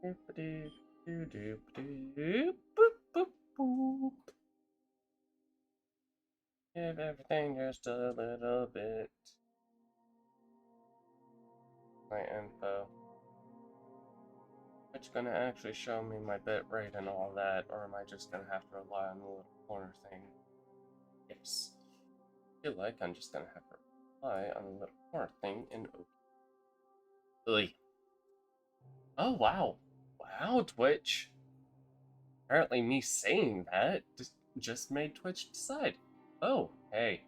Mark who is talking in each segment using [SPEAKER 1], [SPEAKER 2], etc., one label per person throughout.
[SPEAKER 1] Give everything just a little bit. My info. It's gonna actually show me my bit rate and all that, or am I just gonna have to rely on the little corner thing? Yes. I feel like I'm just gonna have to rely on the little corner thing and okay. Oh wow. Wow, Twitch. Apparently me saying that just made Twitch decide. Oh, hey.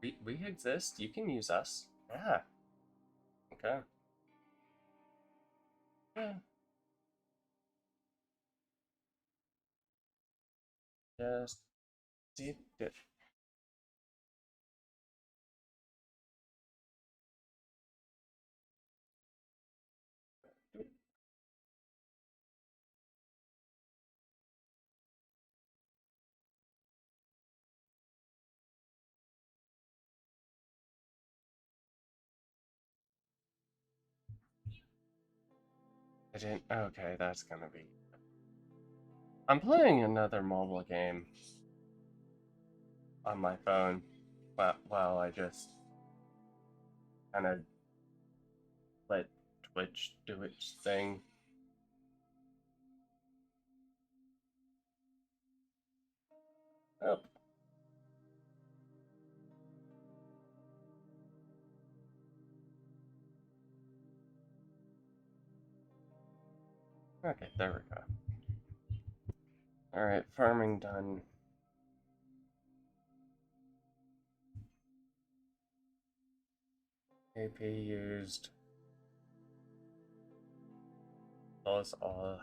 [SPEAKER 1] We exist. You can use us. Yeah. Okay. Yeah. Just did it. I didn't. Okay, that's gonna be. I'm playing another mobile game on my phone while I just kind of let Twitch do its thing. Oh. Okay, there we go. Alright, farming done. AP used. Those all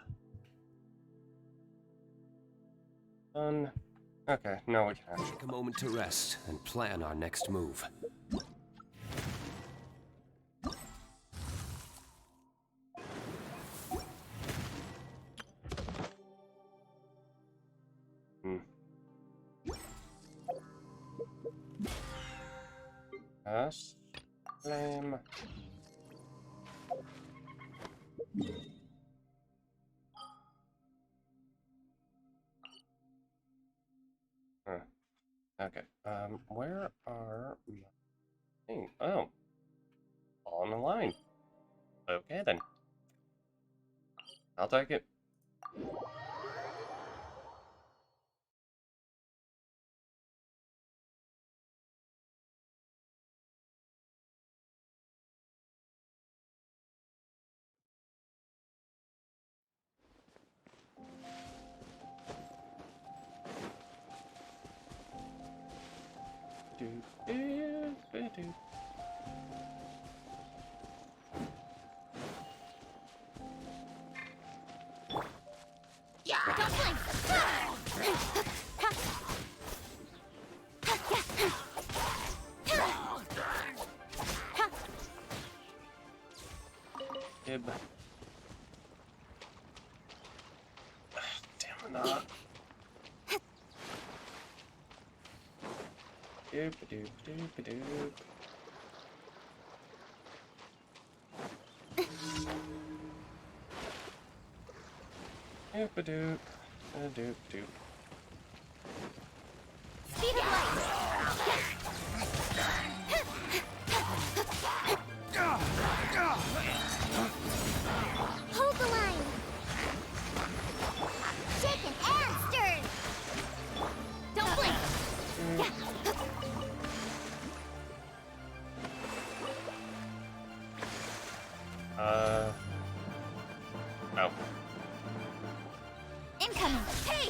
[SPEAKER 1] done. Okay, now we can actually
[SPEAKER 2] take a moment to rest and plan our next move.
[SPEAKER 1] Yes. Flame. Huh. Okay. Where are my things? Oh. All in a line. Okay then. I'll take it. Do, do, do, do. Gib. Damn it not. Doop doop doop doop. Doop doop doop doop.
[SPEAKER 3] Speed of light. Hold the line. Shaken and stirred. Don't blink.
[SPEAKER 1] Oh.
[SPEAKER 3] Incoming. Hey.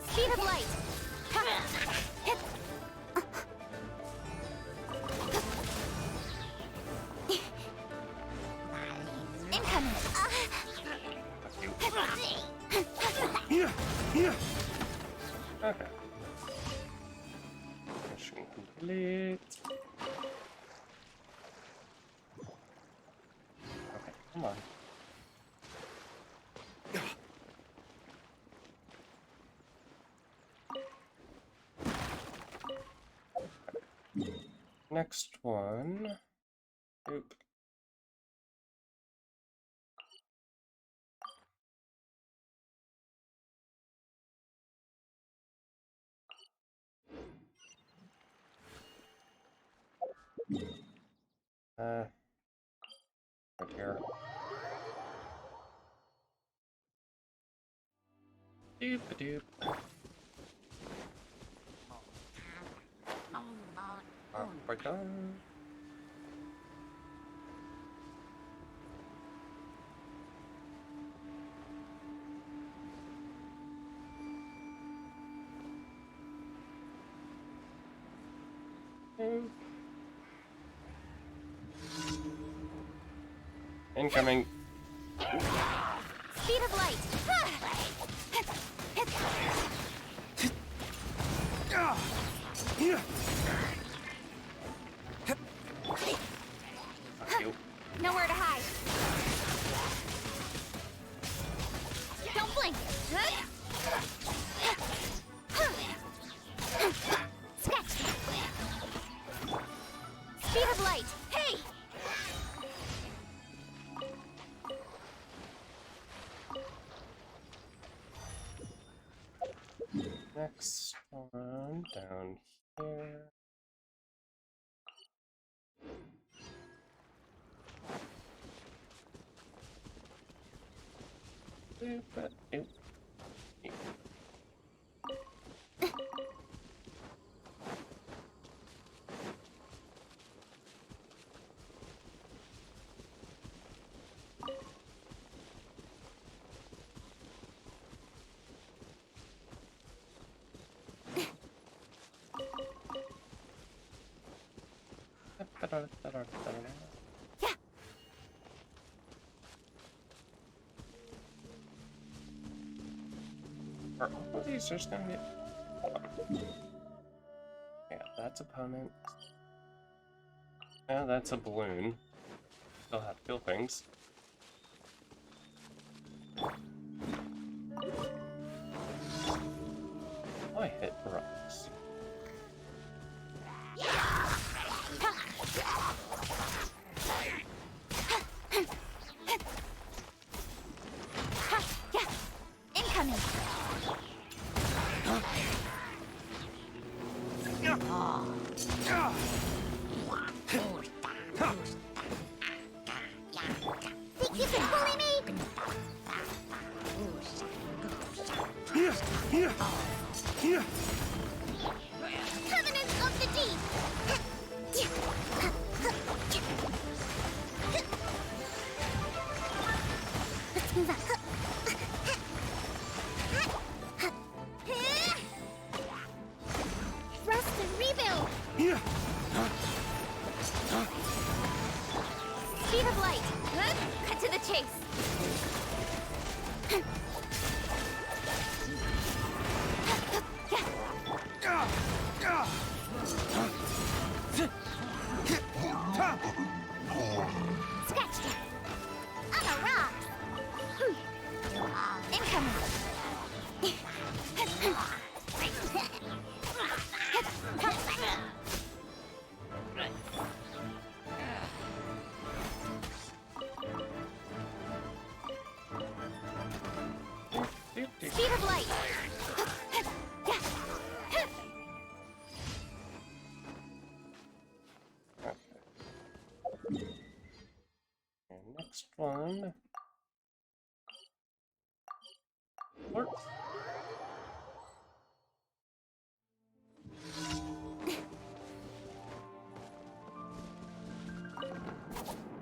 [SPEAKER 3] Speed of light. Incoming.
[SPEAKER 1] Okay. Mission complete. Okay, come on. Next one. Oop. Right here. Doop a doop. We're done. Incoming.
[SPEAKER 3] Speed of light.
[SPEAKER 1] Fuck you.
[SPEAKER 3] Nowhere to hide. Don't blink. Sketch. Speed of light. Hey!
[SPEAKER 1] Next one down here. Doop a doop.
[SPEAKER 3] Yeah.
[SPEAKER 1] Are all of these just gonna get... Yeah, that's opponent. Yeah, that's a balloon. Still have to kill things. Oh, I hit rocks.
[SPEAKER 3] Yeah. Incoming. Think you can bully me? Covenant of the Deep. Let's move up. Rest and rebuild. Speed of light. Cut to the chase. Sketched it. I'm a rock. Incoming. Speed of light.
[SPEAKER 1] Okay. And next one. Work.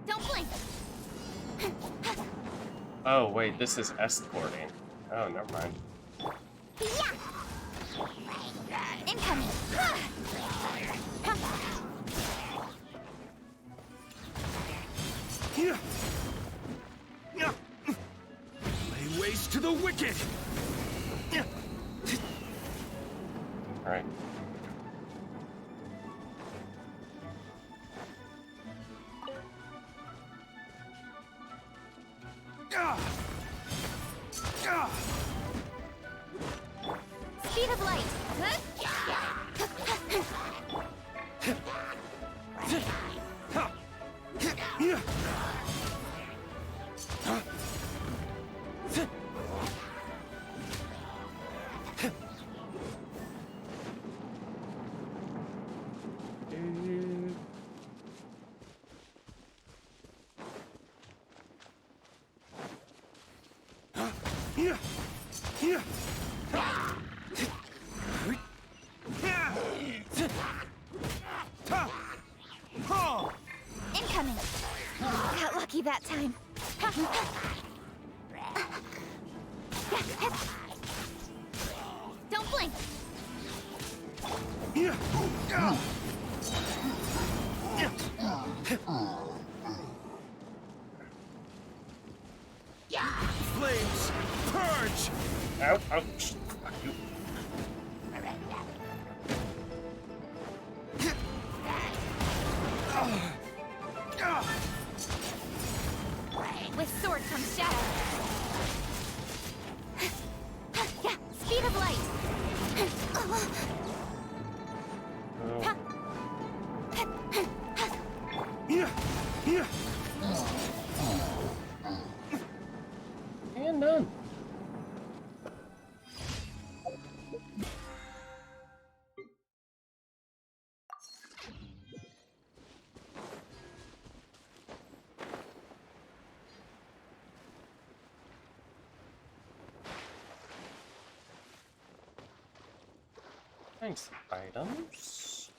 [SPEAKER 3] Don't blink.
[SPEAKER 1] Oh, wait, this is escorting. Oh, never mind.
[SPEAKER 3] Yeah. Incoming.
[SPEAKER 2] Lay waste to the wicked!
[SPEAKER 1] right?
[SPEAKER 3] Speed of light. Incoming. Got lucky that time. Don't blink.
[SPEAKER 2] Flames, purge!
[SPEAKER 1] Ow, ouch. Fuck you.
[SPEAKER 3] With sword comes shadow. Speed of light.
[SPEAKER 1] And done. Nice items.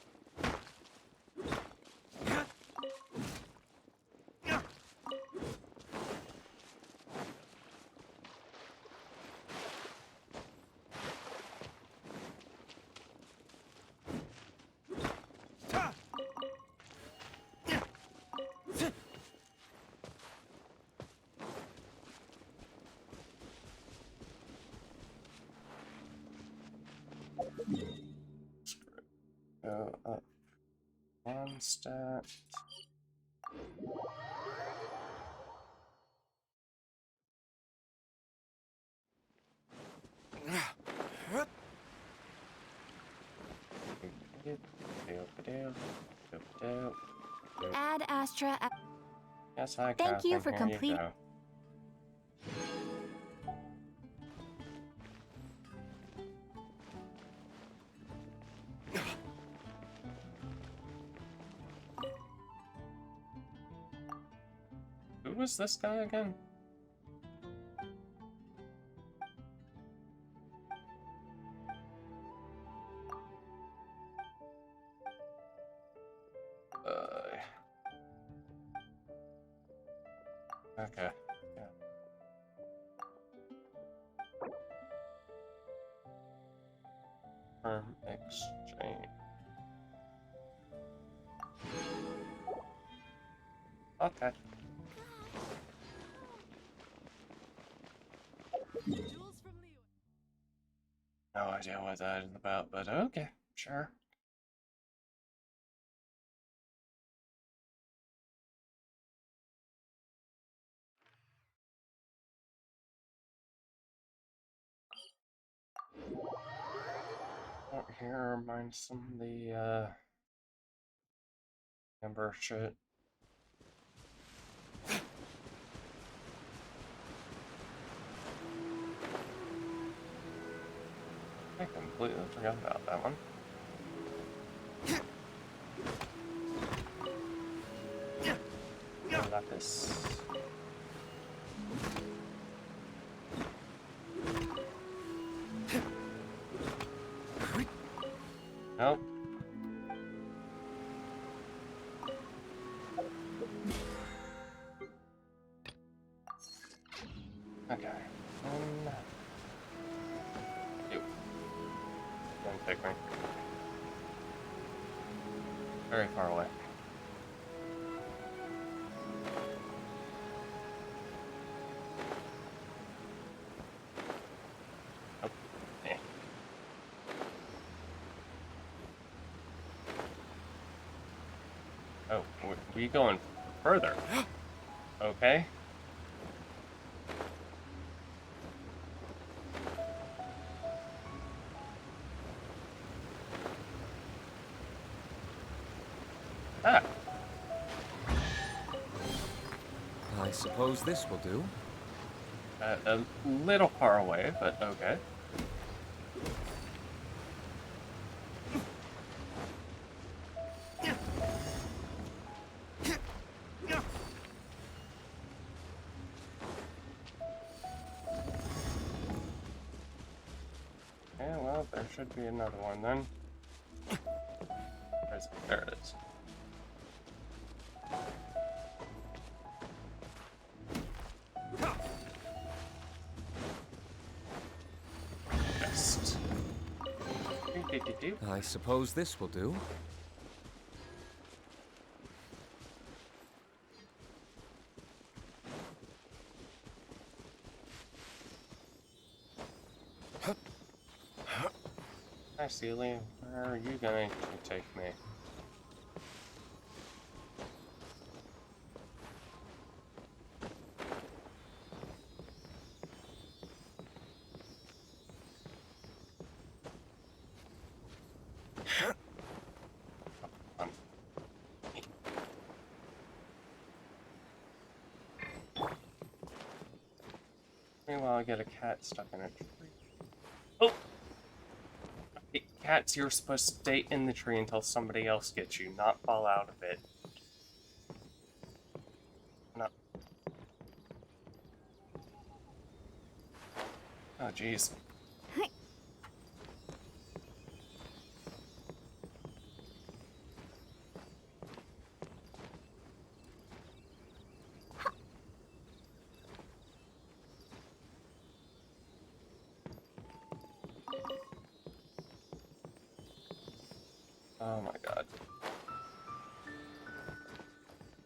[SPEAKER 1] Go up one step.
[SPEAKER 3] Ad Astra.
[SPEAKER 1] Yes, hi,
[SPEAKER 3] Thank you
[SPEAKER 1] Catherine.
[SPEAKER 3] for
[SPEAKER 1] Here
[SPEAKER 3] complete-
[SPEAKER 1] go. Who was this guy again? Okay. Yeah. Firm exchange. Okay. No idea what that is about, but okay, sure. Out here, mind some of the amber shit. I completely forgot about that one. Got this. Nope. Okay. You. Don't pick me. Very far away. Oh. Eh. Oh, we going further. Okay. Ah,
[SPEAKER 2] I suppose this will do.
[SPEAKER 1] a little far away, but okay. Yeah, well, there should be another one then. Where is it? There it is. Best. Do.
[SPEAKER 2] I suppose this will do.
[SPEAKER 1] Hi, Celia. Where are you going to take me? Um, Meanwhile, I get a cat stuck in a tree. Oh! Okay, cats, you're supposed to stay in the tree until somebody else gets you, not fall out of it. Not. Oh, jeez. Oh my god.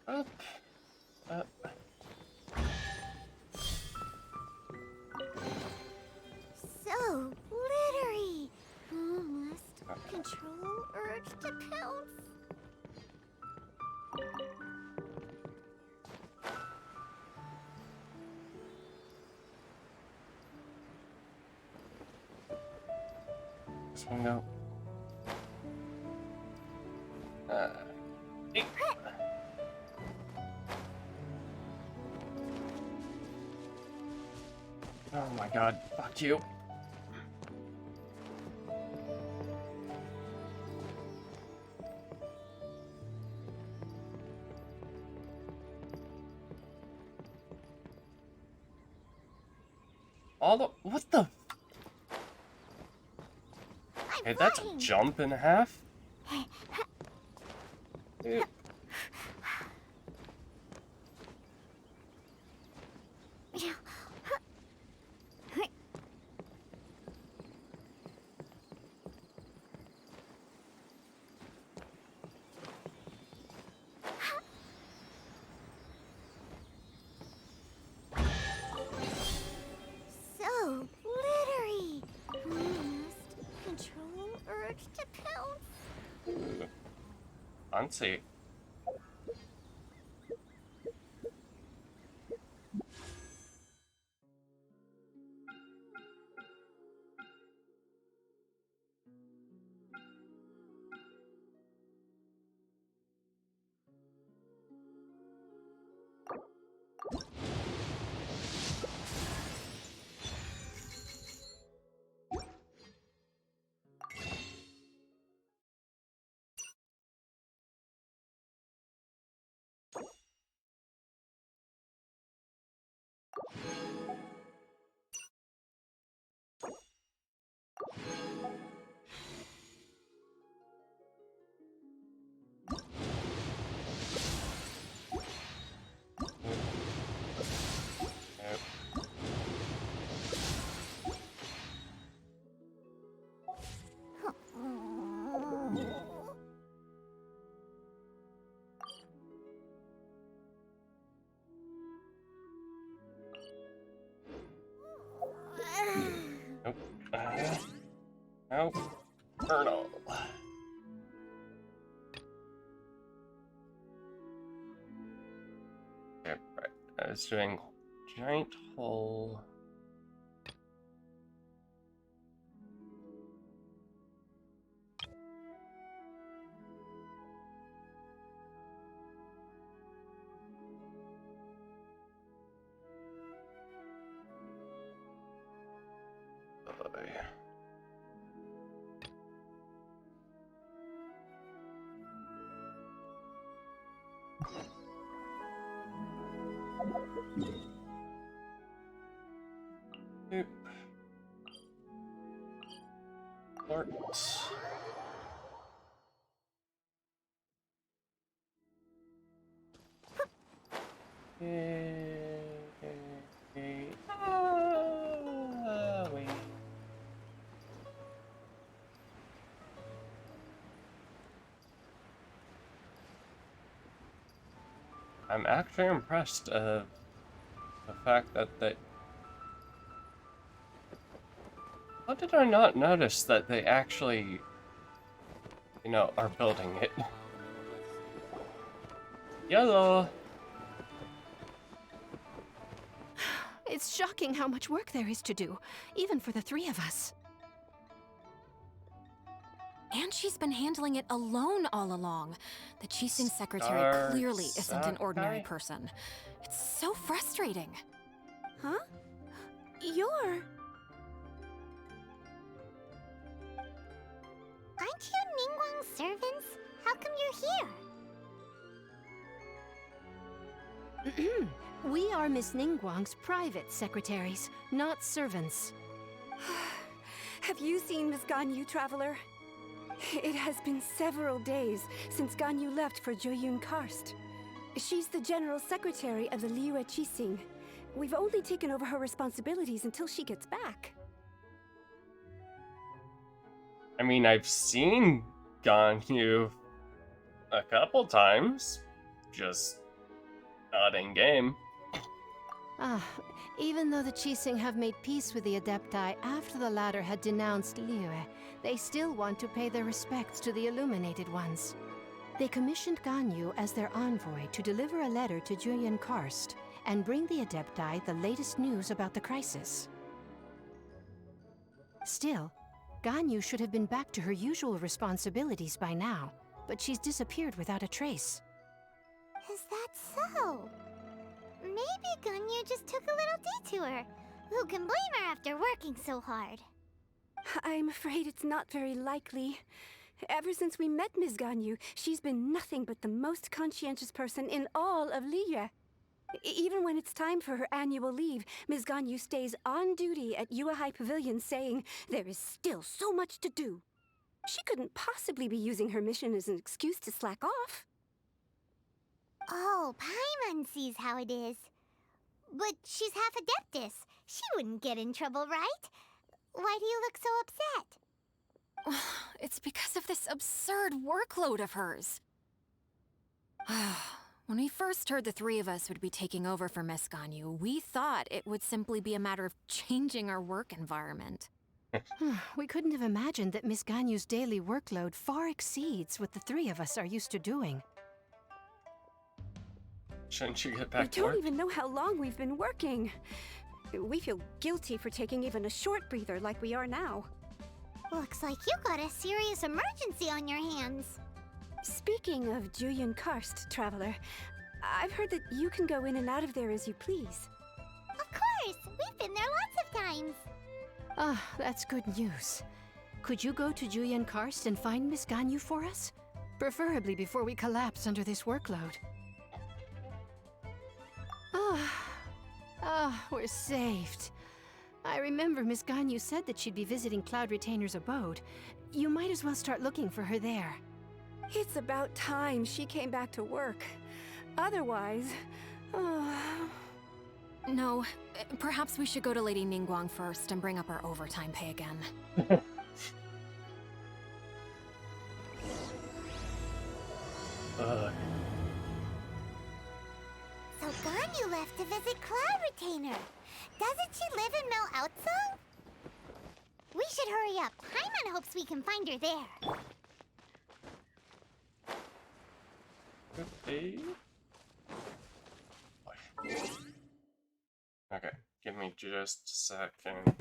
[SPEAKER 1] Up. Up.
[SPEAKER 3] So glittery. Must
[SPEAKER 1] Okay.
[SPEAKER 3] control urge to pounce.
[SPEAKER 1] This one go. Eek. Oh my god, fuck you. All the. What the?
[SPEAKER 3] I'm
[SPEAKER 1] Okay, that's a
[SPEAKER 3] flying.
[SPEAKER 1] jump and a half. Dude.
[SPEAKER 3] So glittery. Must control urge to pounce.
[SPEAKER 1] Ooh. Fancy. Yep. Nope. Nope. Colonel. is doing giant hole. Oop. Port. Wait. I'm actually impressed of the fact that they... How did I not notice that they actually, you know, are building it? Yellow!
[SPEAKER 4] It's shocking how much work there is to do, even for the three of us.
[SPEAKER 5] And she's been handling it alone all along. The Chising secretary
[SPEAKER 1] Star
[SPEAKER 5] clearly isn't an ordinary
[SPEAKER 1] Sakai?
[SPEAKER 5] person. It's so frustrating.
[SPEAKER 4] Huh? You're...
[SPEAKER 3] Aren't you Ningguang's servants? How come you're here?
[SPEAKER 4] We are Miss Ningguang's private secretaries, not servants.
[SPEAKER 6] Have you seen Miss Ganyu, Traveler? It has been several days since Ganyu left for Joyun Karst. She's the general secretary of the Liyue Qixing. We've only taken over her responsibilities until she gets back.
[SPEAKER 1] I mean, I've seen Ganyu a couple times, just not in game.
[SPEAKER 4] Even though the Chising have made peace with the Adepti after the latter had denounced Liyue, they still want to pay their respects to the Illuminated Ones. They commissioned Ganyu as their envoy to deliver a letter to Julian Karst and bring the Adepti the latest news about the crisis. Still, Ganyu should have been back to her usual responsibilities by now, but she's disappeared without a trace.
[SPEAKER 3] Is that so? Maybe Ganyu just took a little detour. Who can blame her after working so hard?
[SPEAKER 6] I'm afraid it's not very likely. Ever since we met Ms. Ganyu, she's been nothing but the most conscientious person in all of Liyue. Even when it's time for her annual leave, Ms. Ganyu stays on duty at Yuehai Pavilion saying there is still so much to do. She couldn't possibly be using her mission as an excuse to slack off.
[SPEAKER 3] Oh, Paimon sees how it is. But she's half Adeptus. She wouldn't get in trouble, right? Why do you look so upset?
[SPEAKER 5] It's because of this absurd workload of hers. When we first heard the three of us would be taking over for Miss Ganyu, we thought it would simply be a matter of changing our work environment.
[SPEAKER 4] We couldn't have imagined that Miss Ganyu's daily workload far exceeds what the three of us are used to doing.
[SPEAKER 1] Shouldn't you get
[SPEAKER 6] We
[SPEAKER 1] back to
[SPEAKER 6] don't
[SPEAKER 1] work?
[SPEAKER 6] even know how long we've been working. We feel guilty for taking even a short breather like we are now.
[SPEAKER 3] Looks like you got a serious emergency on your hands.
[SPEAKER 6] Speaking of Julian Karst, Traveler, I've heard that you can go in and out of there as you please.
[SPEAKER 3] Of course, we've been there lots of times.
[SPEAKER 4] That's good news. Could you go to Julian Karst and find Miss Ganyu for us? Preferably before we collapse under this workload. We're saved. I remember Miss Ganyu said that she'd be visiting Cloud Retainer's abode. You might as well start looking for her there.
[SPEAKER 6] It's about time she came back to work. Otherwise...
[SPEAKER 5] No, perhaps we should go to Lady Ningguang first and bring up our overtime pay again.
[SPEAKER 3] So Ganyu left to visit Cloud Retainer. Doesn't she live in Mel Outsong? We should hurry up. Paimon hopes we can find her there.
[SPEAKER 1] Okay. Okay, give me just a second.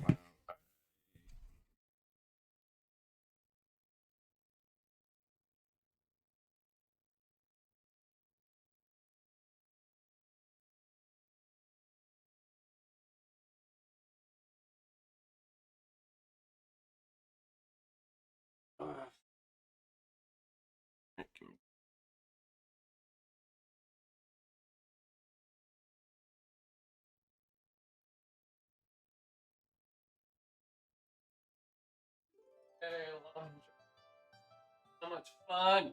[SPEAKER 1] Hey, lunch. So much fun!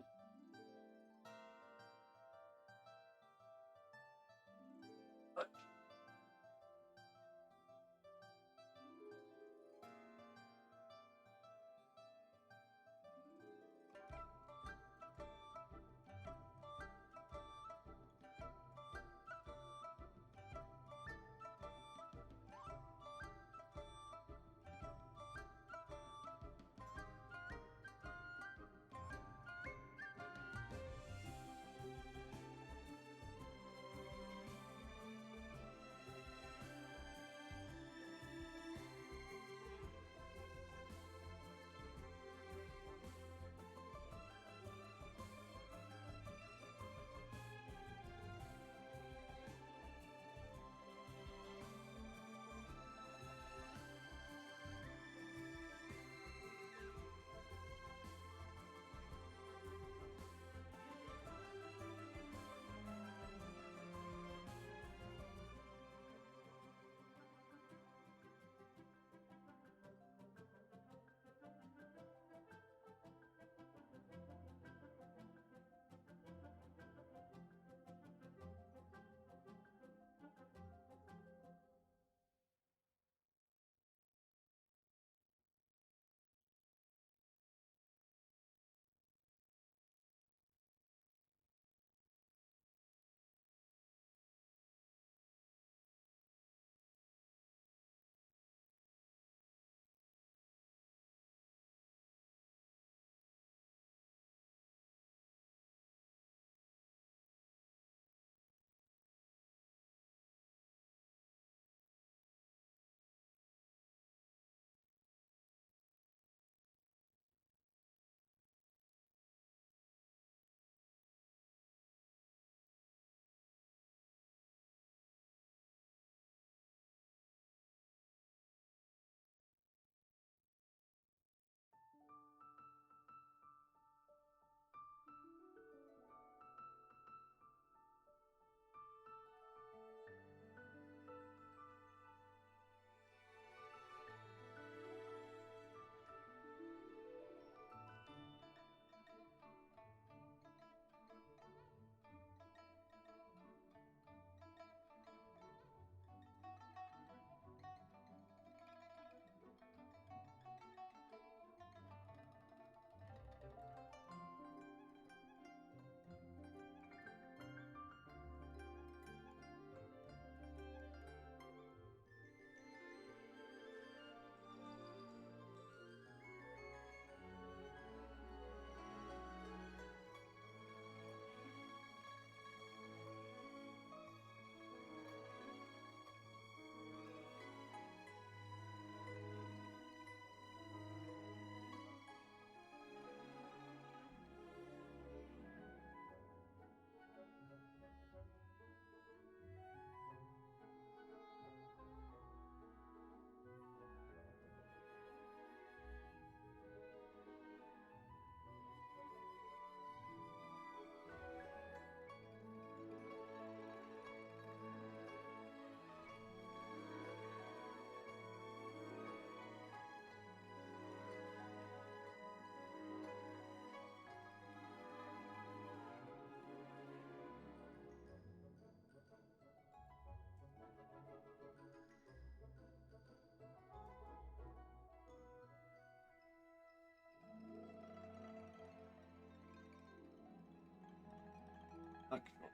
[SPEAKER 1] Fuck me.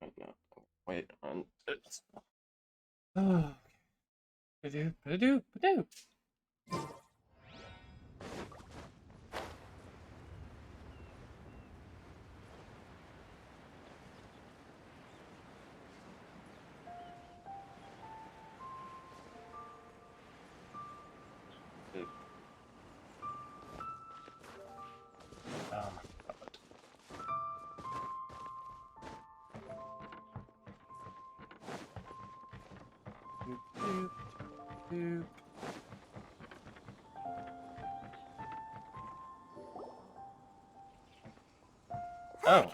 [SPEAKER 1] Right now. Wait on this. Oh, okay. Ba-do, ba-do. Doop, doop. Oh.
[SPEAKER 3] Look!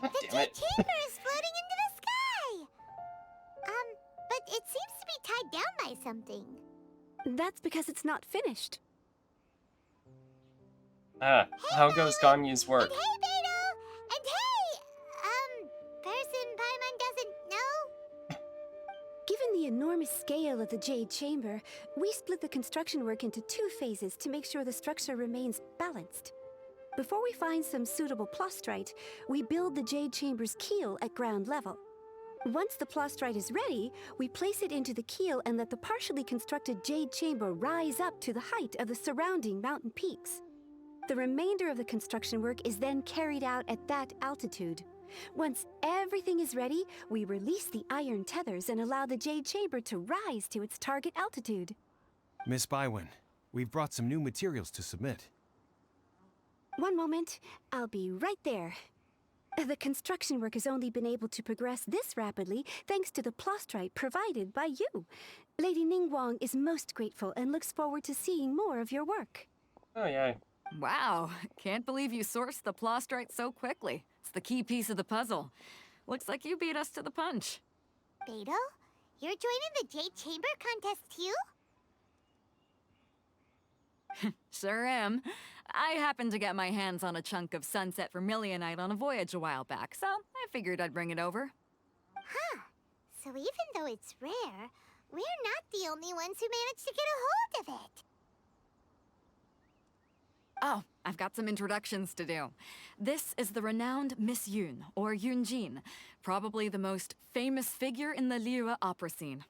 [SPEAKER 1] God
[SPEAKER 3] The
[SPEAKER 1] damn it.
[SPEAKER 3] chamber is floating into the sky! But it seems to be tied down by something.
[SPEAKER 6] That's because it's not finished.
[SPEAKER 1] Ah, how goes Ganyu's work?
[SPEAKER 3] And hey, Beto! And hey, person Paimon doesn't know?
[SPEAKER 6] Given the enormous scale of the Jade Chamber, we split the construction work into 2 phases to make sure the structure remains balanced. Before we find some suitable plastrite, we build the Jade Chamber's keel at ground level. Once the plastrite is ready, we place it into the keel and let the partially constructed Jade Chamber rise up to the height of the surrounding mountain peaks. The remainder of the construction work is then carried out at that altitude. Once everything is ready, we release the iron tethers and allow the Jade Chamber to rise to its target altitude.
[SPEAKER 7] Miss Bywin, we've brought some new materials to submit.
[SPEAKER 6] One moment, I'll be right there. The construction work has only been able to progress this rapidly thanks to the plastrite provided by you. Lady Ningguang is most grateful and looks forward to seeing more of your work.
[SPEAKER 1] Oh, yeah.
[SPEAKER 8] Wow, can't believe you sourced the plastrite so quickly. It's the key piece of the puzzle. Looks like you beat us to the punch.
[SPEAKER 3] Beto, you're joining the Jade Chamber contest too?
[SPEAKER 8] Sure am. I happened to get my hands on a chunk of sunset vermilionite on a voyage a while back, so I figured I'd bring it over.
[SPEAKER 3] Huh. So even though it's rare, we're not the only ones who managed to get a hold of it.
[SPEAKER 8] Oh, I've got some introductions to do. This is the renowned Miss Yun, or Yunjin, probably the most famous figure in the Liyue opera scene.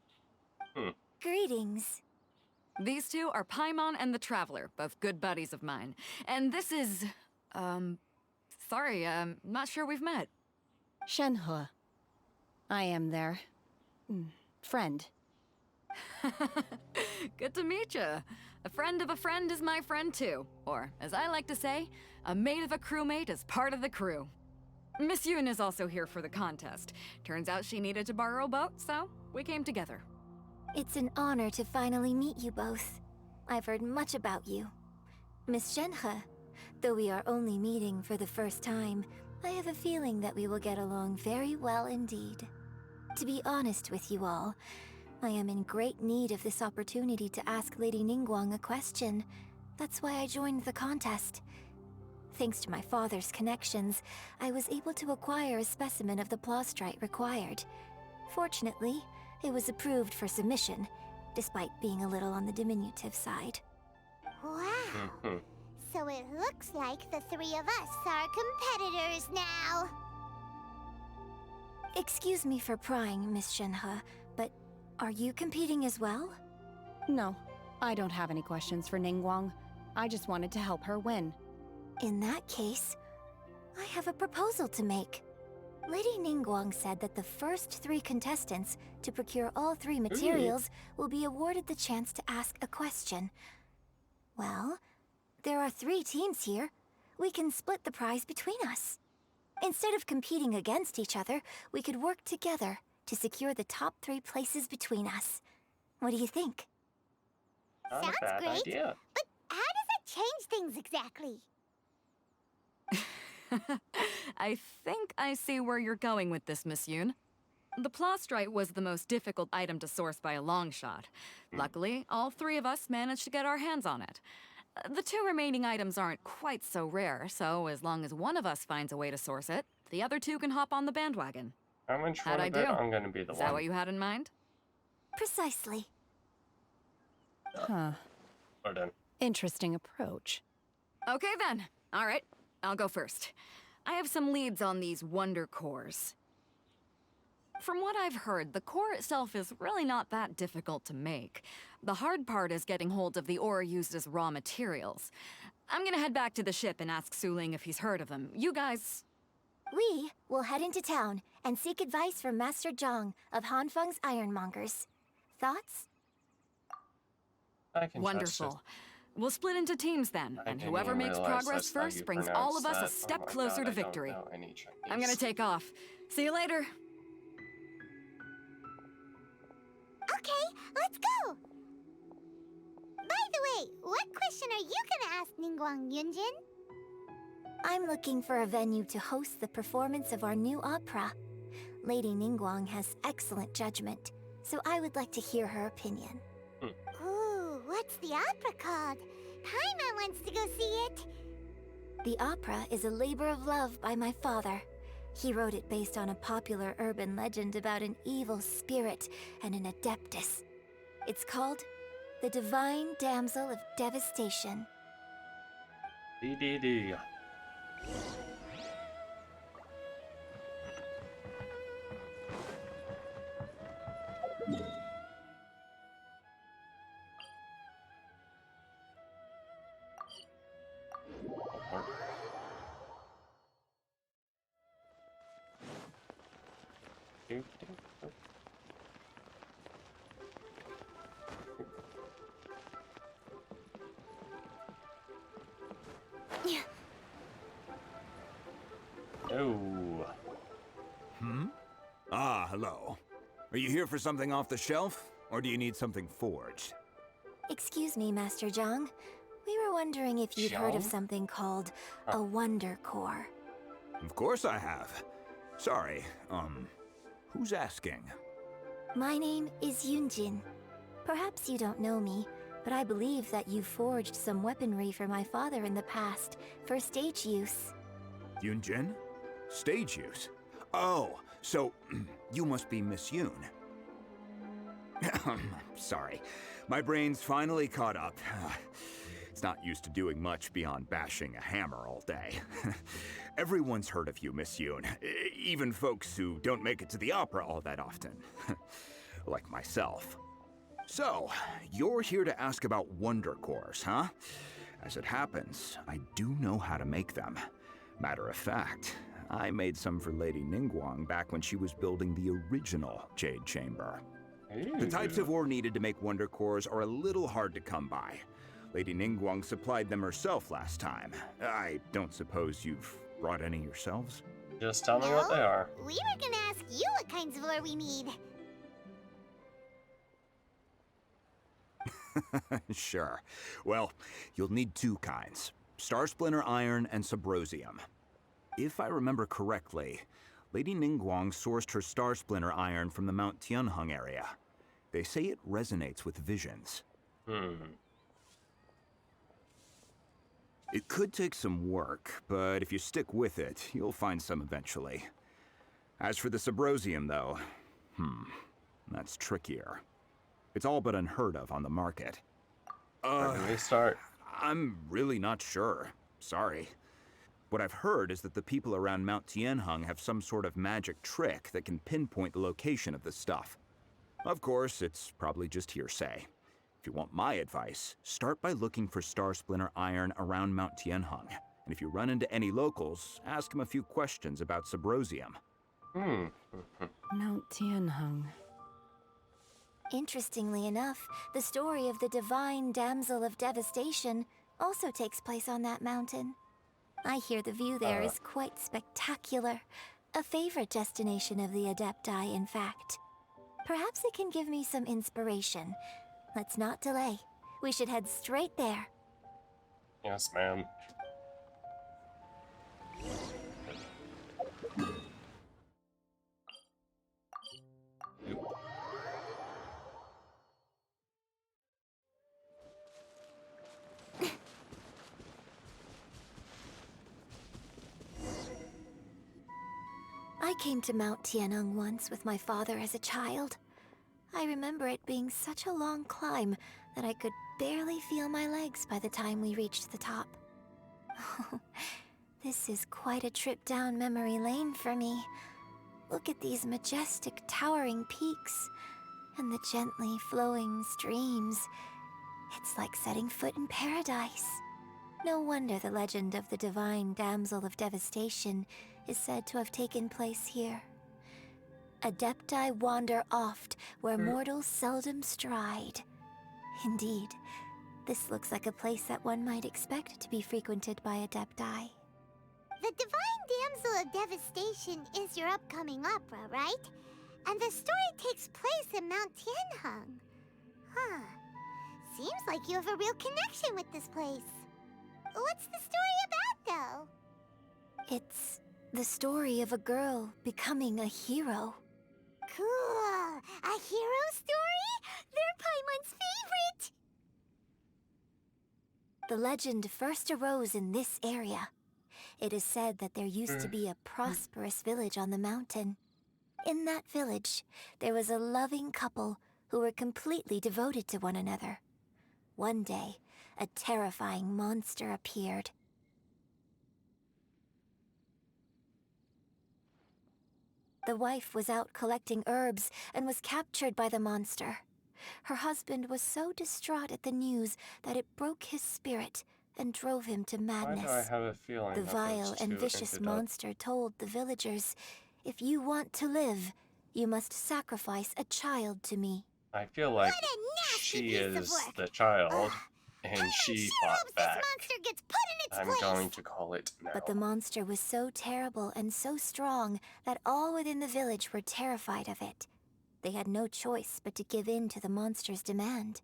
[SPEAKER 3] Greetings.
[SPEAKER 8] These two are Paimon and the Traveler, both good buddies of mine. And this is... sorry, not sure we've met.
[SPEAKER 9] Shenhe. I am their... friend.
[SPEAKER 8] Good to meet you. A friend of a friend is my friend too. Or, as I like to say, a mate of a crewmate is part of the crew. Miss Yun is also here for the contest. Turns out she needed to borrow a boat, so we came together.
[SPEAKER 3] It's an honor to finally meet you both. I've heard much about you. Miss Shenhe, though we are only meeting for the first time, I have a feeling that we will get along very well indeed. To be honest with you all, I am in great need of this opportunity to ask Lady Ningguang a question. That's why I joined the contest. Thanks to my father's connections, I was able to acquire a specimen of the plastrite required. Fortunately, it was approved for submission, despite being a little on the diminutive side. Wow. So it looks like the 3 of us are competitors now. Excuse me for prying, Miss Shenhe, but are you competing as well?
[SPEAKER 9] No, I don't have any questions for Ningguang. I just wanted to help her win.
[SPEAKER 3] In that case, I have a proposal to make. Lady Ningguang said that the first 3 contestants to procure all 3 materials will be awarded the chance to ask a question. Well, there are 3 teams here. We can split the prize between us. Instead of competing against each other, we could work together to secure the top 3 places between us. What do you think?
[SPEAKER 1] Not a bad idea.
[SPEAKER 3] But how does it change things exactly?
[SPEAKER 8] I think I see where you're going with this, Miss Yun. The plastrite was the most difficult item to source by a long shot. Luckily, all 3 of us managed to get our hands on it. The 2 remaining items aren't quite so rare, so as long as one of us finds a way to source it, the other 2 can hop on the bandwagon.
[SPEAKER 1] I'm in
[SPEAKER 8] How'd I
[SPEAKER 1] of it.
[SPEAKER 8] do?
[SPEAKER 1] I'm gonna be the
[SPEAKER 8] Is
[SPEAKER 1] one.
[SPEAKER 8] that what you had in mind?
[SPEAKER 3] Precisely.
[SPEAKER 9] Huh.
[SPEAKER 1] Well done.
[SPEAKER 9] Interesting approach.
[SPEAKER 8] Okay then. All right, I'll go first. I have some leads on these wonder cores. From what I've heard, the core itself is really not that difficult to make. The hard part is getting hold of the ore used as raw materials. I'm gonna head back to the ship and ask Su Ling if he's heard of them. You guys...
[SPEAKER 3] We will head into town and seek advice from Master Zhang of Hanfeng's Ironmongers. Thoughts?
[SPEAKER 1] I can
[SPEAKER 8] Wonderful.
[SPEAKER 1] trust
[SPEAKER 8] We'll split into teams then,
[SPEAKER 1] it. I
[SPEAKER 8] and
[SPEAKER 1] didn't
[SPEAKER 8] whoever
[SPEAKER 1] even
[SPEAKER 8] makes
[SPEAKER 1] realize
[SPEAKER 8] progress
[SPEAKER 1] that's how
[SPEAKER 8] first
[SPEAKER 1] you
[SPEAKER 8] brings all of us
[SPEAKER 1] pronounce
[SPEAKER 8] a
[SPEAKER 1] that.
[SPEAKER 8] step
[SPEAKER 1] Oh my
[SPEAKER 8] closer
[SPEAKER 1] God,
[SPEAKER 8] to
[SPEAKER 1] I don't
[SPEAKER 8] victory.
[SPEAKER 1] know any Chinese.
[SPEAKER 8] I'm gonna take off. See you later.
[SPEAKER 3] Okay.
[SPEAKER 10] Hey, what question are you gonna ask Ningguang, Yunjin?
[SPEAKER 3] I'm looking for a venue to host the performance of our new opera. Lady Ningguang has excellent judgment, so I would like to hear her opinion.
[SPEAKER 10] Ooh, what's the opera called? Paimon wants to go see it.
[SPEAKER 3] The opera is a labor of love by my father. He wrote it based on a popular urban legend about an evil spirit and an adeptus. It's called The Divine Damsel of Devastation.
[SPEAKER 1] DDD. Oh.
[SPEAKER 11] Ah, hello. Are you here for something off the shelf, or do you need something forged?
[SPEAKER 3] Excuse me, Master Zhang. We were wondering if you'd heard of
[SPEAKER 1] Zhang?
[SPEAKER 3] something called a Wonder Core.
[SPEAKER 11] Of course I have. Sorry, who's asking?
[SPEAKER 3] My name is Yunjin. Perhaps you don't know me, but I believe that you forged some weaponry for my father in the past, for stage use.
[SPEAKER 11] Yunjin? Stage use? Oh, so you must be Miss Yoon. Sorry, my brain's finally caught up. It's not used to doing much beyond bashing a hammer all day. Everyone's heard of you, Miss Yoon. Even folks who don't make it to the opera all that often. Like myself. So, you're here to ask about Wonder Cores, huh? As it happens, I do know how to make them. Matter of fact, I made some for Lady Ningguang back when she was building the original Jade Chamber. The types of ore needed to make Wonder Cores are a little hard to come by. Lady Ningguang supplied them herself last time. I don't suppose you've brought any yourselves?
[SPEAKER 1] Just tell me what they are.
[SPEAKER 10] We were gonna ask you what kinds of ore we need.
[SPEAKER 11] Sure. Well, you'll need two kinds. Star Splinter Iron and Subrosium. If I remember correctly, Lady Ningguang sourced her Star Splinter Iron from the Mount Tianheng area. They say it resonates with visions. It could take some work, but if you stick with it, you'll find some eventually. As for the Subrosium, though, that's trickier. It's all but unheard of on the market.
[SPEAKER 1] Where do we start?
[SPEAKER 11] I'm really not sure. Sorry. What I've heard is that the people around Mount Tianheng have some sort of magic trick that can pinpoint the location of the stuff. Of course, it's probably just hearsay. If you want my advice, start by looking for Star Splinter Iron around Mount Tianheng. And if you run into any locals, ask them a few questions about Subrosium.
[SPEAKER 9] Mount Tianheng.
[SPEAKER 3] Interestingly enough, the story of the Divine Damsel of Devastation also takes place on that mountain. I hear the view there is quite spectacular. A favorite destination of the Adepti, in fact. Perhaps it can give me some inspiration. Let's not delay. We should head straight there.
[SPEAKER 1] Yes, ma'am.
[SPEAKER 3] I came to Mount Tianheng once with my father as a child. I remember it being such a long climb that I could barely feel my legs by the time we reached the top. This is quite a trip down memory lane for me. Look at these majestic towering peaks and the gently flowing streams. It's like setting foot in paradise. No wonder the legend of the Divine Damsel of Devastation is said to have taken place here. Adepti wander oft where mortals seldom stride. Indeed, this looks like a place that one might expect to be frequented by Adepti.
[SPEAKER 10] The Divine Damsel of Devastation is your upcoming opera, right? And the story takes place in Mount Tianheng. Huh. Seems like you have a real connection with this place. What's the story about, though?
[SPEAKER 3] It's the story of a girl becoming a hero.
[SPEAKER 10] Cool. A hero story? They're Paimon's favorite!
[SPEAKER 3] The legend first arose in this area. It is said that there used to be a prosperous village on the mountain. In that village, there was a loving couple who were completely devoted to one another. One day, a terrifying monster appeared. The wife was out collecting herbs and was captured by the monster. Her husband was so distraught at the news that it broke his spirit and drove him to madness.
[SPEAKER 1] Why do I have a feeling
[SPEAKER 3] The
[SPEAKER 1] that
[SPEAKER 3] vile
[SPEAKER 1] those
[SPEAKER 3] and
[SPEAKER 1] two
[SPEAKER 3] vicious
[SPEAKER 1] ended up-
[SPEAKER 3] monster told the villagers, "If you want to live, you must sacrifice a child to me."
[SPEAKER 1] I feel like
[SPEAKER 10] What a nasty
[SPEAKER 1] she
[SPEAKER 10] piece of
[SPEAKER 1] is
[SPEAKER 10] work.
[SPEAKER 1] the child,
[SPEAKER 10] I
[SPEAKER 1] and she
[SPEAKER 10] sure
[SPEAKER 1] fought
[SPEAKER 10] hope
[SPEAKER 1] back.
[SPEAKER 10] this monster gets put in its
[SPEAKER 1] I'm
[SPEAKER 10] place.
[SPEAKER 1] going to call it now.
[SPEAKER 3] But the monster was so terrible and so strong that all within the village were terrified of it. They had no choice but to give in to the monster's demand.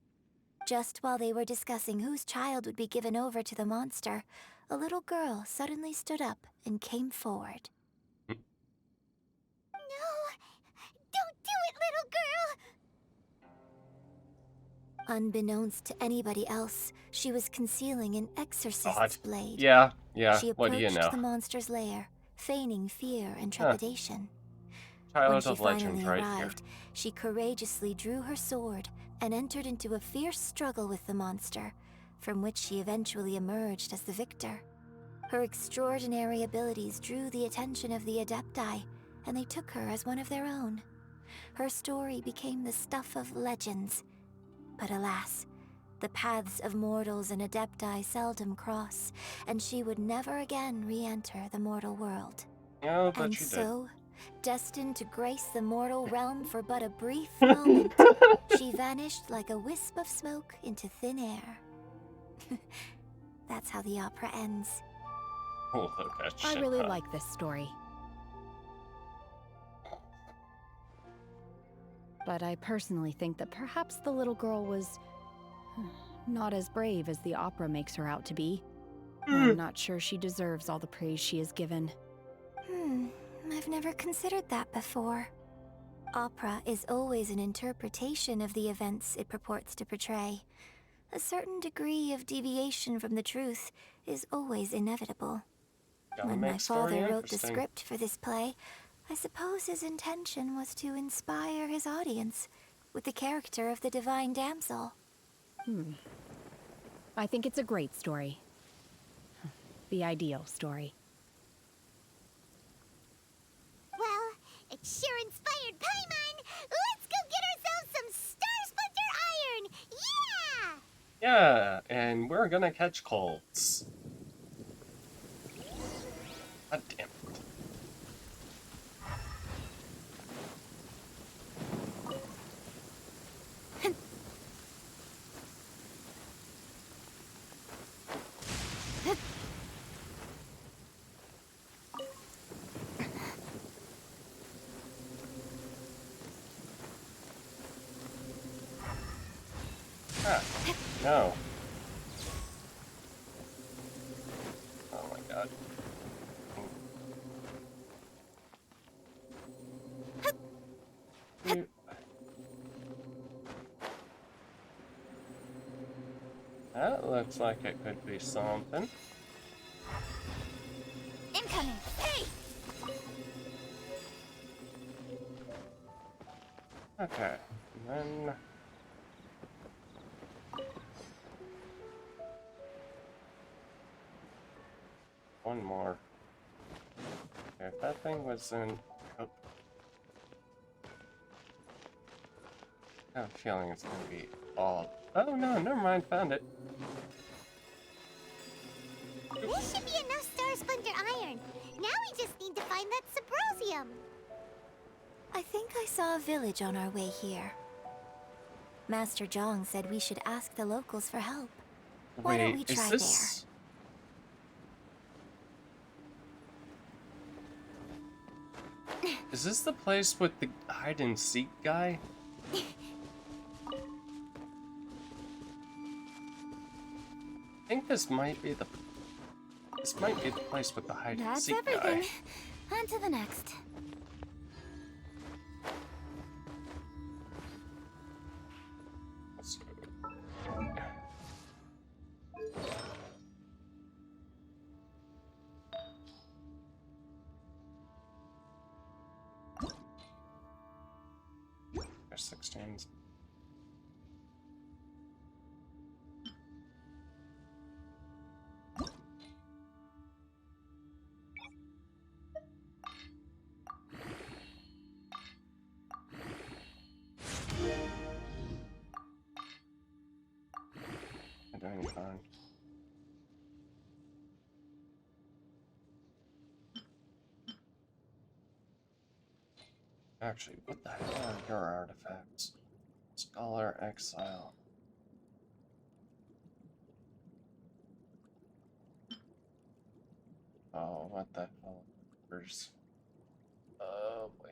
[SPEAKER 3] Just while they were discussing whose child would be given over to the monster, a little girl suddenly stood up and came forward.
[SPEAKER 10] No! Don't do it, little girl!
[SPEAKER 3] Unbeknownst to anybody else, she was concealing an exorcist's blade.
[SPEAKER 1] Yeah,
[SPEAKER 3] She
[SPEAKER 1] what do you
[SPEAKER 3] approached
[SPEAKER 1] know?
[SPEAKER 3] the monster's lair, feigning fear and trepidation. When
[SPEAKER 1] Child
[SPEAKER 3] she
[SPEAKER 1] of legend
[SPEAKER 3] finally
[SPEAKER 1] right
[SPEAKER 3] arrived, she courageously drew her sword and entered into a fierce struggle with the monster, from which she eventually emerged as the victor. Her extraordinary abilities drew the attention of the Adepti, and they took her as one of their own. Her story became the stuff of legends. But alas, the paths of mortals and Adepti seldom cross, and she would never again re-enter the mortal world.
[SPEAKER 1] here. Oh, but
[SPEAKER 3] And
[SPEAKER 1] you
[SPEAKER 3] so, destined to grace the mortal realm for but a brief moment, she vanished like a wisp of smoke into thin air. That's how the opera ends.
[SPEAKER 1] did. Oh, look at
[SPEAKER 9] I
[SPEAKER 1] shit,
[SPEAKER 9] really
[SPEAKER 1] huh?
[SPEAKER 9] like this story. But I personally think that perhaps the little girl was not as brave as the opera makes her out to be. I'm not sure she deserves all the praise she is given.
[SPEAKER 3] I've never considered that before. Opera is always an interpretation of the events it purports to portray. A certain degree of deviation from the truth is always inevitable.
[SPEAKER 1] Gotta
[SPEAKER 3] When
[SPEAKER 1] make
[SPEAKER 3] my
[SPEAKER 1] story
[SPEAKER 3] father wrote the
[SPEAKER 1] interesting.
[SPEAKER 3] script for this play, I suppose his intention was to inspire his audience with the character of the divine damsel.
[SPEAKER 9] I think it's a great story. The ideal story.
[SPEAKER 10] Well, it sure inspired Paimon! Let's go get ourselves some Star Splinter Iron! Yeah!
[SPEAKER 1] Yeah, and we're gonna catch colds. God damn it. Ah, no. Oh my god. That looks like it could be something.
[SPEAKER 10] Incoming! Hey!
[SPEAKER 1] Okay, and then... one more. Okay, if that thing was in... Oh. I have a feeling it's gonna be all... Oh no, never mind, found it.
[SPEAKER 10] This should be enough Star Splinter Iron. Now we just need to find that Subrosium.
[SPEAKER 3] I think I saw a village on our way here. Master Zhang said we should ask the locals for help. Why don't we try
[SPEAKER 1] is this... Is this the place with the hide and seek guy? think this might be the place with the hide and
[SPEAKER 10] That's
[SPEAKER 1] seek
[SPEAKER 10] everything.
[SPEAKER 1] guy.
[SPEAKER 10] On to the next.
[SPEAKER 1] Let's go. There's 16s. I'm doing fine. Actually, what the hell are your artifacts? Scholar Exile. Oh, what the hell? Where's... Oh, boy.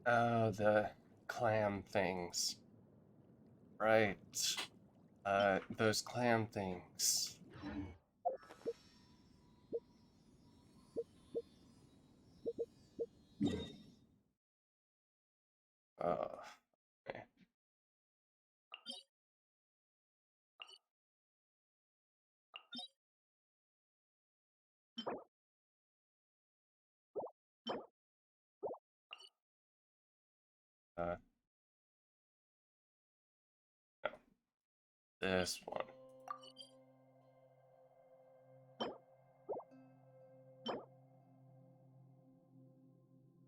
[SPEAKER 1] Oh, the clam things. Right. Those clam things. Okay. No. This one.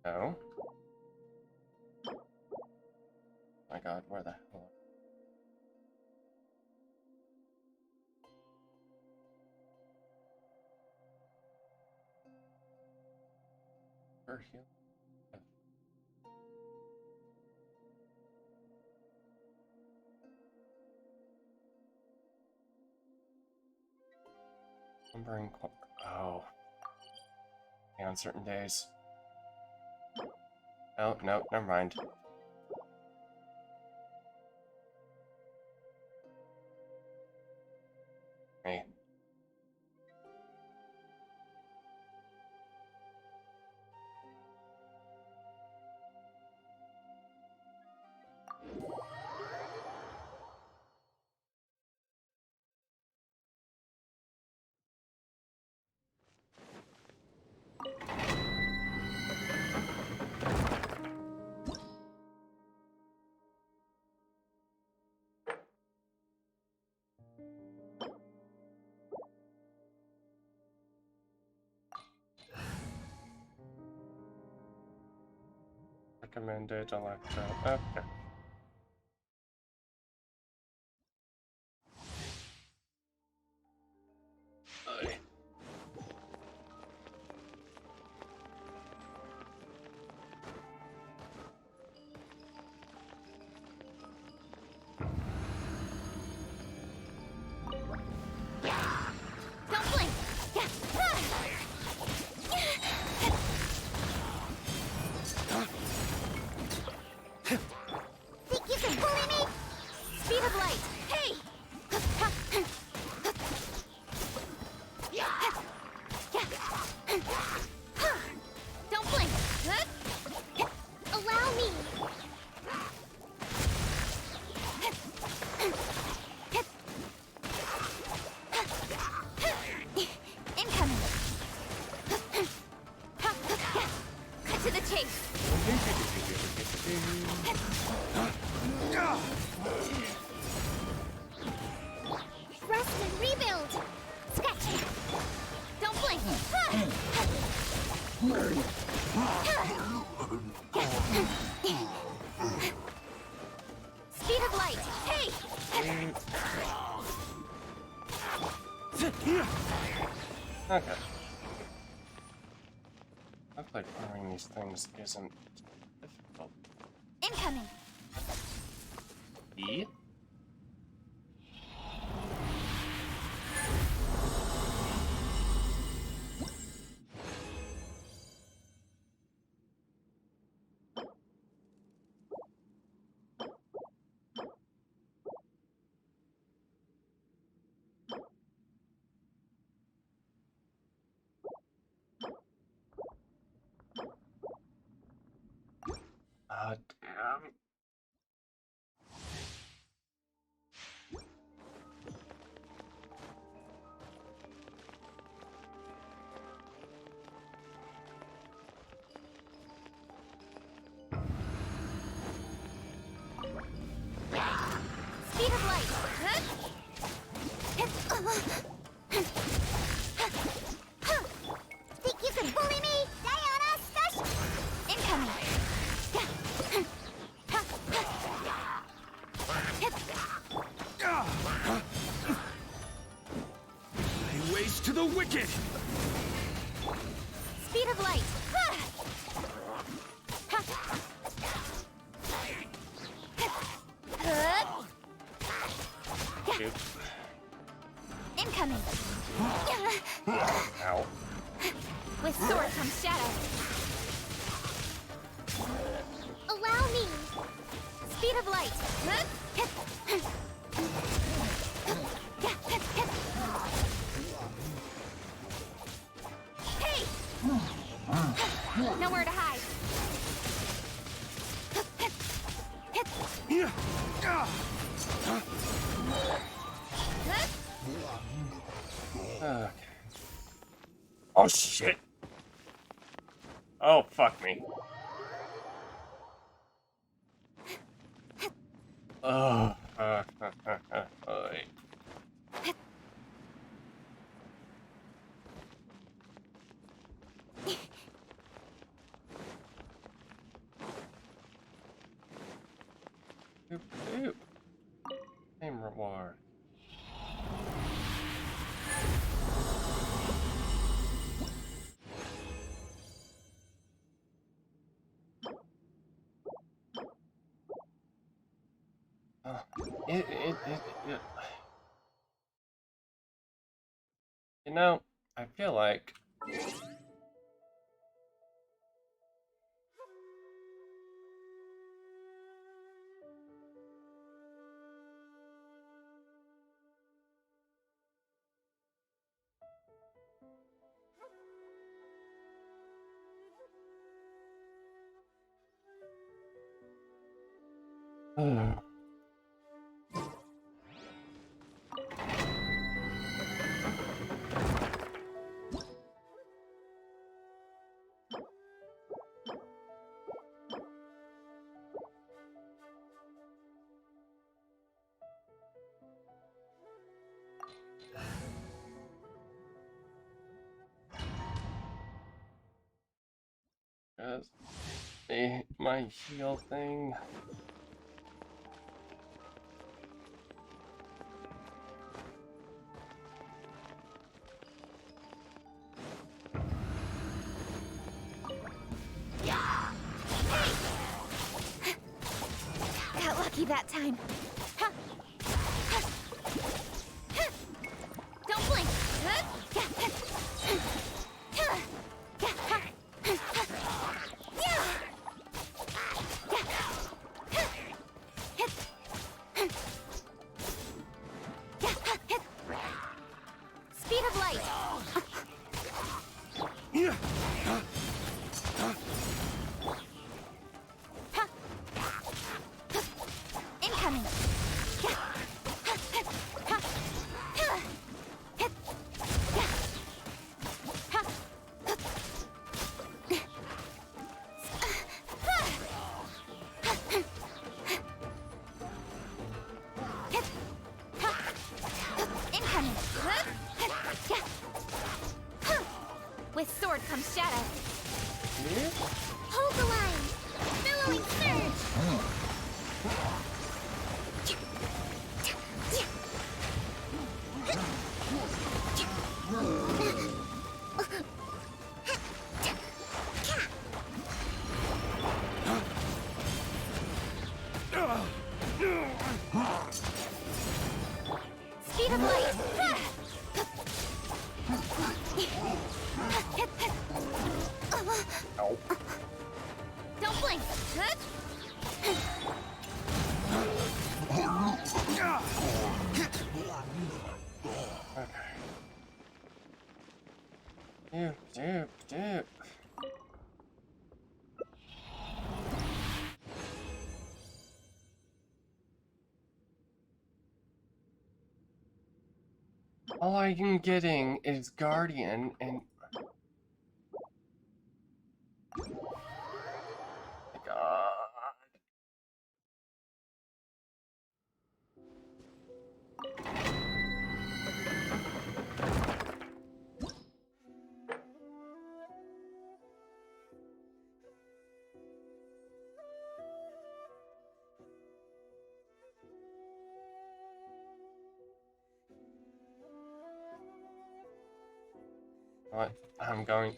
[SPEAKER 1] No. My God, where the hell? We're here. Lumbering. Oh. Yeah, on certain days. Oh, no, never mind. Me. Recommended Electro. Okay. Aye.
[SPEAKER 10] Don't blink! Think you can bully me? Speed of light! Hey! Don't blink! Allow me! Incoming! Cut to the chase! Rest and rebuild! Scratch! Don't blink! Speed of light! Hey!
[SPEAKER 1] Okay. Looks like farming these things isn't difficult.
[SPEAKER 10] Incoming.
[SPEAKER 1] E? Damn.
[SPEAKER 10] Speed of light. Think you can bully me? Diana, special. Incoming.
[SPEAKER 7] Highways to the wicked!
[SPEAKER 10] Speed of light.
[SPEAKER 1] Shoot.
[SPEAKER 10] Incoming.
[SPEAKER 1] Ow.
[SPEAKER 10] With sword comes shadow. Allow me. Speed of light. Hey! Nowhere to hide.
[SPEAKER 1] Okay. Oh shit! Oh fuck me. Oh. Wait. Oop, oop. Same reward. It. You know, I feel like just my heal thing.
[SPEAKER 10] Got lucky that time. Don't blink. Speed of light. Incoming. Incoming. With sword comes shadow. Hold the line. Billowing surge.
[SPEAKER 1] Doop. All I'm getting is Guardian and... God. What? I'm going...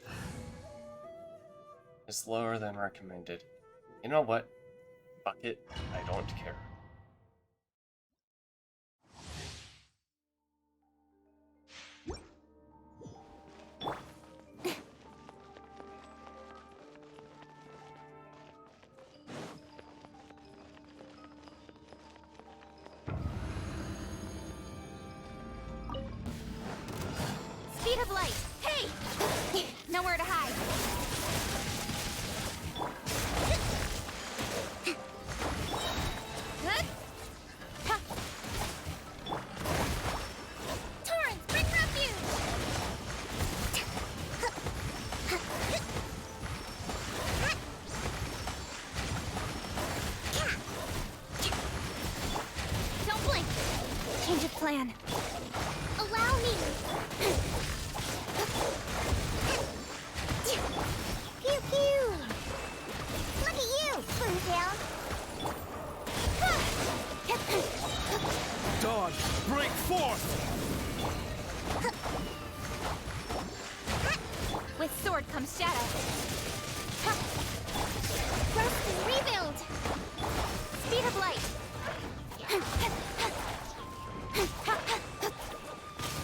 [SPEAKER 1] It's lower than recommended. You know what? Fuck it. I don't care.
[SPEAKER 10] Speed of light! Hey! Nowhere to hide. Torrents, bring refuge! Don't blink! Change of plan. Allow me! Pew pew! Look at you, Spoontail!
[SPEAKER 7] Dawn, break forth!
[SPEAKER 10] With sword comes shadow. Rest and rebuild! Speed of light!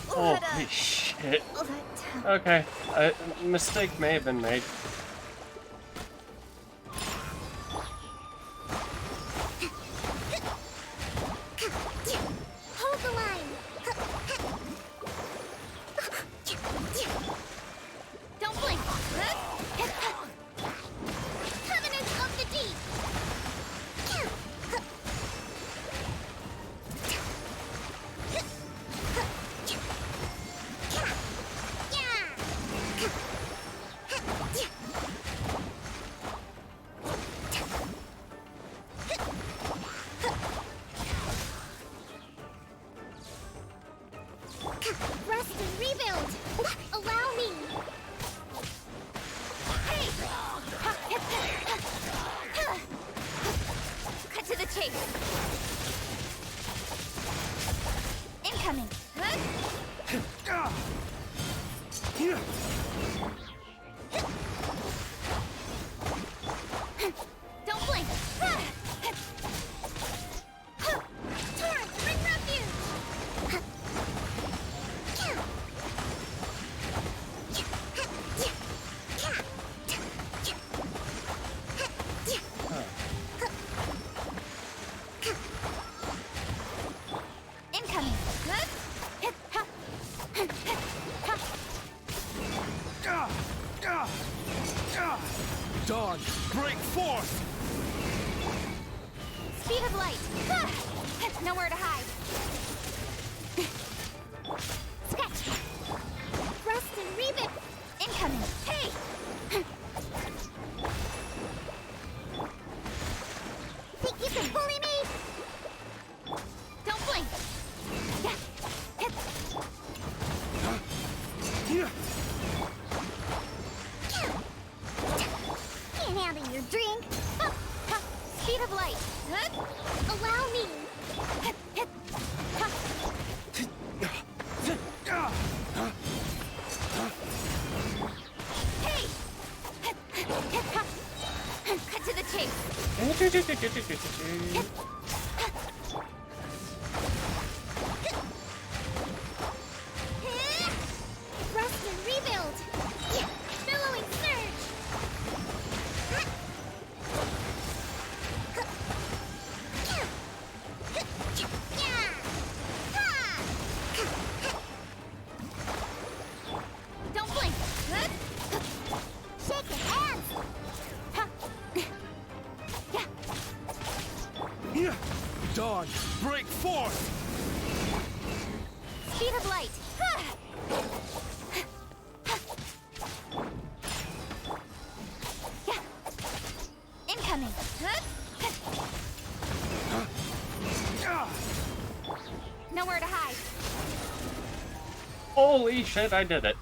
[SPEAKER 1] Holy shit. Okay, a mistake may have been made.
[SPEAKER 10] Hold the line! Don't blink! Covenant of the Deep! Rest and rebuild! Allow me! Hey! Cut to the chase! Incoming! Don't blink! Torrent, bring refuge! Incoming!
[SPEAKER 7] Dawn, break forth!
[SPEAKER 10] Speed of light! Nowhere to hide! Sketch! Rest and rebuild! Incoming! Hey! Think you can bully me? Don't blink! Can't handle your drink! Speed of light! Allow me! Hey! Cut to the chase! Rest and rebuild! Billowing surge!
[SPEAKER 7] on! Break forth!
[SPEAKER 10] Speed of light. Incoming. Nowhere to hide.
[SPEAKER 1] Holy shit, I did it.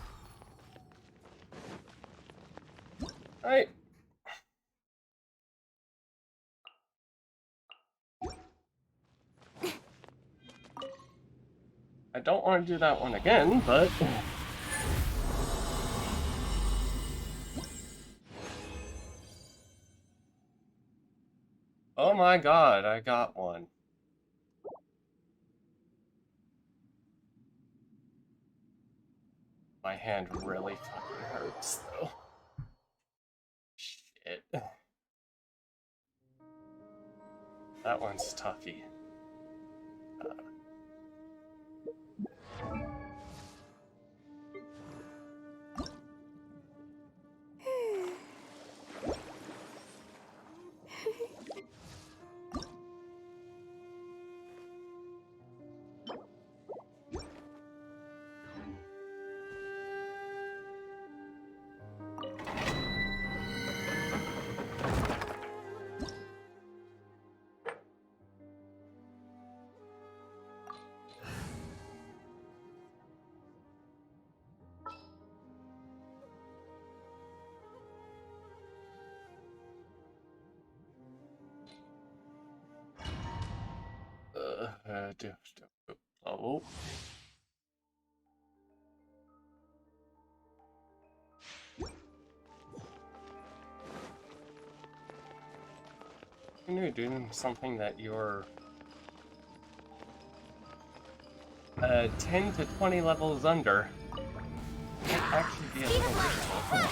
[SPEAKER 1] Alright. I don't want to do that one again, but... Oh my god, I got one. My hand really fucking hurts, though. Shit. That one's toughy. Oh. When you're doing something that you're 10 to 20 levels under, it might actually be a little useful.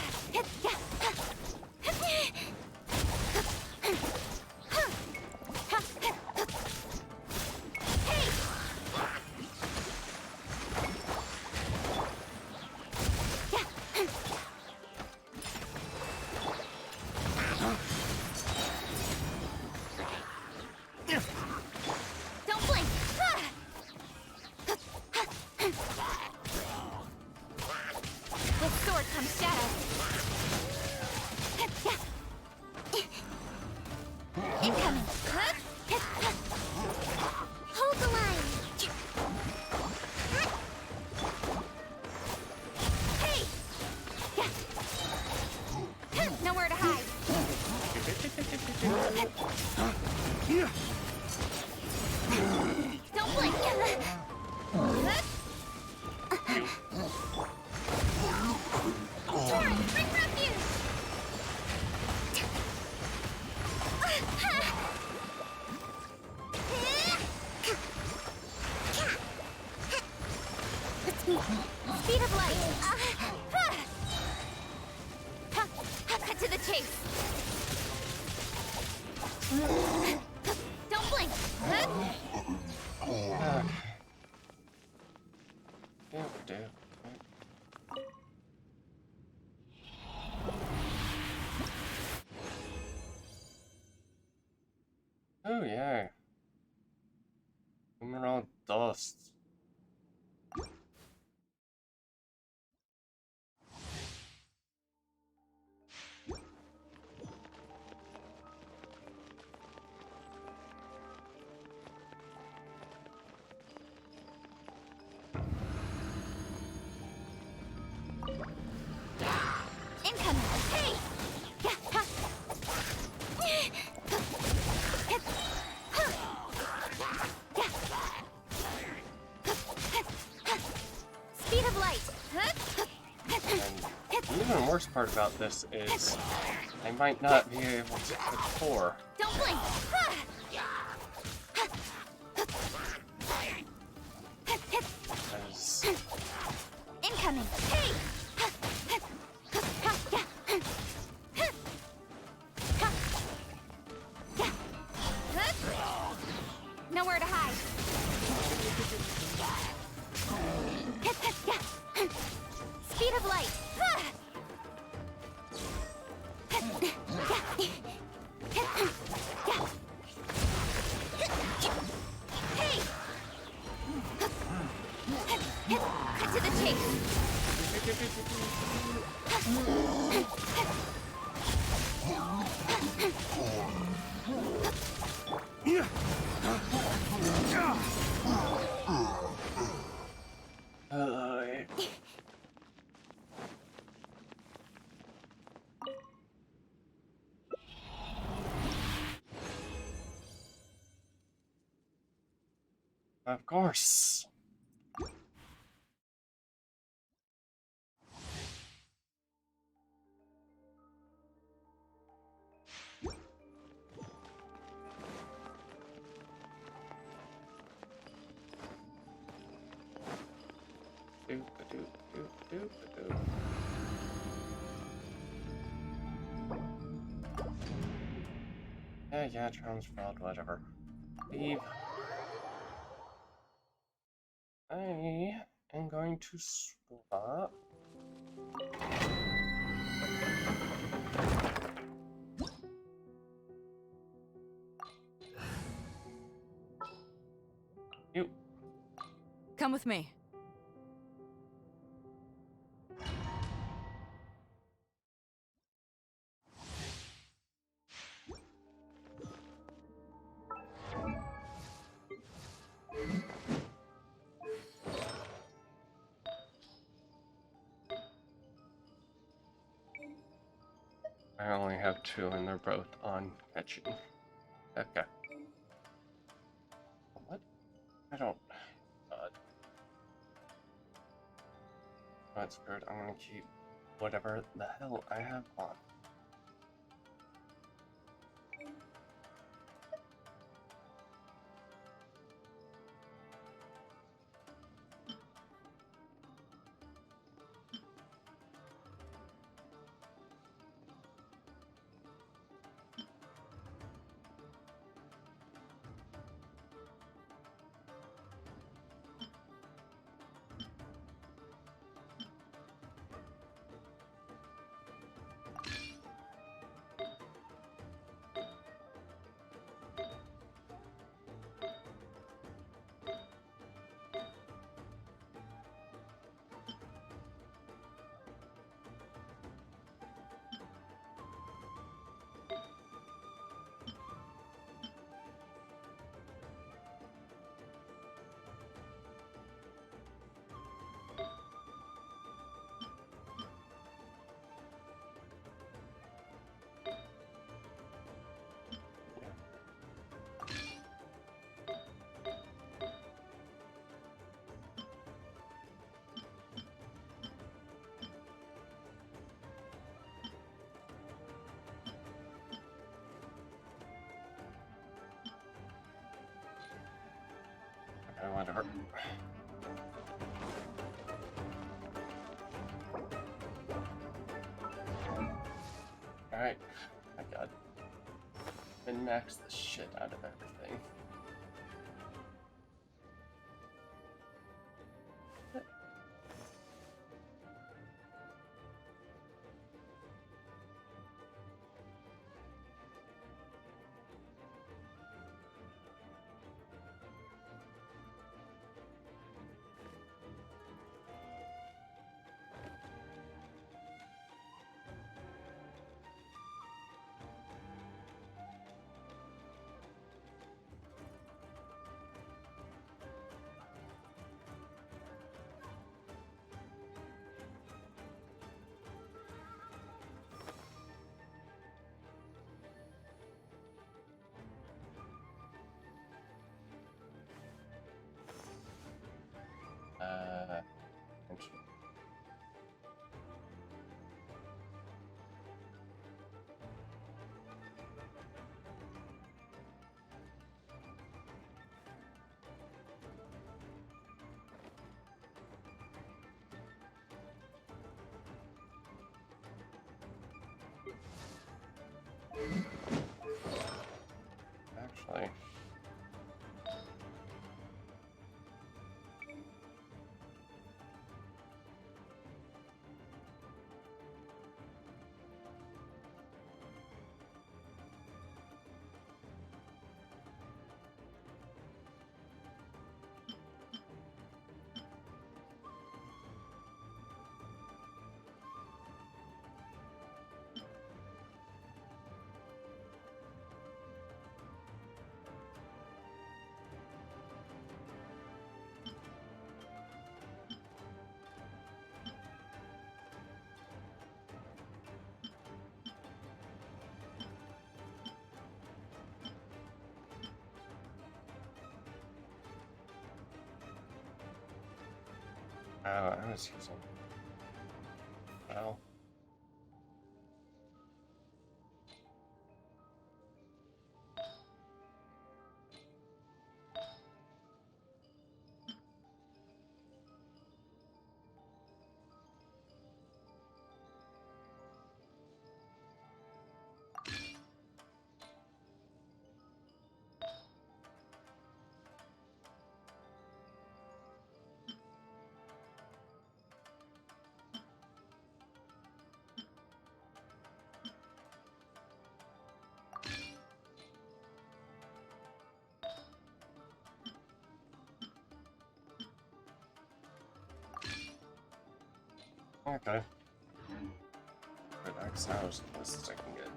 [SPEAKER 10] Speed of light. Cut to the chase. Don't blink.
[SPEAKER 1] Oh yeah. Emerald dust.
[SPEAKER 10] Incoming. Hey. Speed of light.
[SPEAKER 1] And the even worse part about this is I might not be able to hit 4.
[SPEAKER 10] Don't blink.
[SPEAKER 1] Because
[SPEAKER 10] Incoming. Hey. Nowhere to hide. Speed of light.
[SPEAKER 1] Of course. Yeah, transferred, whatever. Leave. I am going to swap. You.
[SPEAKER 8] Come with me.
[SPEAKER 1] I only have 2 and they're both on catching. Okay. What? I don't... God. That's good. I'm gonna keep whatever the hell I have on. Okay, whatever. Alright. My god. Min-max the shit out of everything. Genshin. Actually, I was using. Well. Okay. Relax now as close as I can get.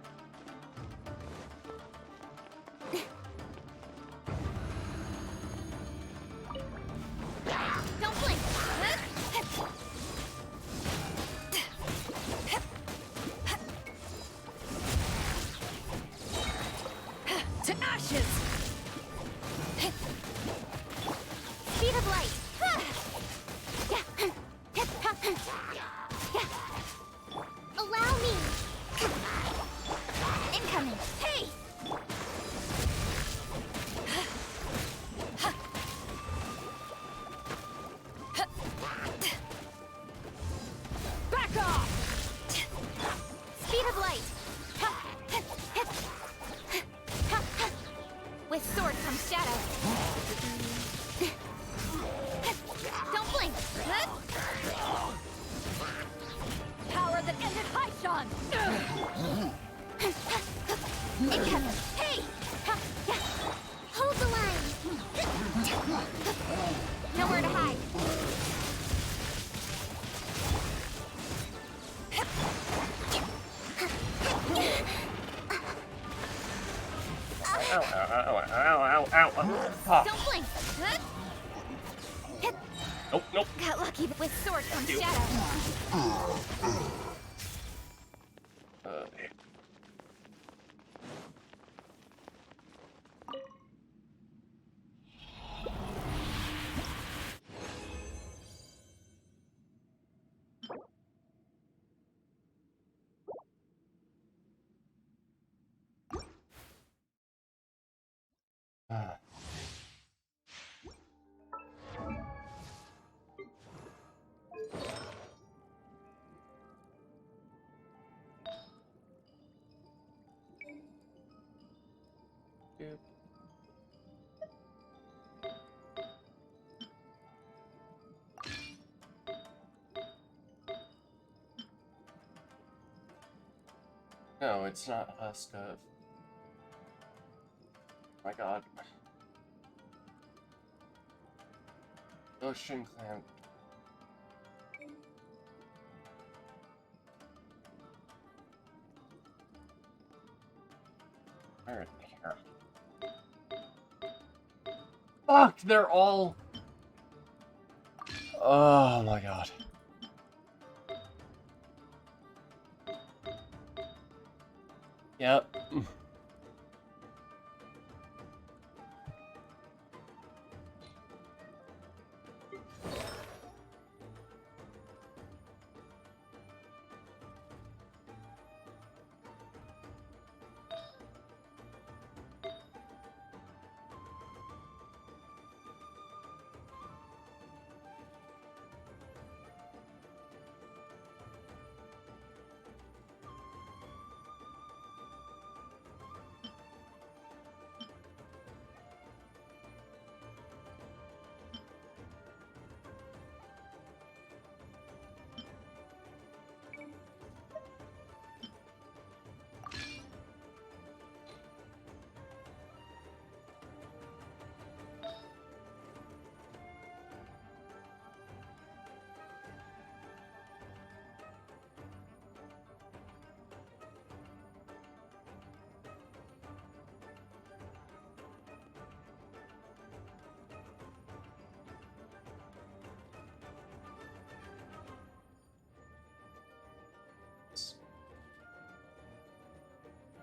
[SPEAKER 10] Don't blink!
[SPEAKER 8] To ashes!
[SPEAKER 10] Speed of light! Allow me! Incoming! Hey!
[SPEAKER 8] Back off!
[SPEAKER 10] Speed of light! With sword comes shadow. Don't blink!
[SPEAKER 8] Power that ended Haishan!
[SPEAKER 10] Incoming! Hey! Hold the line! Nowhere to hide.
[SPEAKER 1] Ow, ow, ow, ow, ow, ow. Ah.
[SPEAKER 10] Don't blink!
[SPEAKER 1] Nope, nope.
[SPEAKER 10] Got lucky, but with sword comes shadow.
[SPEAKER 1] Ah. Dude. No, it's not Husk of. My god. Ocean Clan. Where are they here? Fuck, they're all. Oh my god. Yep.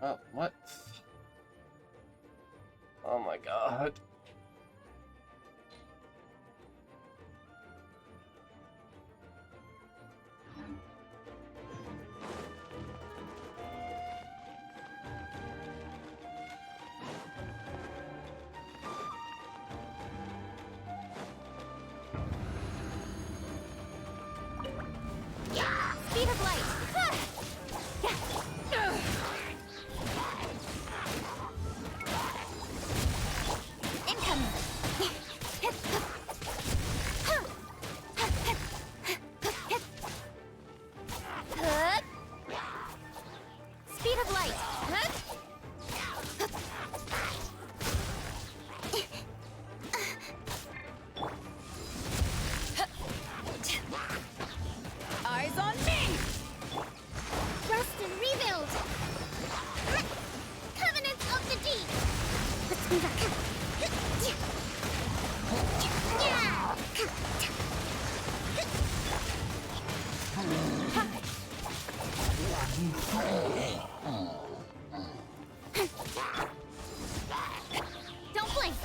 [SPEAKER 1] Oh, what? Oh my god.
[SPEAKER 10] Sword of light. Huh?
[SPEAKER 8] Eyes on me!
[SPEAKER 10] Rest and rebuild. Covenants of the deep. Let's move on. Don't blink.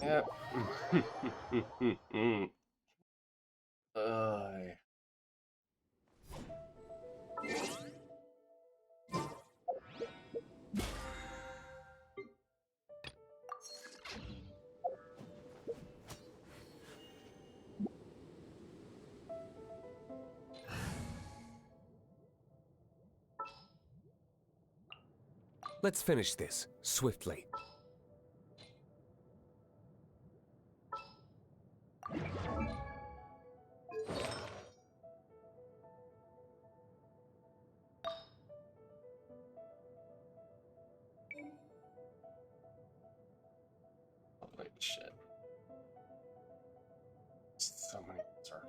[SPEAKER 1] Yep. Ugh.
[SPEAKER 2] Let's finish this, swiftly.
[SPEAKER 1] Holy shit. So many starters.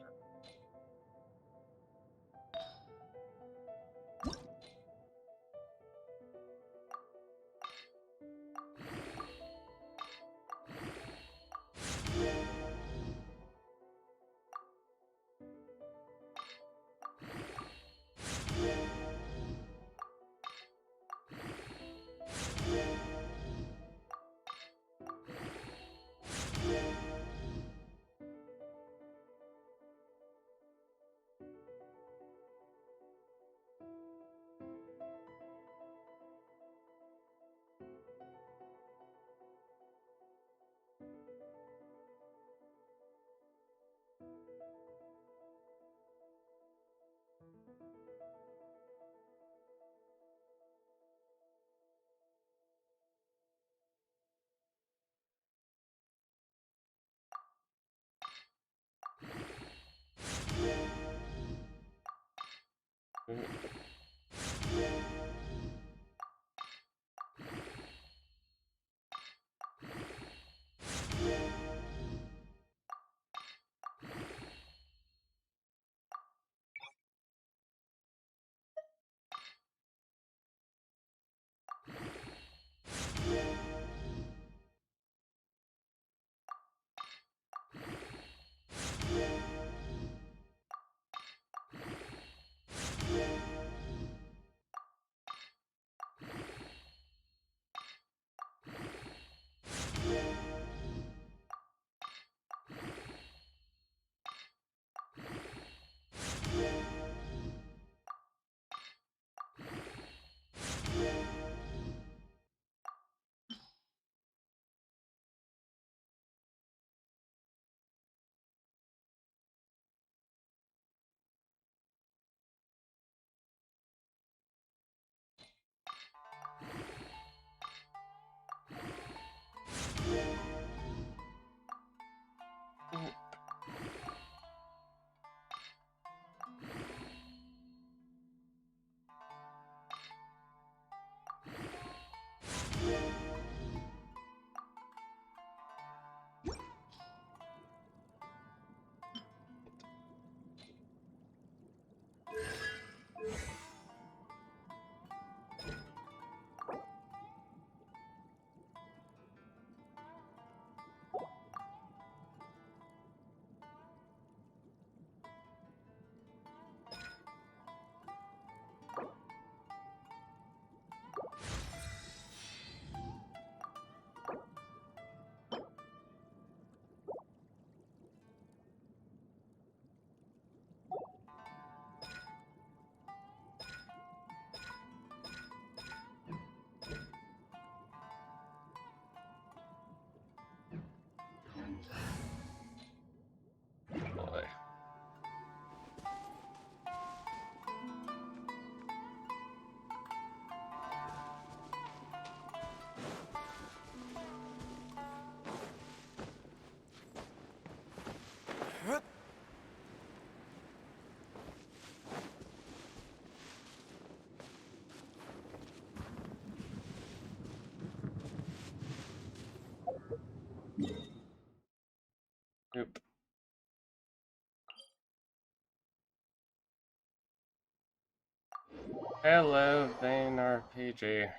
[SPEAKER 1] Hello, Vane RPG.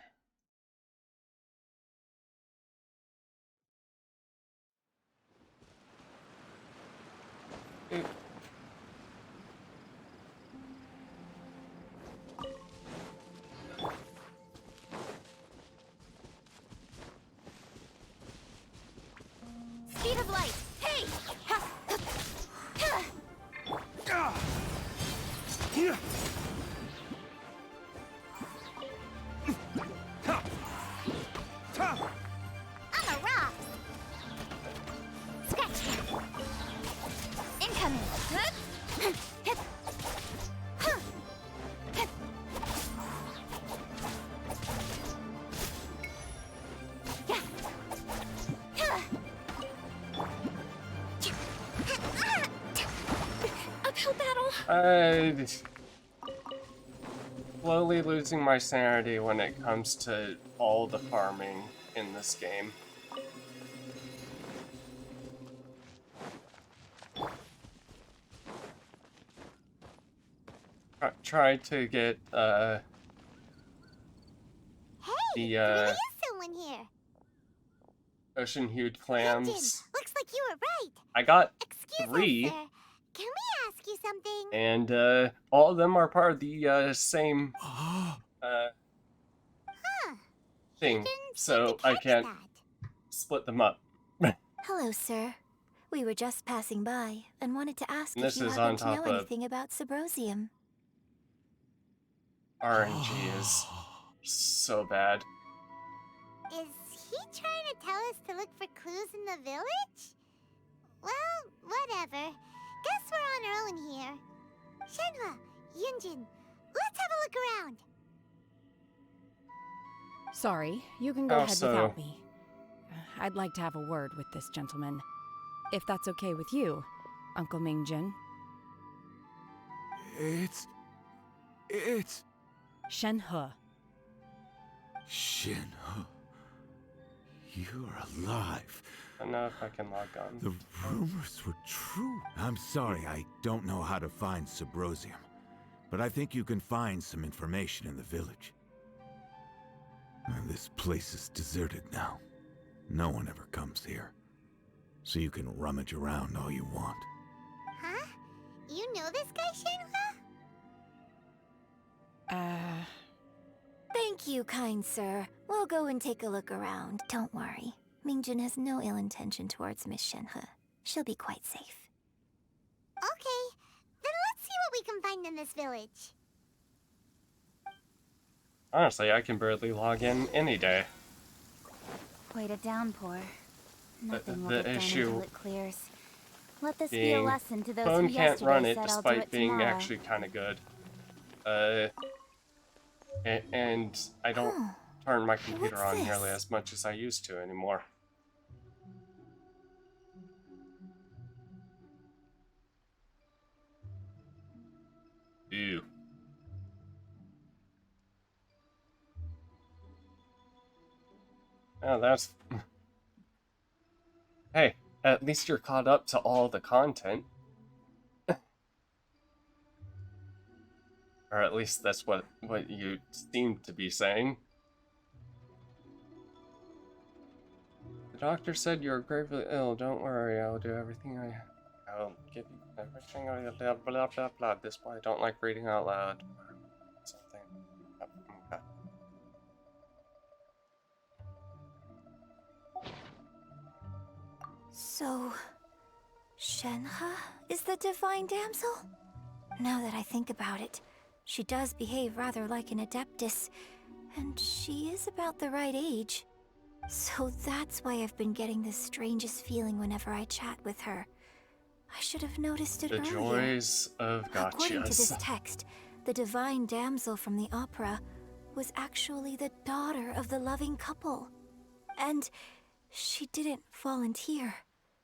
[SPEAKER 1] Oop.
[SPEAKER 10] Speed of light. Hey! Ha! Ha! On the rocks. Scratch that. Incoming. Uphill battle.
[SPEAKER 1] I'm slowly losing my sanity when it comes to all the farming in this game. Try to get
[SPEAKER 10] Hey,
[SPEAKER 1] the
[SPEAKER 10] there really is someone here.
[SPEAKER 1] ocean-hued
[SPEAKER 10] Hyunjin,
[SPEAKER 1] clams.
[SPEAKER 10] looks like you were right.
[SPEAKER 1] I got
[SPEAKER 10] Excuse
[SPEAKER 1] 3.
[SPEAKER 10] us, sir. Can we ask you something?
[SPEAKER 1] And all of them are part of the same
[SPEAKER 10] Huh.
[SPEAKER 1] thing,
[SPEAKER 10] Didn't
[SPEAKER 1] so
[SPEAKER 10] seem to
[SPEAKER 1] I
[SPEAKER 10] catch
[SPEAKER 1] can't
[SPEAKER 10] that.
[SPEAKER 1] split them up.
[SPEAKER 3] Hello, sir. We were just passing by and wanted to ask
[SPEAKER 1] And
[SPEAKER 3] if
[SPEAKER 1] this
[SPEAKER 3] you
[SPEAKER 1] is
[SPEAKER 3] happen
[SPEAKER 1] on
[SPEAKER 3] to know
[SPEAKER 1] top of
[SPEAKER 3] anything about Subrosium.
[SPEAKER 1] RNG is so bad.
[SPEAKER 10] Is he trying to tell us to look for clues in the village? Well, whatever. Guess we're on our own here. Shenhua, Yunjin, let's have a look around.
[SPEAKER 9] Sorry, you can go ahead
[SPEAKER 1] Also-
[SPEAKER 9] without me. I'd like to have a word with this gentleman. If that's okay with you, Uncle Mingjin.
[SPEAKER 7] It's
[SPEAKER 9] Shenhe.
[SPEAKER 12] Shin, you're alive.
[SPEAKER 1] I don't know if I can log on.
[SPEAKER 12] The rumors were true. I'm sorry, I don't know how to find Subrosium, but I think you can find some information in the village. And this place is deserted now. No one ever comes here. So you can rummage around all you want.
[SPEAKER 10] Huh? You know this guy, Shenhua?
[SPEAKER 3] Thank you, kind sir. We'll go and take a look around. Don't worry. Mingjin has no ill intention towards Miss Shenhe. She'll be quite safe.
[SPEAKER 10] Okay, then let's see what we can find in this village.
[SPEAKER 1] Honestly, I can barely log in any day.
[SPEAKER 10] Quite a downpour. Nothing will
[SPEAKER 1] the
[SPEAKER 10] get done
[SPEAKER 1] issue
[SPEAKER 10] until it clears. Let this be a
[SPEAKER 1] being
[SPEAKER 10] lesson to those
[SPEAKER 1] phone
[SPEAKER 10] who
[SPEAKER 1] can't run
[SPEAKER 10] yesterday
[SPEAKER 1] it
[SPEAKER 10] said I'll do
[SPEAKER 1] despite
[SPEAKER 10] it
[SPEAKER 1] being
[SPEAKER 10] tomorrow.
[SPEAKER 1] actually kind of good. And I don't turn my computer
[SPEAKER 3] what's
[SPEAKER 1] on
[SPEAKER 3] this?
[SPEAKER 1] nearly as much as I used to anymore. Ew. Oh, that's... Hey, at least you're caught up to all the content. Or at least that's what you seem to be saying. The doctor said you're gravely ill. Don't worry, I'll do everything I'll give you everything. Blah blah blah blah. This why I don't like reading out loud. Something. Okay.
[SPEAKER 3] So, Shenhe is the divine damsel? Now that I think about it, she does behave rather like an adeptus, and she is about the right age. So that's why I've been getting the strangest feeling whenever I chat with her. I should have noticed it
[SPEAKER 1] The
[SPEAKER 3] earlier.
[SPEAKER 1] joys of
[SPEAKER 3] According to this
[SPEAKER 1] gotchas.
[SPEAKER 3] text, the divine damsel from the opera was actually the daughter of the loving couple. And she didn't volunteer.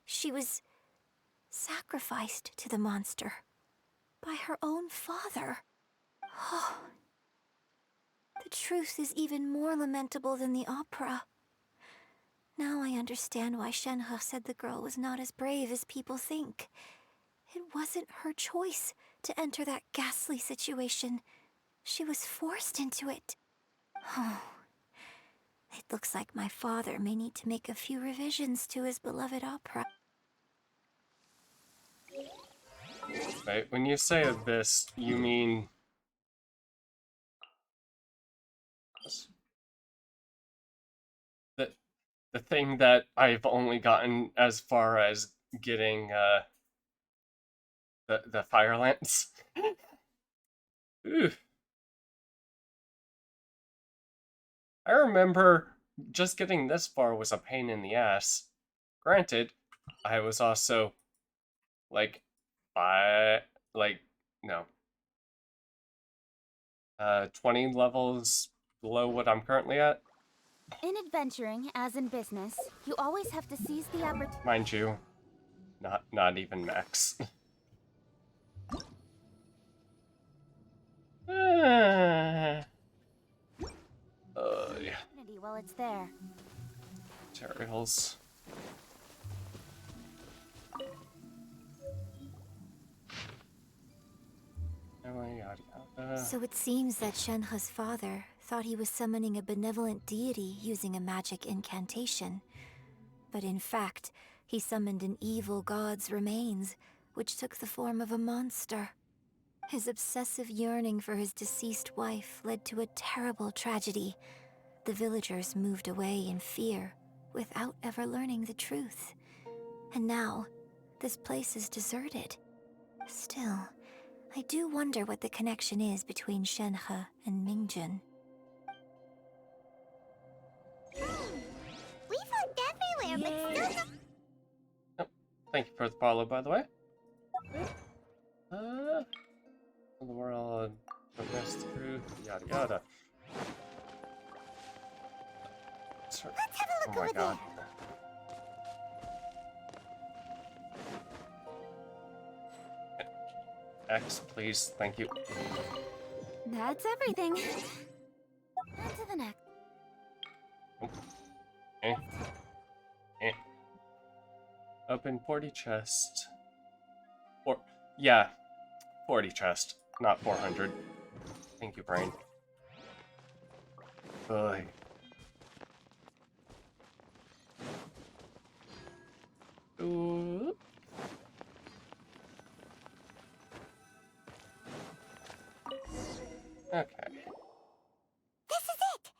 [SPEAKER 3] She was sacrificed to the monster by her own father. Oh, the truth is even more lamentable than the opera. Now I understand why Shenhe said the girl was not as brave as people think. It wasn't her choice to enter that ghastly situation. She was forced into it. Oh, it looks like my father may need to make a few revisions to his beloved opera.
[SPEAKER 1] Wait, when you say this, you mean the the thing that I've only gotten as far as getting the fire lance. Ooh. I remember just getting this far was a pain in the ass. Granted, I was also like no 20 levels below what I'm currently at.
[SPEAKER 13] In adventuring, as in business, you always have to seize the opportunity.
[SPEAKER 1] Mind you, not even max. Yeah.
[SPEAKER 13] While it's there.
[SPEAKER 1] Materials.
[SPEAKER 3] So it seems that Shenhe's father thought he was summoning a benevolent deity using a magic incantation. But in fact, he summoned an evil god's remains, which took the form of a monster. His obsessive yearning for his deceased wife led to a terrible tragedy. The villagers moved away in fear, without ever learning the truth. And now, this place is deserted. Still, I do wonder what the connection is between Shenhe and Mingjun.
[SPEAKER 10] We've looked everywhere, but still
[SPEAKER 1] Oh, thank you for the follow, by the way. The world progressed through yada yada.
[SPEAKER 10] Let's have a look
[SPEAKER 1] Oh my
[SPEAKER 10] over
[SPEAKER 1] god. X, please, thank you.
[SPEAKER 13] That's everything. On to the next.
[SPEAKER 1] Eh. Eh. Open 40 chest. Yeah, 40 chest, not 400. Thank you, brain. Ugh. Ooh. Okay.
[SPEAKER 10] This is it!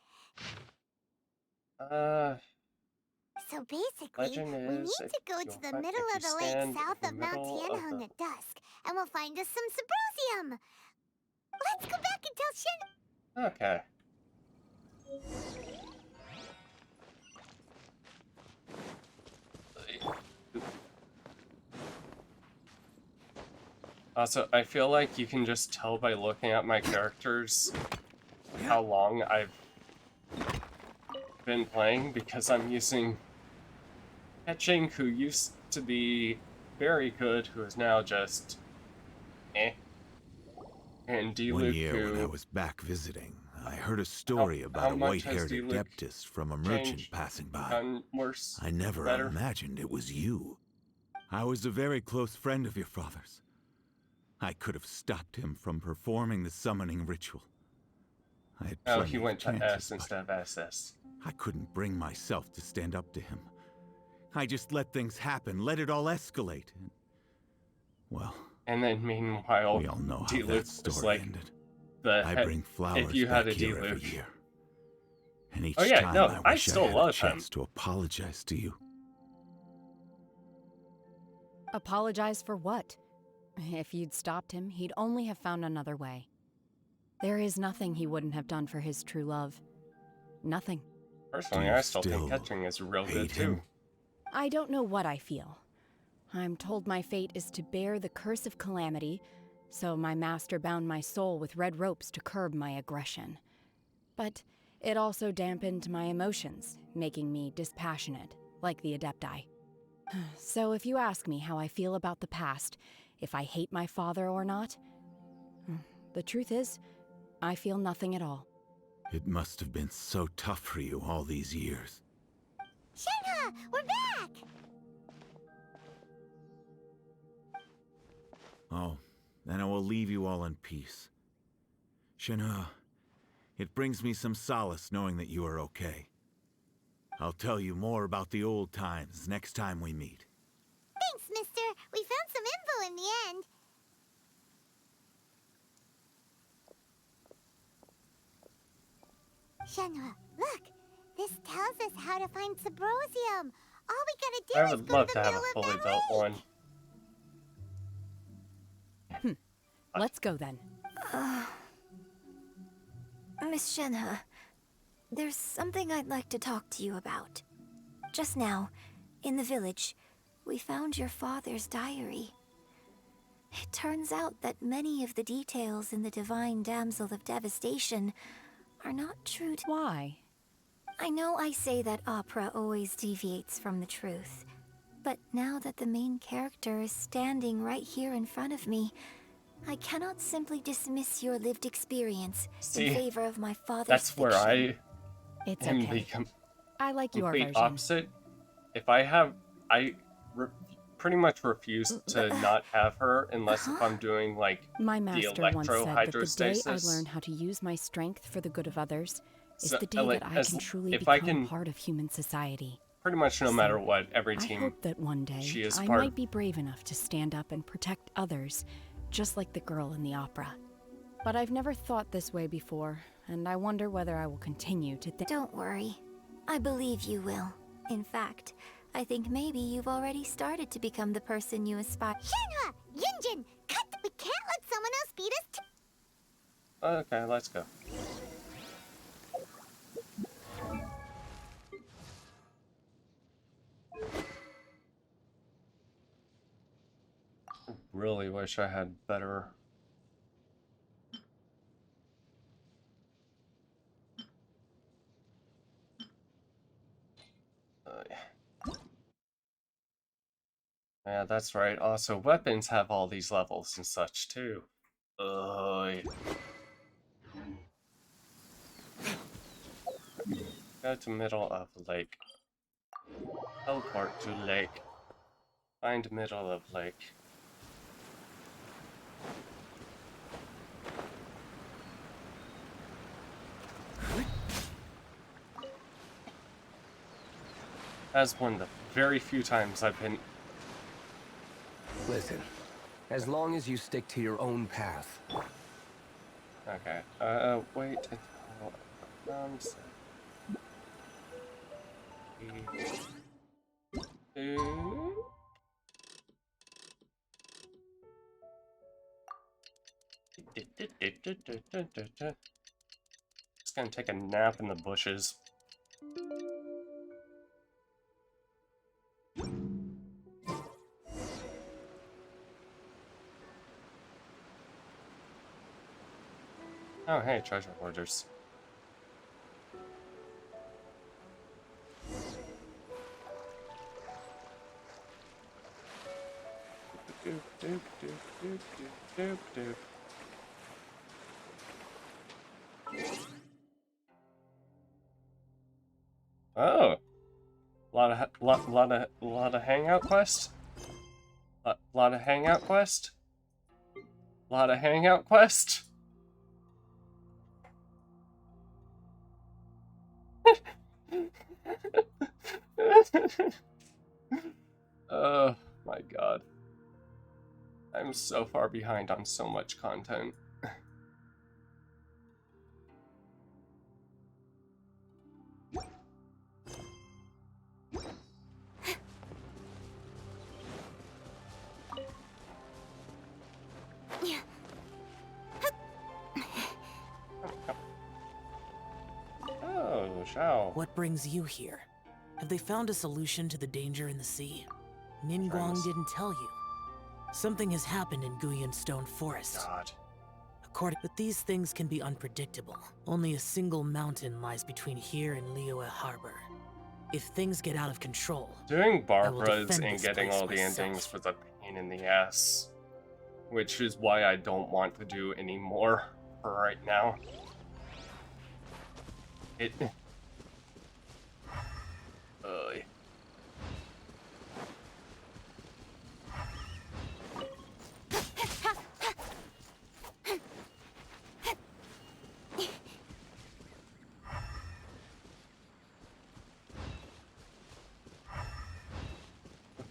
[SPEAKER 10] So basically,
[SPEAKER 1] Legend
[SPEAKER 10] we
[SPEAKER 1] is
[SPEAKER 10] need to go
[SPEAKER 1] you'll
[SPEAKER 10] to the
[SPEAKER 1] find-
[SPEAKER 10] middle
[SPEAKER 1] if
[SPEAKER 10] of
[SPEAKER 1] you
[SPEAKER 10] the lake
[SPEAKER 1] stand
[SPEAKER 10] south
[SPEAKER 1] in
[SPEAKER 10] of
[SPEAKER 1] the
[SPEAKER 10] Mount
[SPEAKER 1] middle of
[SPEAKER 10] Tianheng
[SPEAKER 1] the-
[SPEAKER 10] at dusk, and we'll find us some Subrosium! Let's go back and tell Shen...
[SPEAKER 1] Okay. Also, I feel like you can just tell by looking at my characters how long I've been playing, because I'm using Etching, who used to be very good, who is now just eh. And Diluc,
[SPEAKER 12] One year when I
[SPEAKER 1] who...
[SPEAKER 12] was back visiting, I heard a story about
[SPEAKER 1] how
[SPEAKER 12] a
[SPEAKER 1] much has
[SPEAKER 12] white-haired
[SPEAKER 1] Diluc
[SPEAKER 12] adeptus from a merchant
[SPEAKER 1] changed?
[SPEAKER 12] passing by.
[SPEAKER 1] Gotten worse?
[SPEAKER 12] I never
[SPEAKER 1] Better?
[SPEAKER 12] imagined it was you. I was a very close friend of your father's. I could have stopped him from performing the summoning ritual. I had
[SPEAKER 1] Oh,
[SPEAKER 12] plenty
[SPEAKER 1] he
[SPEAKER 12] of
[SPEAKER 1] went to
[SPEAKER 12] chances,
[SPEAKER 1] S instead of SS.
[SPEAKER 12] I couldn't bring myself to stand up to him. I just let things happen, let it all escalate. And, well,
[SPEAKER 1] And then meanwhile,
[SPEAKER 12] we all know how
[SPEAKER 1] Diluc
[SPEAKER 12] that
[SPEAKER 1] was
[SPEAKER 12] story
[SPEAKER 1] like
[SPEAKER 12] ended.
[SPEAKER 1] the
[SPEAKER 12] I
[SPEAKER 1] head.
[SPEAKER 12] bring flowers
[SPEAKER 1] If you had
[SPEAKER 12] back
[SPEAKER 1] a
[SPEAKER 12] here
[SPEAKER 1] Diluc.
[SPEAKER 12] every year. And each
[SPEAKER 1] Oh yeah,
[SPEAKER 12] time
[SPEAKER 1] no,
[SPEAKER 12] I
[SPEAKER 1] I
[SPEAKER 12] wish I
[SPEAKER 1] still
[SPEAKER 12] had a
[SPEAKER 1] love him.
[SPEAKER 12] chance to apologize to you.
[SPEAKER 9] Apologize for what? If you'd stopped him, he'd only have found another way. There is nothing he wouldn't have done for his true love. Nothing.
[SPEAKER 1] Personally,
[SPEAKER 12] Do you
[SPEAKER 1] I still think
[SPEAKER 12] still
[SPEAKER 1] Catching is real good
[SPEAKER 12] hate
[SPEAKER 1] too.
[SPEAKER 12] him?
[SPEAKER 9] I don't know what I feel. I'm told my fate is to bear the curse of calamity, so my master bound my soul with red ropes to curb my aggression. But it also dampened my emotions, making me dispassionate, like the Adepti. So if you ask me how I feel about the past, if I hate my father or not, the truth is, I feel nothing at all.
[SPEAKER 12] It must have been so tough for you all these years.
[SPEAKER 10] Shenhe, we're back!
[SPEAKER 12] Oh, then I will leave you all in peace. Shinha, it brings me some solace knowing that you are okay. I'll tell you more about the old times next time we meet.
[SPEAKER 10] Thanks, mister. We found some info in the end. Shenhua, look. This tells us how to find Subrosium. All we gotta do
[SPEAKER 1] I
[SPEAKER 10] is
[SPEAKER 1] would
[SPEAKER 10] go
[SPEAKER 1] love
[SPEAKER 10] to
[SPEAKER 1] to
[SPEAKER 10] the
[SPEAKER 1] have
[SPEAKER 10] middle
[SPEAKER 1] a
[SPEAKER 10] of
[SPEAKER 1] fully
[SPEAKER 10] that
[SPEAKER 1] built one.
[SPEAKER 10] lake.
[SPEAKER 9] Let's go then.
[SPEAKER 3] Miss Shenhe, there's something I'd like to talk to you about. Just now, in the village, we found your father's diary. It turns out that many of the details in the Divine Damsel of Devastation are not true to—
[SPEAKER 9] Why?
[SPEAKER 3] I know I say that opera always deviates from the truth, but now that the main character is standing right here in front of me, I cannot simply dismiss your lived experience in favor of my father's
[SPEAKER 1] That's
[SPEAKER 3] fiction.
[SPEAKER 1] where I
[SPEAKER 9] It's
[SPEAKER 1] am
[SPEAKER 9] okay.
[SPEAKER 1] the
[SPEAKER 9] I like your
[SPEAKER 1] complete
[SPEAKER 9] version.
[SPEAKER 1] opposite. If I pretty much refuse to not have her unless if I'm doing like
[SPEAKER 9] My
[SPEAKER 1] the
[SPEAKER 9] master once said that the day I
[SPEAKER 1] electrohydrostasis.
[SPEAKER 9] learn how to use my strength for the good of others is
[SPEAKER 1] So,
[SPEAKER 9] the day
[SPEAKER 1] like,
[SPEAKER 9] that I can truly
[SPEAKER 1] if I
[SPEAKER 9] become
[SPEAKER 1] can-
[SPEAKER 9] part of human society.
[SPEAKER 1] Pretty much no
[SPEAKER 9] So,
[SPEAKER 1] matter what, every
[SPEAKER 9] I
[SPEAKER 1] team
[SPEAKER 9] hope that one day
[SPEAKER 1] she is
[SPEAKER 9] I
[SPEAKER 1] part
[SPEAKER 9] might
[SPEAKER 1] of.
[SPEAKER 9] be brave enough to stand up and protect others, just like the girl in the opera. But I've never thought this way before, and I wonder whether I will continue to think.
[SPEAKER 3] Don't worry. I believe you will. In fact, I think maybe you've already started to become the person you aspire.
[SPEAKER 10] Shenhua! Yunjin! Cut! We can't let someone else beat us to—
[SPEAKER 1] Okay, let's go. Really wish I had better. Yeah, that's right. Also, weapons have all these levels and such too. Ugh. Go to middle of lake. Teleport to lake. Find middle of lake. That's one of the very few times I've been.
[SPEAKER 2] Listen, as long as you stick to your own path.
[SPEAKER 1] Okay. Wait until it comes. Just gonna take a nap in the bushes. Oh, hey, treasure hoarders. Doop, doop, doop, doop, doop, doop, doop. Oh, lot of hangout quest. Lot of hangout quest. Lot of hangout quest. Oh my god. I'm so far behind on so much content. Oh, Shao.
[SPEAKER 14] What brings you here? Have they found a solution to the danger in the sea? Ningguang didn't tell you. Something has happened in Guyan Stone Forest.
[SPEAKER 1] God.
[SPEAKER 14] But these things can be unpredictable. Only a single mountain lies between here and Liyue Harbor. If things get out of control,
[SPEAKER 1] Doing
[SPEAKER 14] I will
[SPEAKER 1] Barbara's
[SPEAKER 14] defend
[SPEAKER 1] and
[SPEAKER 14] this
[SPEAKER 1] getting
[SPEAKER 14] place
[SPEAKER 1] all the
[SPEAKER 14] myself.
[SPEAKER 1] endings was a pain in the ass. Which is why I don't want to do any more for right now. It...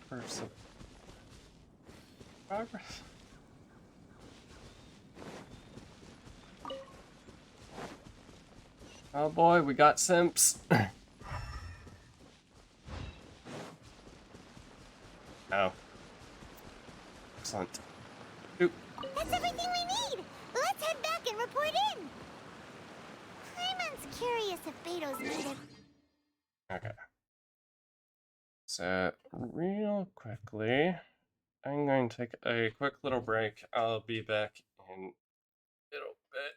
[SPEAKER 1] Curse of progress. Oh boy, we got simps. Oh. Excellent. Oop.
[SPEAKER 10] That's everything we need! Let's head back and report in! Paimon's curious if Beto's needed.
[SPEAKER 1] Okay. So, real quickly, I'm going to take a quick little break. I'll be back in a little bit.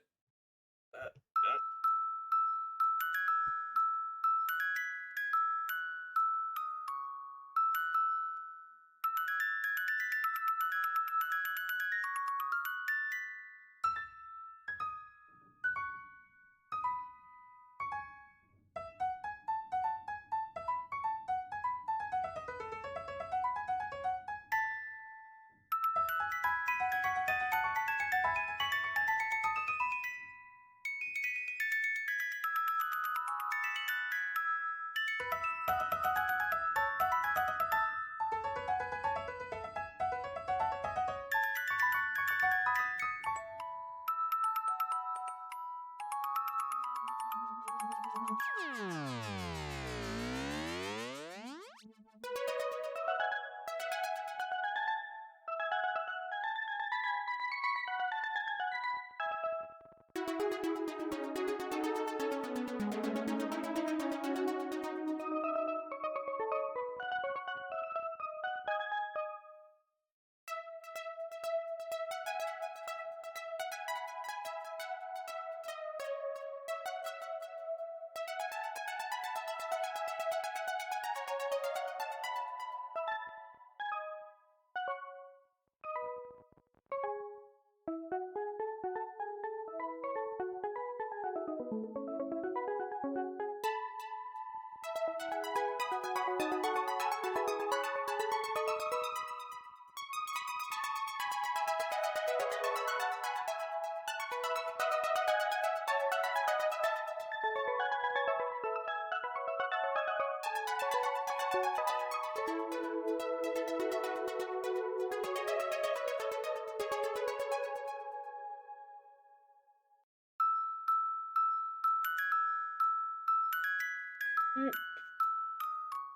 [SPEAKER 1] Oop.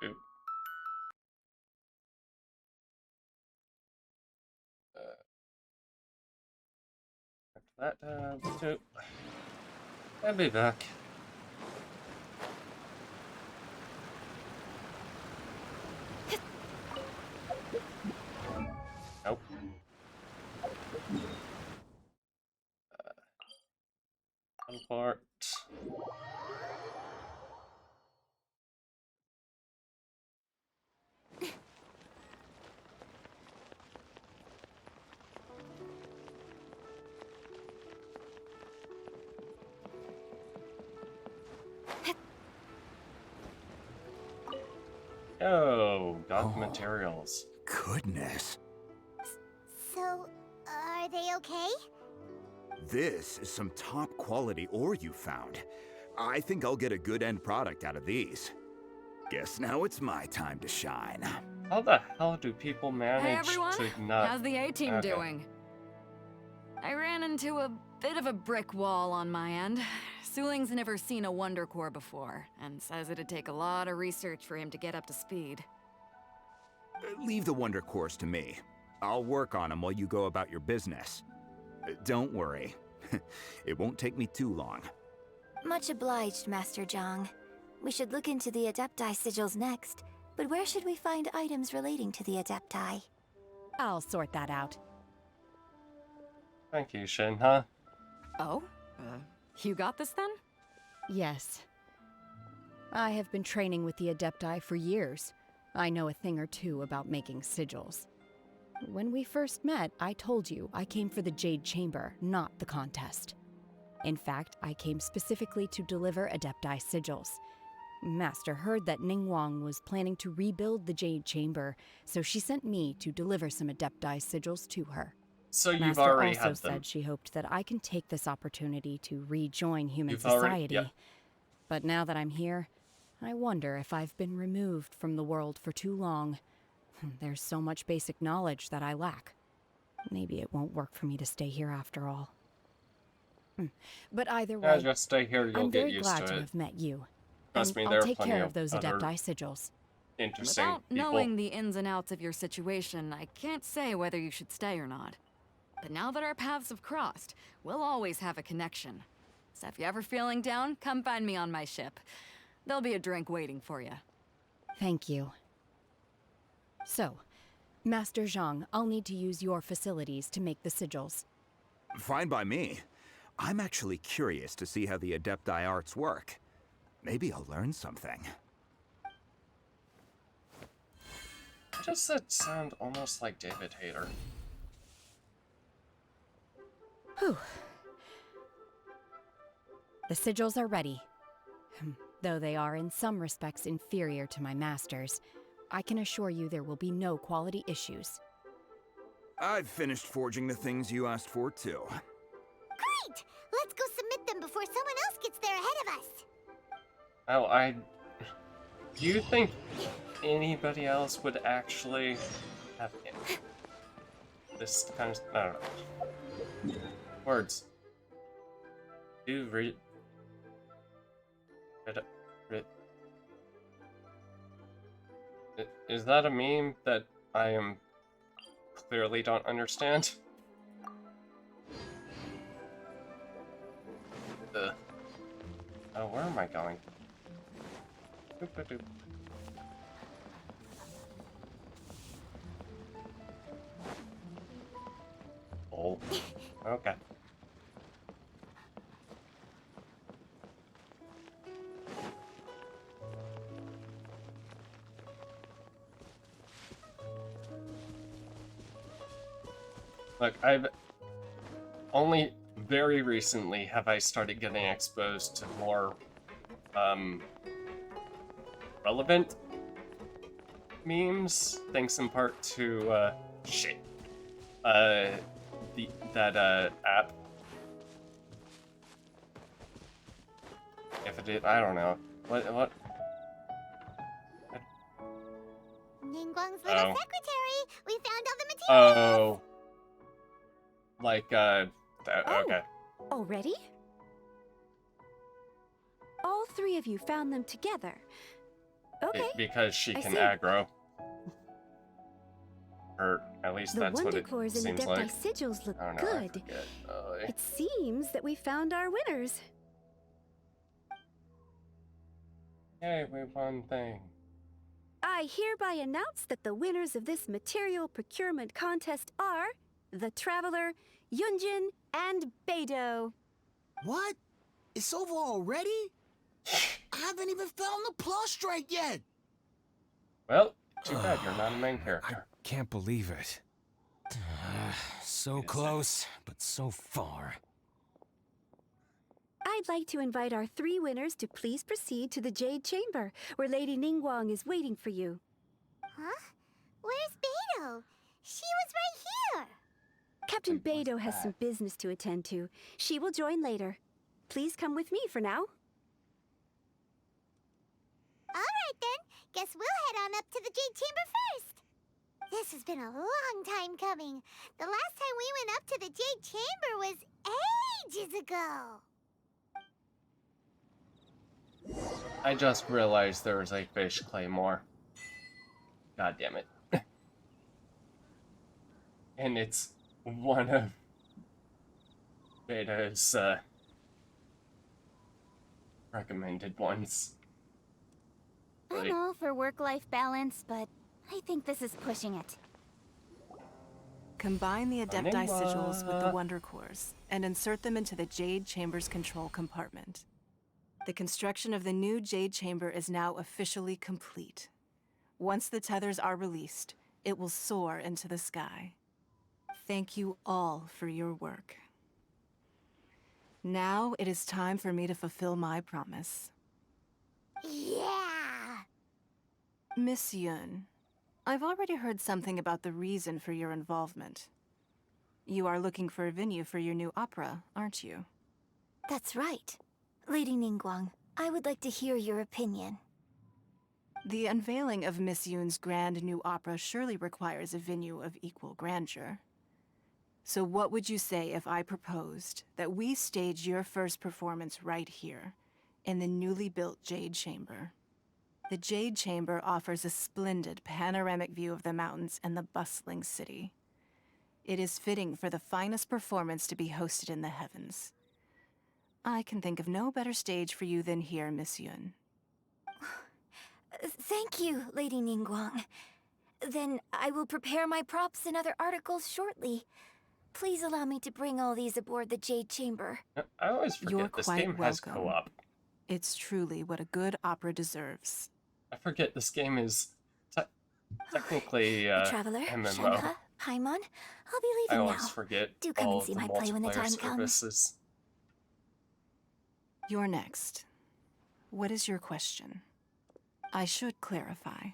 [SPEAKER 1] Oop. After that, oop. I'll be back. Nope. One part. Oh, got materials.
[SPEAKER 11] Goodness.
[SPEAKER 10] So, are they okay?
[SPEAKER 11] This is some top quality ore you found. I think I'll get a good end product out of these. Guess now it's my time to shine.
[SPEAKER 1] How the hell do people
[SPEAKER 8] Hey
[SPEAKER 1] manage
[SPEAKER 8] everyone,
[SPEAKER 1] to not...
[SPEAKER 8] how's the A-team
[SPEAKER 1] Okay.
[SPEAKER 8] doing? I ran into a bit of a brick wall on my end. Suling's never seen a Wonder Core before, and says it'd take a lot of research for him to get up to speed.
[SPEAKER 11] Leave the Wonder Cores to me. I'll work on them while you go about your business. Don't worry. It won't take me too long.
[SPEAKER 3] Much obliged, Master Zhang. We should look into the Adepti sigils next, but where should we find items relating to the Adepti?
[SPEAKER 9] I'll sort that out.
[SPEAKER 1] Thank you, Shin, huh?
[SPEAKER 8] Oh? You got this then?
[SPEAKER 9] Yes. I have been training with the Adepti for years. I know a thing or two about making sigils. When we first met, I told you I came for the Jade Chamber, not the contest. In fact, I came specifically to deliver Adepti sigils. Master heard that Ningguang was planning to rebuild the Jade Chamber, so she sent me to deliver some Adepti sigils to her.
[SPEAKER 1] So you've
[SPEAKER 9] Master
[SPEAKER 1] already
[SPEAKER 9] also
[SPEAKER 1] had them.
[SPEAKER 9] said she hoped that I can take this opportunity to rejoin human
[SPEAKER 1] You've
[SPEAKER 9] society.
[SPEAKER 1] already- yeah.
[SPEAKER 9] But now that I'm here, I wonder if I've been removed from the world for too long. There's so much basic knowledge that I lack. Maybe it won't work for me to stay here after all. But either way,
[SPEAKER 1] just stay here, you'll
[SPEAKER 9] I'm
[SPEAKER 1] get
[SPEAKER 9] very
[SPEAKER 1] used
[SPEAKER 9] glad
[SPEAKER 1] to
[SPEAKER 9] to
[SPEAKER 1] it.
[SPEAKER 9] have met you.
[SPEAKER 1] Trust
[SPEAKER 9] And
[SPEAKER 1] me,
[SPEAKER 9] I'll
[SPEAKER 1] there are
[SPEAKER 9] take
[SPEAKER 1] plenty
[SPEAKER 9] care
[SPEAKER 1] of
[SPEAKER 9] of those
[SPEAKER 1] other
[SPEAKER 9] Adepti sigils.
[SPEAKER 1] interesting
[SPEAKER 8] Without
[SPEAKER 1] people.
[SPEAKER 8] knowing the ins and outs of your situation, I can't say whether you should stay or not. But now that our paths have crossed, we'll always have a connection. So if you're ever feeling down, come find me on my ship. There'll be a drink waiting for you.
[SPEAKER 9] Thank you. So, Master Zhang, I'll need to use your facilities to make the sigils.
[SPEAKER 11] Fine by me. I'm actually curious to see how the Adepti arts work. Maybe I'll learn something.
[SPEAKER 1] Does that sound almost like David Hayter?
[SPEAKER 9] Whew. The sigils are ready. Though they are in some respects inferior to my master's, I can assure you there will be no quality issues.
[SPEAKER 11] I've finished forging the things you asked for, too.
[SPEAKER 10] Great! Let's go submit them before someone else gets there ahead of us.
[SPEAKER 1] Oh, do you think anybody else would actually have this kind of... I don't know. Words. Do read... Is that a meme that I clearly don't understand? Oh, where am I going? Doop-a-doop. Oh, okay. Look, I've only very recently have I started getting exposed to more relevant memes, thanks in part to that app. If it did, I don't know. What?
[SPEAKER 10] Ningguang's little secretary! We found all the materials!
[SPEAKER 1] Oh. Like, okay.
[SPEAKER 6] Already? All three of you found them together. Okay.
[SPEAKER 1] Because she
[SPEAKER 6] I
[SPEAKER 1] can
[SPEAKER 6] see.
[SPEAKER 1] aggro. Or at least
[SPEAKER 6] The
[SPEAKER 1] that's what
[SPEAKER 6] Wonder
[SPEAKER 1] it
[SPEAKER 6] Cores and
[SPEAKER 1] seems
[SPEAKER 6] Adepti
[SPEAKER 1] like.
[SPEAKER 6] sigils look
[SPEAKER 1] Oh, no, I
[SPEAKER 6] good.
[SPEAKER 1] forget.
[SPEAKER 6] It seems that we found our winners.
[SPEAKER 1] Yay, we won thing.
[SPEAKER 6] I hereby announce that the winners of this material procurement contest are the Traveler, Yunjin, and Beidou.
[SPEAKER 15] What? It's over already? I haven't even found the prostrate yet!
[SPEAKER 1] Well, too bad you're not a main character.
[SPEAKER 7] Can't believe it. So close, but so far.
[SPEAKER 6] I'd like to invite our three winners to please proceed to the Jade Chamber, where Lady Ningguang is waiting for you.
[SPEAKER 10] Huh? Where's Beidou? She was right here!
[SPEAKER 6] Captain Beidou has some business to attend to. She will join later. Please come with me for now.
[SPEAKER 10] Alright then, guess we'll head on up to the Jade Chamber first. This has been a long time coming. The last time we went up to the Jade Chamber was ages ago.
[SPEAKER 1] I just realized there was a fish claymore. God damn it. And it's one of Beta's recommended ones.
[SPEAKER 13] I know for work-life balance, but I think this is pushing it.
[SPEAKER 16] Combine the Adepti
[SPEAKER 1] Konniwa.
[SPEAKER 16] sigils with the Wonder Cores and insert them into the Jade Chamber's control compartment. The construction of the new Jade Chamber is now officially complete. Once the tethers are released, it will soar into the sky. Thank you all for your work. Now it is time for me to fulfill my promise.
[SPEAKER 10] Yeah!
[SPEAKER 16] Miss Yun, I've already heard something about the reason for your involvement. You are looking for a venue for your new opera, aren't you?
[SPEAKER 3] That's right. Lady Ningguang, I would like to hear your opinion.
[SPEAKER 16] The unveiling of Miss Yoon's grand new opera surely requires a venue of equal grandeur. So what would you say if I proposed that we stage your first performance right here, in the newly built Jade Chamber? The Jade Chamber offers a splendid panoramic view of the mountains and the bustling city. It is fitting for the finest performance to be hosted in the heavens. I can think of no better stage for you than here, Miss Yoon.
[SPEAKER 3] Thank you, Lady Ningguang. Then I will prepare my props and other articles shortly. Please allow me to bring all these aboard the Jade Chamber.
[SPEAKER 1] I always forget
[SPEAKER 16] You're
[SPEAKER 1] this
[SPEAKER 16] quite
[SPEAKER 1] game has
[SPEAKER 16] welcome.
[SPEAKER 1] co-op.
[SPEAKER 16] It's truly what a good opera deserves.
[SPEAKER 1] I forget this game is technically
[SPEAKER 3] Traveler,
[SPEAKER 1] MMO.
[SPEAKER 3] Shenhe, Paimon, I'll be
[SPEAKER 1] I
[SPEAKER 3] leaving
[SPEAKER 1] always
[SPEAKER 3] now.
[SPEAKER 1] forget
[SPEAKER 3] Do come
[SPEAKER 1] all
[SPEAKER 3] and
[SPEAKER 1] of
[SPEAKER 3] see
[SPEAKER 1] the
[SPEAKER 3] my play when the
[SPEAKER 1] multiplayer
[SPEAKER 3] time comes.
[SPEAKER 1] services.
[SPEAKER 16] You're next. What is your question? I should clarify.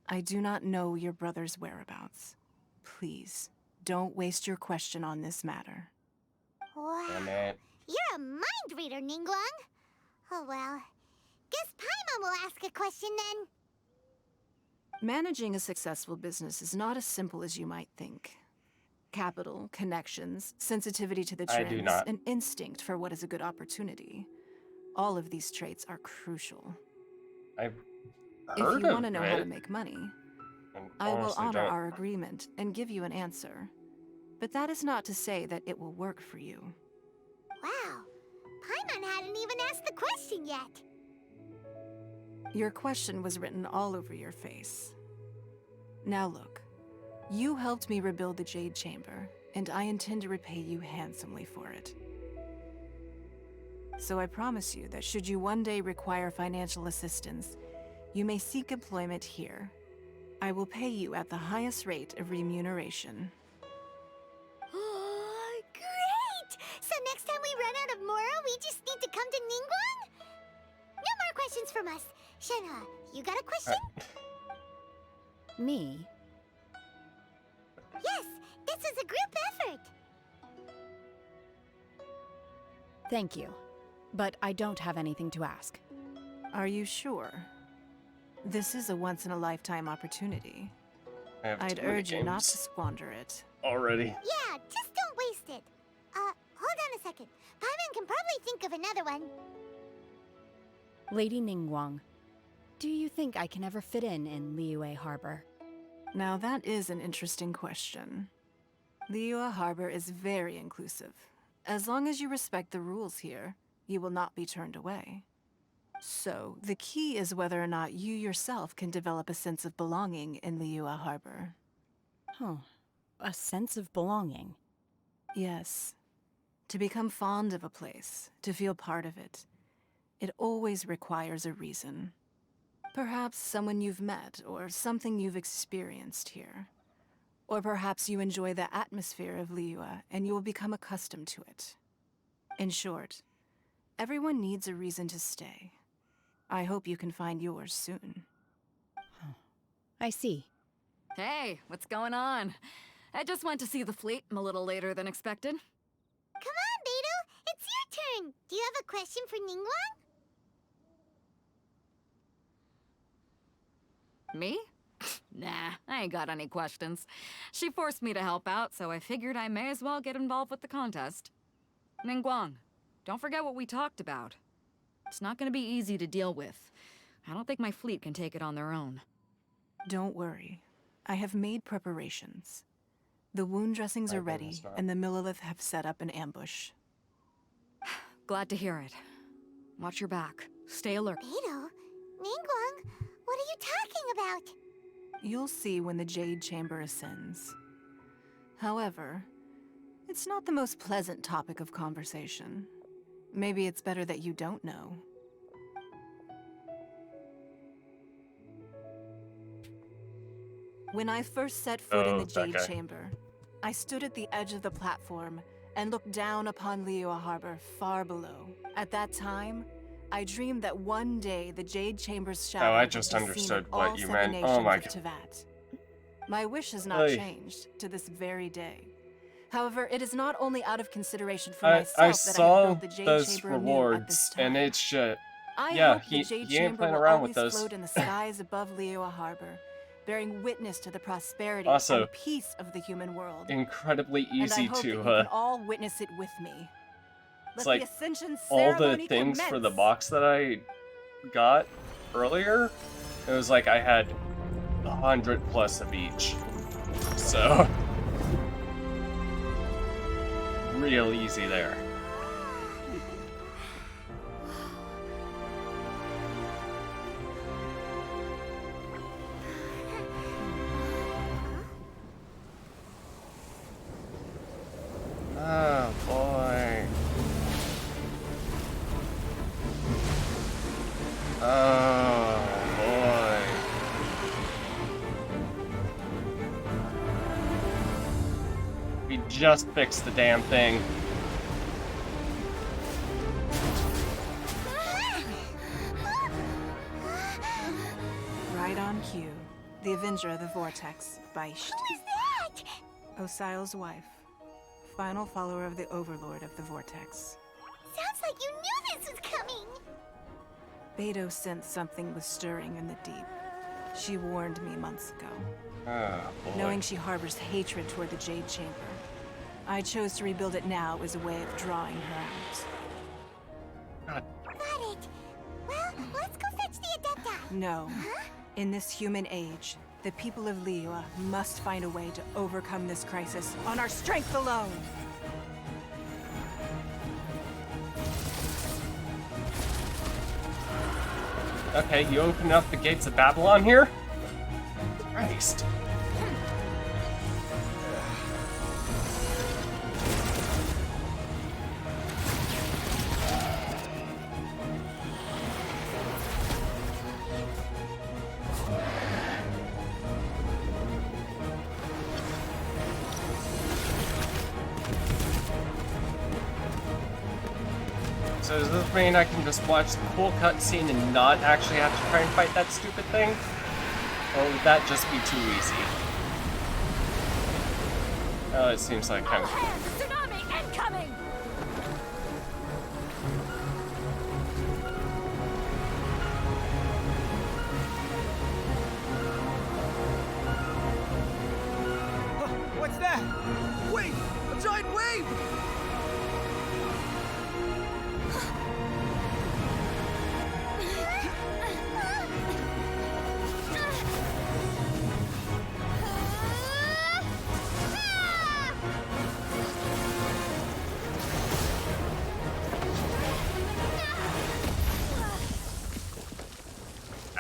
[SPEAKER 16] I do not know your brother's whereabouts. Please, don't waste your question on this matter.
[SPEAKER 10] Wow.
[SPEAKER 1] Damn it.
[SPEAKER 10] You're a mind reader, Ningguang. Oh well. Guess Paimon will ask a question then.
[SPEAKER 16] Managing a successful business is not as simple as you might think. Capital, connections, sensitivity to the
[SPEAKER 1] I do
[SPEAKER 16] trends,
[SPEAKER 1] not.
[SPEAKER 16] an instinct for what is a good opportunity. All of these traits are crucial.
[SPEAKER 1] I've
[SPEAKER 16] If
[SPEAKER 1] heard
[SPEAKER 16] you want to
[SPEAKER 1] of
[SPEAKER 16] know how to
[SPEAKER 1] it.
[SPEAKER 16] make money,
[SPEAKER 1] I
[SPEAKER 16] I will
[SPEAKER 1] honestly
[SPEAKER 16] honor
[SPEAKER 1] don't.
[SPEAKER 16] our agreement and give you an answer. But that is not to say that it will work for you.
[SPEAKER 10] Wow. Paimon hadn't even asked the question yet.
[SPEAKER 16] Your question was written all over your face. Now look, you helped me rebuild the Jade Chamber, and I intend to repay you handsomely for it. So I promise you that should you one day require financial assistance, you may seek employment here. I will pay you at the highest rate of remuneration.
[SPEAKER 10] Oh, great! So next time we run out of Moro, we just need to come to Ningguang? No more questions from us. Shenhe, you got a question?
[SPEAKER 9] Me?
[SPEAKER 10] Yes, this is a group effort.
[SPEAKER 9] Thank you. But I don't have anything to ask.
[SPEAKER 16] Are you sure? This is a once-in-a-lifetime opportunity.
[SPEAKER 1] I have
[SPEAKER 16] I'd
[SPEAKER 1] too many
[SPEAKER 16] urge you not to
[SPEAKER 1] games
[SPEAKER 16] squander it.
[SPEAKER 1] already.
[SPEAKER 10] Yeah, just don't waste it. Hold on a second. Paimon can probably think of another one.
[SPEAKER 9] Lady Ningguang, do you think I can ever fit in Liyue Harbor?
[SPEAKER 16] Now that is an interesting question. Liyue Harbor is very inclusive. As long as you respect the rules here, you will not be turned away. So, the key is whether or not you yourself can develop a sense of belonging in Liyue Harbor.
[SPEAKER 9] Huh. A sense of belonging.
[SPEAKER 16] Yes. To become fond of a place, to feel part of it, it always requires a reason. Perhaps someone you've met, or something you've experienced here. Or perhaps you enjoy the atmosphere of Liyue, and you will become accustomed to it. In short, everyone needs a reason to stay. I hope you can find yours soon.
[SPEAKER 9] I see.
[SPEAKER 8] Hey, what's going on? I just went to see the fleet a little later than expected.
[SPEAKER 10] Come on, Beidou. It's your turn. Do you have a question for Ningguang?
[SPEAKER 8] Me? Nah, I ain't got any questions. She forced me to help out, so I figured I may as well get involved with the contest. Ningguang, don't forget what we talked about. It's not gonna be easy to deal with. I don't think my fleet can take it on their own.
[SPEAKER 16] Don't worry. I have made preparations. The wound dressings are ready, and the Millilith have set up an ambush.
[SPEAKER 8] Glad to hear it. Watch your back. Stay alert.
[SPEAKER 10] Beidou? Ningguang? What are you talking about?
[SPEAKER 16] You'll see when the Jade Chamber ascends. However, it's not the most pleasant topic of conversation. Maybe it's better that you don't know. When I first set foot in the Jade Chamber, I stood at the edge of the platform and looked down upon Liyue Harbor far below. At that time, I dreamed that one day the Jade Chamber's shadow
[SPEAKER 1] I
[SPEAKER 16] would
[SPEAKER 1] just
[SPEAKER 16] be seen
[SPEAKER 1] understood
[SPEAKER 16] in
[SPEAKER 1] what
[SPEAKER 16] all
[SPEAKER 1] you
[SPEAKER 16] 7
[SPEAKER 1] meant. Oh my
[SPEAKER 16] nations
[SPEAKER 1] God.
[SPEAKER 16] of Tevat. My wish has not
[SPEAKER 1] Oy.
[SPEAKER 16] changed to this very day. However, it is not only out of consideration for
[SPEAKER 1] I
[SPEAKER 16] myself that I have
[SPEAKER 1] saw
[SPEAKER 16] built the Jade
[SPEAKER 1] those
[SPEAKER 16] Chamber anew at this
[SPEAKER 1] rewards,
[SPEAKER 16] time.
[SPEAKER 1] and it's just
[SPEAKER 16] I
[SPEAKER 1] Yeah,
[SPEAKER 16] hope the Jade
[SPEAKER 1] he ain't
[SPEAKER 16] Chamber
[SPEAKER 1] playing
[SPEAKER 16] will
[SPEAKER 1] around with
[SPEAKER 16] always
[SPEAKER 1] those.
[SPEAKER 16] float in the skies above Liyue Harbor, bearing witness to the prosperity
[SPEAKER 1] Also,
[SPEAKER 16] and peace of the human world.
[SPEAKER 1] incredibly
[SPEAKER 16] And I
[SPEAKER 1] easy
[SPEAKER 16] hope
[SPEAKER 1] to,
[SPEAKER 16] that you can all witness it with me.
[SPEAKER 1] it's
[SPEAKER 16] Let
[SPEAKER 1] like
[SPEAKER 16] the Ascension
[SPEAKER 1] all the
[SPEAKER 16] ceremony
[SPEAKER 1] things for the
[SPEAKER 16] commence.
[SPEAKER 1] box that I got earlier, it was like I had 100+ of each. So, real easy there. Oh boy. Oh boy. We just fixed the damn thing.
[SPEAKER 16] Right on cue. The Avenger of the Vortex, Beisht.
[SPEAKER 10] Who is that?
[SPEAKER 16] Osial's wife. Final follower of the Overlord of the Vortex.
[SPEAKER 10] Sounds like you knew this was coming.
[SPEAKER 16] Beidou sensed something was stirring in the deep. She warned me months ago.
[SPEAKER 1] Oh boy.
[SPEAKER 16] Knowing she harbors hatred toward the Jade Chamber, I chose to rebuild it now as a way of drawing her out.
[SPEAKER 10] Got it. Well, let's go fetch the Adepti.
[SPEAKER 16] No.
[SPEAKER 10] Huh?
[SPEAKER 16] In this human age, the people of Liyue must find a way to overcome this crisis on our strength alone.
[SPEAKER 1] Okay, you opened up the gates of Babylon here? Christ. So does this mean I can just watch the cool cutscene and not actually have to try and fight that stupid thing? Or would that just be too easy? Oh, it seems like I'm...
[SPEAKER 10] Tsunami incoming!
[SPEAKER 15] What's that? Wait! A giant wave!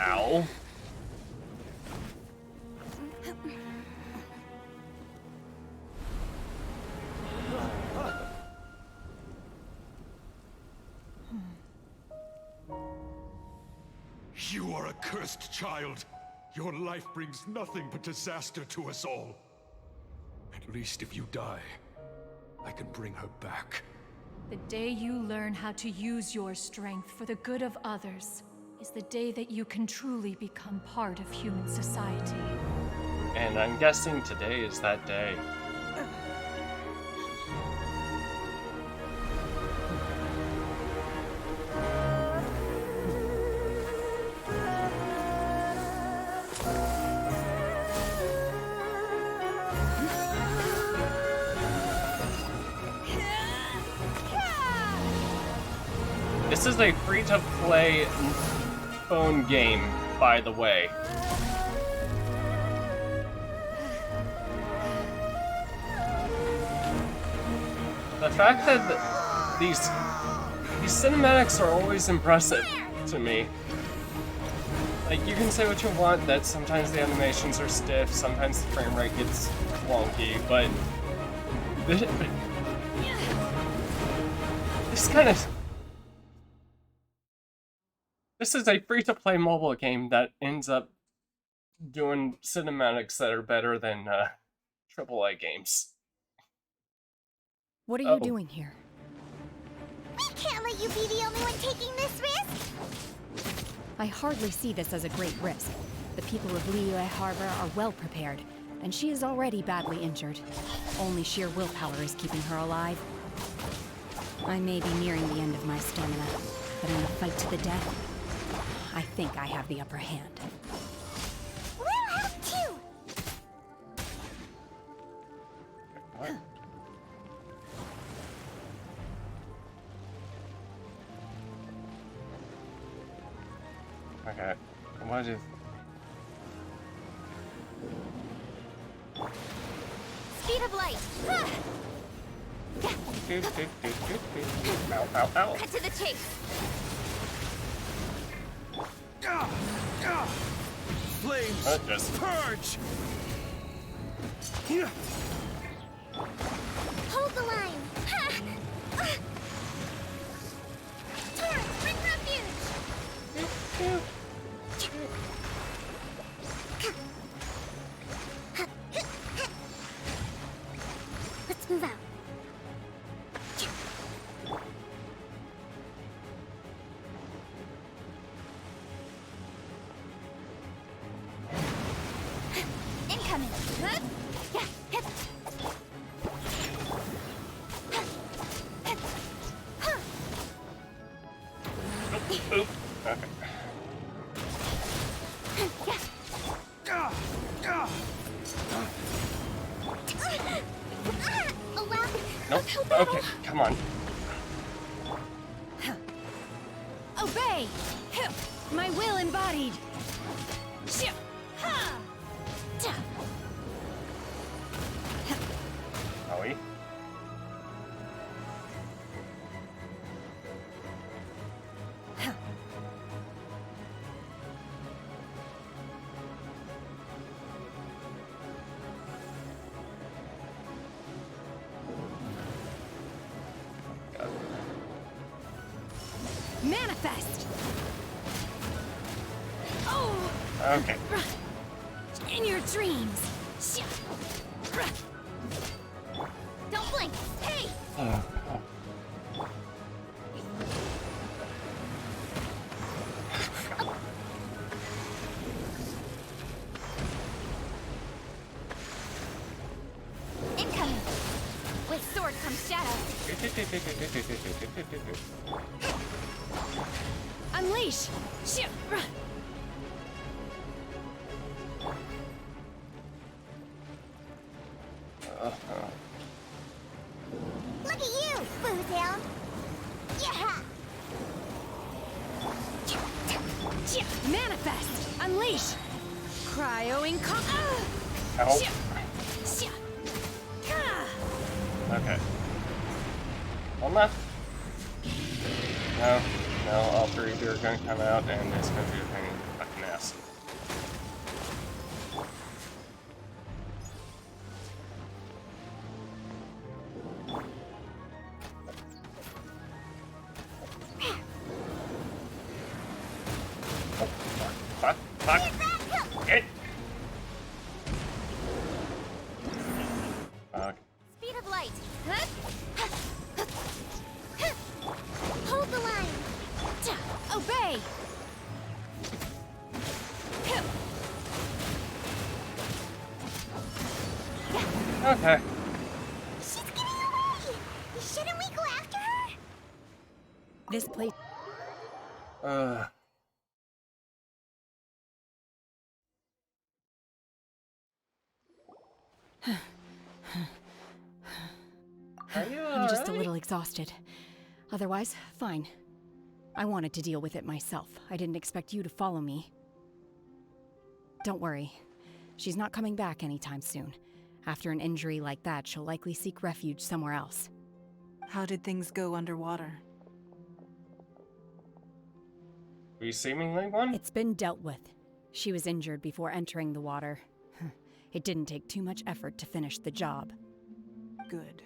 [SPEAKER 1] Ow.
[SPEAKER 17] You are a cursed child. Your life brings nothing but disaster to us all. At least if you die, I can bring her back.
[SPEAKER 18] The day you learn how to use your strength for the good of others is the day that you can truly become part of human society.
[SPEAKER 1] And I'm guessing today is that day. This is a free-to-play phone game, by the way. The fact that these cinematics are always impressive to me. Like, you can say what you want, that sometimes the animations are stiff, sometimes the frame rate gets wonky, but this kind of... This is a free-to-play mobile game that ends up doing cinematics that are better than AAA games.
[SPEAKER 9] What are you doing here?
[SPEAKER 10] We can't let you be the only one taking this risk!
[SPEAKER 9] I hardly see this as a great risk. The people of Liyue Harbor are well prepared, and she is already badly injured. Only sheer willpower is keeping her alive. I may be nearing the end of my stamina, but in a fight to the death, I think I have the upper hand.
[SPEAKER 10] We'll help too!
[SPEAKER 1] What? Okay. What is...
[SPEAKER 10] Speed of light!
[SPEAKER 1] Ow, ow, ow.
[SPEAKER 10] Cut to the chase!
[SPEAKER 12] Flames!
[SPEAKER 1] Just...
[SPEAKER 12] Purge!
[SPEAKER 10] Hold the line! Turret, bring refuge! Let's move out. Incoming! Yeah, hip.
[SPEAKER 1] Oop. Okay. Nope. Okay, come on.
[SPEAKER 9] Obey! My will embodied!
[SPEAKER 1] Are we?
[SPEAKER 9] Manifest! Oh!
[SPEAKER 1] Okay.
[SPEAKER 9] In your dreams!
[SPEAKER 10] Don't blink! Hey! Incoming! With sword comes shadow.
[SPEAKER 9] Unleash!
[SPEAKER 10] Look at you, Boozhound! Yeah!
[SPEAKER 9] Manifest! Unleash! Cryoing
[SPEAKER 1] Help. Okay. One left. No. No, all three of you are gonna come out and it's gonna be a pain in the fucking ass. Fuck. Get. Okay.
[SPEAKER 10] Speed of light! Hold the line!
[SPEAKER 9] Obey!
[SPEAKER 1] Okay.
[SPEAKER 10] She's getting away! Shouldn't we go after her?
[SPEAKER 9] This place... I'm just a little exhausted. Otherwise, fine. I wanted to deal with it myself. I didn't expect you to follow me. Don't worry. She's not coming back anytime soon. After an injury like that, she'll likely seek refuge somewhere else.
[SPEAKER 16] How did things go underwater?
[SPEAKER 1] We seemingly won?
[SPEAKER 9] It's been dealt with. She was injured before entering the water. It didn't take too much effort to finish the job.
[SPEAKER 16] Good.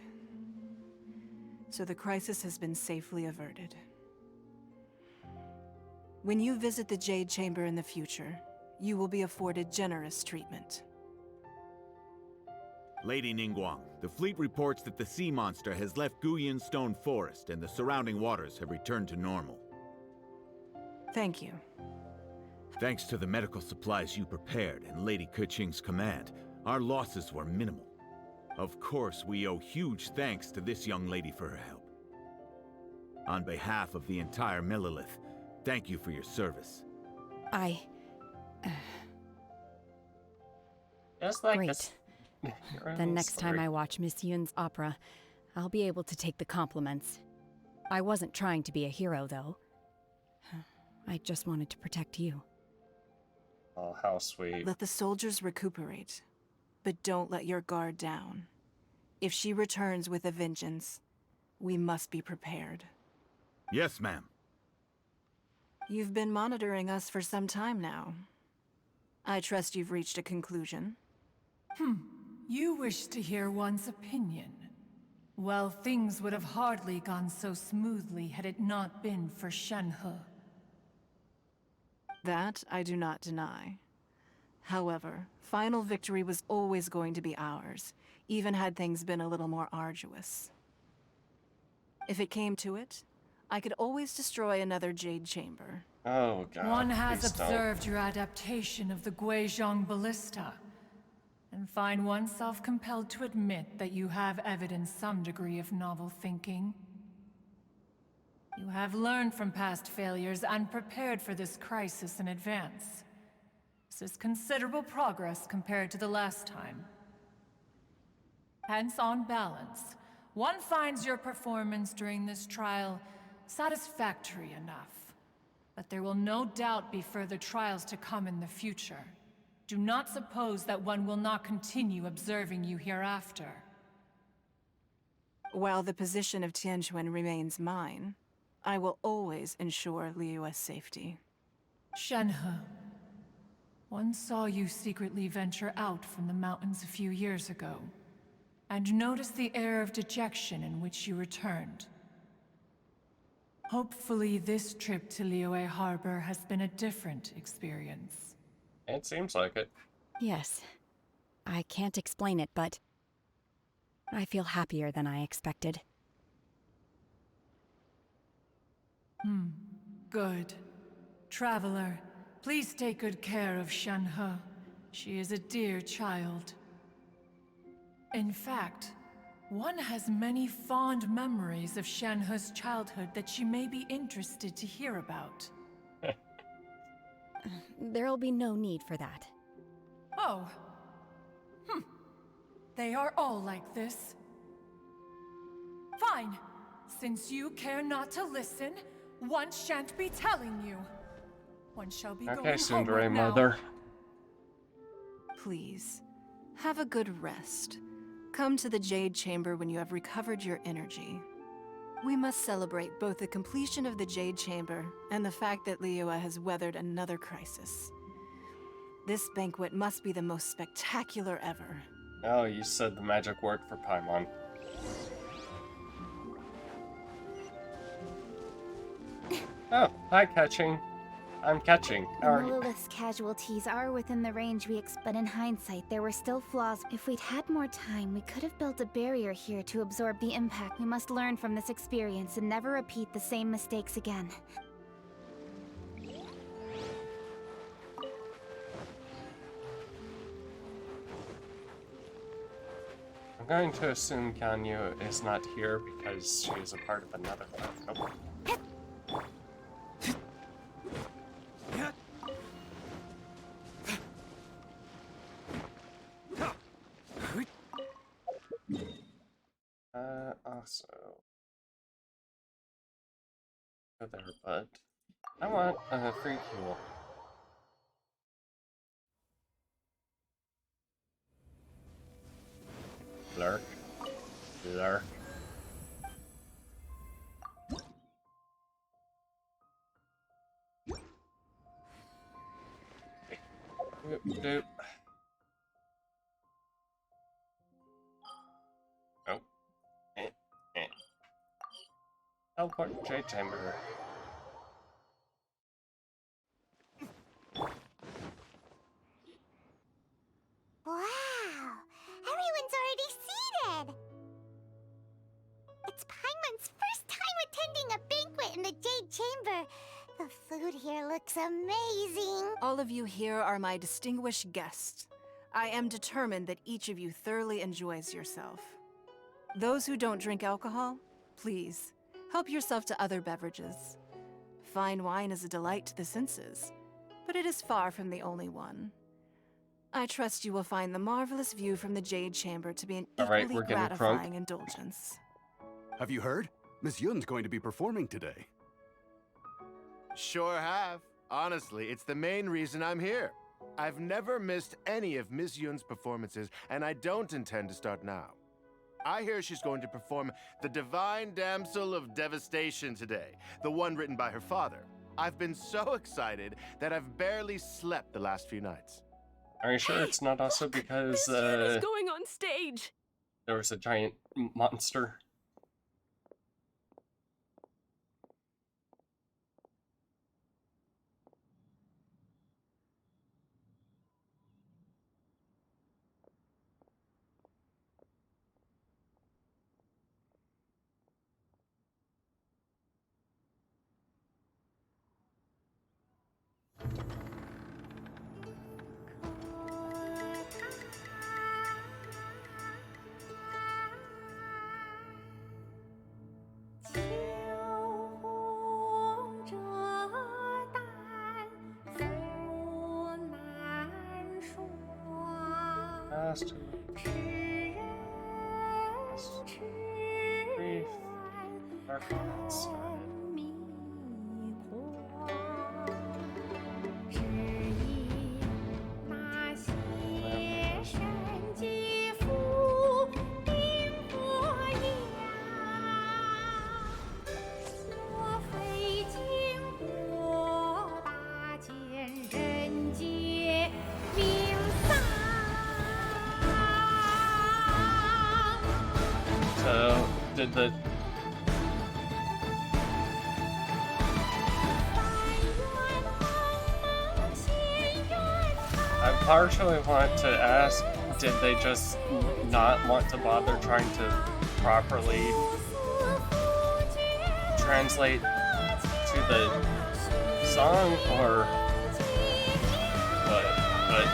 [SPEAKER 16] So the crisis has been safely averted. When you visit the Jade Chamber in the future, you will be afforded generous treatment.
[SPEAKER 12] Lady Ningguang, the fleet reports that the sea monster has left Guyan Stone Forest and the surrounding waters have returned to normal.
[SPEAKER 16] Thank you.
[SPEAKER 12] Thanks to the medical supplies you prepared and Lady Keqing's command, our losses were minimal. Of course, we owe huge thanks to this young lady for her help. On behalf of the entire Millelith, thank you for your service.
[SPEAKER 1] Just like
[SPEAKER 9] Great. Then next time I watch Miss Yun's opera, I'll be able to take the compliments. I wasn't trying to be a hero, though. I just wanted to protect you.
[SPEAKER 1] Oh, how sweet.
[SPEAKER 16] Let the soldiers recuperate, but don't let your guard down. If she returns with a vengeance, we must be prepared.
[SPEAKER 12] Yes, ma'am.
[SPEAKER 16] You've been monitoring us for some time now. I trust you've reached a conclusion.
[SPEAKER 18] You wish to hear one's opinion. Well, things would have hardly gone so smoothly had it not been for Shenhe.
[SPEAKER 16] That I do not deny. However, final victory was always going to be ours, even had things been a little more arduous. If it came to it, I could always destroy another Jade Chamber.
[SPEAKER 1] Oh, God.
[SPEAKER 18] One has
[SPEAKER 1] please don't.
[SPEAKER 18] observed your adaptation of the Guizhong Ballista, and find oneself compelled to admit that you have evidenced some degree of novel thinking. You have learned from past failures and prepared for this crisis in advance. This is considerable progress compared to the last time. Hence, on balance, one finds your performance during this trial satisfactory enough. But there will no doubt be further trials to come in the future. Do not suppose that one will not continue observing you hereafter.
[SPEAKER 16] While the position of Tianquan remains mine, I will always ensure Liyue's safety.
[SPEAKER 18] Shenhe, one saw you secretly venture out from the mountains a few years ago, and noticed the air of dejection in which you returned. Hopefully this trip to Liyue Harbor has been a different experience.
[SPEAKER 1] It seems like it.
[SPEAKER 9] Yes. I can't explain it, but I feel happier than I expected.
[SPEAKER 18] Good. Traveler, please take good care of Shenhe. She is a dear child. In fact, one has many fond memories of Shenhe's childhood that she may be interested to hear about.
[SPEAKER 9] There'll be no need for that.
[SPEAKER 18] Oh. They are all like this. Fine. Since you care not to listen, one shan't be telling you. One shall be
[SPEAKER 1] Okay,
[SPEAKER 18] going
[SPEAKER 1] Tsundere
[SPEAKER 18] homeward now.
[SPEAKER 1] mother.
[SPEAKER 16] Please, have a good rest. Come to the Jade Chamber when you have recovered your energy. We must celebrate both the completion of the Jade Chamber and the fact that Liyue has weathered another crisis. This banquet must be the most spectacular ever.
[SPEAKER 1] Oh, you said the magic word for Paimon. Oh, hi, catching. I'm catching. How are you?
[SPEAKER 13] Lilith's casualties are within the range but in hindsight, there were still flaws. If we'd had more time, we could have built a barrier here to absorb the impact. We must learn from this experience and never repeat the same mistakes again.
[SPEAKER 1] I'm going to assume Ganyu is not here because she is a part of another. Nope. Also go there, but I want a free fuel. Lurk. Lurk. Doop. Oh. Teleport Jade Chamber.
[SPEAKER 10] Wow! Everyone's already seated! It's Paimon's first time attending a banquet in the Jade Chamber. The food here looks amazing.
[SPEAKER 16] All of you here are my distinguished guests. I am determined that each of you thoroughly enjoys yourself. Those who don't drink alcohol, please, help yourself to other beverages. Fine wine is a delight to the senses. but it is far from the only one. I trust you will find the marvelous view from the Jade Chamber to be an
[SPEAKER 1] Alright,
[SPEAKER 16] equally
[SPEAKER 1] we're getting
[SPEAKER 16] gratifying
[SPEAKER 1] crunk.
[SPEAKER 16] indulgence.
[SPEAKER 19] Have you heard? Miss Yun's going to be performing today.
[SPEAKER 20] Sure have. Honestly, it's the main reason I'm here. I've never missed any of Miss Yun's performances, and I don't intend to start now. I hear she's going to perform The Divine Damsel of Devastation today, the one written by her father. I've been so excited that I've barely slept the last few nights.
[SPEAKER 1] Are you sure it's not also because
[SPEAKER 6] Is going on stage.
[SPEAKER 1] there was a giant monster? Grief, darkness, So, did the... I partially want to ask, did they just not want to bother trying to properly translate to the song, or what? But...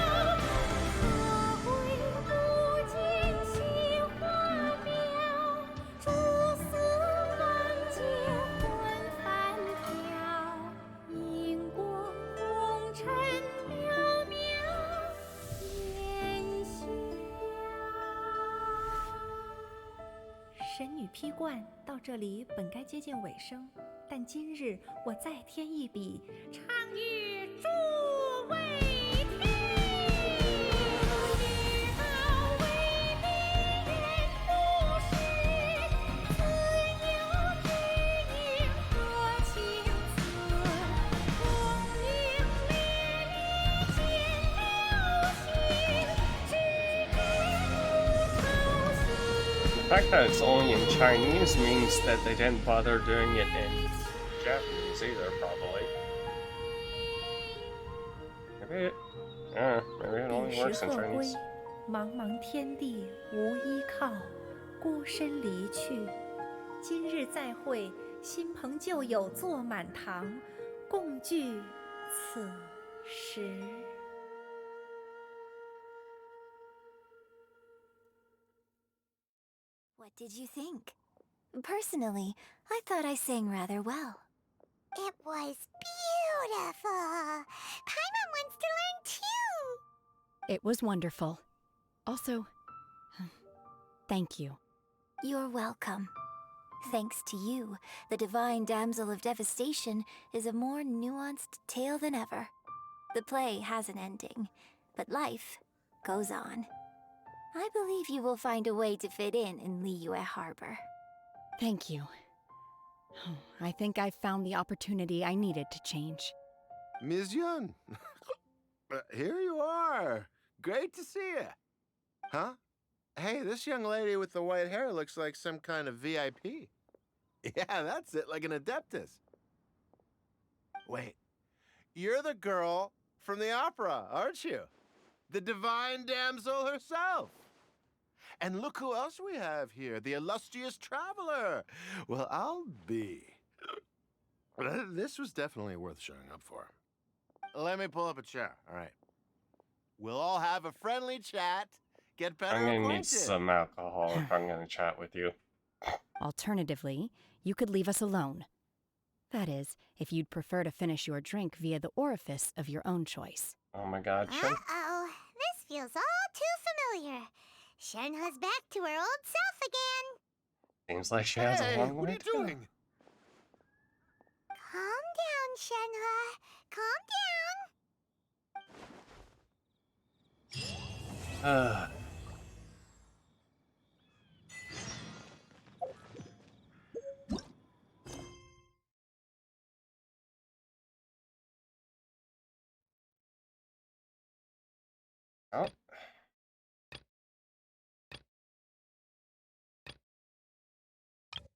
[SPEAKER 21] 神女披冠到这里本该接近尾声，但今日我再添一笔，唱与诸位听。女好为你言不实，自有比女多情思。功名烈烈见了心，只知不操心。
[SPEAKER 1] The fact that it's only in Chinese means that they didn't bother doing it in Japanese either, probably. Maybe it only
[SPEAKER 21] 彼
[SPEAKER 1] works
[SPEAKER 21] 时
[SPEAKER 1] in
[SPEAKER 21] 鹤归
[SPEAKER 1] Chinese.，
[SPEAKER 21] 茫茫天地无依靠，孤身离去。今日再会，新朋旧友坐满堂，共聚此时。
[SPEAKER 3] What did you think? Personally, I thought I sang rather well.
[SPEAKER 10] It was beautiful. Paimon wants to learn too.
[SPEAKER 9] It was wonderful. Also, thank you.
[SPEAKER 3] You're welcome. Thanks to you, the Divine Damsel of Devastation is a more nuanced tale than ever. The play has an ending, but life goes on. I believe you will find a way to fit in Liyue Harbor.
[SPEAKER 9] Thank you. I think I've found the opportunity I needed to change.
[SPEAKER 20] Ms. Yun, here you are. Great to see you. Huh? Hey, this young lady with the white hair looks like some kind of VIP. Yeah, that's it, like an Adeptus. Wait, you're the girl from the opera, aren't you? The Divine Damsel herself. And look who else we have here, the illustrious traveler. Well, I'll be. This was definitely worth showing up for. Let me pull up a chair, all right. We'll all have a friendly chat, get better
[SPEAKER 1] I'm gonna
[SPEAKER 20] acquainted.
[SPEAKER 1] need some alcohol if I'm gonna chat with you.
[SPEAKER 9] Alternatively, you could leave us alone. That is, if you'd prefer to finish your drink via the orifice of your own choice.
[SPEAKER 1] Oh my god, Shen.
[SPEAKER 10] Uh-oh. This feels all too familiar. Shenhua's back to her old self again.
[SPEAKER 1] Seems like she has a long
[SPEAKER 19] what are
[SPEAKER 1] way
[SPEAKER 19] you
[SPEAKER 1] to go.
[SPEAKER 19] doing?
[SPEAKER 10] Calm down, Shenhua. Calm down.
[SPEAKER 1] Oh.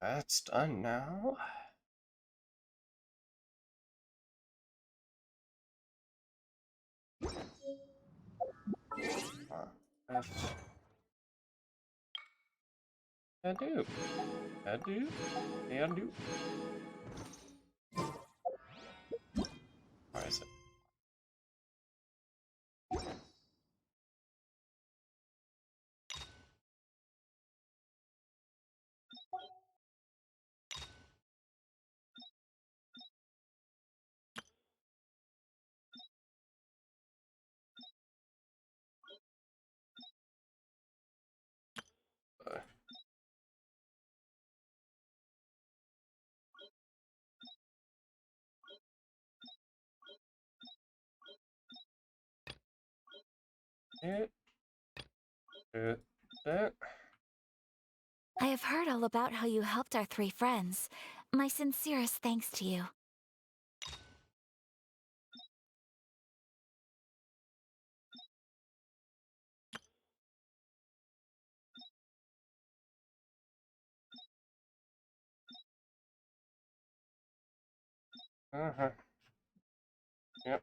[SPEAKER 1] That's done now. I do. I do. I do. Why is it? That.
[SPEAKER 3] I have heard all about how you helped our three friends. My sincerest thanks to you.
[SPEAKER 1] Uh-huh. Yep.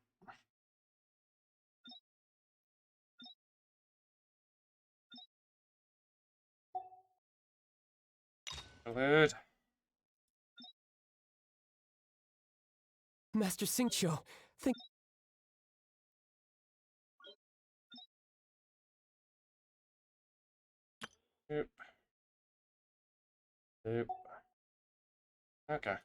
[SPEAKER 1] Salute.
[SPEAKER 7] Master Xingqiu, think...
[SPEAKER 1] Yep. Yep. Okay.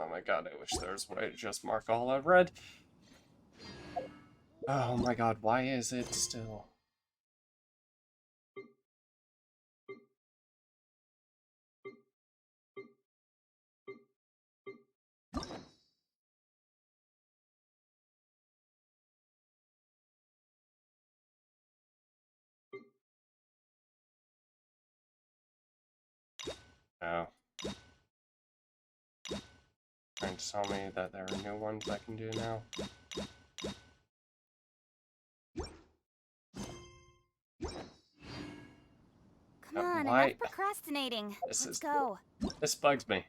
[SPEAKER 1] Oh my god, I wish there was a way to just mark all I've read. Oh my god, why is it still? Oh. Trying to tell me that there are new ones I can do now.
[SPEAKER 10] Come on,
[SPEAKER 1] why?
[SPEAKER 10] enough procrastinating. Let's go.
[SPEAKER 1] This bugs me.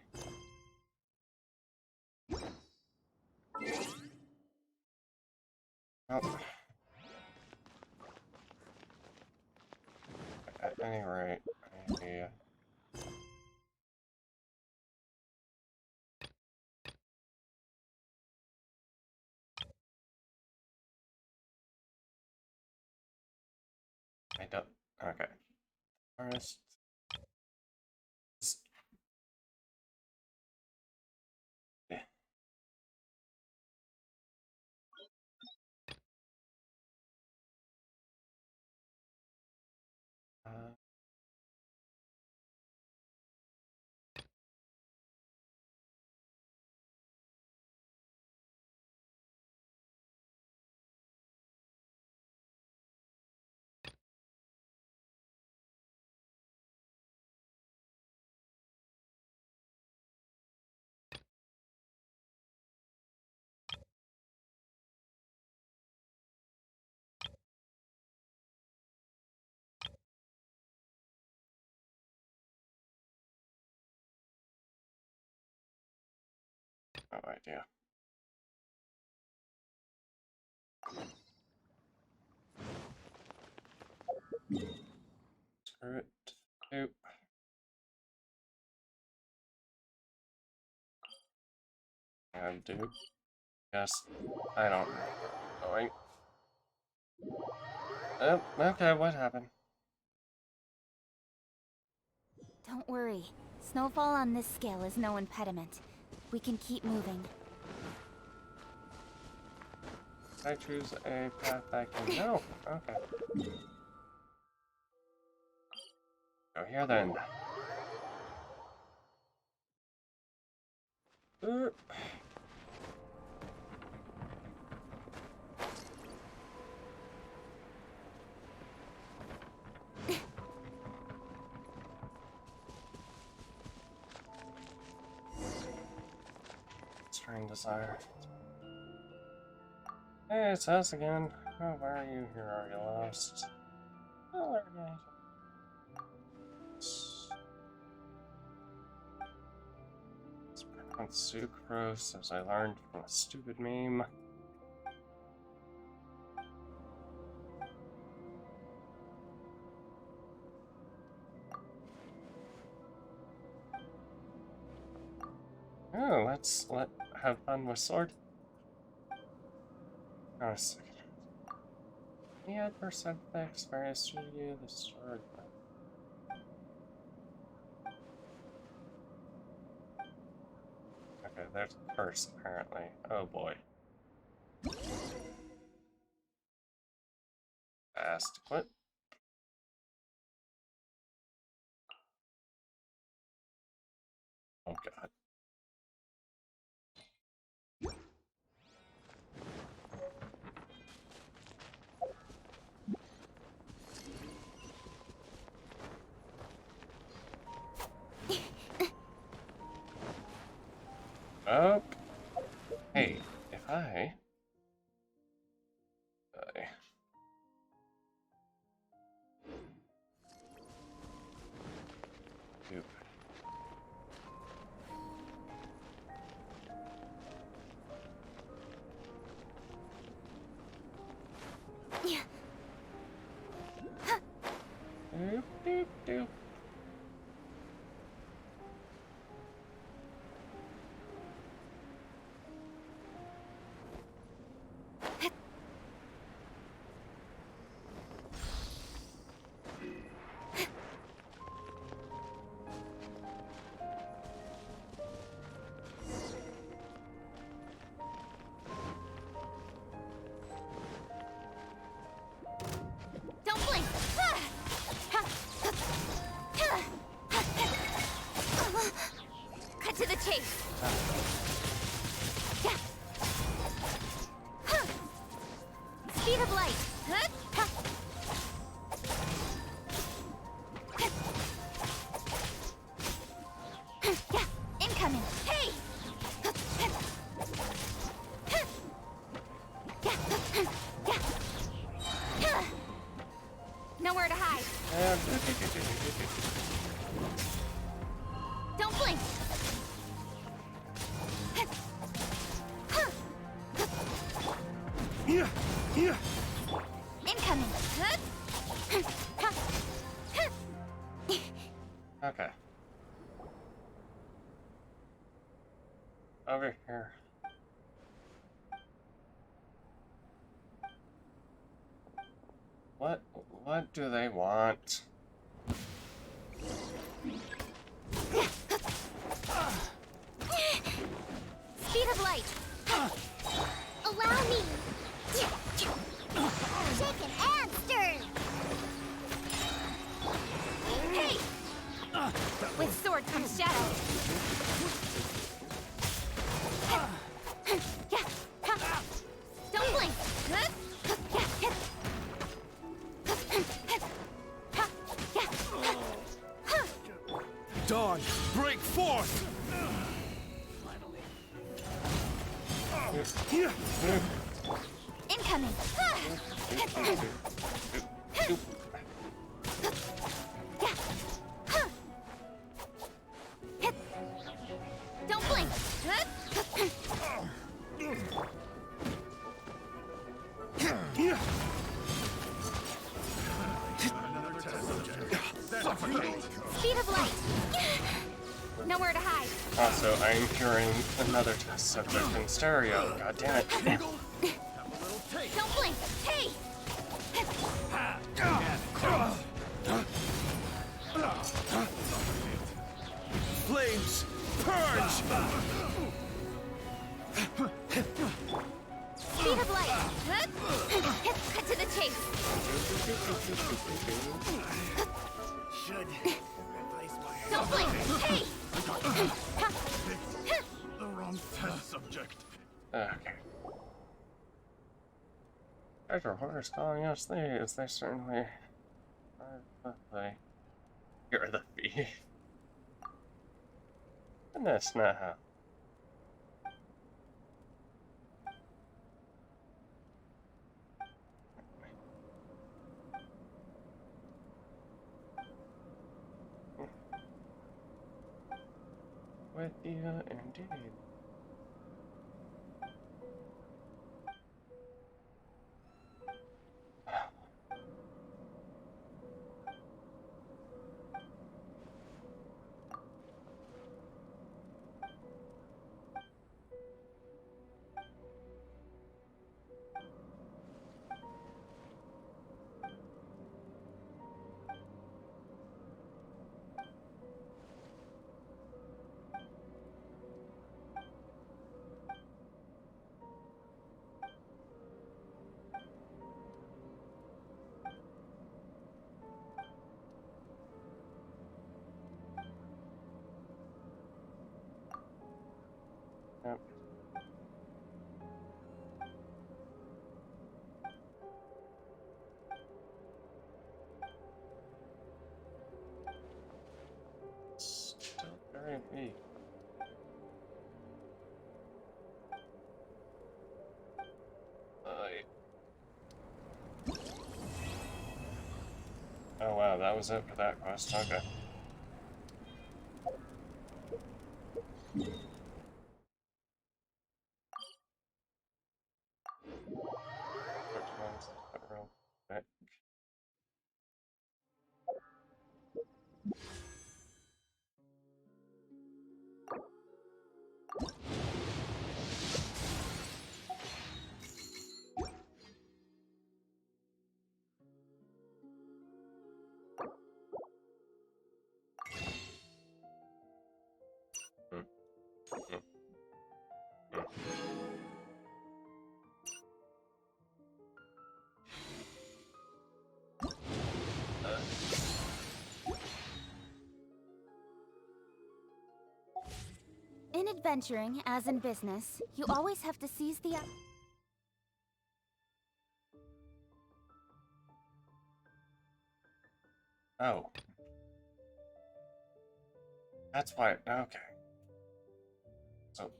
[SPEAKER 1] Oh. At any rate, I don't. Okay. First. Yeah. No idea. Screw it. Nope. I do. Yes. I don't know where I'm going. Oh, okay, what happened?
[SPEAKER 13] Don't worry. Snowfall on this scale is no impediment. We can keep moving.
[SPEAKER 1] I choose a path I can... No! Okay. Go here then. Strange desire. Hey, it's us again. Oh, where are you? Here are you lost? Oh, there you go. It's pronounced sucrose, as I learned from a stupid meme. Oh, let's have fun with sword. Oh, a second. Yeah, percent the experience to you the sword. Okay, there's a curse apparently. Oh boy. Fast. What? Oh god. Oh. Hey, if I... Dude. Doop, doop, doop.
[SPEAKER 13] Don't blink! Cut to the chase! Speed of light! Incoming! Hey! Nowhere to hide. Don't blink. Incoming.
[SPEAKER 1] Okay. Over here. What do they want?
[SPEAKER 13] Speed of light.
[SPEAKER 10] Allow me. Shaken and stirred.
[SPEAKER 13] Hey! With sword comes shadow. Don't blink.
[SPEAKER 12] Dawn, break forth!
[SPEAKER 13] Incoming. Don't blink. Speed of light. Nowhere to hide.
[SPEAKER 1] Also, I'm hearing another test subject in stereo. God damn it.
[SPEAKER 13] Don't blink. Hey!
[SPEAKER 15] Flames, purge!
[SPEAKER 10] Speed of light! Cut to the chase!
[SPEAKER 15] Should replace my
[SPEAKER 10] Don't blink! Hey!
[SPEAKER 17] The wrong test subject.
[SPEAKER 1] Okay. Treasure hoarders calling us thieves. They certainly are the way. You're the thief. And that's not how. With you, indeed. Yep. Still very weak. Oh wow, that was it for that quest. Okay. Okay.
[SPEAKER 13] In adventuring, as in business, you always have to seize the
[SPEAKER 1] Oh. That's why. Okay. So.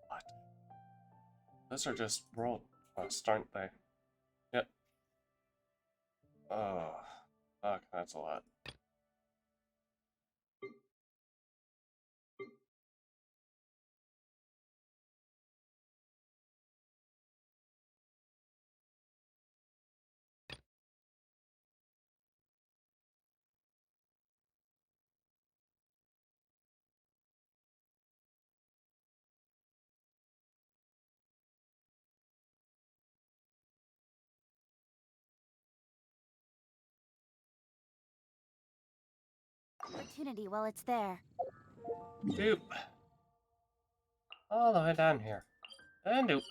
[SPEAKER 1] What? Those are just world quests, aren't they? Yep. Oh. Fuck, that's a lot.
[SPEAKER 13] opportunity while it's there.
[SPEAKER 1] Doop. All the way down here. And doop.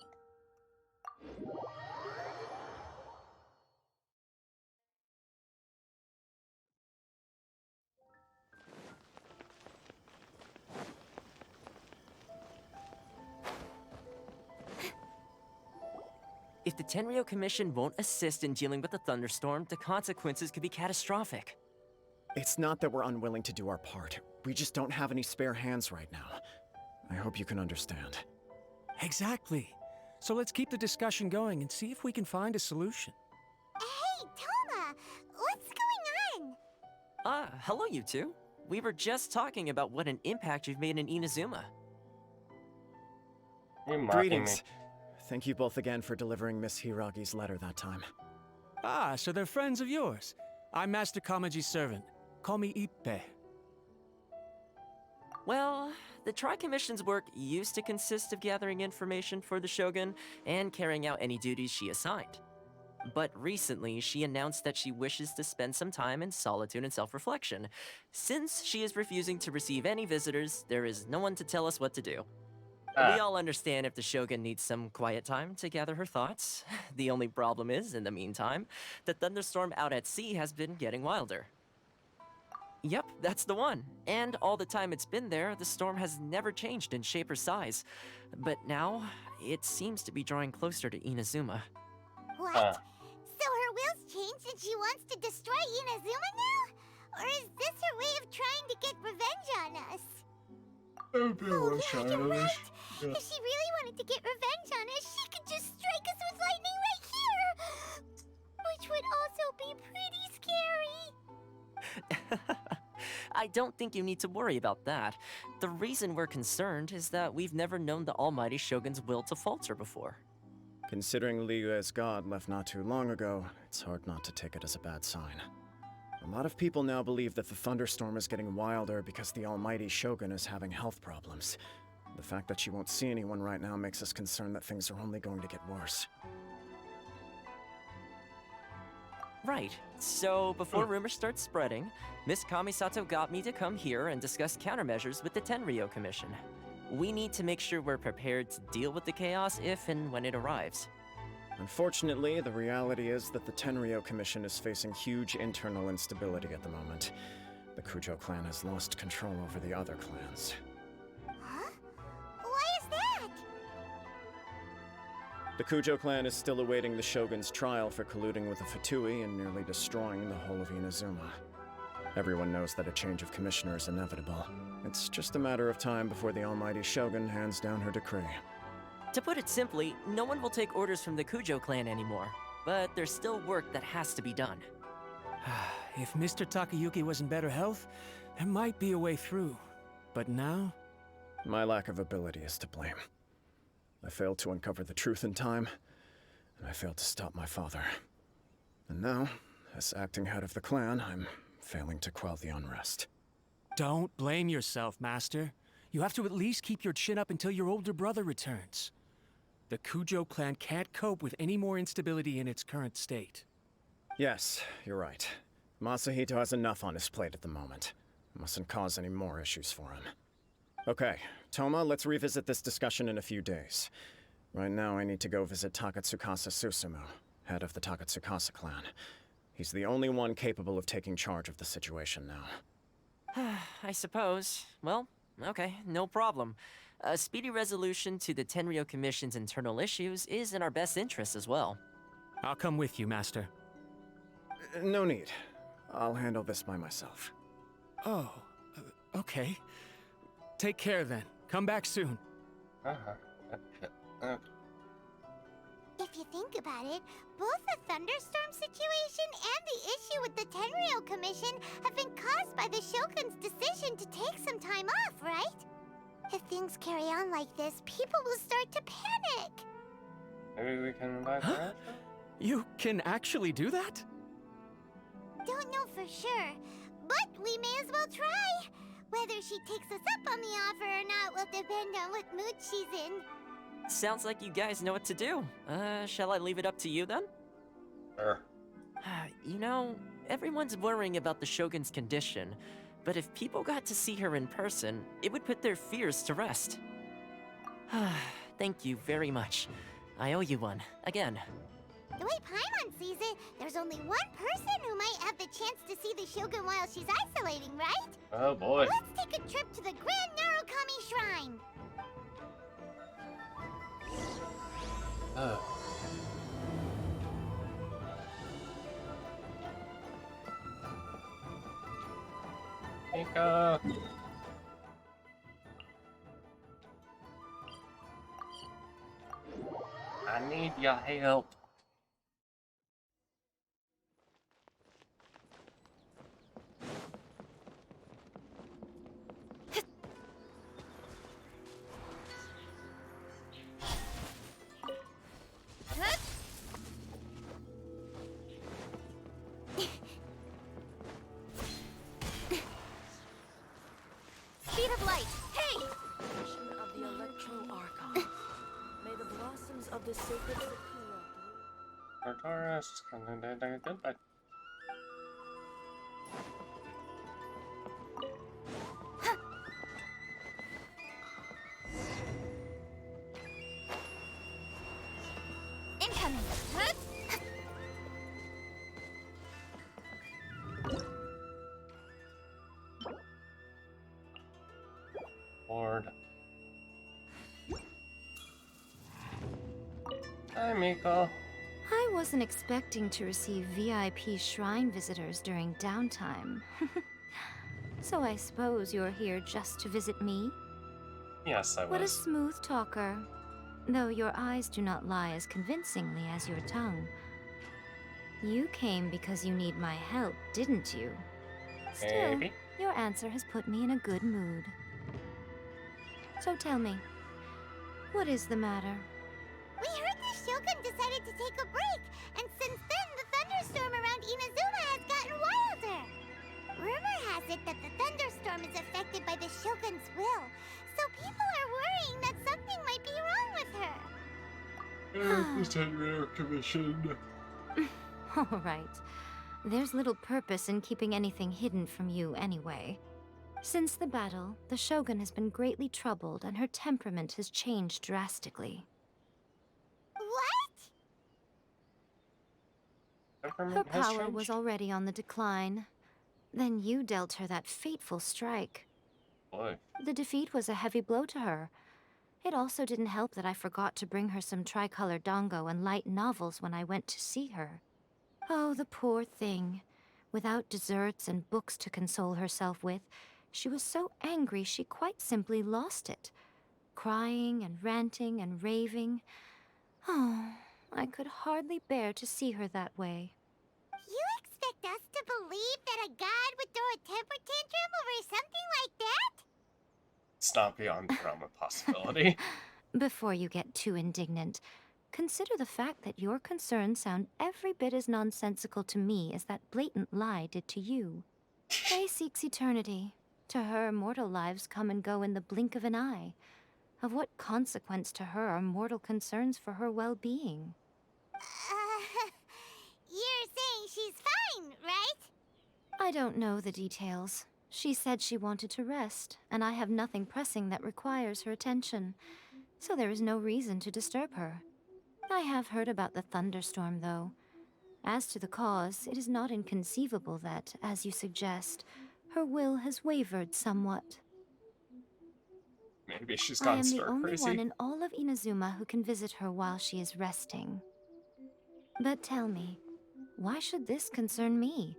[SPEAKER 4] If the Tenryo Commission won't assist in dealing with the thunderstorm, the consequences could be catastrophic.
[SPEAKER 22] It's not that we're unwilling to do our part. We just don't have any spare hands right now. I hope you can understand.
[SPEAKER 7] Exactly. So let's keep the discussion going and see if we can find a solution.
[SPEAKER 10] Hey, Toma! What's going on?
[SPEAKER 4] Hello you two. We were just talking about what an impact you've made in Inazuma.
[SPEAKER 22] Greetings. Thank you both again for delivering Miss Hiragi's letter that time.
[SPEAKER 7] Ah, so they're friends of yours. I'm Master Kamaji's servant. Call me Ippe.
[SPEAKER 4] Well, the Tri-Commission's work used to consist of gathering information for the Shogun and carrying out any duties she assigned. But recently, she announced that she wishes to spend some time in solitude and self-reflection. Since she is refusing to receive any visitors, there is no one to tell us what to do. We all understand if the Shogun needs some quiet time to gather her thoughts. The only problem is, in the meantime, the thunderstorm out at sea has been getting wilder. Yep, that's the one. And all the time it's been there, the storm has never changed in shape or size. But now, it seems to be drawing closer to Inazuma.
[SPEAKER 10] What? So her will's changed and she wants to destroy Inazuma now? Or is this her way of trying to get revenge on us?
[SPEAKER 1] Oh,
[SPEAKER 10] you're right. If she really wanted to get revenge on us, she could just strike us with lightning right here! Which would also be pretty scary.
[SPEAKER 4] I don't think you need to worry about that. The reason we're concerned is that we've never known the Almighty Shogun's will to falter before.
[SPEAKER 22] Considering Liyue's god left not too long ago, it's hard not to take it as a bad sign. A lot of people now believe that the thunderstorm is getting wilder because the Almighty Shogun is having health problems. The fact that she won't see anyone right now makes us concerned that things are only going to get worse.
[SPEAKER 4] Right. So, before rumors start spreading, Miss Kamisato got me to come here and discuss countermeasures with the Tenryou Commission. We need to make sure we're prepared to deal with the chaos if and when it arrives.
[SPEAKER 22] Unfortunately, the reality is that the Tenryou Commission is facing huge internal instability at the moment. The Kujo clan has lost control over the other clans.
[SPEAKER 10] Huh? Why is that?
[SPEAKER 22] The Kujo clan is still awaiting the Shogun's trial for colluding with the Fatui and nearly destroying the whole of Inazuma. Everyone knows that a change of commissioner is inevitable. It's just a matter of time before the Almighty Shogun hands down her decree.
[SPEAKER 4] To put it simply, no one will take orders from the Kujo clan anymore. But there's still work that has to be done.
[SPEAKER 7] If Mr. Takayuki was in better health, there might be a way through. But now?
[SPEAKER 22] My lack of ability is to blame. I failed to uncover the truth in time, and I failed to stop my father. And now, as acting head of the clan, I'm failing to quell the unrest.
[SPEAKER 7] Don't blame yourself, Master. You have to at least keep your chin up until your older brother returns. The Kujo clan can't cope with any more instability in its current state.
[SPEAKER 22] Yes, you're right. Masahito has enough on his plate at the moment. Mustn't cause any more issues for him. Okay, Toma, let's revisit this discussion in a few days. Right now, I need to go visit Takatsukasa Susumu, head of the Takatsukasa clan. He's the only one capable of taking charge of the situation now.
[SPEAKER 4] I suppose. Well, okay, no problem. A speedy resolution to the Tenryou Commission's internal issues is in our best interest as well.
[SPEAKER 7] I'll come with you, Master.
[SPEAKER 22] No need. I'll handle this by myself.
[SPEAKER 7] Oh, okay. Take care then. Come back soon.
[SPEAKER 10] If you think about it, both the thunderstorm situation and the issue with the Tenryou Commission have been caused by the Shogun's decision to take some time off, right? If things carry on like this, people will start to panic.
[SPEAKER 1] Maybe we can invite her?
[SPEAKER 7] You can actually do that?
[SPEAKER 10] Don't know for sure, but we may as well try. Whether she takes us up on the offer or not will depend on what mood she's in.
[SPEAKER 4] Sounds like you guys know what to do. Shall I leave it up to you then?
[SPEAKER 1] Sure.
[SPEAKER 4] You know, everyone's worrying about the Shogun's condition, but if people got to see her in person, it would put their fears to rest. Thank you very much. I owe you one, again.
[SPEAKER 10] The way Paimon sees it, there's only one person who might have the chance to see the Shogun while she's isolating, right?
[SPEAKER 1] Oh boy.
[SPEAKER 10] Let's take a trip to the Grand Narukami Shrine.
[SPEAKER 1] Mika! I need your help.
[SPEAKER 8] Speed of light! Hey! Of the Electro Archon. May the blossoms of the sacred Sakura
[SPEAKER 1] Just goodbye.
[SPEAKER 10] Incoming.
[SPEAKER 1] Lord. Hi, Miko.
[SPEAKER 3] I wasn't expecting to receive VIP shrine visitors during downtime. So I suppose you're here just to visit me?
[SPEAKER 1] Yes, I was.
[SPEAKER 3] What a smooth talker. Though your eyes do not lie as convincingly as your tongue. You came because you need my help, didn't you? Still,
[SPEAKER 1] Maybe.
[SPEAKER 3] your answer has put me in a good mood. So tell me, what is the matter?
[SPEAKER 10] We heard the Shogun decided to take a break, and since then the thunderstorm around Inazuma has gotten wilder. Rumor has it that the thunderstorm is affected by the Shogun's will, so people are worrying that something might be wrong with her.
[SPEAKER 1] Lieutenant Mayor Commission.
[SPEAKER 3] All right. There's little purpose in keeping anything hidden from you anyway. Since the battle, the Shogun has been greatly troubled and her temperament has changed drastically.
[SPEAKER 10] What?
[SPEAKER 3] Her power was already on the decline. Then you dealt her that fateful strike.
[SPEAKER 1] Boy.
[SPEAKER 3] The defeat was a heavy blow to her. It also didn't help that I forgot to bring her some tricolor dango and light novels when I went to see her. Oh, the poor thing. Without desserts and books to console herself with, she was so angry she quite simply lost it. Crying and ranting and raving. Oh, I could hardly bear to see her that way.
[SPEAKER 10] You expect us to believe that a god would throw a temper tantrum over something like that?
[SPEAKER 1] It's not beyond the realm of possibility.
[SPEAKER 3] Before you get too indignant, consider the fact that your concerns sound every bit as nonsensical to me as that blatant lie did to you. Faye seeks eternity. To her, mortal lives come and go in the blink of an eye. Of what consequence to her are mortal concerns for her well-being?
[SPEAKER 10] You're saying she's fine, right?
[SPEAKER 3] I don't know the details. She said she wanted to rest, and I have nothing pressing that requires her attention, so there is no reason to disturb her. I have heard about the thunderstorm, though. As to the cause, it is not inconceivable that, as you suggest, her will has wavered somewhat.
[SPEAKER 1] Maybe she's
[SPEAKER 3] I
[SPEAKER 1] gone
[SPEAKER 3] am the
[SPEAKER 1] stir
[SPEAKER 3] only
[SPEAKER 1] crazy.
[SPEAKER 3] one in all of Inazuma who can visit her while she is resting. But tell me, why should this concern me?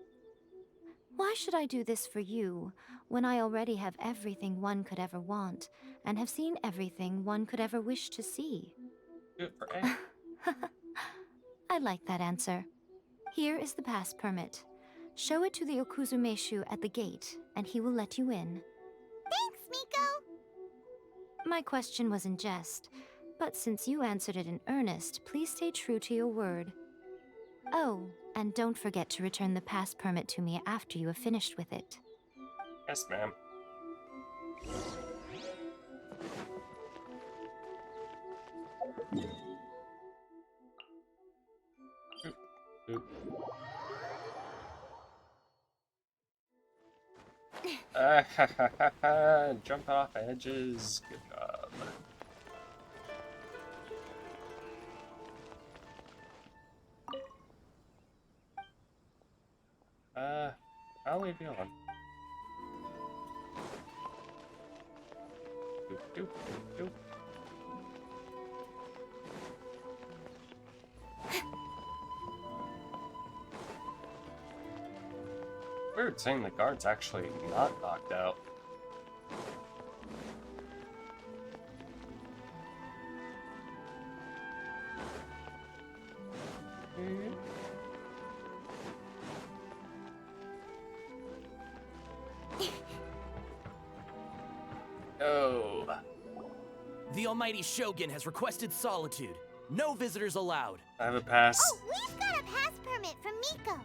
[SPEAKER 3] Why should I do this for you, when I already have everything one could ever want, and have seen everything one could ever wish to see?
[SPEAKER 1] Good for A.
[SPEAKER 3] I like that answer. Here is the pass permit. Show it to the Okuzumeshu at the gate, and he will let you in.
[SPEAKER 10] Thanks, Miko!
[SPEAKER 3] My question was in jest, but since you answered it in earnest, please stay true to your word. Oh, and don't forget to return the pass permit to me after you have finished with it.
[SPEAKER 1] Yes, ma'am. Oop. Jump off edges. Good job. I'll leave you alone. Doop, doop, doop, doop. Weird saying the guard's actually not knocked out. Oh.
[SPEAKER 2] The almighty Shogun has requested solitude. No visitors allowed.
[SPEAKER 1] I have a pass.
[SPEAKER 10] Oh, we've got a pass permit from Miko.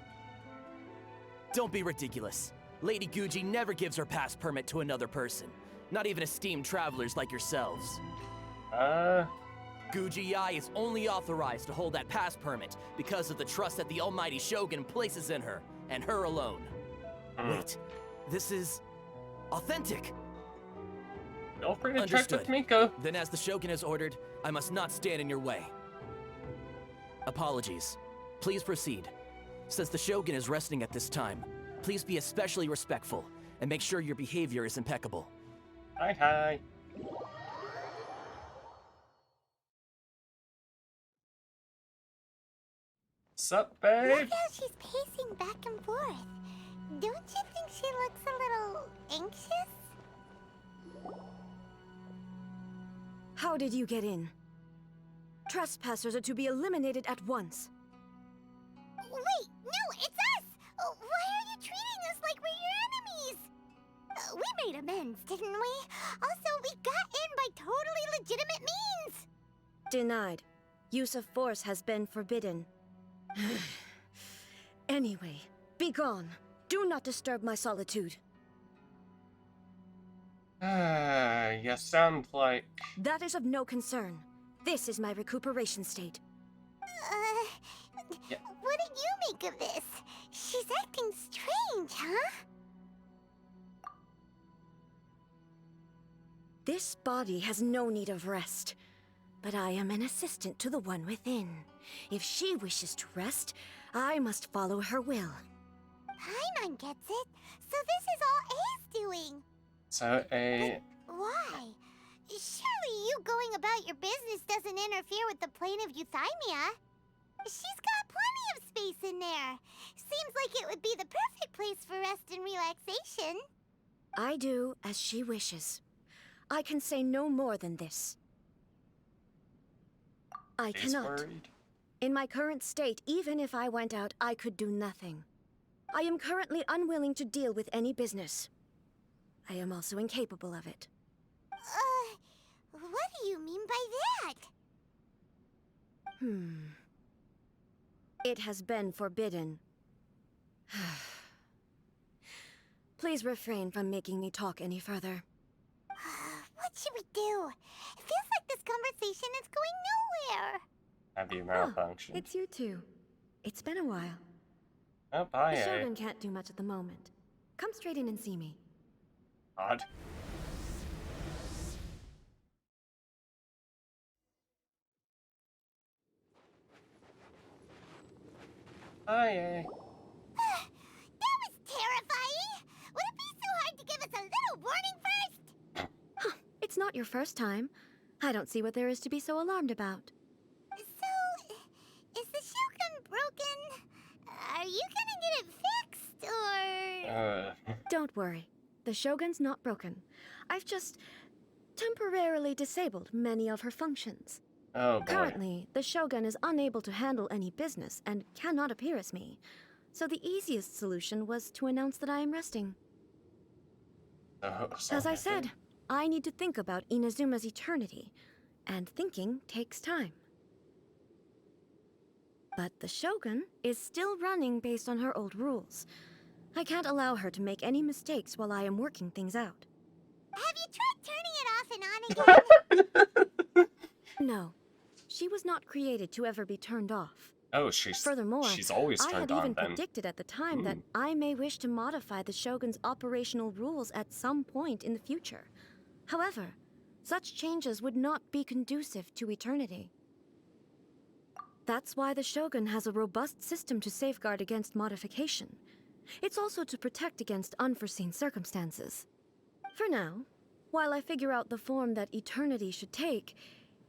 [SPEAKER 2] Don't be ridiculous. Lady Guji never gives her pass permit to another person. Not even esteemed travelers like yourselves. Guji is only authorized to hold that pass permit because of the trust that the almighty Shogun places in her, and her alone. Wait, this is authentic.
[SPEAKER 1] Feel free to check
[SPEAKER 2] Understood.
[SPEAKER 1] with Miko.
[SPEAKER 2] Then as the Shogun has ordered, I must not stand in your way. Apologies. Please proceed. Since the Shogun is resting at this time, please be especially respectful and make sure your behavior is impeccable.
[SPEAKER 1] Hi. Sup, babe?
[SPEAKER 10] Look how she's pacing back and forth. Don't you think she looks a little anxious?
[SPEAKER 5] How did you get in? Trespassers are to be eliminated at once.
[SPEAKER 10] Wait, no, it's us! Why are you treating us like we're your enemies? We made amends, didn't we? Also, we got in by totally legitimate means!
[SPEAKER 5] Denied. Use of force has been forbidden. Anyway, be gone. Do not disturb my solitude.
[SPEAKER 1] You sound like...
[SPEAKER 5] That is of no concern. This is my recuperation state.
[SPEAKER 10] What do you make of this? She's acting strange, huh?
[SPEAKER 5] This body has no need of rest, but I am an assistant to the one within. If she wishes to rest, I must follow her will.
[SPEAKER 10] Paimon gets it. So this is all A's doing.
[SPEAKER 1] So,
[SPEAKER 10] But why? Surely you going about your business doesn't interfere with the plane of Euthymia. She's got plenty of space in there. Seems like it would be the perfect place for rest and relaxation.
[SPEAKER 5] I do as she wishes. I can say no more than this. I
[SPEAKER 1] She's
[SPEAKER 5] cannot.
[SPEAKER 1] worried.
[SPEAKER 5] In my current state, even if I went out, I could do nothing. I am currently unwilling to deal with any business. I am also incapable of it.
[SPEAKER 10] What do you mean by that?
[SPEAKER 5] It has been forbidden. Please refrain from making me talk any further.
[SPEAKER 10] What should we do? It feels like this conversation is going nowhere.
[SPEAKER 1] Have you malfunctioned?
[SPEAKER 5] It's you two. It's been a while.
[SPEAKER 1] Oh, bye,
[SPEAKER 5] The Shogun can't do much at the moment. Come straight in and see me.
[SPEAKER 1] Odd. Hi,
[SPEAKER 10] That was terrifying! Would it be so hard to give us a little warning first?
[SPEAKER 5] It's not your first time. I don't see what there is to be so alarmed about.
[SPEAKER 10] So, is the Shogun broken? Are you gonna get it fixed, or...?
[SPEAKER 5] Don't worry. The Shogun's not broken. I've just temporarily disabled many of her functions.
[SPEAKER 1] Oh, boy.
[SPEAKER 5] Currently, the Shogun is unable to handle any business and cannot appear as me. So the easiest solution was to announce that I am resting. As I said, I need to think about Inazuma's eternity, and thinking takes time. But the Shogun is still running based on her old rules. I can't allow her to make any mistakes while I am working things out.
[SPEAKER 10] Have you tried turning it off and on again?
[SPEAKER 5] No. She was not created to ever be turned off.
[SPEAKER 1] Oh, she's always
[SPEAKER 5] I
[SPEAKER 1] turned
[SPEAKER 5] had
[SPEAKER 1] on
[SPEAKER 5] even
[SPEAKER 1] then.
[SPEAKER 5] predicted at the time that I may wish to modify the Shogun's operational rules at some point in the future. However, such changes would not be conducive to eternity. That's why the Shogun has a robust system to safeguard against modification. It's also to protect against unforeseen circumstances. For now, while I figure out the form that eternity should take,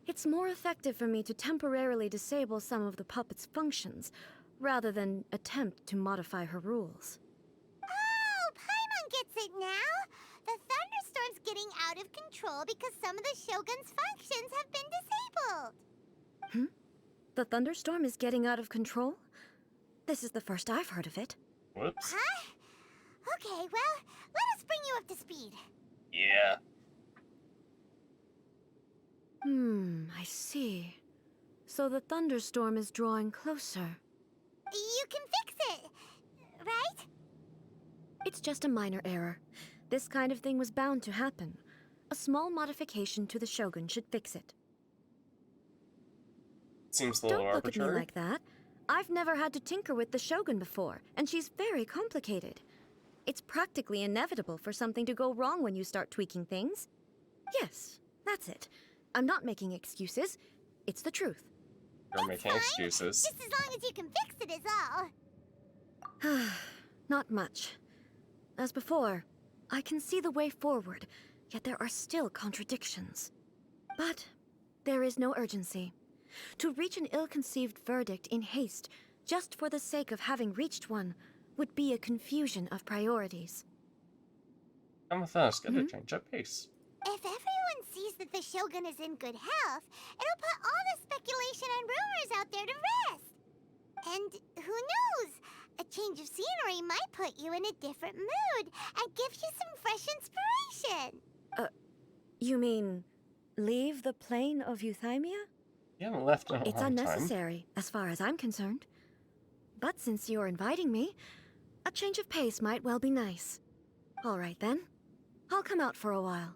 [SPEAKER 5] it's more effective for me to temporarily disable some of the puppet's functions, rather than attempt to modify her rules.
[SPEAKER 10] Oh, Paimon gets it now! The thunderstorm's getting out of control because some of the Shogun's functions have been disabled.
[SPEAKER 5] The thunderstorm is getting out of control? This is the first I've heard of it.
[SPEAKER 1] Whoops.
[SPEAKER 10] Huh? Okay, well, let us bring you up to speed.
[SPEAKER 1] Yeah.
[SPEAKER 5] I see. So the thunderstorm is drawing closer.
[SPEAKER 10] You can fix it, right?
[SPEAKER 5] It's just a minor error. This kind of thing was bound to happen. A small modification to the Shogun should fix it.
[SPEAKER 1] Seems a little
[SPEAKER 5] Don't look at me
[SPEAKER 1] arbitrary.
[SPEAKER 5] like that. I've never had to tinker with the Shogun before, and she's very complicated. It's practically inevitable for something to go wrong when you start tweaking things. Yes, that's it. I'm not making excuses. It's the truth.
[SPEAKER 1] You're making excuses.
[SPEAKER 10] Just as long as you can fix it is all.
[SPEAKER 5] Not much. As before, I can see the way forward, yet there are still contradictions. But there is no urgency. To reach an ill-conceived verdict in haste, just for the sake of having reached one, would be a confusion of priorities.
[SPEAKER 1] Come with us, get a change of pace.
[SPEAKER 10] If everyone sees that the Shogun is in good health, it'll put all the speculation and rumors out there to rest. And who knows? A change of scenery might put you in a different mood and give you some fresh inspiration.
[SPEAKER 5] You mean, leave the plane of Euthymia?
[SPEAKER 1] You haven't left in a long
[SPEAKER 5] It's
[SPEAKER 1] time.
[SPEAKER 5] unnecessary, as far as I'm concerned. But since you're inviting me, a change of pace might well be nice. All right then, I'll come out for a while.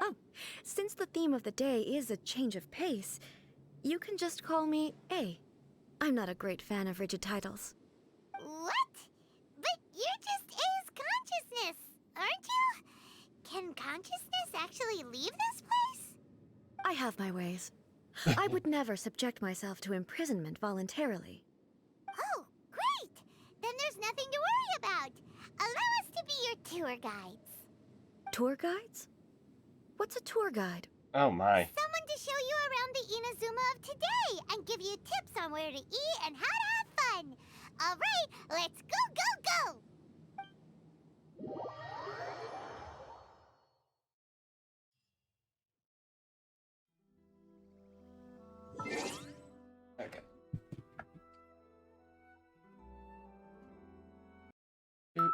[SPEAKER 5] Oh, since the theme of the day is a change of pace, you can just call me A. I'm not a great fan of rigid titles.
[SPEAKER 10] What? But you're just A's consciousness, aren't you? Can consciousness actually leave this place?
[SPEAKER 5] I have my ways. I would never subject myself to imprisonment voluntarily.
[SPEAKER 10] Oh, great! Then there's nothing to worry about. Allow us to be your tour guides.
[SPEAKER 5] Tour guides? What's a tour guide?
[SPEAKER 1] Oh my.
[SPEAKER 10] Someone to show you around the Inazuma of today and give you tips on where to eat and how to have fun. All right, let's go, go, go!
[SPEAKER 1] Okay. Boop.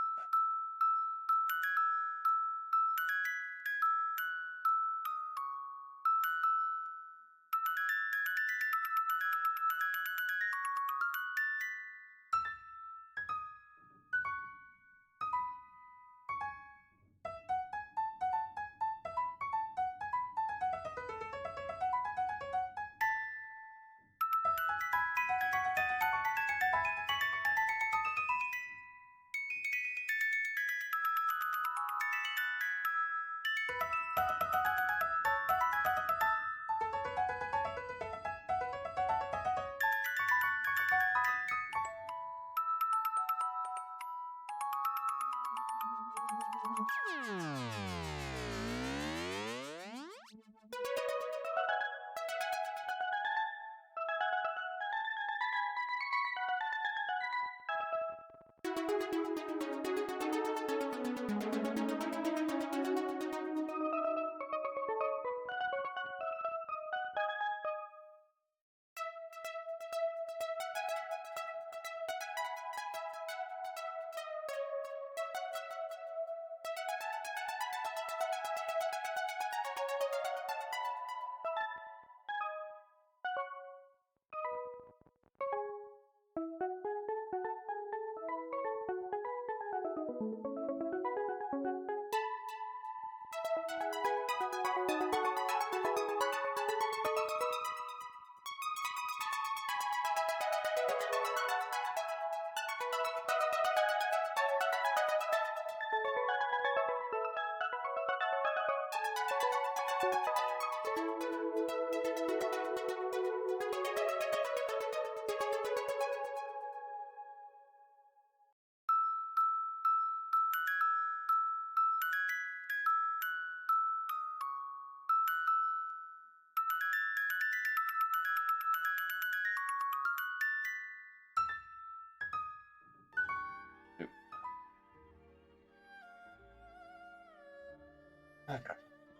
[SPEAKER 1] Okay.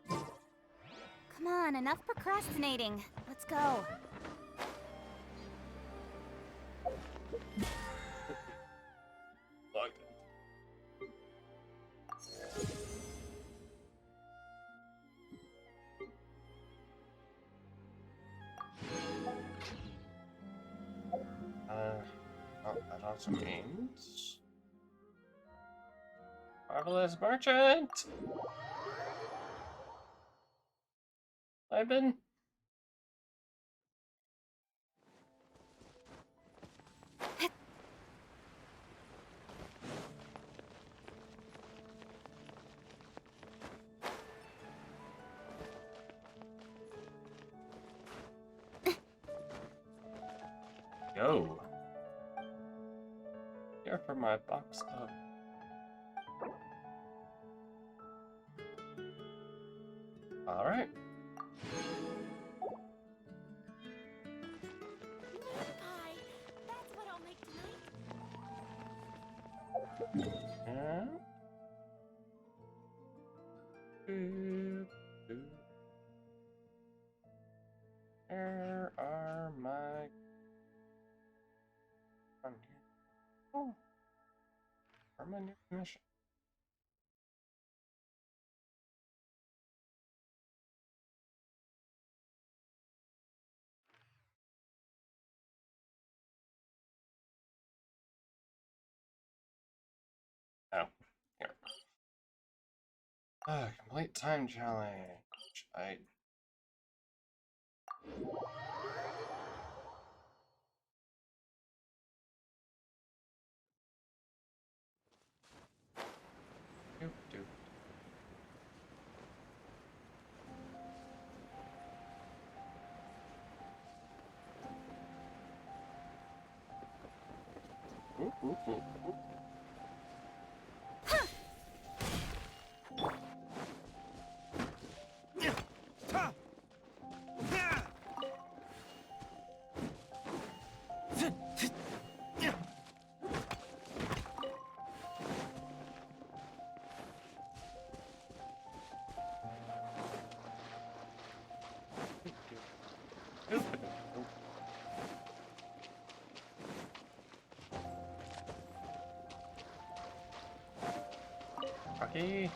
[SPEAKER 13] Come on, enough procrastinating. Let's go.
[SPEAKER 1] Look. Oh, that also means marvelous merchant. I've been. go. Here for my box of. All right.
[SPEAKER 10] That's what I'll make tonight.
[SPEAKER 1] Yeah. Where are my... Oh. Where are my new mission? Oh, here. Complete time challenge. Doop, doop. Ooh, ooh, ooh, ooh. Rocky.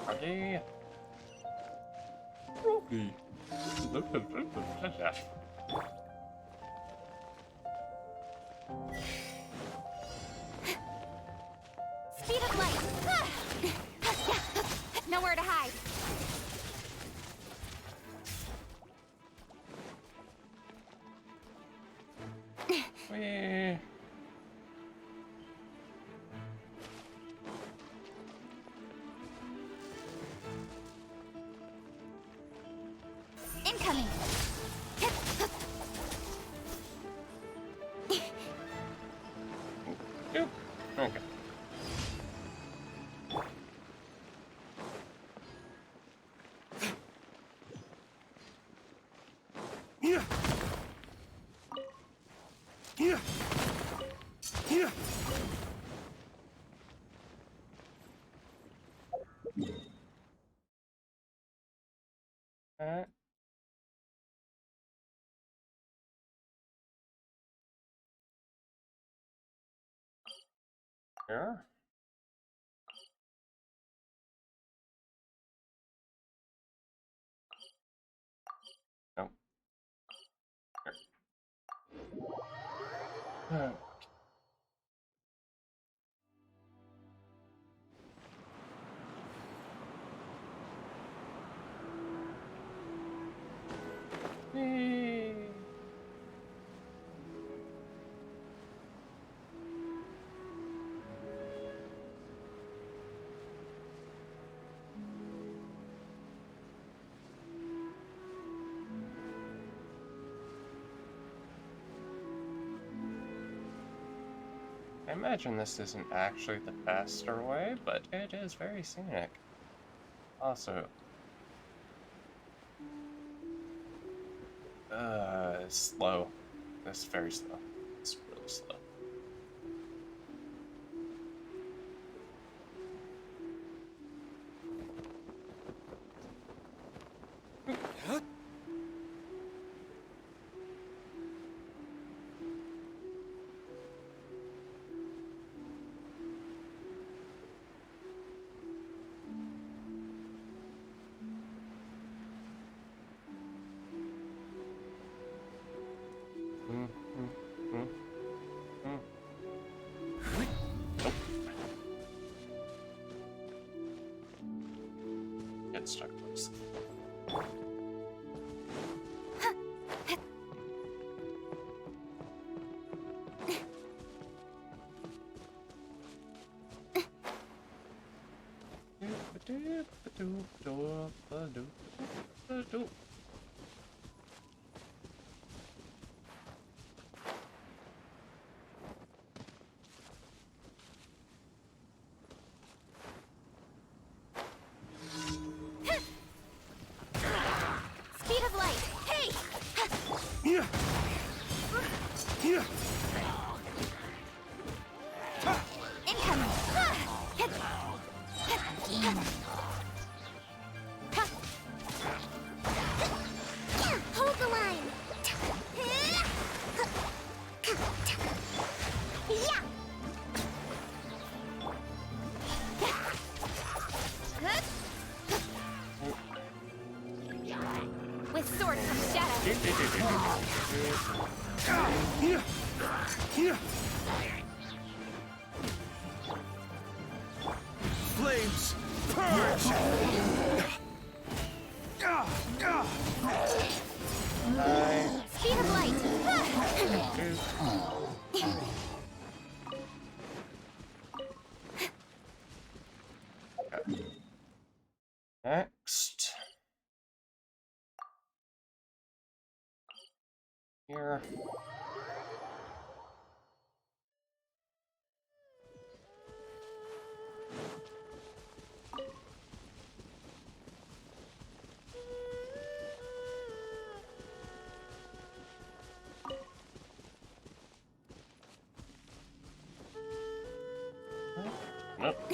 [SPEAKER 1] Rocky. Rocky.
[SPEAKER 10] Speed of light. Nowhere to hide.
[SPEAKER 1] Whee.
[SPEAKER 10] Incoming.
[SPEAKER 1] Doop. Okay. Alright. Here. Nope. Here. Whee. I imagine this isn't actually the faster way, but it is very scenic. Also, slow. This is very slow. It's really slow. Get stuck loose.
[SPEAKER 10] Speed of light. Hey! Incoming. Hold the line. Yeah. With sword comes shadow.
[SPEAKER 15] Flames, purge!
[SPEAKER 10] Speed of light.
[SPEAKER 1] Next. Here. Nope.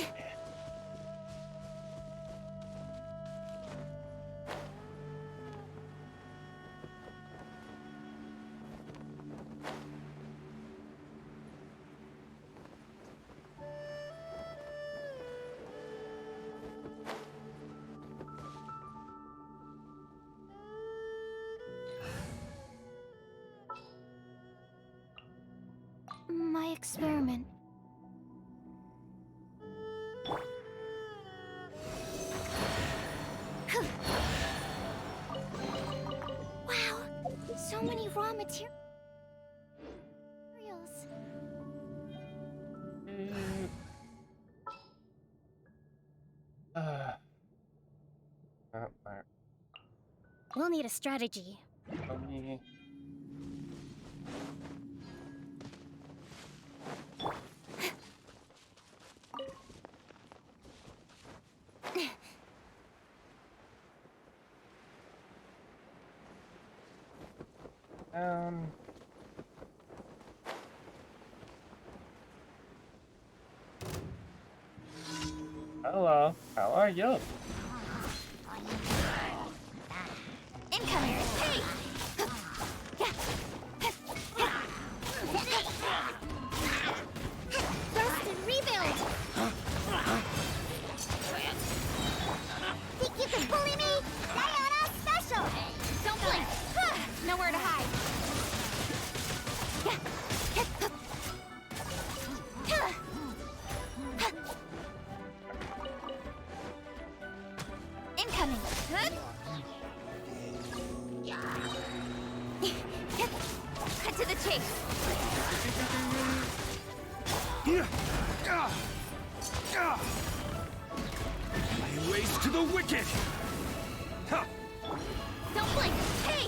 [SPEAKER 3] My experiment. Wow, so many raw materials.
[SPEAKER 10] We'll need a strategy.
[SPEAKER 1] Hello, how are you?
[SPEAKER 10] Incoming. Hey! Burst and rebuild. Think you can bully me? Diana special. Don't blink. Nowhere to hide. Incoming. Cut to the chase.
[SPEAKER 15] Lay waste to the wicked! Ha!
[SPEAKER 10] Don't blink. Hey!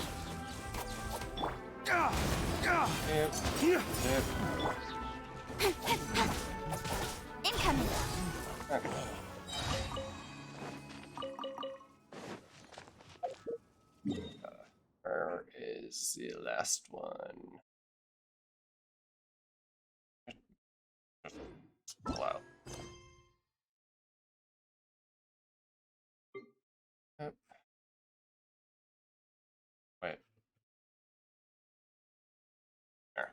[SPEAKER 10] Incoming.
[SPEAKER 1] Where is the last one? Wow. Yep. Wait. There.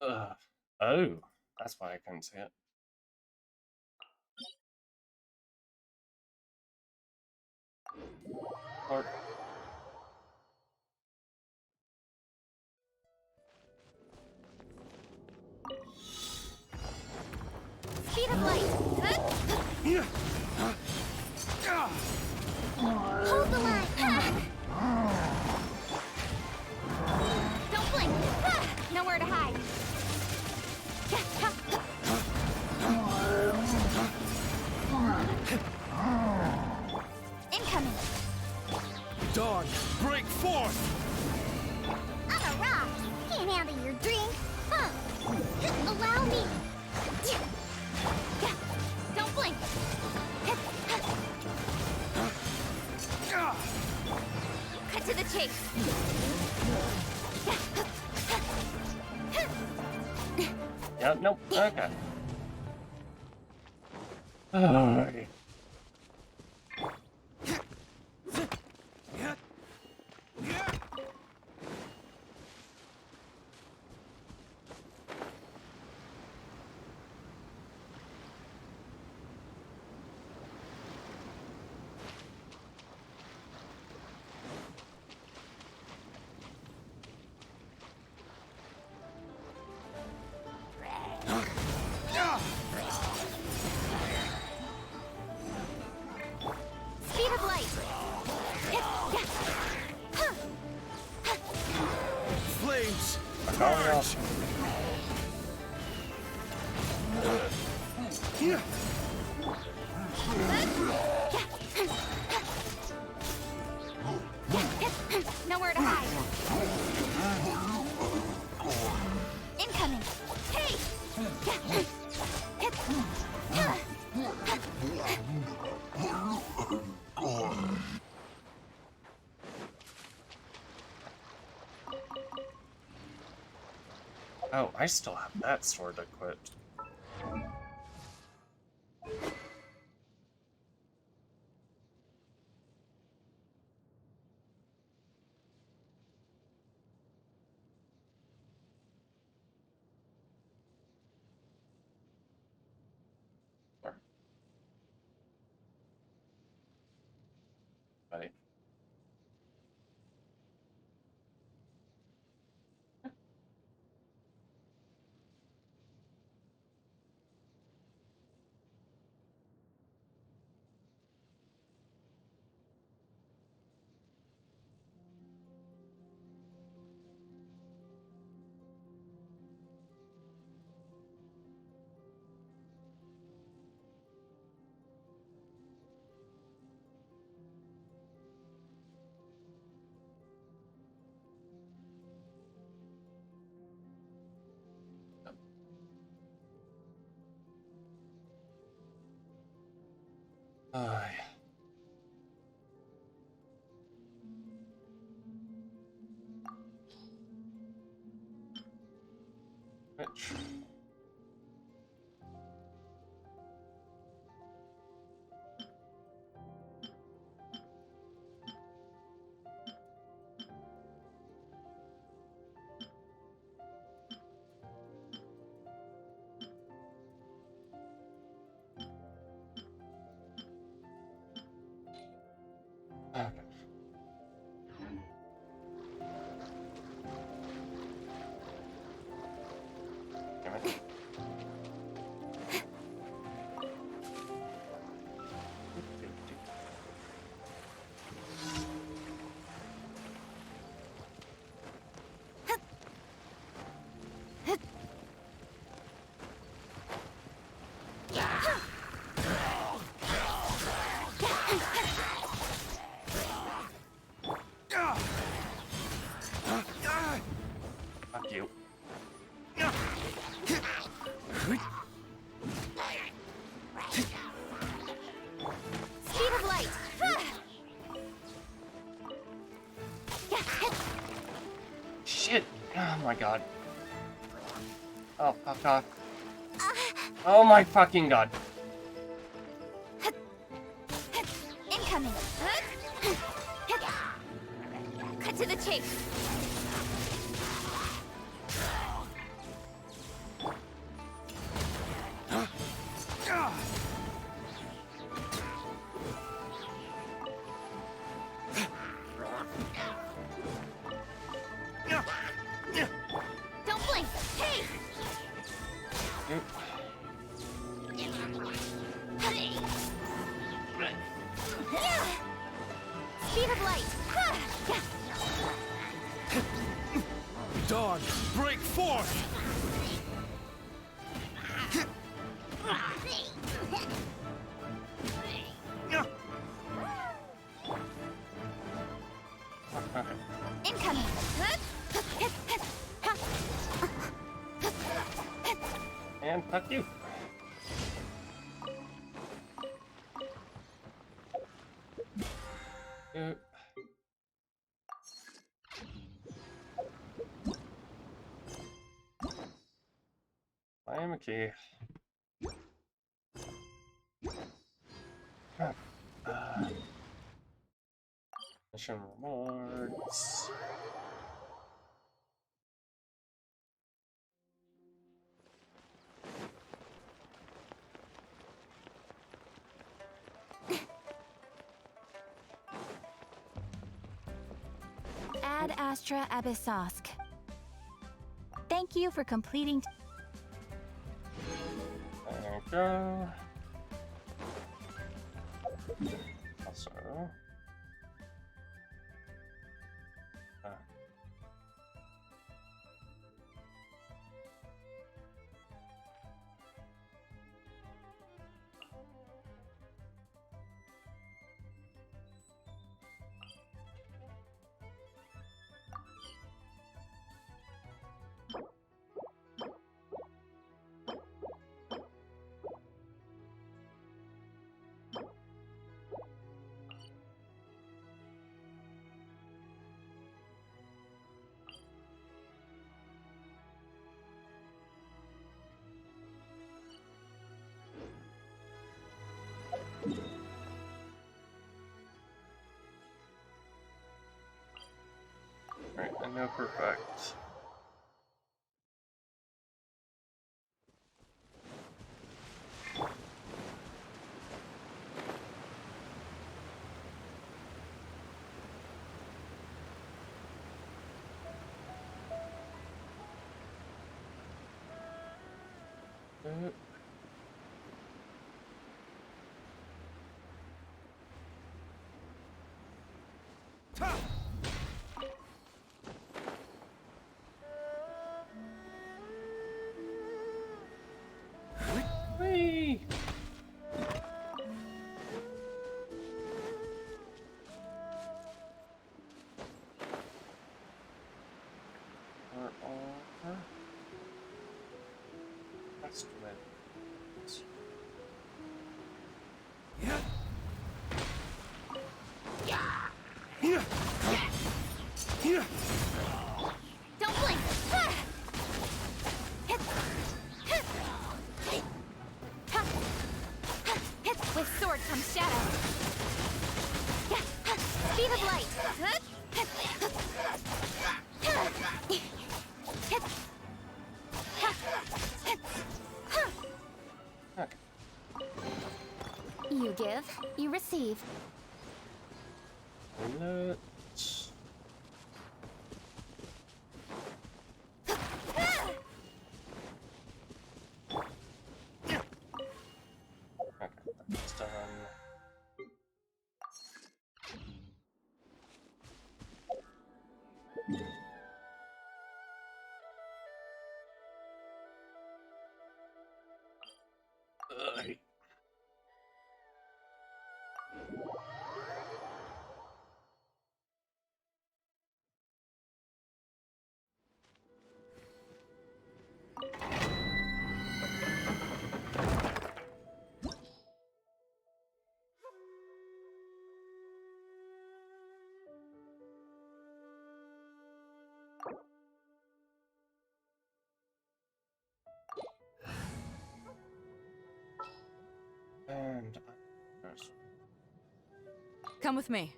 [SPEAKER 1] Ugh. Oh, that's why I couldn't see it. Or
[SPEAKER 10] Speed of light. Hold the line. Don't blink. Nowhere to hide.
[SPEAKER 15] Dawn, break forth!
[SPEAKER 10] I'm a rock. Can't handle your drink. Huh? Allow me. Don't blink. Cut to the chase.
[SPEAKER 1] Yeah, nope. Okay. Alrighty.
[SPEAKER 10] Speed of light.
[SPEAKER 15] Flames!
[SPEAKER 1] Charge!
[SPEAKER 10] Nowhere to hide. Incoming. Hey!
[SPEAKER 1] Oh, I still have that sword equipped. Buddy. Oh, yeah. Which? Okay. Damn it. Fuck you.
[SPEAKER 10] Speed of light.
[SPEAKER 1] Shit! Oh my god. Oh, fuck off. Oh my fucking god.
[SPEAKER 10] Incoming. Cut to the chase. Don't blink. Hey! Speed of light.
[SPEAKER 15] Dawn, break forth!
[SPEAKER 13] Incoming!
[SPEAKER 1] And fuck you. I am a key. Mission rewards.
[SPEAKER 13] Ad Astra Abyssosk. Thank you for completing.
[SPEAKER 1] There we go. Also. Alright, I know for a fact. Whee! We're over. West wind.
[SPEAKER 13] Don't blink! With sword comes shadow. Speed of light. You give, you receive.
[SPEAKER 1] Let's... Okay, that's done. Ugh. And
[SPEAKER 8] Come with me.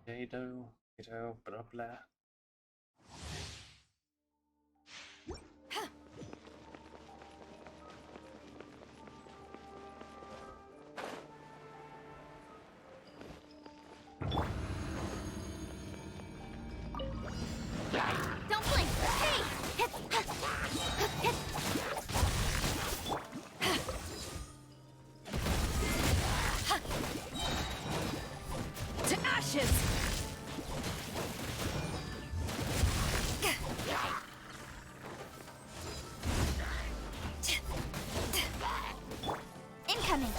[SPEAKER 1] Potato, blah blah.
[SPEAKER 13] Don't blink! Hey!
[SPEAKER 8] To ashes!
[SPEAKER 13] Incoming!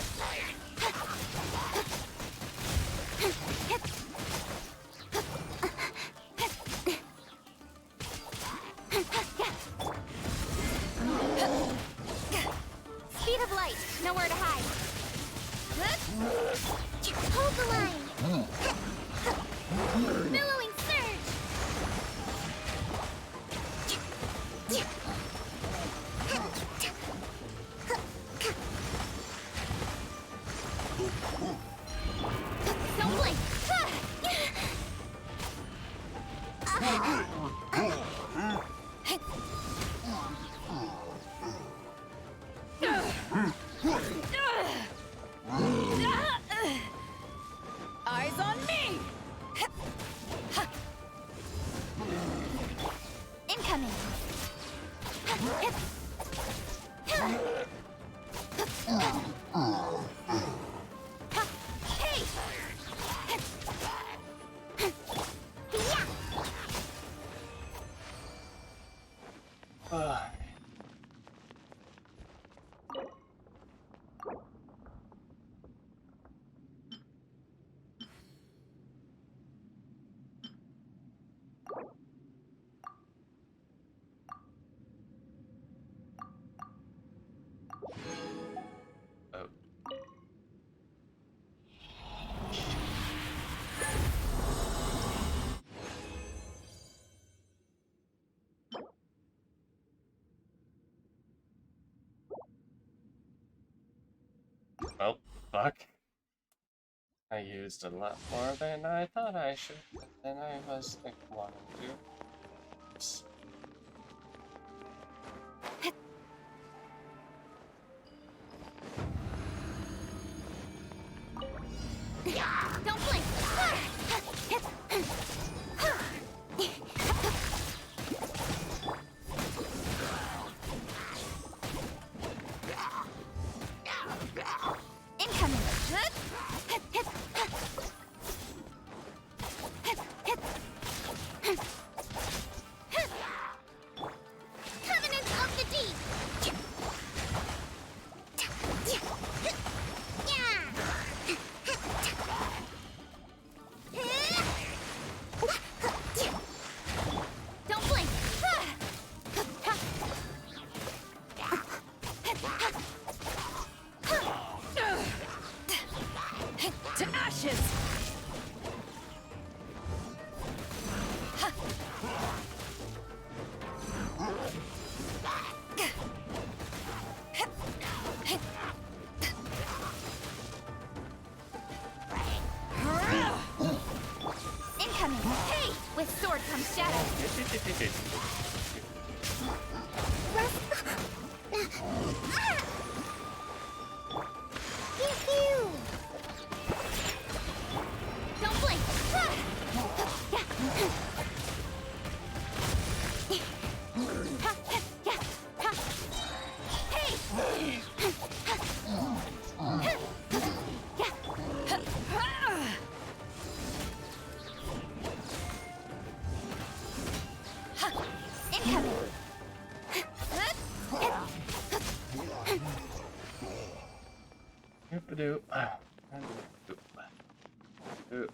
[SPEAKER 1] Oh, fuck. I used a lot more than I thought I should, than I was wanting to. Oops.
[SPEAKER 10] Don't blink! Incoming! Covenant of the Deep! Don't blink!
[SPEAKER 8] To ashes!
[SPEAKER 10] Incoming! Hey! With sword comes shadow! Yoo-hoo! Don't blink! Incoming!
[SPEAKER 1] Doop-a-doop. Doop.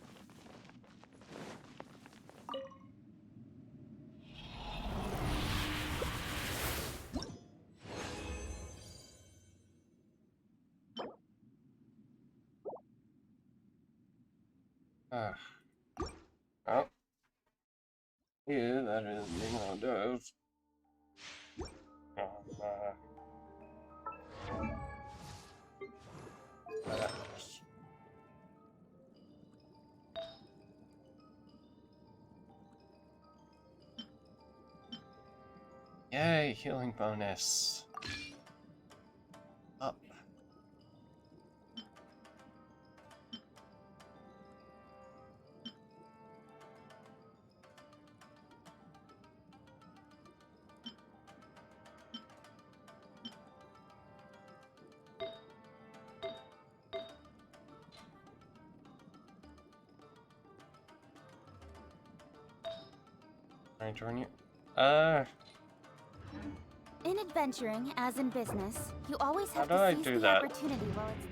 [SPEAKER 1] Oh. Yeah, that is me on those. Yay, healing bonus. Up. Can I join you?
[SPEAKER 10] In adventuring, as in business, you always have
[SPEAKER 1] How do I
[SPEAKER 10] to seize
[SPEAKER 1] do
[SPEAKER 10] the
[SPEAKER 1] that?
[SPEAKER 10] opportunity while it's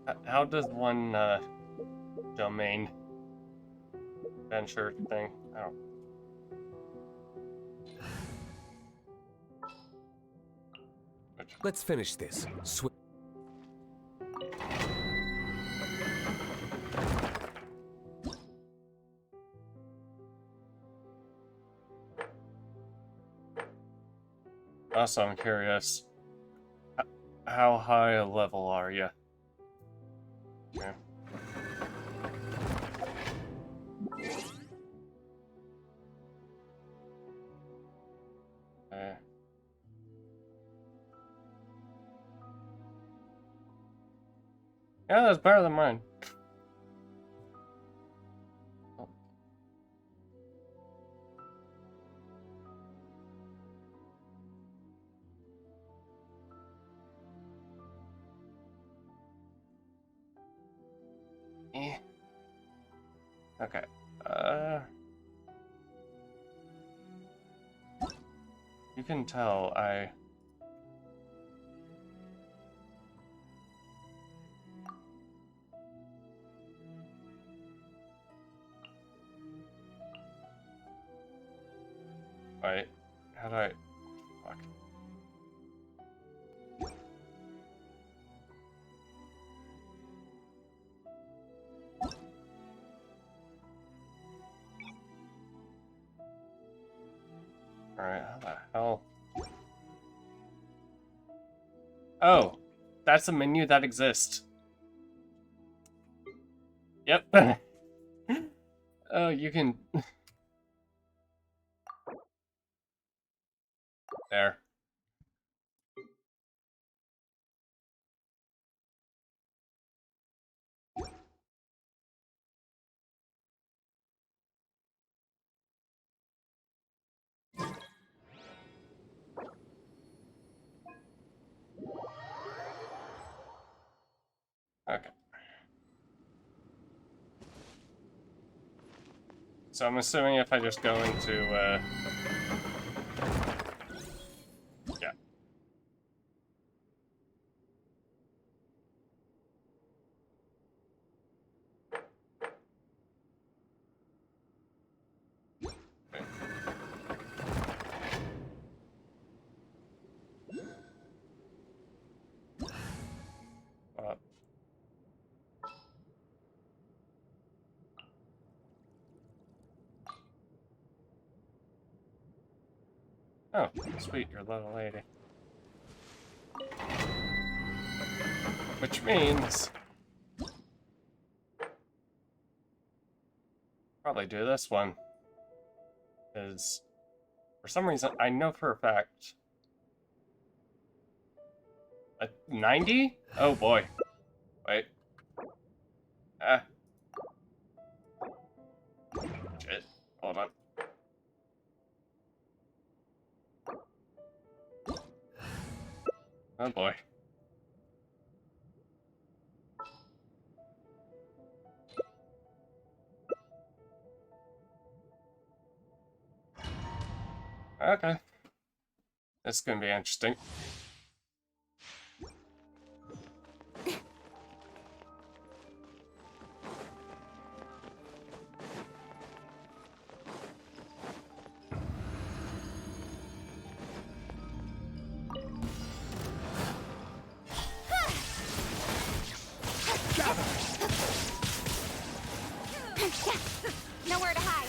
[SPEAKER 10] there.
[SPEAKER 1] How does one domain venture thing? Oh.
[SPEAKER 11] Let's finish this.
[SPEAKER 1] Also, I'm curious. How high a level are you? Okay. Okay. Yeah, that's better than mine. Oh. Eh. Okay. You can tell I... Wait, how do I... Fuck. Oh, that's a menu that exists. Yep. Oh, you can... There. Okay. So I'm assuming if I just go into, yeah. Oh, sweet, you're a little lady. Which means... probably do this one. Because, for some reason, I know for a fact... 90? Oh boy. Wait. Ah. Shit. Hold on. Oh boy. Okay. This is gonna be interesting.
[SPEAKER 10] Nowhere to hide.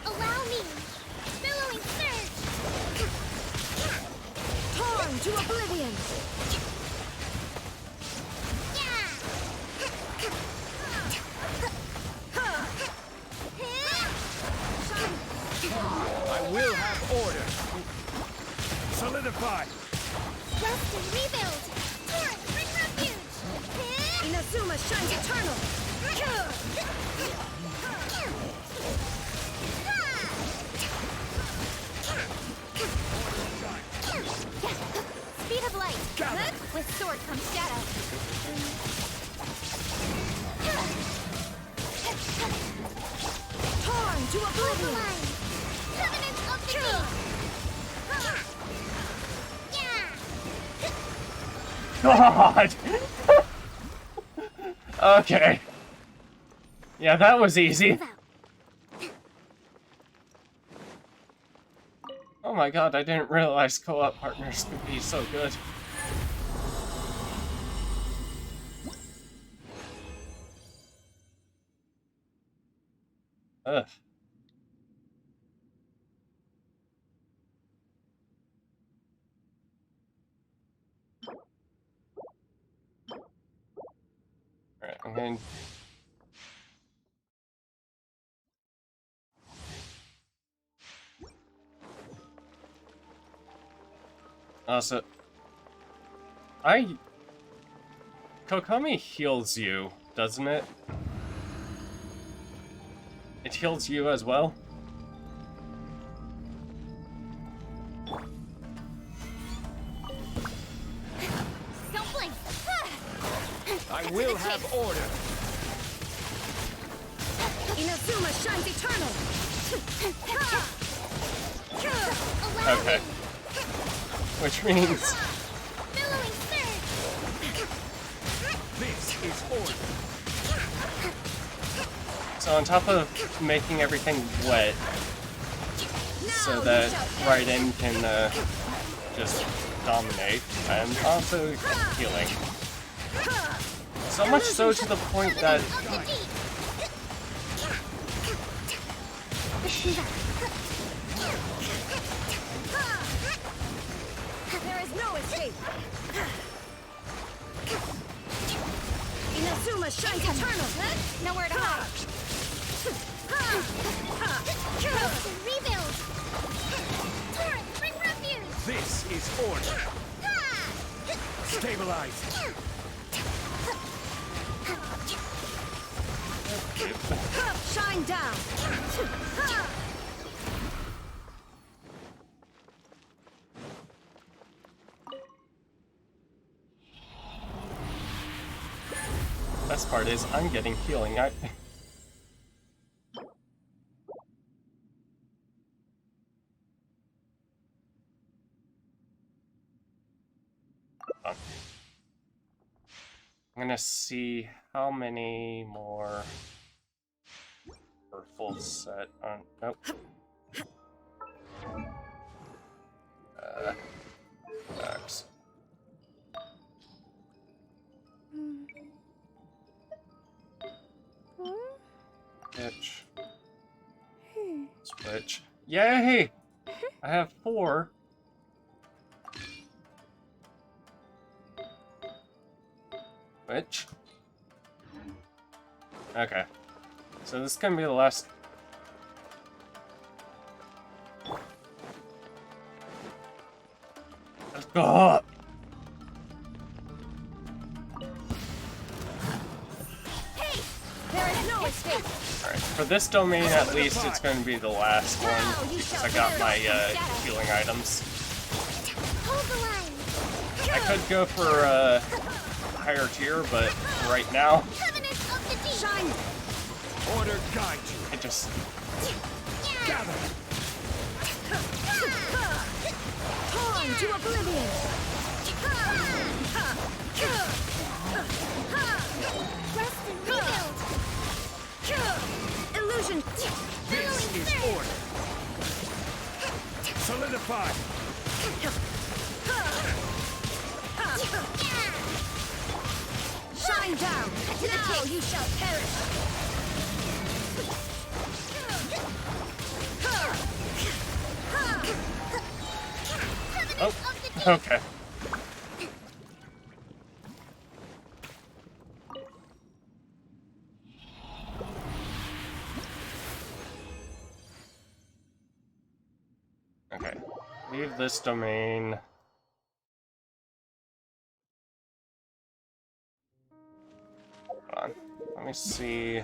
[SPEAKER 10] Allow me. Billowing surge.
[SPEAKER 5] Torn to oblivion.
[SPEAKER 15] I will have order. Solidify.
[SPEAKER 10] Rest and rebuild. Torrent, bring refuge.
[SPEAKER 5] Inazuma shines eternal.
[SPEAKER 10] Speed of light. With sword comes shadow.
[SPEAKER 5] Torn to oblivion.
[SPEAKER 10] Covenant of the
[SPEAKER 1] God! Okay. Yeah, that was easy. Oh my god, I didn't realize co-op partners could be so good. Ugh. Alright, I'm going... Also... Kokomi heals you, doesn't it? It heals you as well?
[SPEAKER 10] Don't blink.
[SPEAKER 15] I will have order.
[SPEAKER 5] Inazuma shines eternal.
[SPEAKER 1] Okay. Which means...
[SPEAKER 10] Billowing surge.
[SPEAKER 15] This is order.
[SPEAKER 1] So on top of making everything wet, so that Raiden can just dominate, I'm also healing. So much so to the point that...
[SPEAKER 5] Hey! Inazuma shines eternal!
[SPEAKER 10] Nowhere to hide. Rebuild! Torrent, bring refuge!
[SPEAKER 17] This is order. Stabilize.
[SPEAKER 5] Shine down!
[SPEAKER 1] Best part is I'm getting healing. I'm gonna see how many more for full set on. Nope. Max. Switch. Switch. Yay! I have 4. Switch. Okay. So this is gonna be the last. Let's go!
[SPEAKER 5] There is no escape!
[SPEAKER 1] Alright, for this domain at least, it's going to be the last one, because I got my healing items.
[SPEAKER 10] Hold the line!
[SPEAKER 1] I could go for a higher tier, but right now,
[SPEAKER 5] Shine!
[SPEAKER 17] Order guide you.
[SPEAKER 1] it just...
[SPEAKER 17] Gather.
[SPEAKER 5] Torn to oblivion!
[SPEAKER 10] Rest and rebuild!
[SPEAKER 5] Illusion!
[SPEAKER 17] This is order. Solidify.
[SPEAKER 5] Shine down! Now you shall perish!
[SPEAKER 1] Oh, okay. Okay, leave this domain. Hold on, let me see.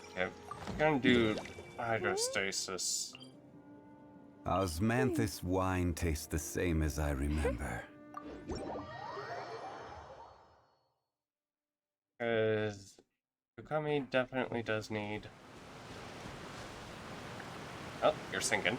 [SPEAKER 1] Okay, I'm gonna do hydrostasis.
[SPEAKER 11] Osmanthus wine tastes the same as I remember.
[SPEAKER 1] Because Yukami definitely does need... Oh, you're sinking.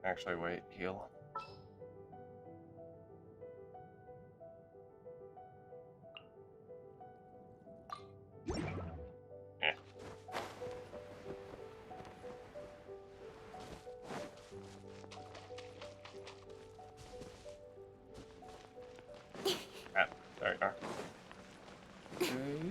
[SPEAKER 1] Actually, wait, heal. Eh. Ah, there you are.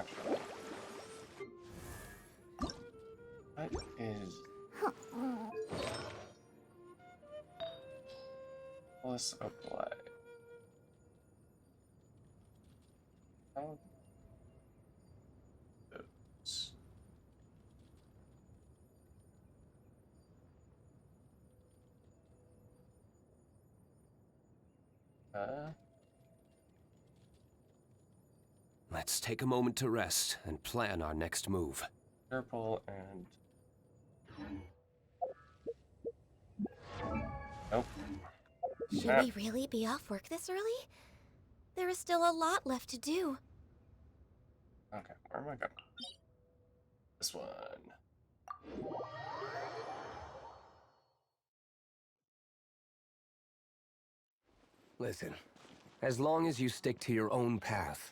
[SPEAKER 1] actually. What is... Let's apply. How those.
[SPEAKER 14] Let's take a moment to rest and plan our next move.
[SPEAKER 1] Purple and... Nope.
[SPEAKER 3] Should we really be off work this early? There is still a lot left to do.
[SPEAKER 1] Okay, where am I going? This one.
[SPEAKER 14] Listen, as long as you stick to your own path.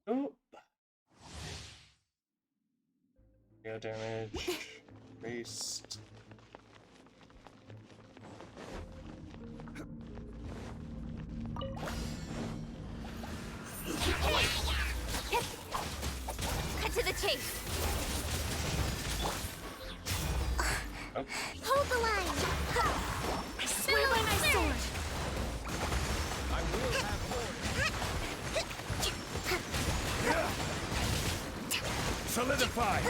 [SPEAKER 1] Oop. Yeah, damage. Waste.
[SPEAKER 3] Cut to the chase.
[SPEAKER 1] Oh.
[SPEAKER 10] Hold the line.
[SPEAKER 3] I swear by my sword.
[SPEAKER 10] I will have
[SPEAKER 12] Solidify!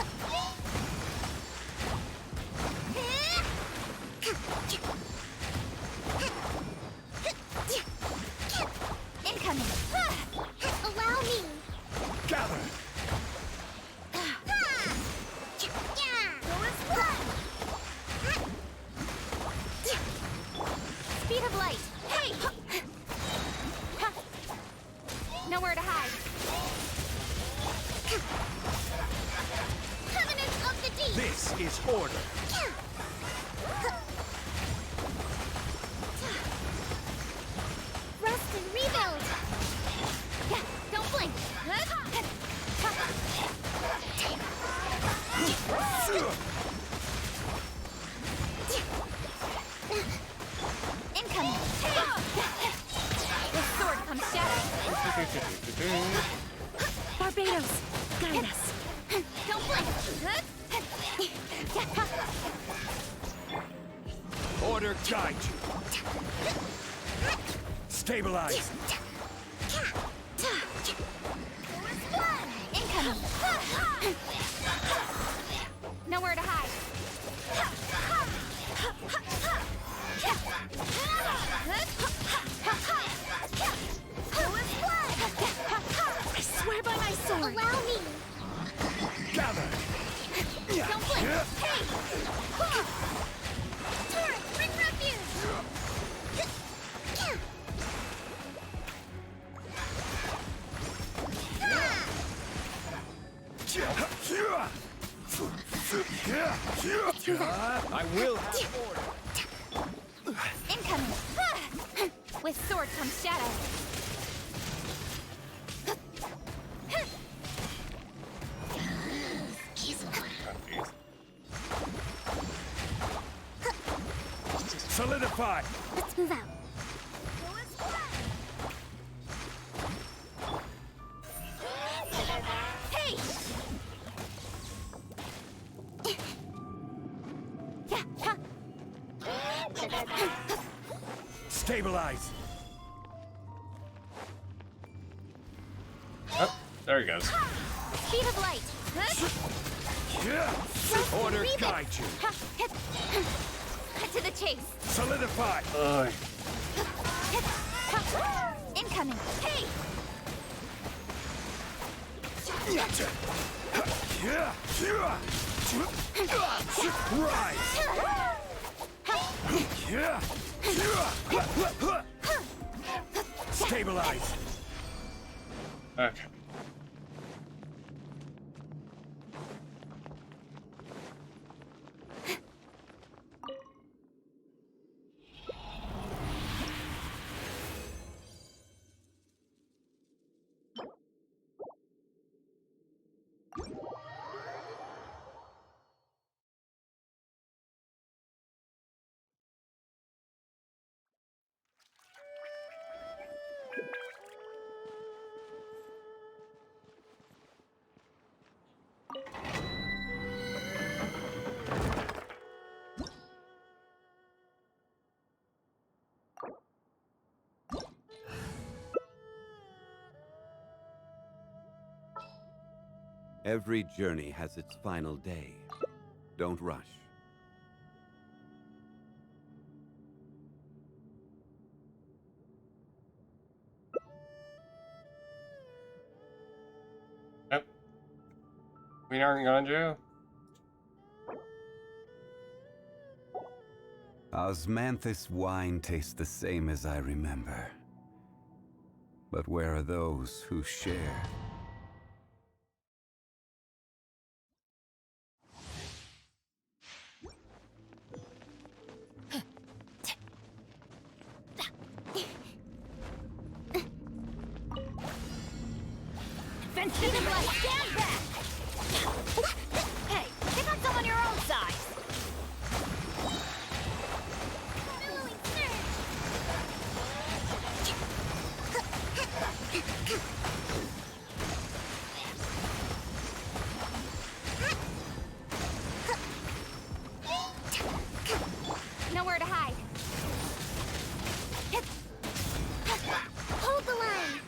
[SPEAKER 10] Incoming. Allow me.
[SPEAKER 12] Gather!
[SPEAKER 3] Speed of light. Hey! Nowhere to hide.
[SPEAKER 10] Covenant of the Deep.
[SPEAKER 12] This is order.
[SPEAKER 10] Rest and rebuild.
[SPEAKER 3] Yeah, don't blink. Incoming. With sword comes shadow.
[SPEAKER 5] Barbados, guide us.
[SPEAKER 3] Don't blink.
[SPEAKER 12] Order guide you. Stabilize.
[SPEAKER 3] Incoming. Nowhere to hide.
[SPEAKER 5] I swear by my sword.
[SPEAKER 10] Allow me.
[SPEAKER 12] Gather.
[SPEAKER 3] Don't blink. Hey!
[SPEAKER 10] Torrent, bring refuge.
[SPEAKER 12] I will have order.
[SPEAKER 3] Incoming. With sword comes shadow.
[SPEAKER 12] Solidify.
[SPEAKER 10] Let's move out.
[SPEAKER 3] Hey!
[SPEAKER 12] Stabilize.
[SPEAKER 1] Oh, there he goes.
[SPEAKER 3] Speed of light.
[SPEAKER 12] Order guide you.
[SPEAKER 3] Cut to the chase.
[SPEAKER 12] Solidify.
[SPEAKER 3] Incoming. Hey!
[SPEAKER 7] Stabilize.
[SPEAKER 1] Okay.
[SPEAKER 11] Every journey has its final day. Don't rush.
[SPEAKER 1] Yep. We aren't going to.
[SPEAKER 11] Osmanthus wine tastes the same as I remember. But where are those who share?
[SPEAKER 10] Ventina, stand back! Hey, pick on someone your own size! Nowhere to hide. Hold the line!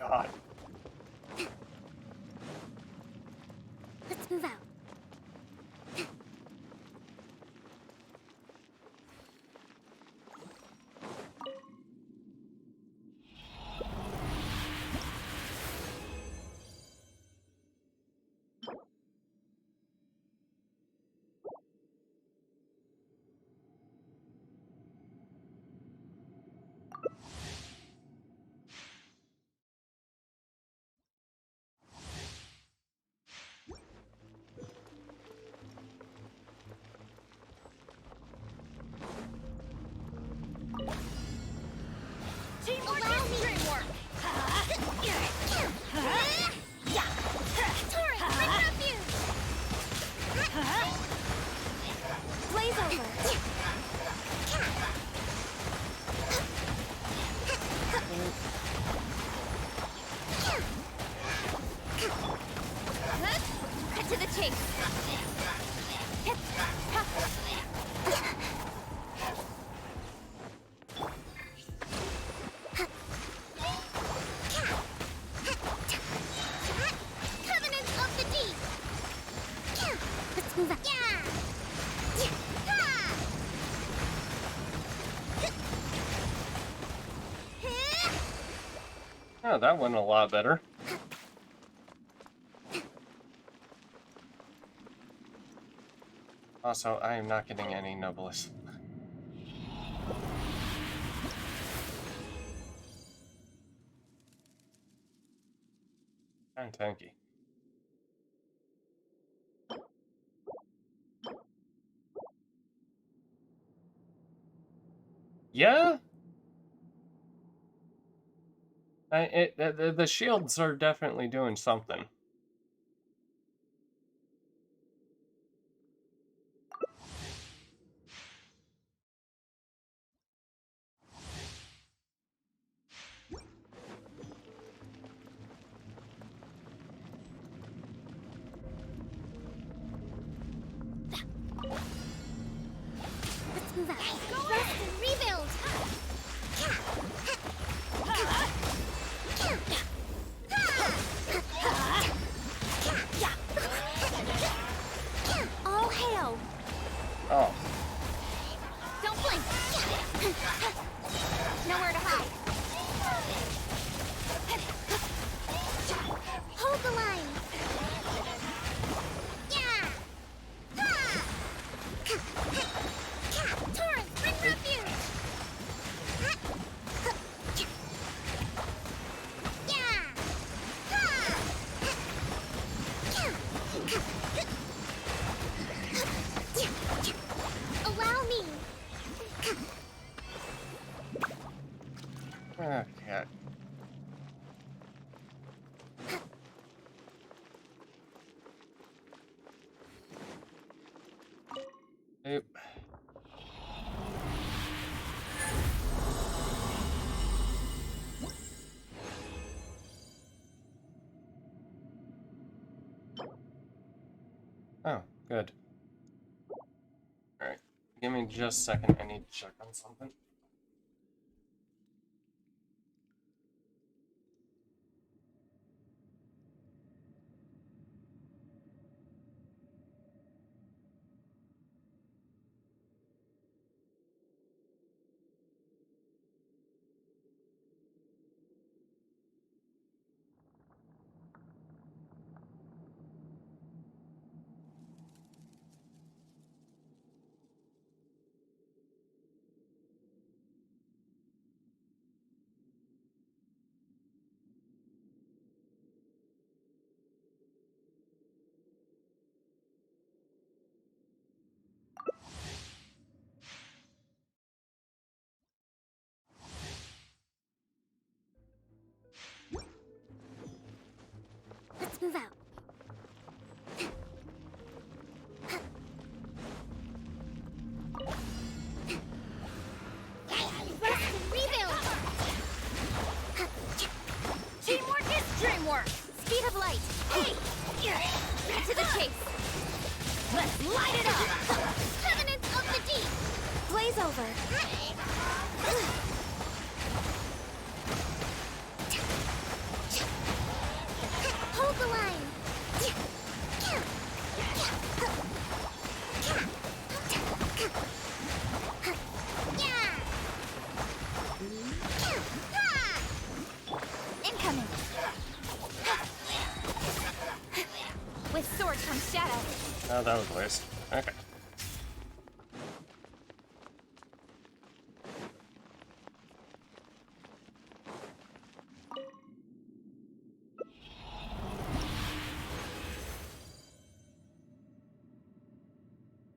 [SPEAKER 1] God.
[SPEAKER 10] Let's move out. Teamwork is dreamwork! Tori, bring it up you! Blaze over! Cut to the chase! Covenant of the Deep! Let's move out.
[SPEAKER 1] Oh, that went a lot better. Also, I am not getting any noblesse. And tanky. Yeah? The shields are definitely doing something.
[SPEAKER 10] Let's move out. Rest and rebuild!
[SPEAKER 1] Okay. Oop. Oh, good. Alright. Give me just a second. I need to check on something.
[SPEAKER 10] Let's move out. Rest and rebuild.
[SPEAKER 8] Teamwork is dreamwork!
[SPEAKER 10] Speed of light. Hey!
[SPEAKER 8] To the chase! Let's light it up!
[SPEAKER 10] Covenants of the deep.
[SPEAKER 3] Blaze over.
[SPEAKER 10] Hold the line.
[SPEAKER 13] Incoming! With sword comes shadow.
[SPEAKER 1] Oh, that was a waste. Okay.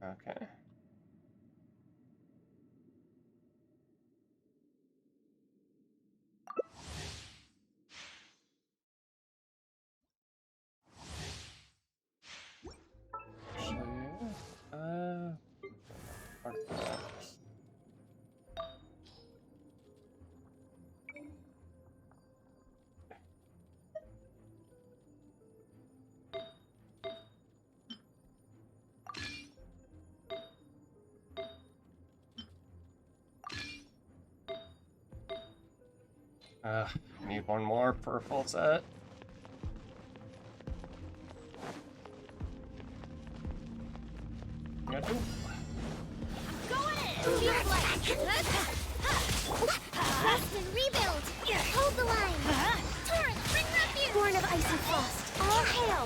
[SPEAKER 1] Okay. Actually, artifacts. Need one more for a full set. Yeah, do.
[SPEAKER 10] Going in. Speed of light. Rest and rebuild. Hold the line. Torrent, bring refuge.
[SPEAKER 3] Born of ice and frost, all hail!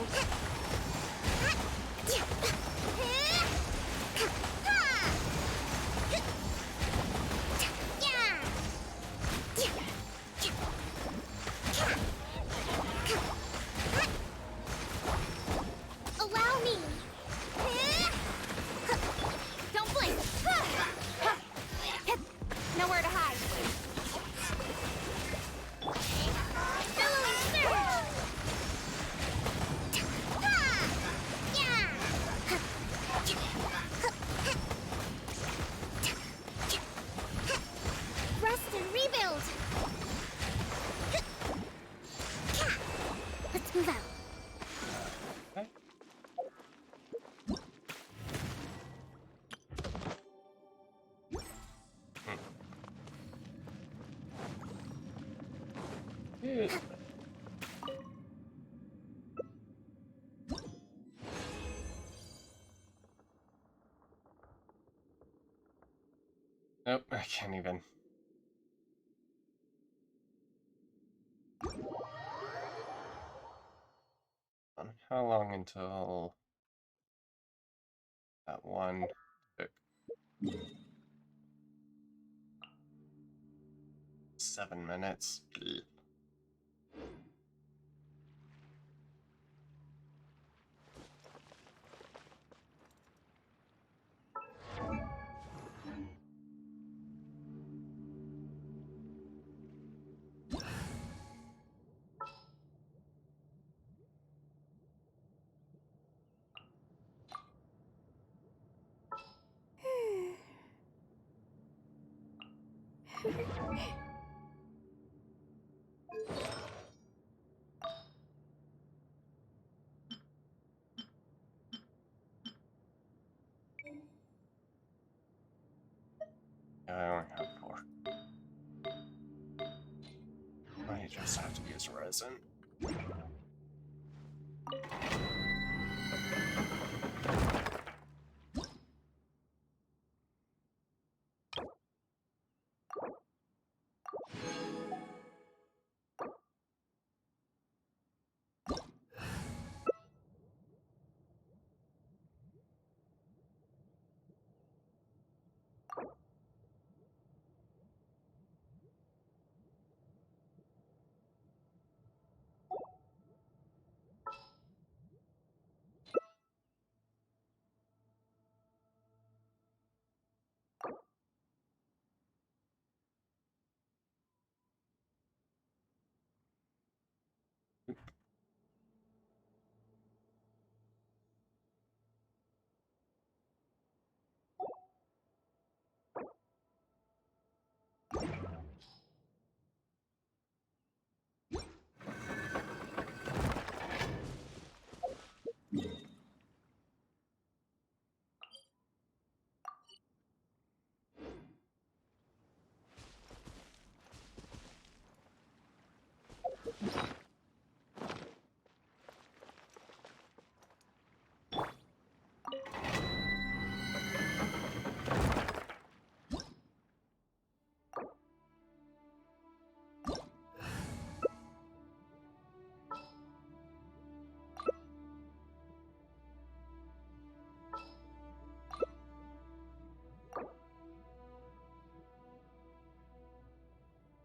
[SPEAKER 10] Allow me.
[SPEAKER 13] Don't blink! Nowhere to hide.
[SPEAKER 10] Billowing surge. Rest and rebuild. Let's move out.
[SPEAKER 1] Dude. Nope, I can't even. How long until that one took? 7 minutes. Ugh. Yeah, I only have 4. I just have to use resin.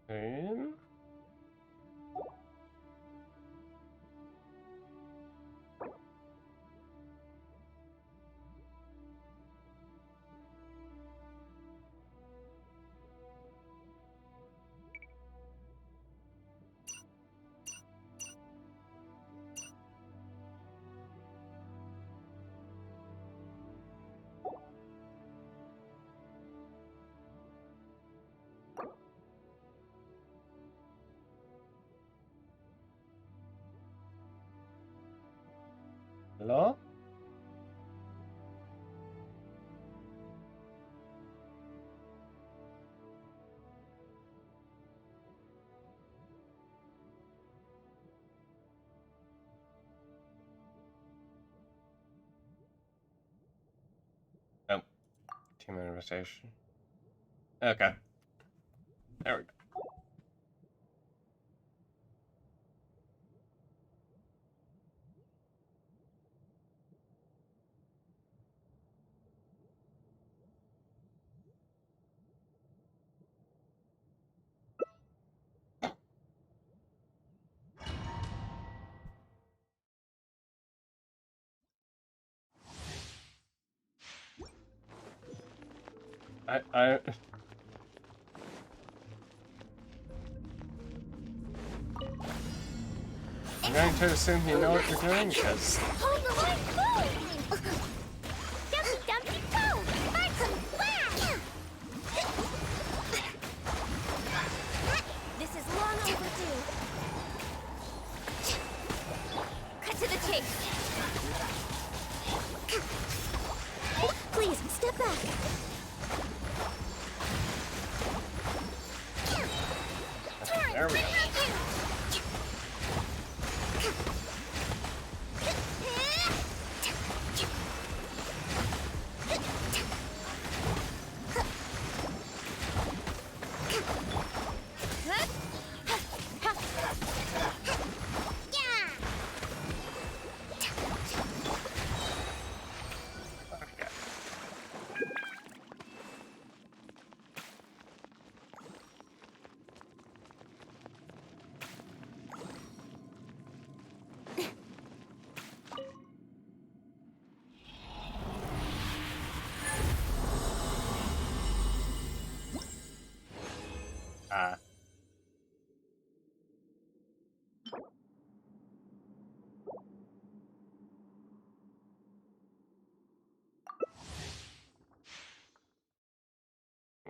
[SPEAKER 1] Okay. Hello? Oh, team invitation. Okay. There we go. I'm going to assume you know what you're doing, because
[SPEAKER 10] Hold the line, move! Dumpy, dumpy, go! Martin, flash!
[SPEAKER 3] This is long overdue. Cut to the chase. Please, step back.
[SPEAKER 1] there we go.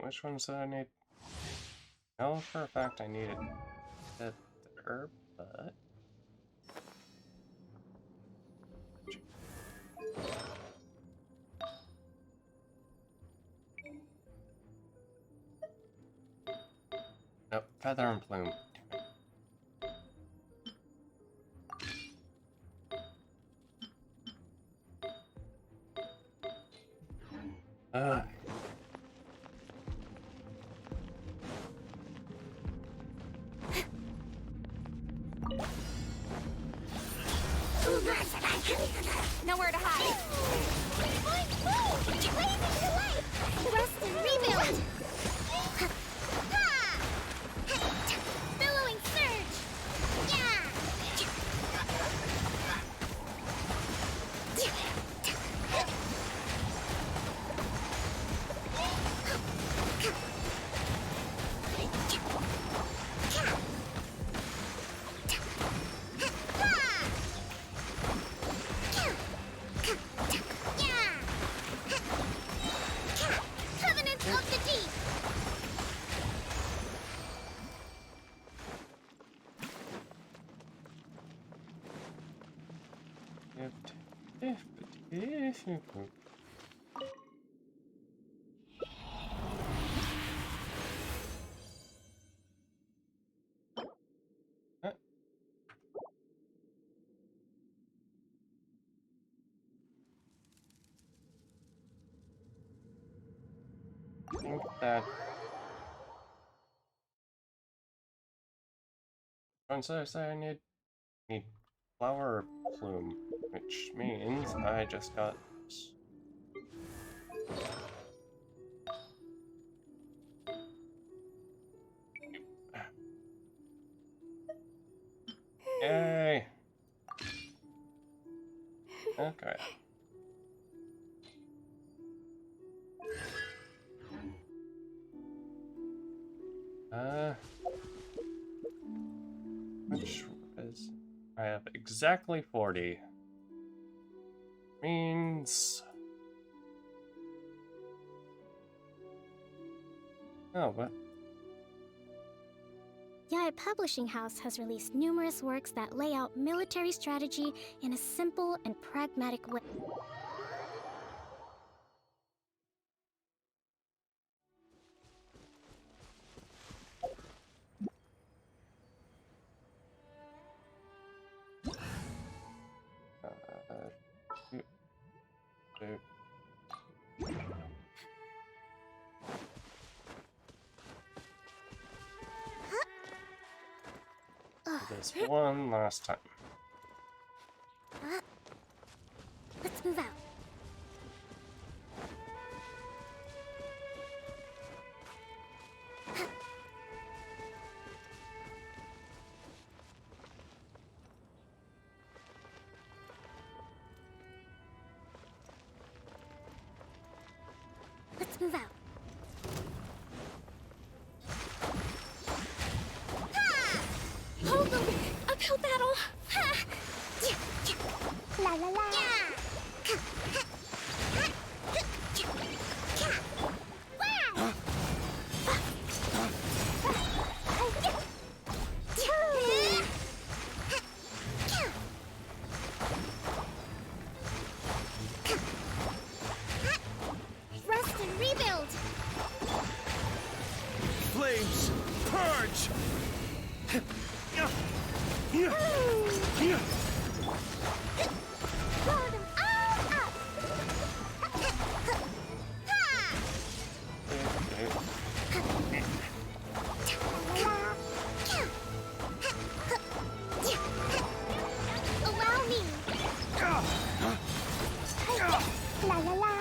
[SPEAKER 1] Which ones do I need? know for a fact I needed that there, but... Nope, feather and plume. Ugh.
[SPEAKER 10] Nowhere to hide. Blazing to life. Rust and rebuild. Billowing surge. Yeah. Covenant of the Deep.
[SPEAKER 1] I think that... So I say I need flower plume, which means I just got... Yay! Okay. Which is... I have exactly 40. Means... Oh, what?
[SPEAKER 10] Yaya Publishing House has released numerous works that lay out military strategy in a simple and pragmatic way.
[SPEAKER 1] This one last time.
[SPEAKER 10] Let's move out. Let's move out.
[SPEAKER 5] Hold them! Uphill battle!
[SPEAKER 10] La la la. Rest and rebuild.
[SPEAKER 15] Flames, purge!
[SPEAKER 10] Blow them all up. Allow me. La la la.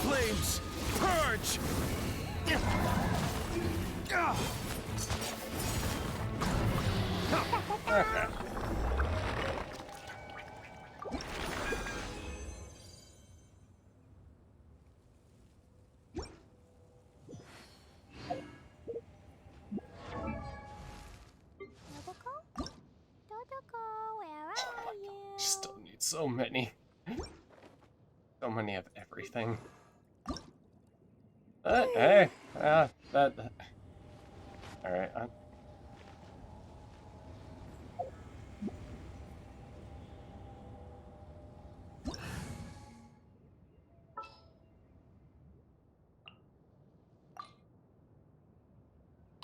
[SPEAKER 15] Flames, purge!
[SPEAKER 1] Okay.
[SPEAKER 10] Dodoko, where are you?
[SPEAKER 1] Still need so many. So many of everything. Hey, that. All right.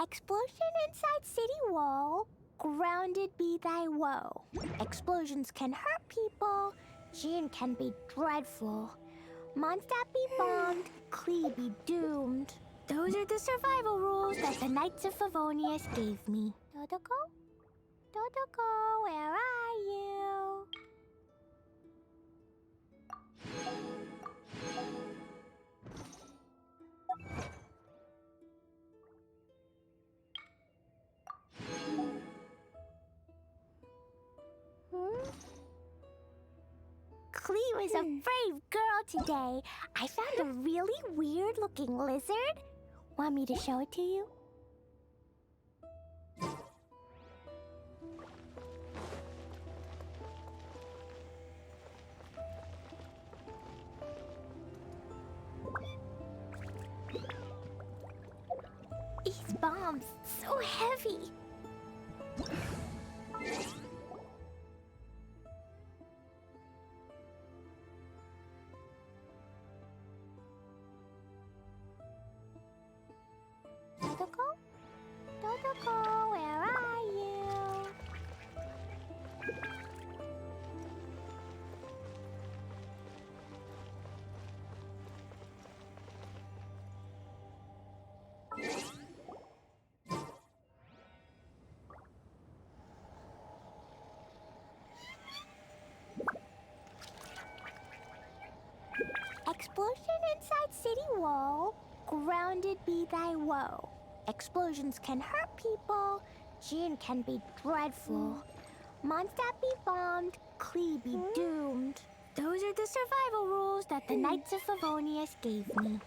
[SPEAKER 10] Explosion inside city wall. Grounded be thy woe. Explosions can hurt people. Jin can be dreadful. Mondstadt be bombed. Klee be doomed. Those are the survival rules that the Knights of Favonius gave me. Dodoko? Dodoko, where are you? Klee was a brave girl today. I found a really weird-looking lizard. Want me to show it to you? These bombs, so heavy. Dodoko? Dodoko, where are you? Explosion inside city wall. Grounded be thy woe. Explosions can hurt people. Jin can be dreadful. Mondstadt be bombed. Klee be doomed. Those are the survival rules that the Knights of Favonius gave me.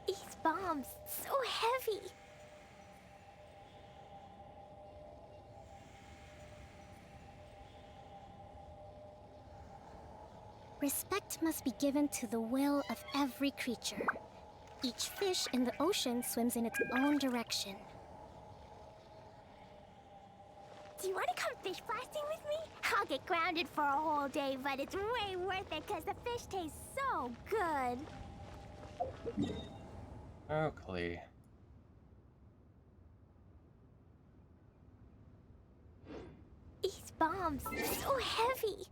[SPEAKER 10] These bombs, so heavy.
[SPEAKER 16] Respect must be given to the will of every creature. Each fish in the ocean swims in its own direction.
[SPEAKER 10] Do you want to come fish blasting with me? I'll get grounded for a whole day, but it's way worth it because the fish tastes so good.
[SPEAKER 1] Oh, Klee.
[SPEAKER 10] These bombs, so heavy.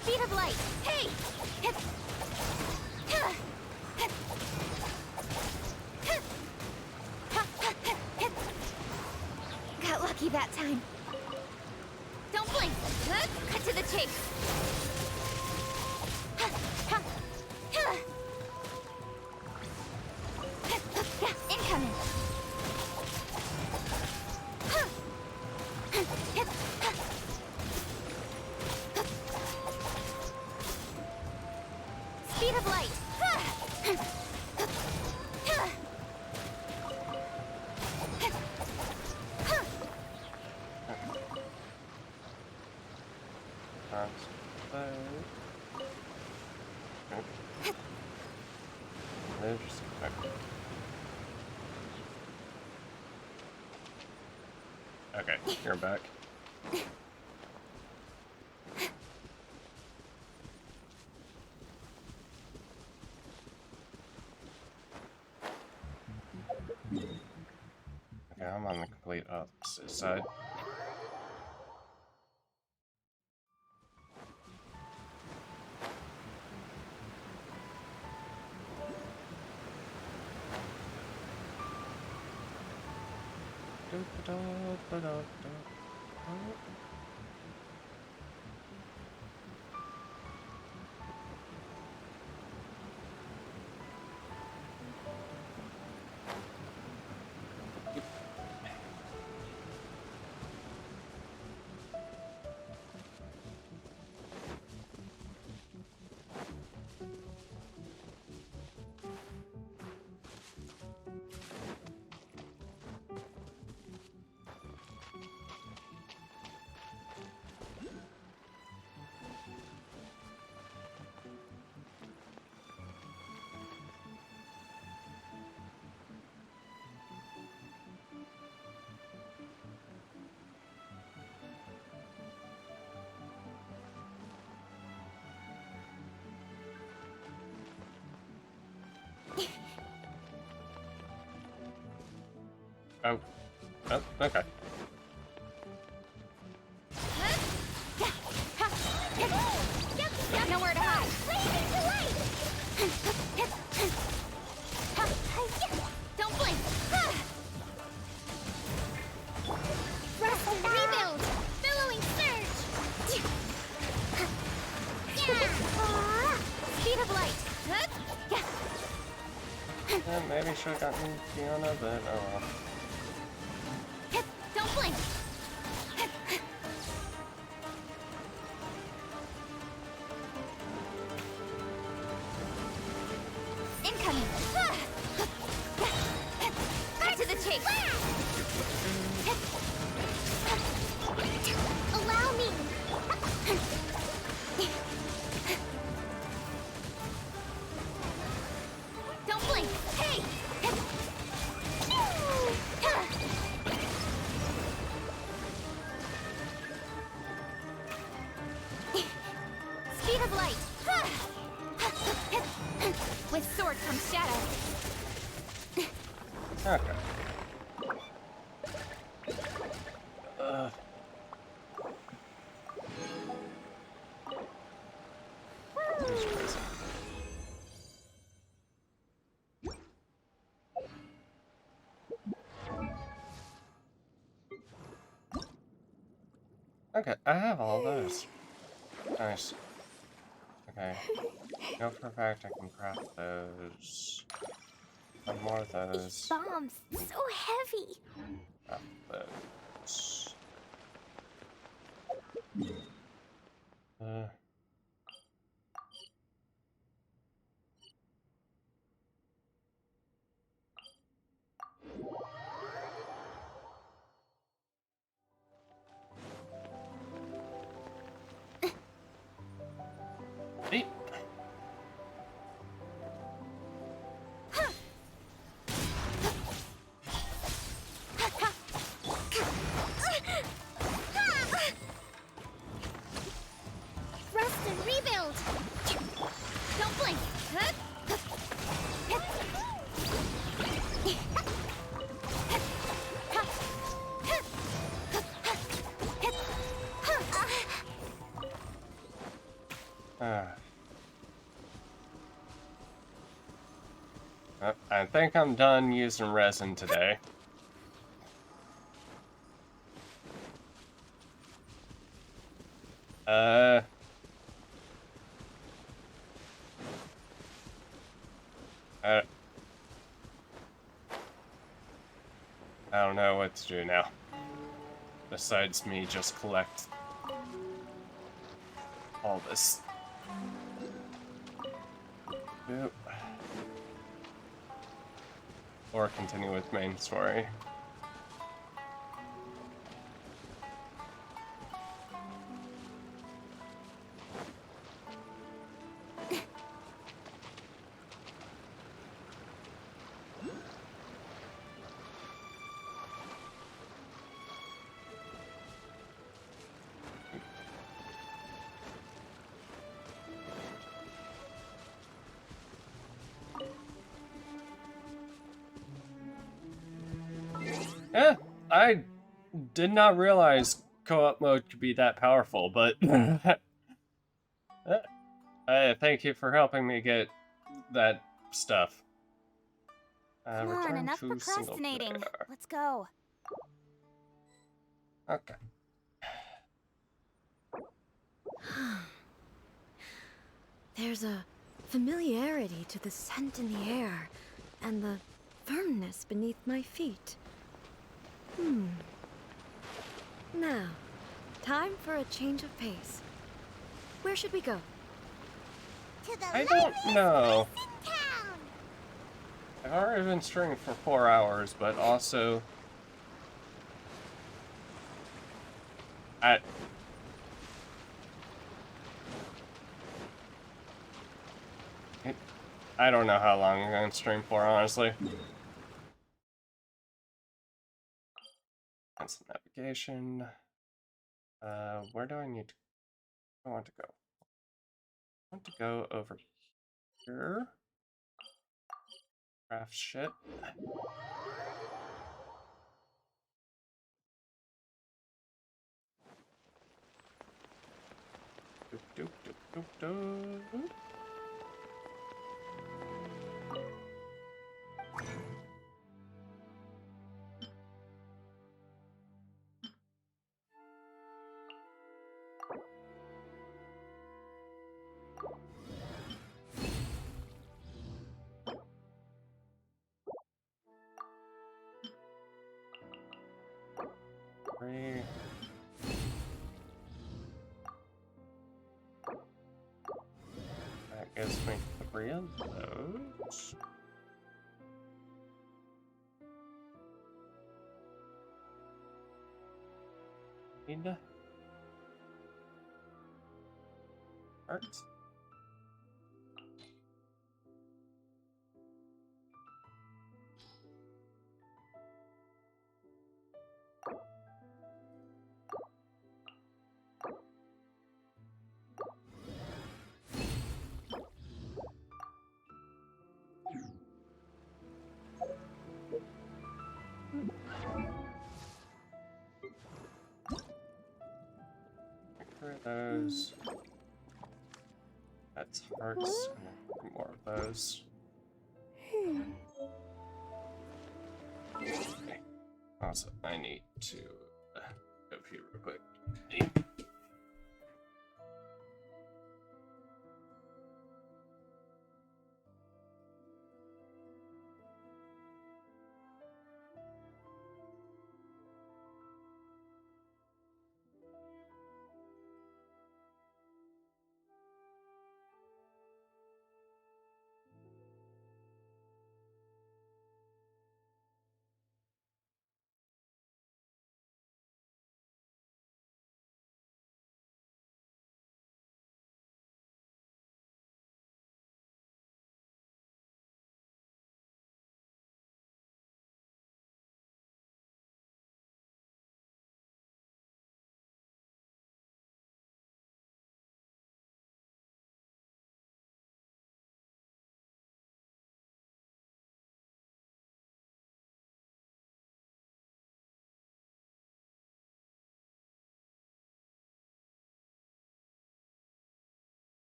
[SPEAKER 16] Speed of light. Hey!
[SPEAKER 10] Got lucky that time.
[SPEAKER 16] Don't blink. Cut to the chase.
[SPEAKER 10] Incoming.
[SPEAKER 16] Speed of light.
[SPEAKER 1] Okay, you're back. I'm on the complete opposite side. Oh. Oh, okay.
[SPEAKER 10] Got nowhere to hide. Blazing to light. Don't blink. Rest and rebuild. Billowing surge. Yeah. Speed of light.
[SPEAKER 1] Yeah, maybe should have gotten Fiona, but oh well.
[SPEAKER 10] Don't blink. Incoming. Back to the chase. Allow me. Don't blink. Hey. Speed of light. With sword comes shadow.
[SPEAKER 1] Okay. Okay, I have all those. Nice. Okay. Know for a fact I can craft those. Have more of those.
[SPEAKER 10] Bombs so heavy.
[SPEAKER 1] Craft those. Hey.
[SPEAKER 10] Rest and rebuild. Don't blink.
[SPEAKER 1] I think I'm done using resin today. I don't know what to do now. Besides me just collect all this. Yep. Or continue with main story. Yeah, I did not realize co-op mode could be that powerful, but thank you for helping me get that stuff.
[SPEAKER 13] Come on,
[SPEAKER 1] Return
[SPEAKER 13] enough
[SPEAKER 1] to single
[SPEAKER 13] procrastinating.
[SPEAKER 1] player.
[SPEAKER 13] Let's go.
[SPEAKER 1] Okay.
[SPEAKER 5] There's a familiarity to the scent in the air, and the firmness beneath my feet. Now, time for a change of pace. Where should we go?
[SPEAKER 10] To the
[SPEAKER 1] I don't know.
[SPEAKER 10] place in town.
[SPEAKER 1] I've already been streaming for 4 hours, but also I don't know how long I'm going to stream for, honestly. That's navigation. Where do I need to... I want to go. I want to go over here. Craft shit. Doop, doop, doop, doop, doop. Three. That gives me 3 of those. Need hearts. Those. That's hearts. More of those. Okay. Also, I need to go here real quick.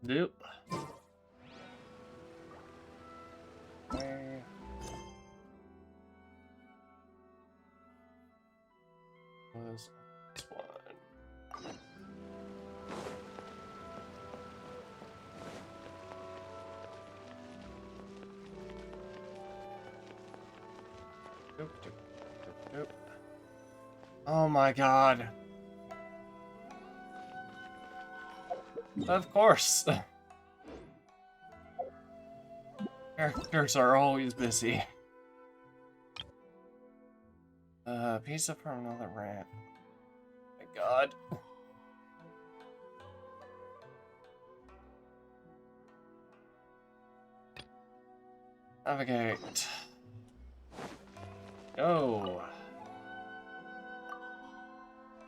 [SPEAKER 1] Nope. Where? Was this one? Doop, doop, doop, doop. Oh my god. Of course. Characters are always busy. Pizza from another rant. My god. Navigate. Go.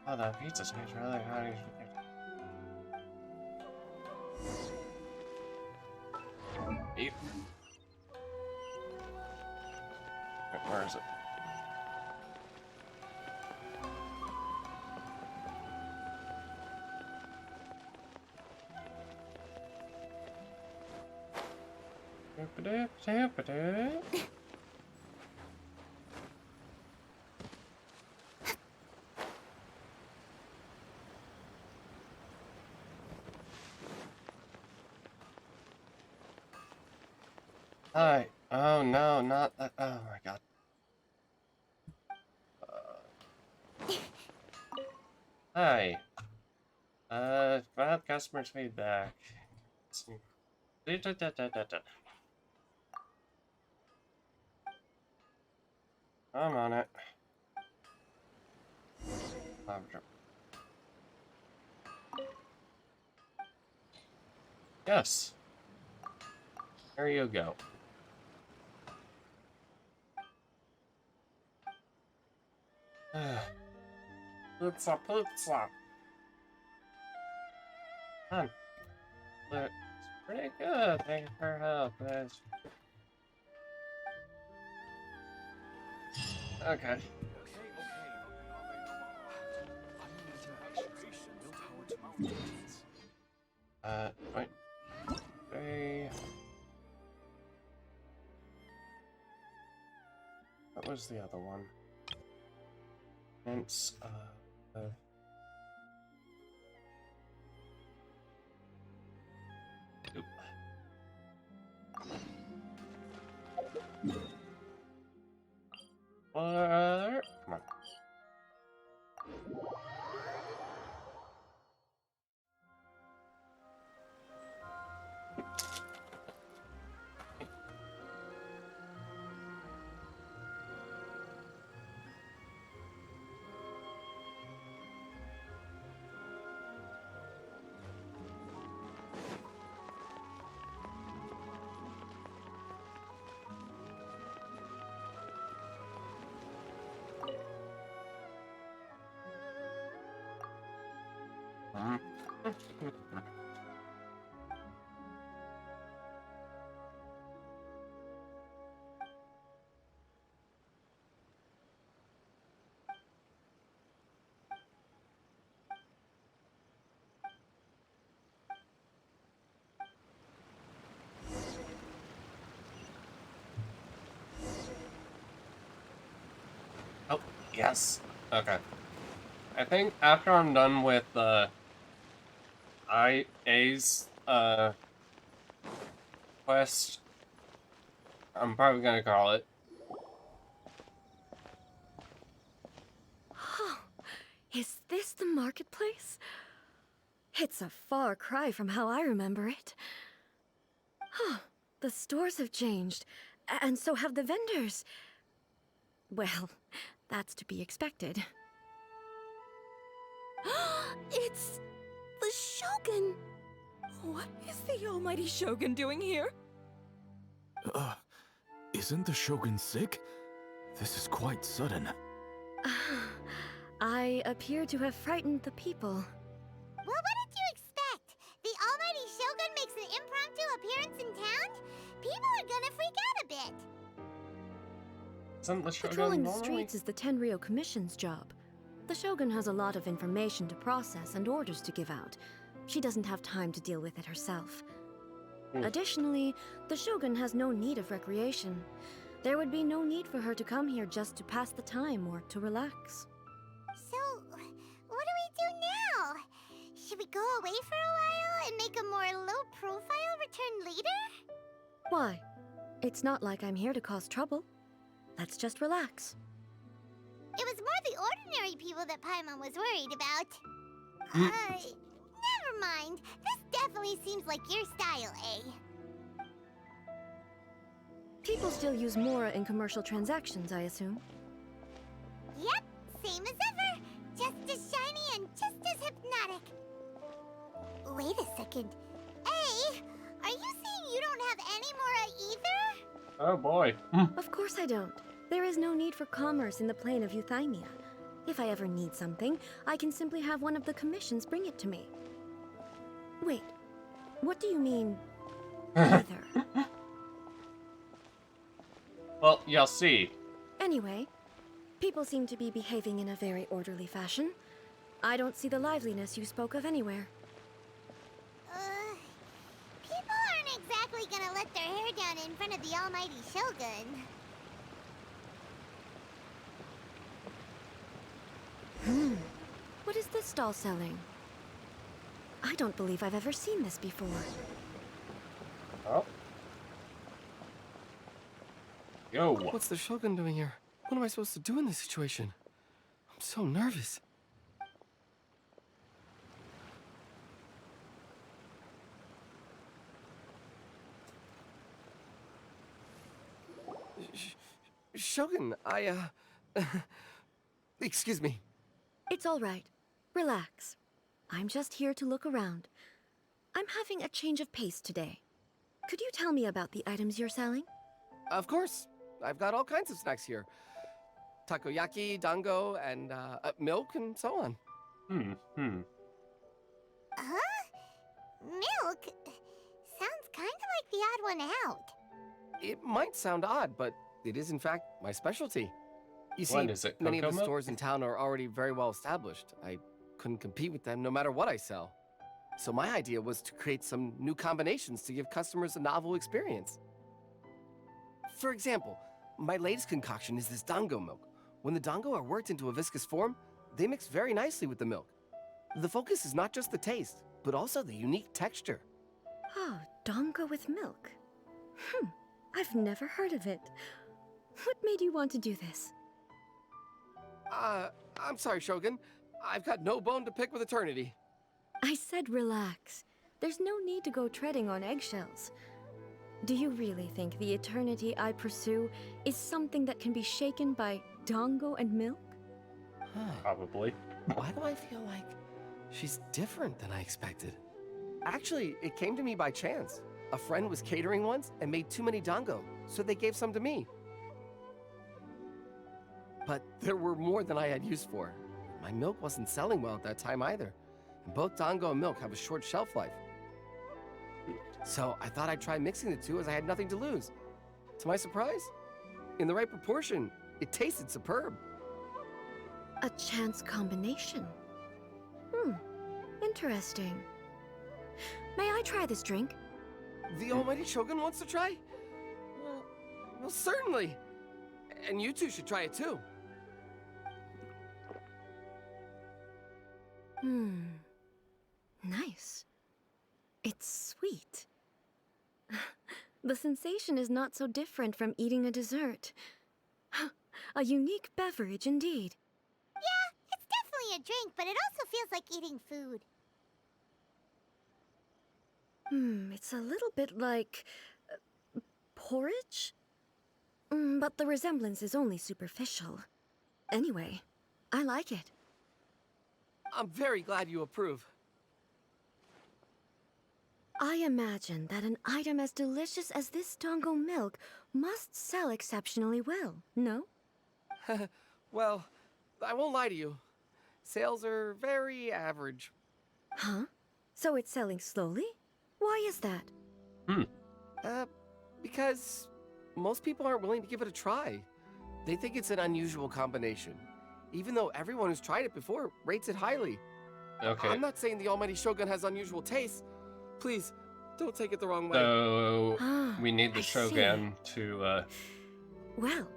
[SPEAKER 1] Oh, that pizza tastes really hot. Wait, where is it? Hi. Oh no, not that. Oh my god. Hi. File customers feedback. I'm on it. Yes. There you go. Pizza, pizza. Come on. It's pretty good. Thank you for your help, guys. Okay. Wait. Hey. What was the other one? Hence, come on. Oh, yes. Okay. I think after I'm done with IA's quest, I'm probably gonna call it.
[SPEAKER 5] Is this the marketplace? It's a far cry from how I remember it. The stores have changed, and so have the vendors. Well, that's to be expected.
[SPEAKER 2] It's the Shogun! What is the almighty Shogun doing here?
[SPEAKER 12] Isn't the Shogun sick? This is quite sudden.
[SPEAKER 5] I appear to have frightened the people.
[SPEAKER 10] Well, what did you expect? The almighty Shogun makes an impromptu appearance in town? People are gonna freak out a bit.
[SPEAKER 1] Isn't the Shogun
[SPEAKER 5] Patrolling the
[SPEAKER 1] normally...
[SPEAKER 5] streets is the Tenryou Commission's job. The Shogun has a lot of information to process and orders to give out. She doesn't have time to deal with it herself. Additionally, the Shogun has no need of recreation. There would be no need for her to come here just to pass the time or to relax.
[SPEAKER 10] So, what do we do now? Should we go away for a while and make a more low-profile return later?
[SPEAKER 5] Why? It's not like I'm here to cause trouble. Let's just relax.
[SPEAKER 10] It was more the ordinary people that Paimon was worried about. Never mind. This definitely seems like your style, eh?
[SPEAKER 5] People still use Mora in commercial transactions, I assume.
[SPEAKER 10] Yep, same as ever. Just as shiny and just as hypnotic. Wait a second. Hey, are you saying you don't have any Mora either?
[SPEAKER 1] Oh boy.
[SPEAKER 5] Of course I don't. There is no need for commerce in the plane of Euthymia. If I ever need something, I can simply have one of the commissions bring it to me. Wait, what do you mean, either?
[SPEAKER 1] Well, you'll see.
[SPEAKER 5] Anyway, people seem to be behaving in a very orderly fashion. I don't see the liveliness you spoke of anywhere.
[SPEAKER 10] People aren't exactly gonna let their hair down in front of the almighty Shogun.
[SPEAKER 5] What is this stall selling? I don't believe I've ever seen this before.
[SPEAKER 1] Oh. Yo.
[SPEAKER 14] What's the Shogun doing here? What am I supposed to do in this situation? I'm so nervous. Shogun, excuse me.
[SPEAKER 5] It's all right. Relax. I'm just here to look around. I'm having a change of pace today. Could you tell me about the items you're selling?
[SPEAKER 14] Of course. I've got all kinds of snacks here. Takoyaki, dango, and milk, and so on.
[SPEAKER 10] Huh? Milk? Sounds kind of like the odd one out.
[SPEAKER 14] It might sound odd, but it is in fact my specialty. You see,
[SPEAKER 1] What is it,
[SPEAKER 14] many of
[SPEAKER 1] cocoa
[SPEAKER 14] the
[SPEAKER 1] milk?
[SPEAKER 14] stores in town are already very well established. I couldn't compete with them no matter what I sell. So my idea was to create some new combinations to give customers a novel experience. For example, my latest concoction is this dango milk. When the dango are worked into a viscous form, they mix very nicely with the milk. The focus is not just the taste, but also the unique texture.
[SPEAKER 5] Oh, dango with milk. I've never heard of it. What made you want to do this?
[SPEAKER 14] I'm sorry, Shogun. I've got no bone to pick with eternity.
[SPEAKER 5] I said relax. There's no need to go treading on eggshells. Do you really think the eternity I pursue is something that can be shaken by dango and milk?
[SPEAKER 1] Probably.
[SPEAKER 14] Why do I feel like she's different than I expected? Actually, it came to me by chance. A friend was catering once and made too many dango, so they gave some to me. But there were more than I had use for. My milk wasn't selling well at that time either. And both dango and milk have a short shelf life. So I thought I'd try mixing the two as I had nothing to lose. To my surprise, in the right proportion, it tasted superb.
[SPEAKER 5] A chance combination. Interesting. May I try this drink?
[SPEAKER 14] The almighty Shogun wants to try? Well, certainly. And you two should try it too.
[SPEAKER 5] Nice. It's sweet. The sensation is not so different from eating a dessert. A unique beverage indeed.
[SPEAKER 10] Yeah, it's definitely a drink, but it also feels like eating food.
[SPEAKER 5] It's a little bit like porridge? But the resemblance is only superficial. Anyway, I like it.
[SPEAKER 14] I'm very glad you approve.
[SPEAKER 5] I imagine that an item as delicious as this dango milk must sell exceptionally well, no?
[SPEAKER 14] Well, I won't lie to you. Sales are very average.
[SPEAKER 5] Huh? So it's selling slowly? Why is that?
[SPEAKER 14] Because most people aren't willing to give it a try. They think it's an unusual combination, even though everyone who's tried it before rates it highly.
[SPEAKER 1] Okay.
[SPEAKER 14] I'm not saying the almighty Shogun has unusual tastes. Please, don't take it the wrong way.
[SPEAKER 1] So we need the Shogun to
[SPEAKER 5] Well,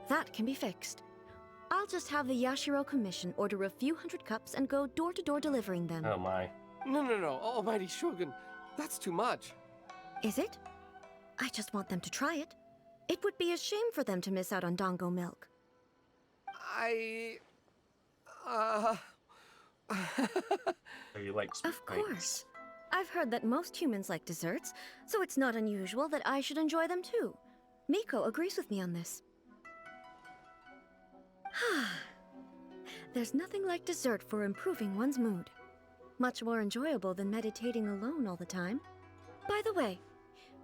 [SPEAKER 5] that can be fixed. I'll just have the Yashiro Commission order a few hundred cups and go door-to-door delivering them.
[SPEAKER 1] Oh my.
[SPEAKER 14] No, almighty Shogun. That's too much.
[SPEAKER 5] Is it? I just want them to try it. It would be a shame for them to miss out on dango milk.
[SPEAKER 1] So you like sweet
[SPEAKER 5] Of course. I've heard that most humans like desserts, so it's not unusual that I should enjoy them too. Miko agrees with me on this. There's nothing like dessert for improving one's mood. Much more enjoyable than meditating alone all the time. By the way,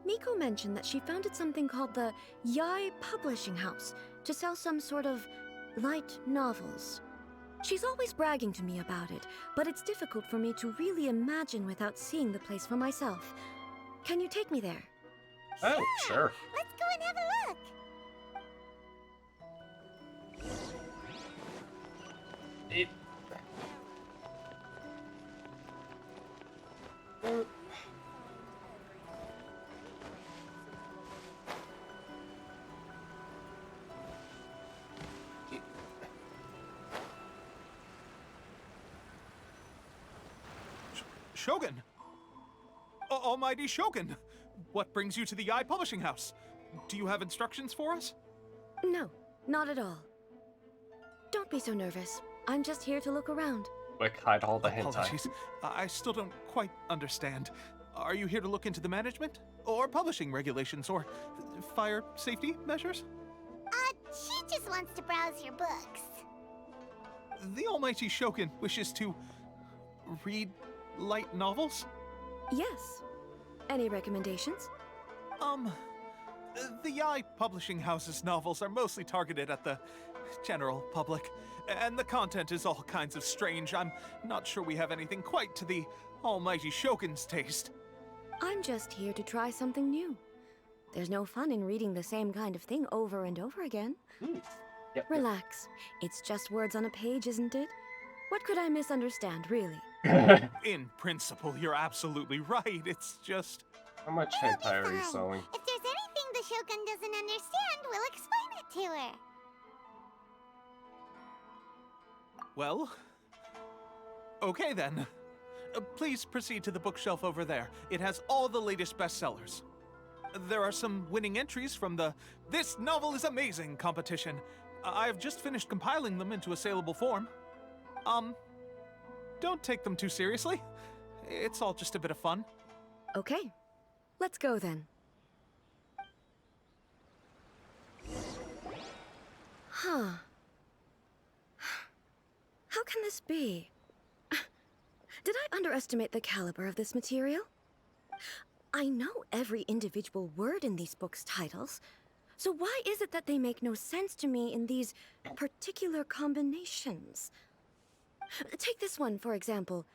[SPEAKER 5] Miko mentioned that she founded something called the Yai Publishing House to sell some sort of light novels. She's always bragging to me about it, but it's difficult for me to really imagine without seeing the place for myself. Can you take me there?
[SPEAKER 1] Oh, sure.
[SPEAKER 10] Let's go and have a look.
[SPEAKER 1] It...
[SPEAKER 6] Shogun! Almighty Shogun! What brings you to the Eye Publishing House? Do you have instructions for us?
[SPEAKER 5] No, not at all. Don't be so nervous. I'm just here to look around.
[SPEAKER 1] Quick, hide all the hentai.
[SPEAKER 6] Apologies. I still don't quite understand. Are you here to look into the management? Or publishing regulations? Or fire safety measures?
[SPEAKER 10] She just wants to browse your books.
[SPEAKER 6] The Almighty Shogun wishes to read light novels?
[SPEAKER 5] Yes. Any recommendations?
[SPEAKER 6] The Eye Publishing House's novels are mostly targeted at the general public, and the content is all kinds of strange. I'm not sure we have anything quite to the Almighty Shogun's taste.
[SPEAKER 5] I'm just here to try something new. There's no fun in reading the same kind of thing over and over again.
[SPEAKER 1] Yep.
[SPEAKER 5] Relax. It's just words on a page, isn't it? What could I misunderstand, really?
[SPEAKER 6] In principle, you're absolutely right. It's just...
[SPEAKER 1] How much hentai are you selling?
[SPEAKER 10] If there's anything the Shogun doesn't understand, we'll explain it to her.
[SPEAKER 6] Well... Okay then. Please proceed to the bookshelf over there. It has all the latest bestsellers. There are some winning entries from the This Novel is Amazing competition. I've just finished compiling them into a saleable form. Don't take them too seriously. It's all just a bit of fun.
[SPEAKER 5] Okay. Let's go then. Huh. How can this be? Did I underestimate the caliber of this material? I know every individual word in these books' titles, so why is it that they make no sense to me in these particular combinations? Take this one, for example.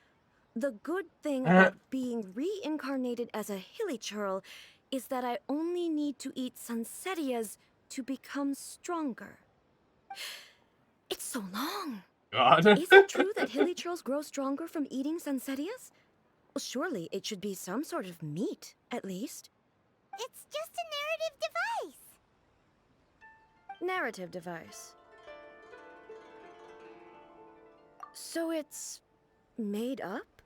[SPEAKER 5] The good thing about being reincarnated as a hilichurl is that I only need to eat sunsetias to become stronger. It's so long.
[SPEAKER 1] God.
[SPEAKER 5] Is it true that hilichurls grow stronger from eating sunsetias? Well, surely it should be some sort of meat, at least.
[SPEAKER 10] It's just a narrative device.
[SPEAKER 5] Narrative device. So it's made up?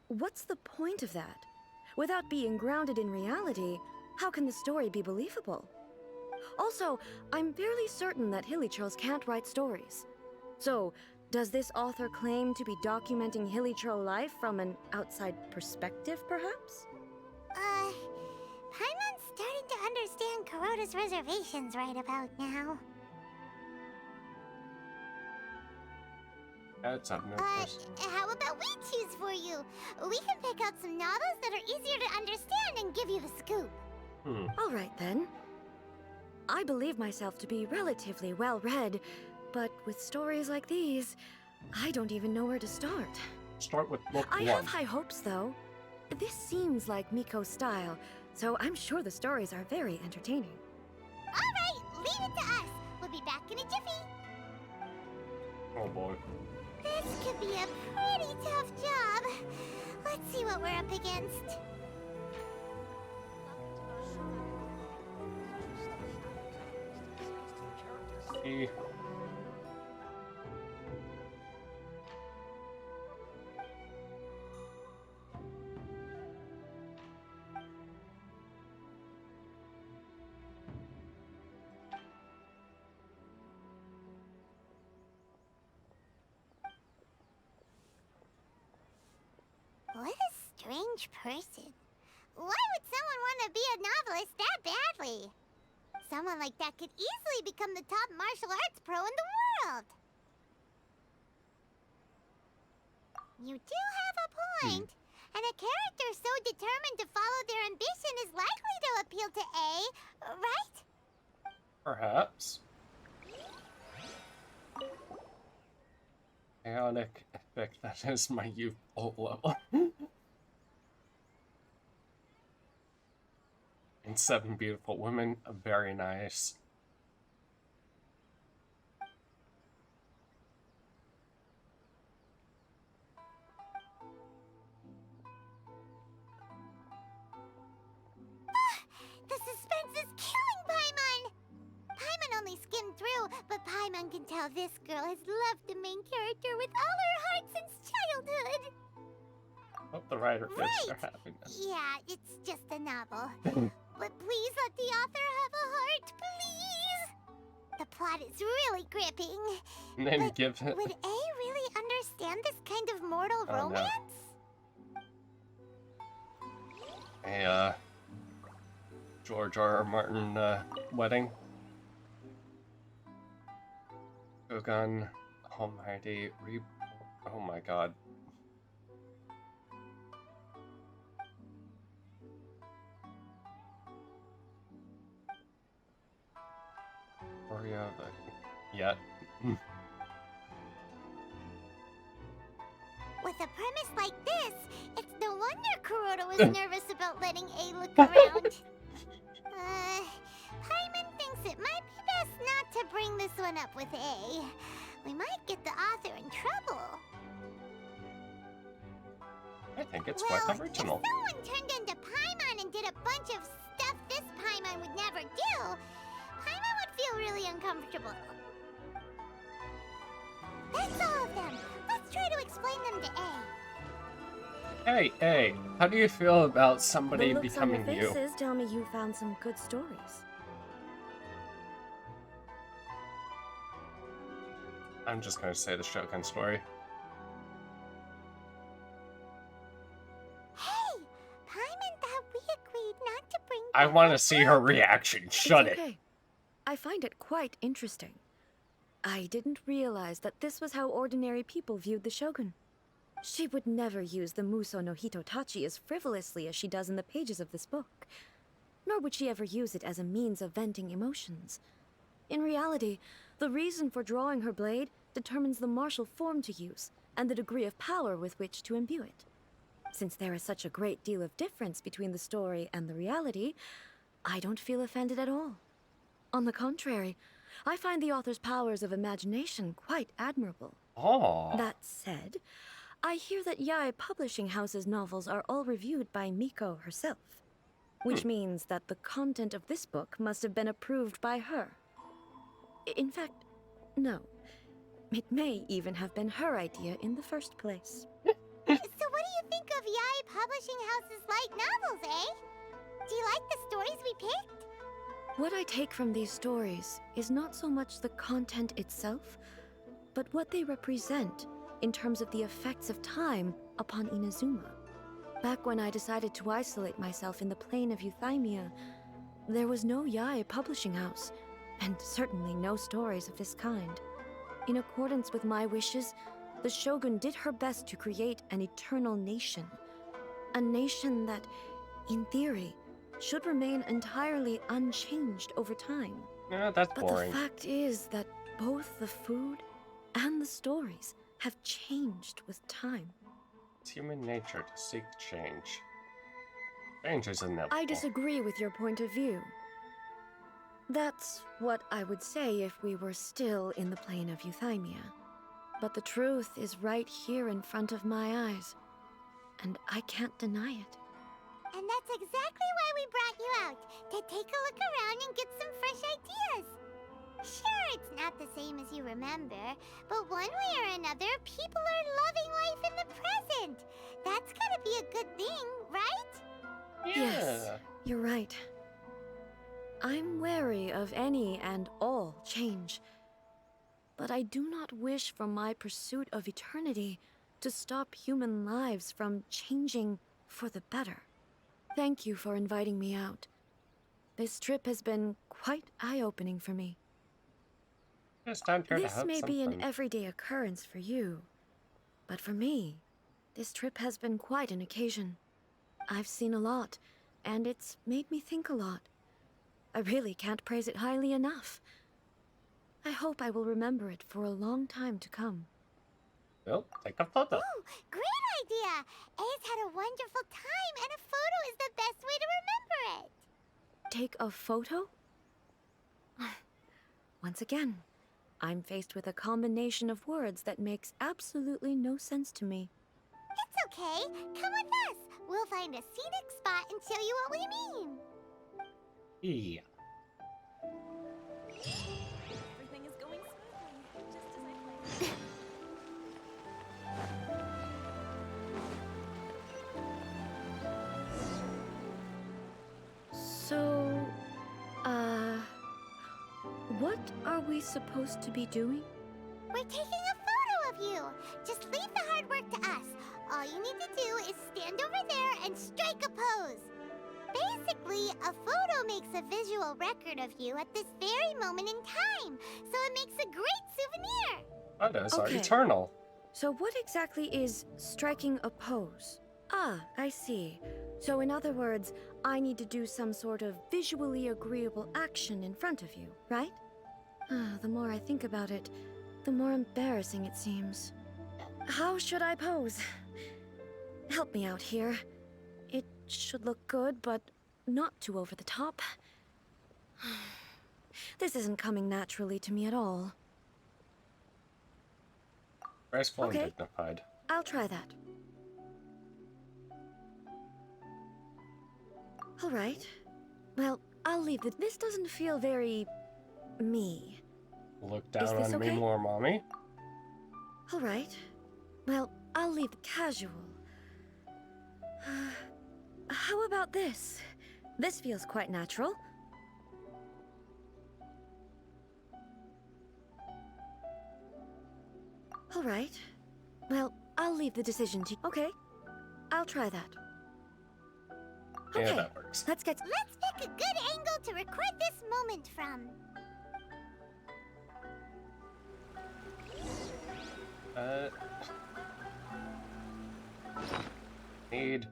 [SPEAKER 5] What's the point of that? Without being grounded in reality, how can the story be believable? Also, I'm fairly certain that hilichurls can't write stories. So, does this author claim to be documenting hilichurl life from an outside perspective, perhaps?
[SPEAKER 10] Paimon's starting to understand Kuroda's reservations right about now.
[SPEAKER 1] That's obnoxious.
[SPEAKER 10] How about we choose for you? We can pick out some novels that are easier to understand and give you the scoop.
[SPEAKER 5] All right, then. I believe myself to be relatively well-read, but with stories like these, I don't even know where to start.
[SPEAKER 1] Start with book
[SPEAKER 5] I
[SPEAKER 1] one.
[SPEAKER 5] have high hopes, though. This seems like Miko's style, so I'm sure the stories are very entertaining.
[SPEAKER 10] All right, leave it to us. We'll be back in a jiffy.
[SPEAKER 1] Oh boy.
[SPEAKER 10] This could be a pretty tough job. Let's see what we're up against.
[SPEAKER 1] See.
[SPEAKER 10] What a strange person. Why would someone want to be a novelist that badly? Someone like that could easily become the top martial arts pro in the world. You do have a point. And a character so determined to follow their ambition is likely to appeal to A, right?
[SPEAKER 1] Perhaps. Chaotic epic, that is my youth level. And 7 beautiful women, very nice.
[SPEAKER 10] Paimon can tell this girl has loved the main character with all her heart since childhood.
[SPEAKER 1] I hope the writer gets their happiness.
[SPEAKER 10] Yeah, it's just a novel. But please let the author have a heart, please! The plot is really gripping.
[SPEAKER 1] And then
[SPEAKER 10] but
[SPEAKER 1] give it.
[SPEAKER 10] would A really understand this kind of mortal romance?
[SPEAKER 1] No. A George R.R. Martin wedding. Shogun Almighty oh my god. Gloria, yeah.
[SPEAKER 10] With a premise like this, it's no wonder Kuroda was nervous about letting A look around. Paimon thinks it might be best not to bring this one up with A. We might get the author in trouble.
[SPEAKER 1] I think it's quite original.
[SPEAKER 10] If someone turned into Paimon and did a bunch of stuff this Paimon would never do, Paimon would feel really uncomfortable. That's all of them. Let's try to explain them to A.
[SPEAKER 1] Hey, A, how do you feel about somebody
[SPEAKER 5] the looks
[SPEAKER 1] becoming
[SPEAKER 5] on your
[SPEAKER 1] you?
[SPEAKER 5] faces tell me you found some good stories.
[SPEAKER 1] I'm just gonna say the Shogun story.
[SPEAKER 10] Hey, Paimon thought we agreed not to bring.
[SPEAKER 1] I want to see her reaction. Shut
[SPEAKER 5] It's
[SPEAKER 1] it.
[SPEAKER 5] okay. I find it quite interesting. I didn't realize that this was how ordinary people viewed the Shogun. She would never use the Muso no Hitotachi as frivolously as she does in the pages of this book. Nor would she ever use it as a means of venting emotions. In reality, the reason for drawing her blade determines the martial form to use and the degree of power with which to imbue it. Since there is such a great deal of difference between the story and the reality, I don't feel offended at all. On the contrary, I find the author's powers of imagination quite admirable.
[SPEAKER 1] Oh.
[SPEAKER 5] That said, I hear that Yae Publishing House's novels are all reviewed by Miko herself, which means that the content of this book must have been approved by her. In fact, no. It may even have been her idea in the first place.
[SPEAKER 10] So what do you think of Yae Publishing House's light novels, eh? Do you like the stories we picked?
[SPEAKER 5] What I take from these stories is not so much the content itself, but what they represent in terms of the effects of time upon Inazuma. Back when I decided to isolate myself in the plain of Euthymia, there was no Yae Publishing House, and certainly no stories of this kind. In accordance with my wishes, the Shogun did her best to create an eternal nation. A nation that, in theory, should remain entirely unchanged over time.
[SPEAKER 1] Yeah, that's boring.
[SPEAKER 5] But the fact is that both the food and the stories have changed with time.
[SPEAKER 1] It's human nature to seek change. Change is inevitable.
[SPEAKER 5] I disagree with your point of view. That's what I would say if we were still in the plane of Euthymia. But the truth is right here in front of my eyes, and I can't deny it.
[SPEAKER 10] And that's exactly why we brought you out, to take a look around and get some fresh ideas. Sure, it's not the same as you remember, but one way or another, people are loving life in the present. That's gotta be a good thing, right?
[SPEAKER 5] Yes, you're right. I'm wary of any and all change. But I do not wish for my pursuit of eternity to stop human lives from changing for the better. Thank you for inviting me out. This trip has been quite eye-opening for me.
[SPEAKER 1] Just down here to
[SPEAKER 5] This
[SPEAKER 1] have
[SPEAKER 5] may
[SPEAKER 1] some
[SPEAKER 5] be an
[SPEAKER 1] fun.
[SPEAKER 5] everyday occurrence for you, but for me, this trip has been quite an occasion. I've seen a lot, and it's made me think a lot. I really can't praise it highly enough. I hope I will remember it for a long time to come.
[SPEAKER 1] Well, take a photo.
[SPEAKER 10] Ooh, great idea! A's had a wonderful time, and a photo is the best way to remember it.
[SPEAKER 5] Take a photo? Once again, I'm faced with a combination of words that makes absolutely no sense to me.
[SPEAKER 10] It's okay. Come with us. We'll find a scenic spot and show you what we mean.
[SPEAKER 1] Yeah.
[SPEAKER 2] Everything is going smoothly.
[SPEAKER 5] we supposed to be doing?
[SPEAKER 10] We're taking a photo of you. Just leave the hard work to us. All you need to do is stand over there and strike a pose. Basically, a photo makes a visual record of you at this very moment in time, so it makes a great souvenir.
[SPEAKER 1] Photos are
[SPEAKER 5] Okay.
[SPEAKER 1] eternal.
[SPEAKER 5] So what exactly is striking a pose? Ah, I see. So in other words, I need to do some sort of visually agreeable action in front of you, right? The more I think about it, the more embarrassing it seems. How should I pose? Help me out here. It should look good, but not too over the top. This isn't coming naturally to me at all.
[SPEAKER 1] Graceful and
[SPEAKER 5] Okay.
[SPEAKER 1] dignified.
[SPEAKER 5] I'll try that. All right. Well, I'll leave it. This doesn't feel very... me.
[SPEAKER 1] Look
[SPEAKER 5] Is
[SPEAKER 1] down
[SPEAKER 5] this
[SPEAKER 1] on me
[SPEAKER 5] okay?
[SPEAKER 1] more, mommy.
[SPEAKER 5] All right. Well, I'll leave it casual. How about this? This feels quite natural. All right. Well, I'll leave the decision to... Okay. I'll try that.
[SPEAKER 1] Yeah,
[SPEAKER 5] Okay,
[SPEAKER 1] that works.
[SPEAKER 5] let's get...
[SPEAKER 10] Let's pick a good angle to record this moment from.
[SPEAKER 1] Need.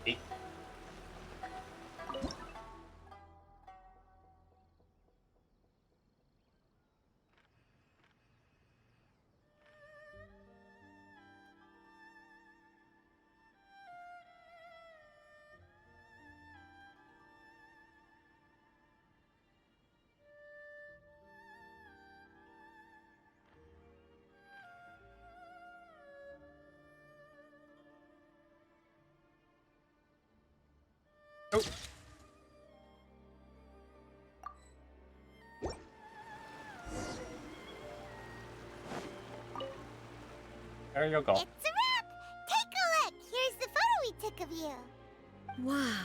[SPEAKER 1] Eight. Oh. There you go.
[SPEAKER 10] It's a wrap! Take a look! Here's the photo we took of you.
[SPEAKER 5] Wow.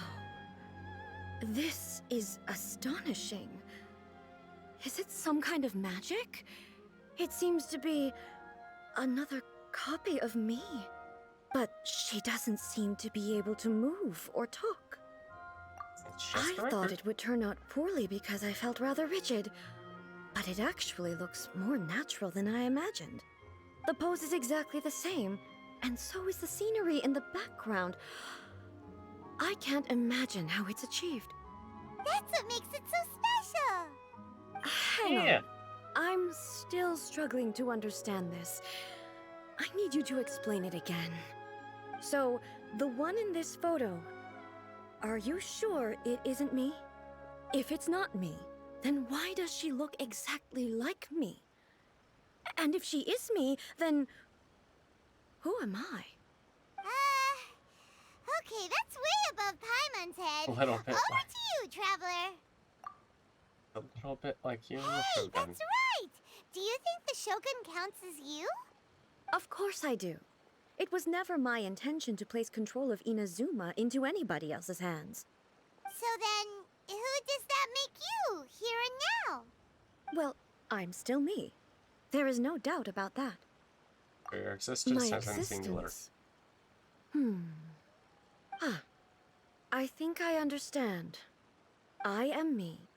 [SPEAKER 5] This is astonishing. Is it some kind of magic? It seems to be another copy of me. But she doesn't seem to be able to move or talk.
[SPEAKER 1] It's just a
[SPEAKER 5] I thought
[SPEAKER 1] record.
[SPEAKER 5] it would turn out poorly because I felt rather rigid. But it actually looks more natural than I imagined. The pose is exactly the same, and so is the scenery in the background. I can't imagine how it's achieved.
[SPEAKER 10] That's what makes it so special.
[SPEAKER 5] Hang
[SPEAKER 1] Yeah.
[SPEAKER 5] on. I'm still struggling to understand this. I need you to explain it again. So, the one in this photo, are you sure it isn't me? If it's not me, then why does she look exactly like me? And if she is me, then who am I?
[SPEAKER 10] Okay, that's way above Paimon's head.
[SPEAKER 1] A little bit
[SPEAKER 10] Over
[SPEAKER 1] like-
[SPEAKER 10] to you, Traveler.
[SPEAKER 1] A little bit like you and the
[SPEAKER 10] Hey,
[SPEAKER 1] Shogun.
[SPEAKER 10] that's right! Do you think the Shogun counts as you?
[SPEAKER 5] Of course I do. It was never my intention to place control of Inazuma into anybody else's hands.
[SPEAKER 10] So then, who does that make you, here and now?
[SPEAKER 5] Well, I'm still me. There is no doubt about that.
[SPEAKER 1] For your existence
[SPEAKER 5] My
[SPEAKER 1] as in singular.
[SPEAKER 5] existence. I think I understand. I am me.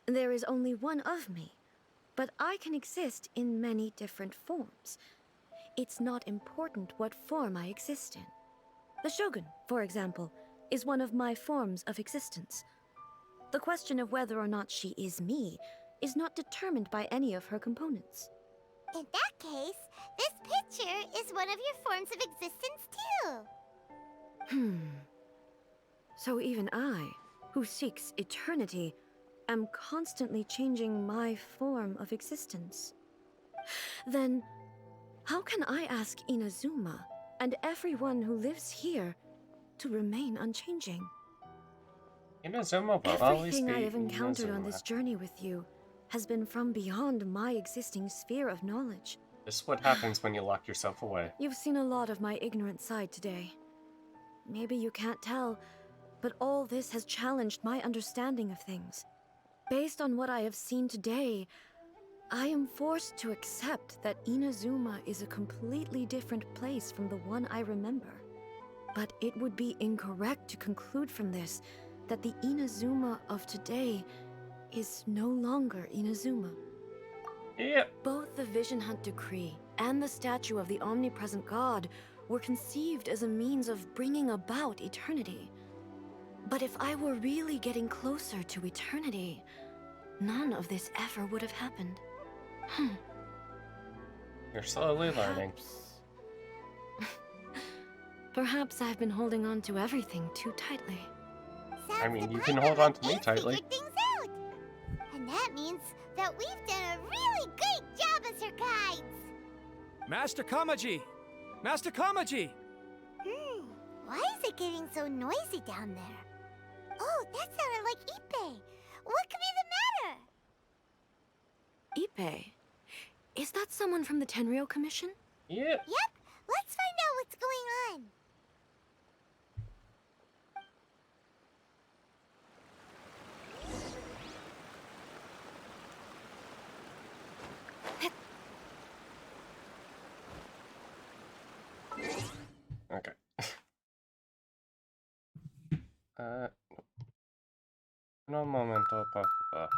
[SPEAKER 5] There is only one of me, but I can exist in many different forms. It's not important what form I exist in. The Shogun, for example, is one of my forms of existence. The question of whether or not she is me is not determined by any of her components.
[SPEAKER 10] In that case, this picture is one of your forms of existence too.
[SPEAKER 5] So even I, who seeks eternity, am constantly changing my form of existence. Then, how can I ask Inazuma and everyone who lives here to remain unchanging?
[SPEAKER 1] Inazuma will always
[SPEAKER 5] Everything
[SPEAKER 1] be
[SPEAKER 5] I have encountered on
[SPEAKER 1] Inazuma.
[SPEAKER 5] this journey with you has been from beyond my existing sphere of knowledge.
[SPEAKER 1] This is what happens when you lock yourself away.
[SPEAKER 5] You've seen a lot of my ignorant side today. Maybe you can't tell, but all this has challenged my understanding of things. Based on what I have seen today, I am forced to accept that Inazuma is a completely different place from the one I remember. But it would be incorrect to conclude from this that the Inazuma of today is no longer Inazuma.
[SPEAKER 1] Yep.
[SPEAKER 5] Both the Vision Hunt Decree and the statue of the omnipresent god were conceived as a means of bringing about eternity. But if I were really getting closer to eternity, none of this ever would have happened.
[SPEAKER 1] You're slowly learning.
[SPEAKER 5] Perhaps I've been holding on to everything too tightly.
[SPEAKER 1] I mean, you can hold on to me tightly.
[SPEAKER 10] Figured things out. And that means that we've done a really great job as her guides.
[SPEAKER 7] Master Kamaji! Master Kamaji!
[SPEAKER 10] Why is it getting so noisy down there? Oh, that sounded like Ippei. What could be the matter?
[SPEAKER 5] Ippei? Is that someone from the Tenryou Commission?
[SPEAKER 1] Yep.
[SPEAKER 10] Yep. Let's find out what's going on.
[SPEAKER 1] Okay. Un momento, papá.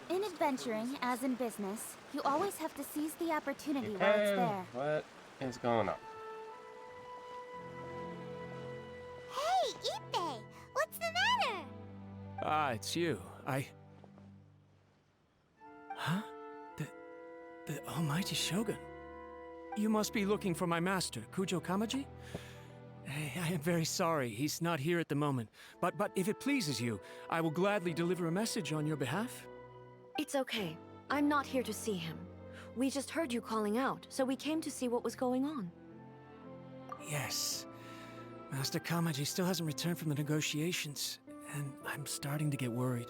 [SPEAKER 13] In adventuring, as in business, you always have to seize the opportunity while it's
[SPEAKER 1] Okay,
[SPEAKER 13] there.
[SPEAKER 1] what is going on?
[SPEAKER 10] Hey, Ippei! What's the matter?
[SPEAKER 7] Ah, it's you. Huh? The almighty Shogun. You must be looking for my master, Kujo Kamaji? I am very sorry, he's not here at the moment. But if it pleases you, I will gladly deliver a message on your behalf.
[SPEAKER 5] It's okay. I'm not here to see him. We just heard you calling out, so we came to see what was going on.
[SPEAKER 7] Yes. Master Kamaji still hasn't returned from the negotiations, and I'm starting to get worried.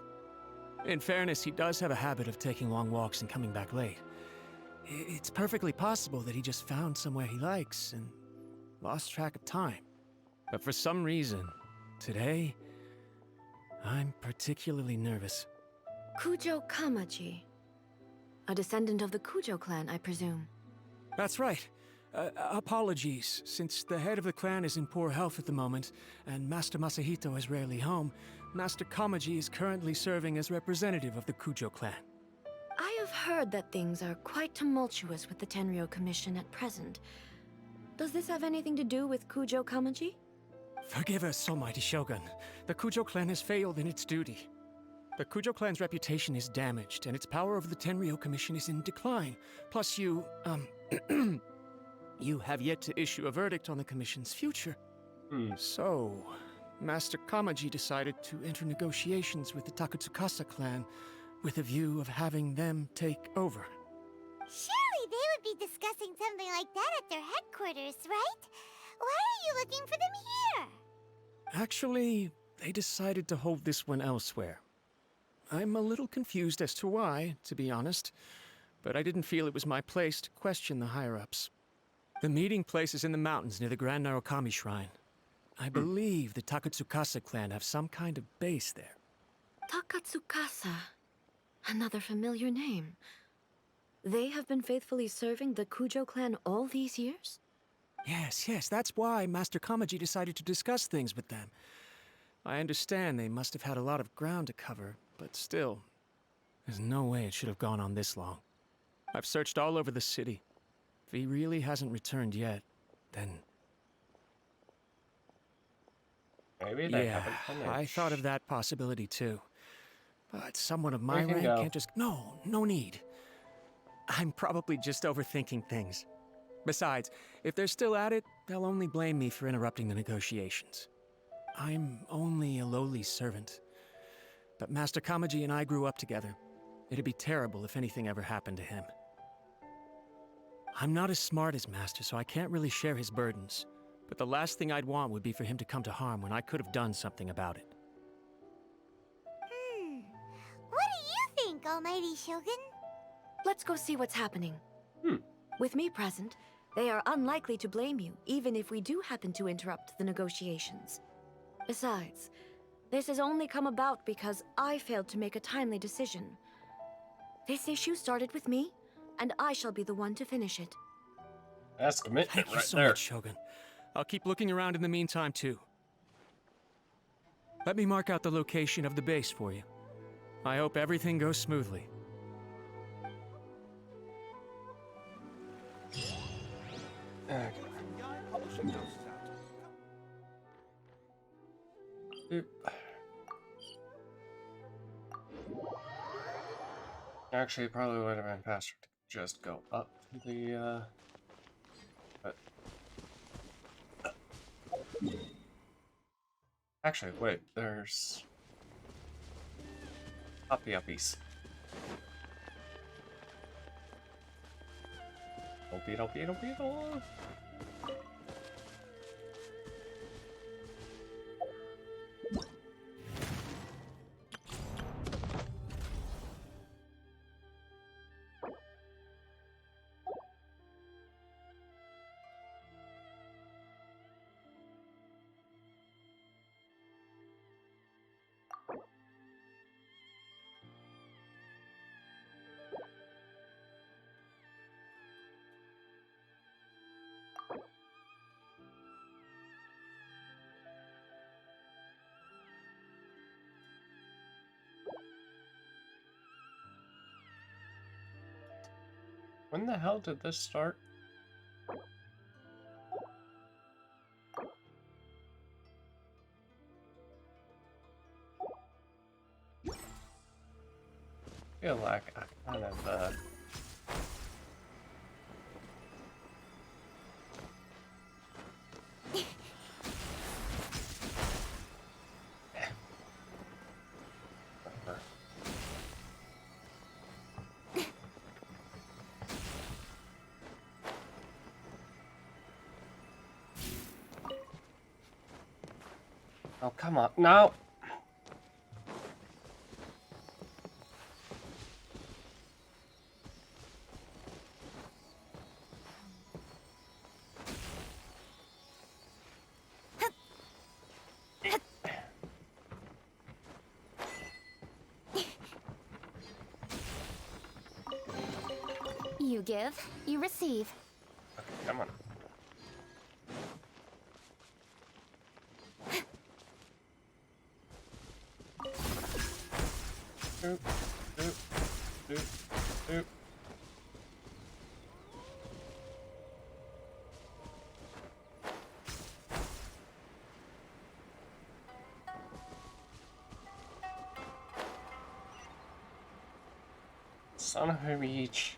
[SPEAKER 7] In fairness, he does have a habit of taking long walks and coming back late. It's perfectly possible that he just found somewhere he likes and lost track of time. But for some reason, today, I'm particularly nervous.
[SPEAKER 5] Kujo Kamaji. A descendant of the Kujo clan, I presume.
[SPEAKER 7] That's right. Apologies, since the head of the clan is in poor health at the moment, and Master Masahito is rarely home, Master Kamaji is currently serving as representative of the Kujo clan.
[SPEAKER 5] I have heard that things are quite tumultuous with the Tenryo Commission at present. Does this have anything to do with Kujo Kamaji?
[SPEAKER 7] Forgive us, almighty Shogun. The Kujo clan has failed in its duty. The Kujo clan's reputation is damaged, and its power over the Tenryo Commission is in decline. Plus you have yet to issue a verdict on the Commission's future. So, Master Kamaji decided to enter negotiations with the Takatsukasa clan with a view of having them take over.
[SPEAKER 10] Surely they would be discussing something like that at their headquarters, right? Why are you looking for them here?
[SPEAKER 7] Actually, they decided to hold this one elsewhere. I'm a little confused as to why, to be honest, but I didn't feel it was my place to question the higher-ups. The meeting place is in the mountains near the Grand Narukami Shrine. I believe the Takatsukasa clan have some kind of base there.
[SPEAKER 5] Takatsukasa. Another familiar name. They have been faithfully serving the Kujo clan all these years?
[SPEAKER 7] Yes, that's why Master Kamaji decided to discuss things with them. I understand they must have had a lot of ground to cover, but still, there's no way it should have gone on this long. I've searched all over the city. If he really hasn't returned yet, then...
[SPEAKER 1] Maybe they
[SPEAKER 7] yeah,
[SPEAKER 1] haven't finished.
[SPEAKER 7] I thought of that possibility too. But someone of my
[SPEAKER 1] We can
[SPEAKER 7] rank
[SPEAKER 1] go.
[SPEAKER 7] can't just... No need. I'm probably just overthinking things. Besides, if they're still at it, they'll only blame me for interrupting the negotiations. I'm only a lowly servant. But Master Kamaji and I grew up together. It'd be terrible if anything ever happened to him. I'm not as smart as Master, so I can't really share his burdens. But the last thing I'd want would be for him to come to harm when I could have done something about it.
[SPEAKER 10] What do you think, Almighty Shogun?
[SPEAKER 5] Let's go see what's happening. With me present, they are unlikely to blame you, even if we do happen to interrupt the negotiations. Besides, this has only come about because I failed to make a timely decision. This issue started with me, and I shall be the one to finish it.
[SPEAKER 1] That's commitment
[SPEAKER 7] Thank you
[SPEAKER 1] right
[SPEAKER 7] so
[SPEAKER 1] there.
[SPEAKER 7] much, Shogun. I'll keep looking around in the meantime, too. Let me mark out the location of the base for you. I hope everything goes smoothly.
[SPEAKER 1] Okay. Boop. Actually, it probably would have been faster to just go up to the, but... Actually, wait, there's uppies. Beetle. When the hell did this start? I feel like I kind of whatever. Oh, come on. No!
[SPEAKER 13] You give, you receive.
[SPEAKER 1] Okay, come on. Doop, doop, doop, doop. Son of a bitch.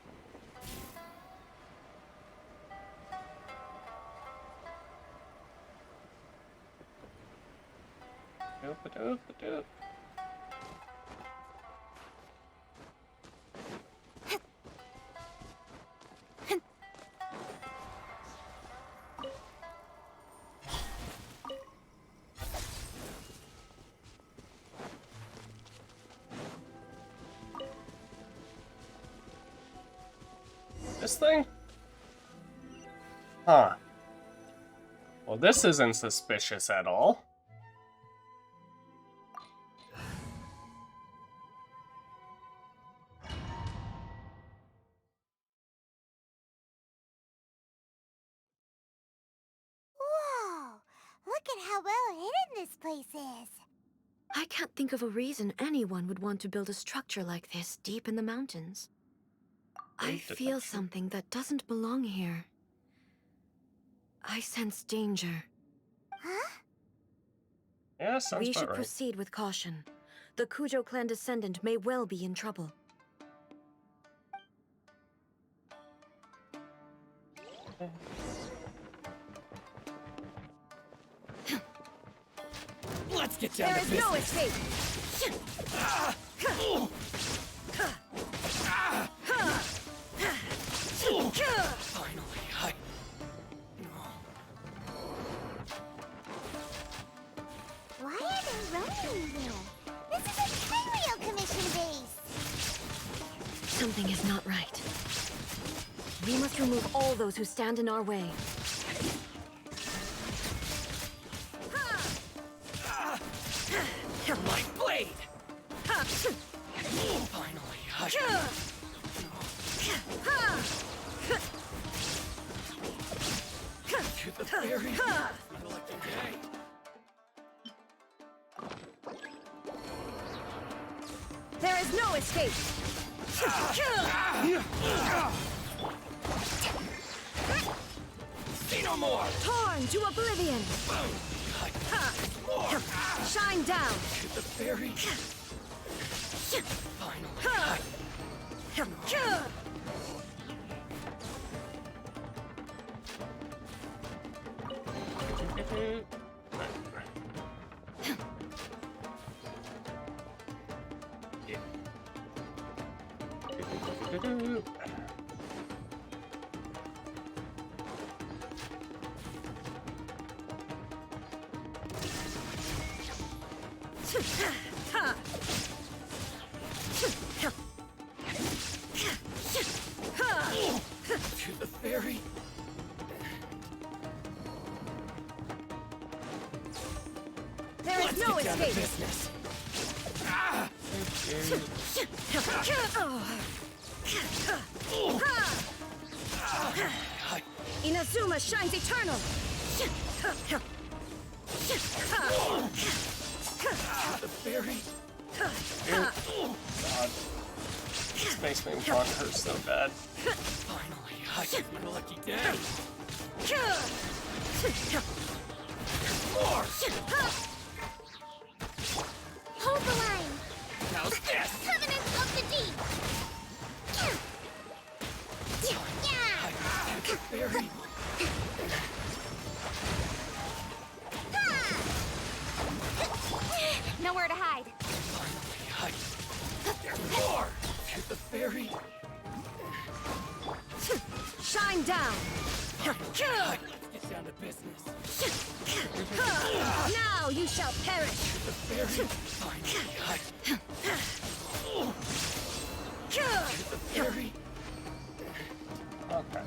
[SPEAKER 1] Doop. This thing? Huh. Well, this isn't suspicious at all.
[SPEAKER 10] Whoa! Look at how well hidden this place is.
[SPEAKER 5] I can't think of a reason anyone would want to build a structure like this deep in the mountains. I feel something that doesn't belong here. I sense danger.
[SPEAKER 10] Huh?
[SPEAKER 1] Yeah, sounds
[SPEAKER 5] We
[SPEAKER 1] about
[SPEAKER 5] should
[SPEAKER 1] right.
[SPEAKER 5] proceed with caution. The Kujo clan descendant may well be in trouble.
[SPEAKER 2] Let's get down
[SPEAKER 5] There
[SPEAKER 2] to
[SPEAKER 5] is no
[SPEAKER 2] business.
[SPEAKER 5] escape!
[SPEAKER 2] Finally,
[SPEAKER 10] Why are they running here? This is a Kyrio Commission base!
[SPEAKER 5] Something is not right. We must remove all those who stand in our way.
[SPEAKER 2] my blade! Finally, to the very
[SPEAKER 5] There is no escape!
[SPEAKER 2] See no more!
[SPEAKER 5] Torn to oblivion! Shine down!
[SPEAKER 2] To the very finally.
[SPEAKER 1] Do-do-do.
[SPEAKER 2] To the ferry.
[SPEAKER 5] There is no escape.
[SPEAKER 2] Business.
[SPEAKER 5] Inazuma shines eternal.
[SPEAKER 2] The ferry.
[SPEAKER 1] God. This makes me want her so bad.
[SPEAKER 2] Finally, I get my lucky day. More.
[SPEAKER 10] Hold the line.
[SPEAKER 2] How's this?
[SPEAKER 10] Covenant of the Deep.
[SPEAKER 2] The ferry.
[SPEAKER 10] Nowhere to hide.
[SPEAKER 2] There's more. To the ferry.
[SPEAKER 5] Shine down.
[SPEAKER 2] Let's get down to business.
[SPEAKER 5] Now you shall perish.
[SPEAKER 2] The ferry. Finally, the ferry.
[SPEAKER 1] Okay.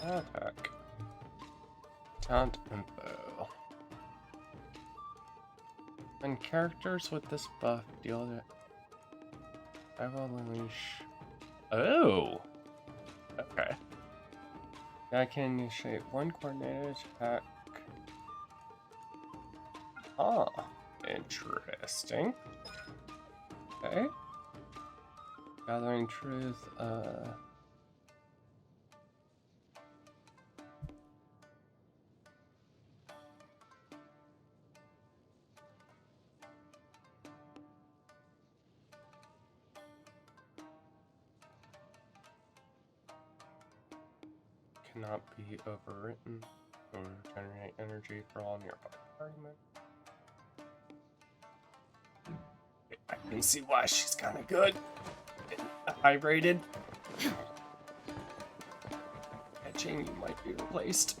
[SPEAKER 1] Attack. Taunt info. When characters with this buff deal it, I will unleash. Oh! Okay. I can initiate one coordinated attack. Ah, interesting. Okay. Gathering truth, cannot be overwritten or generate energy for all nearby party members. I can see why she's kind of good. High rated. Catching you might be replaced.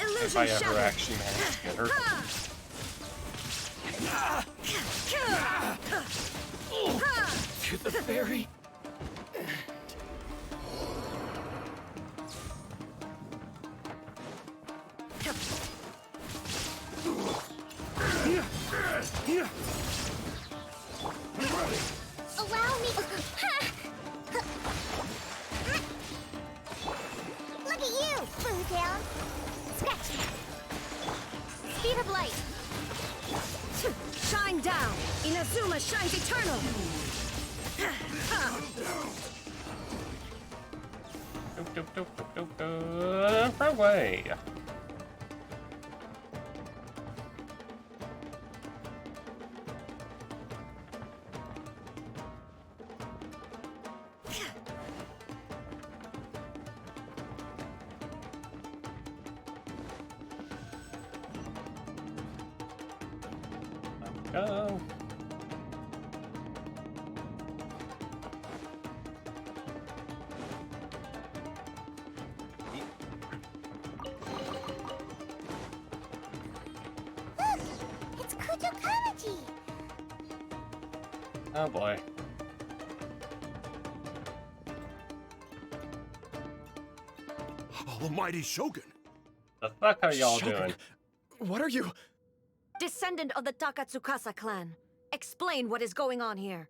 [SPEAKER 1] If I ever actually manage to get her.
[SPEAKER 2] To the ferry.
[SPEAKER 10] Allow me. Look at you, Blue Down. Scratch me. Speed of light.
[SPEAKER 5] Shine down. Inazuma shines eternal.
[SPEAKER 1] Right away. Go.
[SPEAKER 10] Look, it's Kujo Kamaji.
[SPEAKER 1] Oh boy.
[SPEAKER 17] Almighty Shogun!
[SPEAKER 1] The fuck are y'all
[SPEAKER 7] Shogun,
[SPEAKER 1] doing?
[SPEAKER 7] What are you?
[SPEAKER 5] Descendant of the Takatsukasa clan. Explain what is going on here.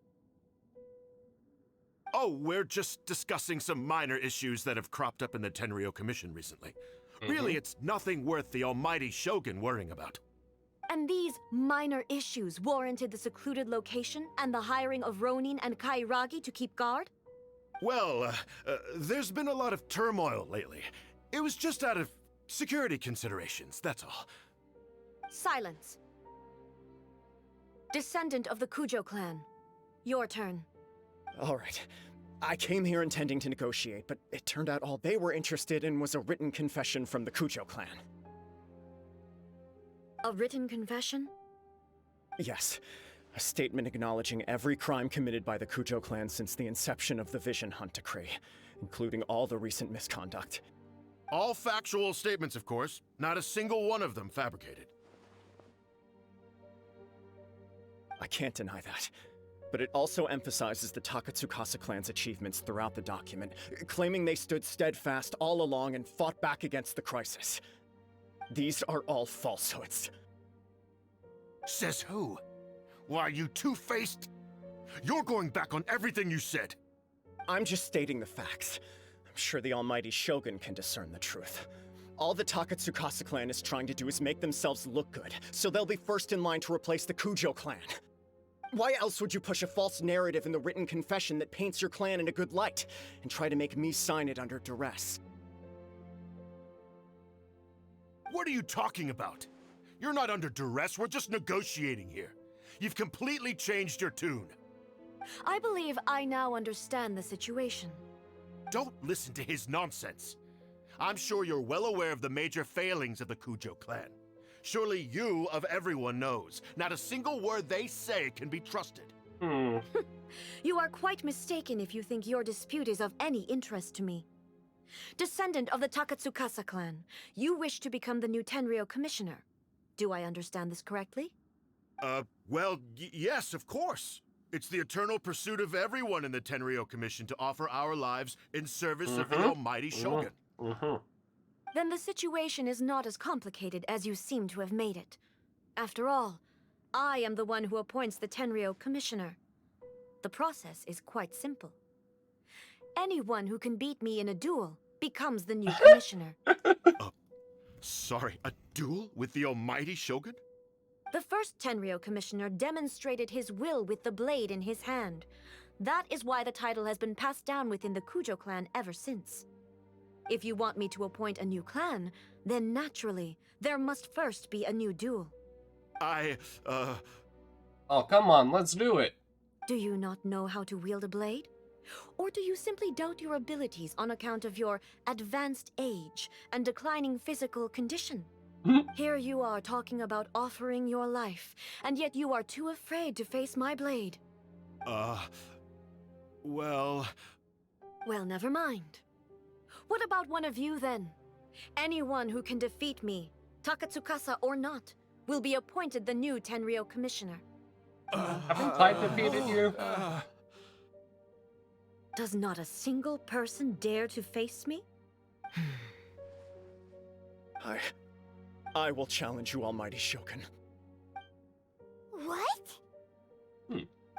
[SPEAKER 17] Oh, we're just discussing some minor issues that have cropped up in the Tenryo Commission recently. Really, it's nothing worth the almighty Shogun worrying about.
[SPEAKER 5] And these minor issues warranted the secluded location and the hiring of Ronin and Kairagi to keep guard?
[SPEAKER 17] Well, there's been a lot of turmoil lately. It was just out of
[SPEAKER 19] security considerations, that's all.
[SPEAKER 5] Silence. Descendant of the Kujo clan. Your turn.
[SPEAKER 22] All right. I came here intending to negotiate, but it turned out all they were interested in was a written confession from the Kujo clan.
[SPEAKER 5] A written confession?
[SPEAKER 22] Yes. A statement acknowledging every crime committed by the Kujo clan since the inception of the Vision Hunt Decree, including all the recent misconduct.
[SPEAKER 19] All factual statements, of course. Not a single one of them fabricated.
[SPEAKER 22] I can't deny that. But it also emphasizes the Takatsukasa clan's achievements throughout the document, claiming they stood steadfast all along and fought back against the crisis. These are all falsehoods.
[SPEAKER 19] Says who? Why, you two-faced? You're going back on everything you said.
[SPEAKER 22] I'm just stating the facts. I'm sure the almighty Shogun can discern the truth. All the Takatsukasa clan is trying to do is make themselves look good, so they'll be first in line to replace the Kujo clan. Why else would you push a false narrative in the written confession that paints your clan in a good light, and try to make me sign it under duress?
[SPEAKER 19] What are you talking about? You're not under duress, we're just negotiating here. You've completely changed your tune.
[SPEAKER 5] I believe I now understand the situation.
[SPEAKER 19] Don't listen to his nonsense. I'm sure you're well aware of the major failings of the Kujo clan. Surely you, of everyone, knows. Not a single word they say can be trusted.
[SPEAKER 5] You are quite mistaken if you think your dispute is of any interest to me. Descendant of the Takatsukasa clan, you wish to become the new Tenryo commissioner. Do I understand this correctly?
[SPEAKER 19] Well, yes, of course. It's the eternal pursuit of everyone in the Tenryo Commission to offer our lives in service of the almighty Shogun.
[SPEAKER 5] Then the situation is not as complicated as you seem to have made it. After all, I am the one who appoints the Tenryo commissioner. The process is quite simple. Anyone who can beat me in a duel becomes the new commissioner.
[SPEAKER 19] Sorry, a duel with the almighty Shogun?
[SPEAKER 5] The first Tenryo commissioner demonstrated his will with the blade in his hand. That is why the title has been passed down within the Kujo clan ever since. If you want me to appoint a new clan, then naturally, there must first be a new duel.
[SPEAKER 1] Oh, come on, let's do it.
[SPEAKER 5] Do you not know how to wield a blade? Or do you simply doubt your abilities on account of your advanced age and declining physical condition? Here you are talking about offering your life, and yet you are too afraid to face my blade.
[SPEAKER 19] Well,
[SPEAKER 5] never mind. What about one of you, then? Anyone who can defeat me, Takatsukasa or not, will be appointed the new Tenryo commissioner.
[SPEAKER 1] Haven't I defeated you?
[SPEAKER 5] Does not a single person dare to face me?
[SPEAKER 22] I will challenge you, almighty Shogun.
[SPEAKER 10] What?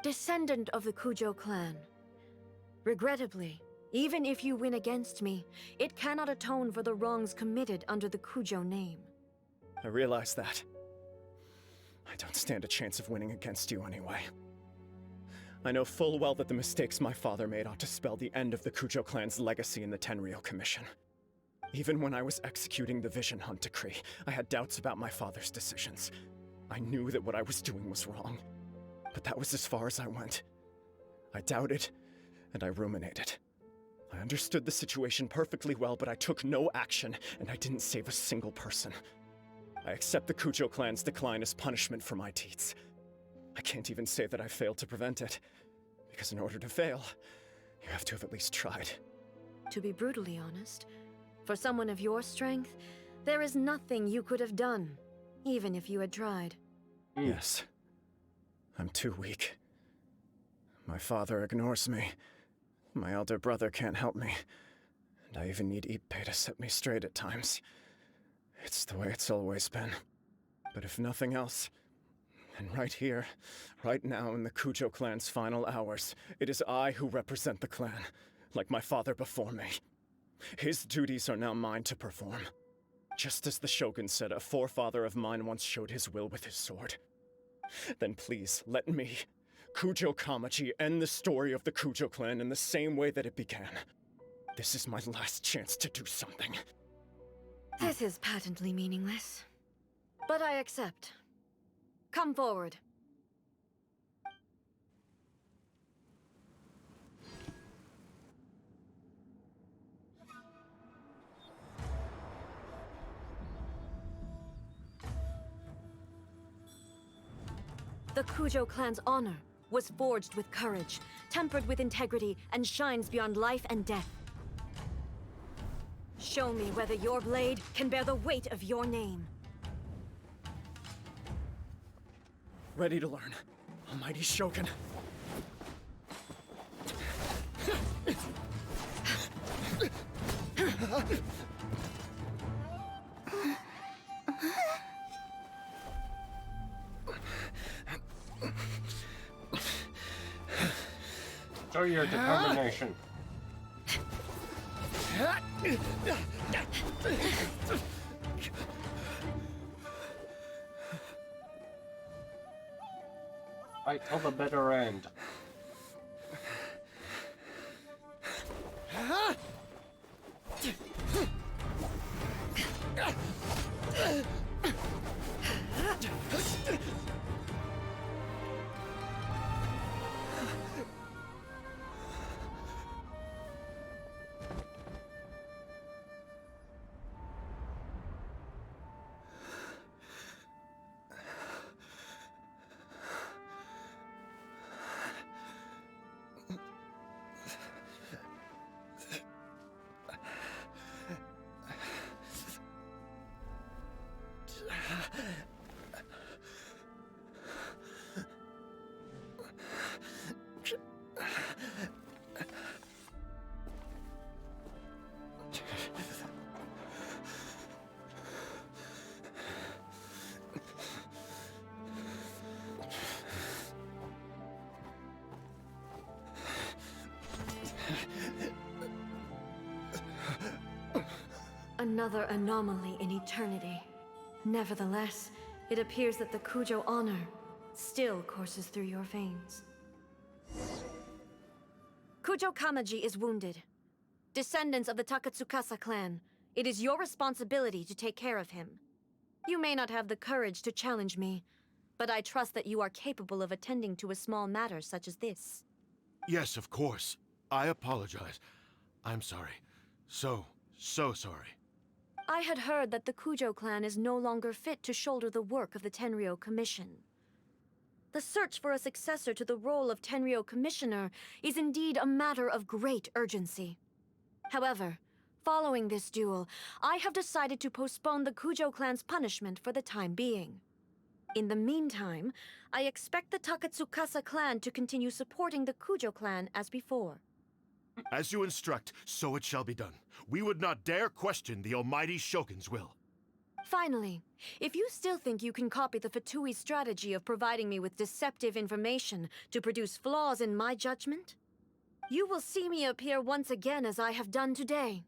[SPEAKER 5] Descendant of the Kujo clan. Regrettably, even if you win against me, it cannot atone for the wrongs committed under the Kujo name.
[SPEAKER 22] I realize that. I don't stand a chance of winning against you anyway. I know full well that the mistakes my father made ought to spell the end of the Kujo clan's legacy in the Tenryo Commission. Even when I was executing the Vision Hunt Decree, I had doubts about my father's decisions. I knew that what I was doing was wrong, but that was as far as I went. I doubted, and I ruminated. I understood the situation perfectly well, but I took no action, and I didn't save a single person. I accept the Kujo clan's decline as punishment for my deeds. I can't even say that I failed to prevent it, because in order to fail, you have to have at least tried.
[SPEAKER 5] To be brutally honest, for someone of your strength, there is nothing you could have done, even if you had tried.
[SPEAKER 22] Yes. I'm too weak. My father ignores me. My elder brother can't help me. And I even need Ippei to set me straight at times. It's the way it's always been. But if nothing else, then right here, right now in the Kujo clan's final hours, it is I who represent the clan, like my father before me. His duties are now mine to perform. Just as the Shogun said a forefather of mine once showed his will with his sword. Then please, let me, Kujo Kamaji, end the story of the Kujo clan in the same way that it began. This is my last chance to do something.
[SPEAKER 5] This is patently meaningless. But I accept. Come forward. The Kujo clan's honor was forged with courage, tempered with integrity, and shines beyond life and death. Show me whether your blade can bear the weight of your name.
[SPEAKER 22] Ready to learn. Almighty Shogun.
[SPEAKER 1] Show your determination. Fight till the bitter end.
[SPEAKER 5] Another anomaly in eternity. Nevertheless, it appears that the Kujo honor still courses through your veins. Kujo Kamaji is wounded. Descendants of the Takatsukasa clan, it is your responsibility to take care of him. You may not have the courage to challenge me, but I trust that you are capable of attending to a small matter such as this.
[SPEAKER 19] Yes, of course. I apologize. I'm sorry. So sorry.
[SPEAKER 5] I had heard that the Kujo clan is no longer fit to shoulder the work of the Tenryou Commission. The search for a successor to the role of Tenryou Commissioner is indeed a matter of great urgency. However, following this duel, I have decided to postpone the Kujo clan's punishment for the time being. In the meantime, I expect the Takatsukasa clan to continue supporting the Kujo clan as before.
[SPEAKER 19] As you instruct, so it shall be done. We would not dare question the Almighty Shogun's will.
[SPEAKER 5] Finally, if you still think you can copy the Fatui strategy of providing me with deceptive information to produce flaws in my judgment, you will see me appear once again as I have done today.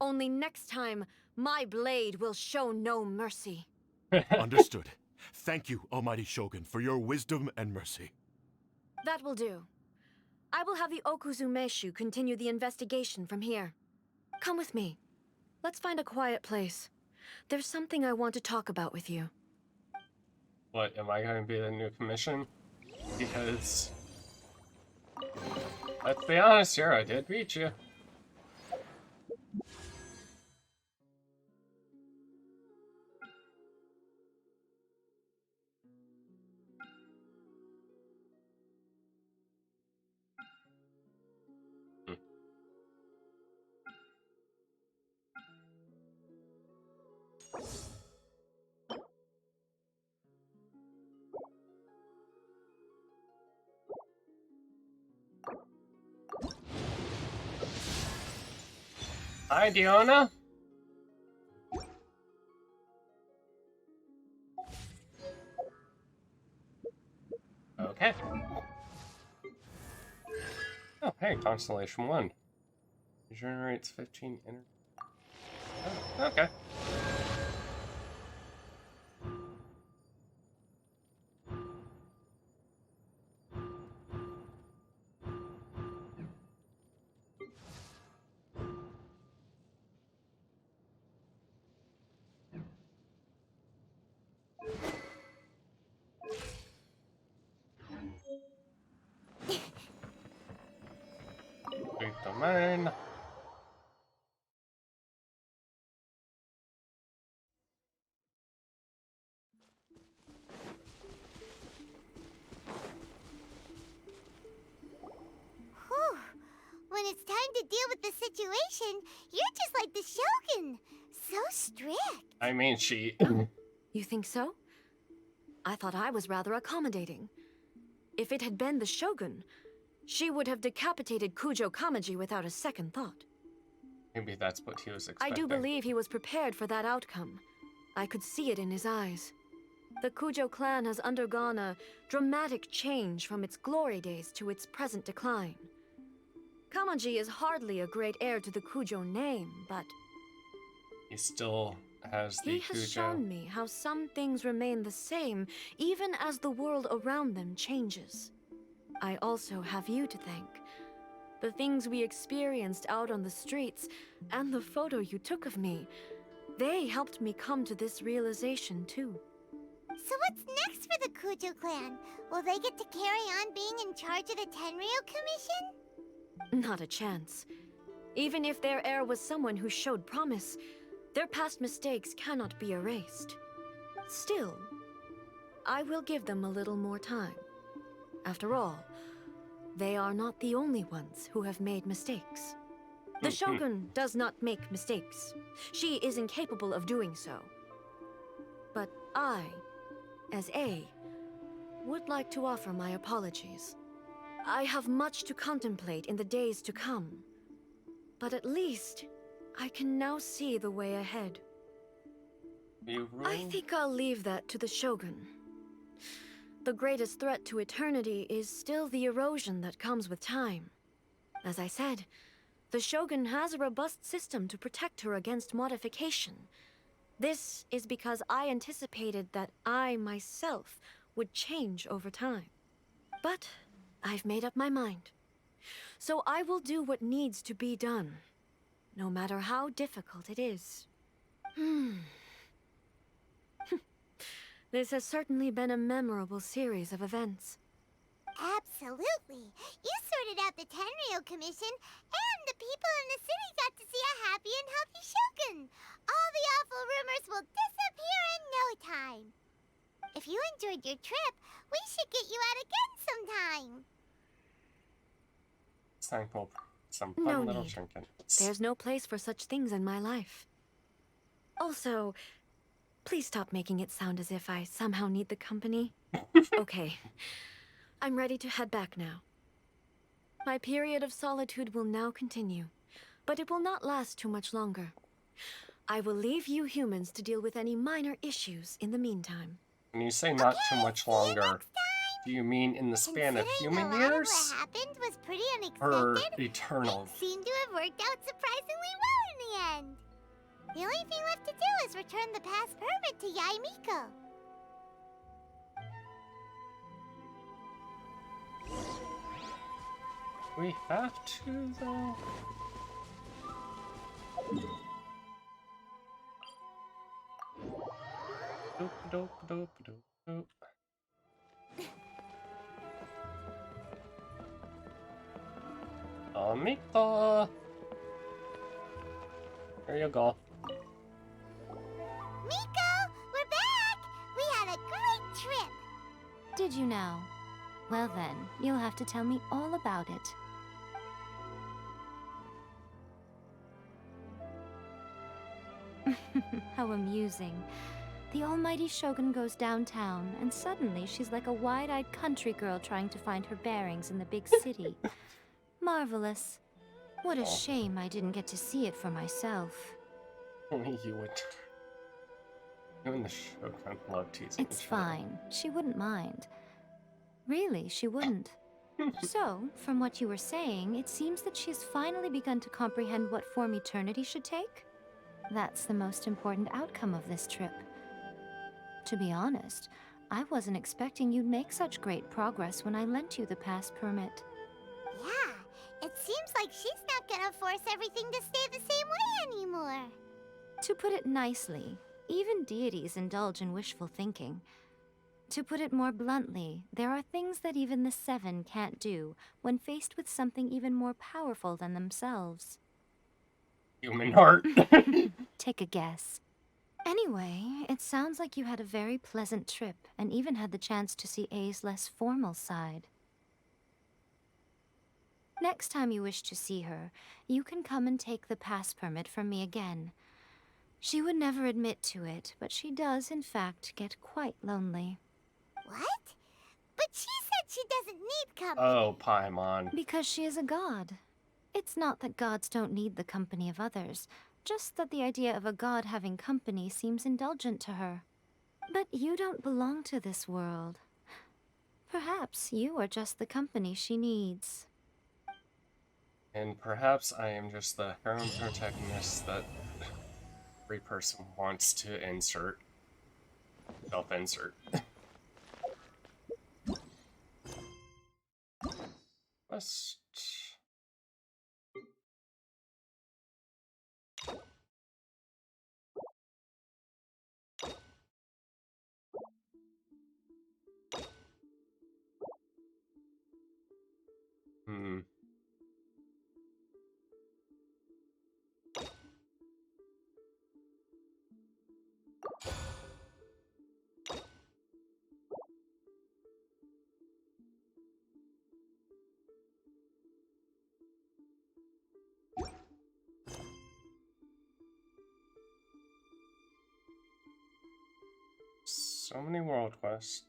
[SPEAKER 5] Only next time, my blade will show no mercy.
[SPEAKER 19] Understood. Thank you, Almighty Shogun, for your wisdom and mercy.
[SPEAKER 5] That will do. I will have the Okuzumeshu continue the investigation from here. Come with me. Let's find a quiet place. There's something I want to talk about with you.
[SPEAKER 1] What, am I going to be the new commission? Because... let's be honest here, I did beat you. Hi, Diona. Okay. Oh, hey, Constellation 1. Generates 15 energy. Oh, okay. mine.
[SPEAKER 10] Whew. When it's time to deal with the situation, you're just like the Shogun. So strict.
[SPEAKER 1] I mean, she...
[SPEAKER 18] You think so? I thought I was rather accommodating. If it had been the Shogun, she would have decapitated Kujo Kamaji without a second thought.
[SPEAKER 1] Maybe that's what he was expecting.
[SPEAKER 18] I do believe he was prepared for that outcome. I could see it in his eyes. The Kujo clan has undergone a dramatic change from its glory days to its present decline. Kamaji is hardly a great heir to the Kujo name, but...
[SPEAKER 1] He still has the
[SPEAKER 18] He has
[SPEAKER 1] Kujo.
[SPEAKER 18] shown me how some things remain the same, even as the world around them changes. I also have you to thank. The things we experienced out on the streets, and the photo you took of me, they helped me come to this realization too.
[SPEAKER 10] So what's next for the Kujo clan? Will they get to carry on being in charge of the Tenryu Commission?
[SPEAKER 18] Not a chance. Even if their heir was someone who showed promise, their past mistakes cannot be erased. Still, I will give them a little more time. After all, they are not the only ones who have made mistakes. The Shogun does not make mistakes. She is incapable of doing so. But I, as A, would like to offer my apologies. I have much to contemplate in the days to come. But at least, I can now see the way ahead. I think I'll leave that to the Shogun. The greatest threat to eternity is still the erosion that comes with time. As I said, the Shogun has a robust system to protect her against modification. This is because I anticipated that I myself would change over time. But I've made up my mind. So I will do what needs to be done, no matter how difficult it is. This has certainly been a memorable series of events.
[SPEAKER 10] Absolutely. You sorted out the Tenryu Commission, and the people in the city got to see a happy and healthy Shogun. All the awful rumors will disappear in no time. If you enjoyed your trip, we should get you out again sometime.
[SPEAKER 1] Thankful for some fun
[SPEAKER 18] No
[SPEAKER 1] little
[SPEAKER 18] need.
[SPEAKER 1] trinkets.
[SPEAKER 18] There's no place for such things in my life. Also, please stop making it sound as if I somehow need the company. Okay. I'm ready to head back now. My period of solitude will now continue, but it will not last too much longer. I will leave you humans to deal with any minor issues in the meantime.
[SPEAKER 1] When you say not too much longer, do you mean in the span of human years?
[SPEAKER 10] What happened was pretty
[SPEAKER 1] Or
[SPEAKER 10] unexpected.
[SPEAKER 1] eternal?
[SPEAKER 10] It seemed to have worked out surprisingly well in the end. The only thing left to do is return the pass permit to Yaimiko.
[SPEAKER 1] We have to, though. Doop doop doop doop doop. Amika! There you go.
[SPEAKER 10] Miko, we're back! We had a great trip!
[SPEAKER 3] Did you now? Well then, you'll have to tell me all about it. How amusing. The almighty Shogun goes downtown, and suddenly she's like a wide-eyed country girl trying to find her bearings in the big city. Marvelous. What a shame I didn't get to see it for myself.
[SPEAKER 1] Only you would. You and the Shogun love teasing
[SPEAKER 3] It's
[SPEAKER 1] each other.
[SPEAKER 3] fine. She wouldn't mind. Really, she wouldn't. So, from what you were saying, it seems that she's finally begun to comprehend what form eternity should take? That's the most important outcome of this trip. To be honest, I wasn't expecting you'd make such great progress when I lent you the pass permit.
[SPEAKER 10] Yeah, it seems like she's not gonna force everything to stay the same way anymore.
[SPEAKER 3] To put it nicely, even deities indulge in wishful thinking. To put it more bluntly, there are things that even the Seven can't do when faced with something even more powerful than themselves.
[SPEAKER 1] Human heart.
[SPEAKER 3] Take a guess. Anyway, it sounds like you had a very pleasant trip and even had the chance to see A's less formal side. Next time you wish to see her, you can come and take the pass permit from me again. She would never admit to it, but she does, in fact, get quite lonely.
[SPEAKER 10] What? But she said she doesn't need company.
[SPEAKER 1] Oh, Paimon.
[SPEAKER 3] Because she is a god. It's not that gods don't need the company of others, just that the idea of a god having company seems indulgent to her. But you don't belong to this world. Perhaps you are just the company she needs.
[SPEAKER 1] And perhaps I am just the heroine protagonist that every person wants to insert. Self-insert. Let's... Hmm. So many world quests.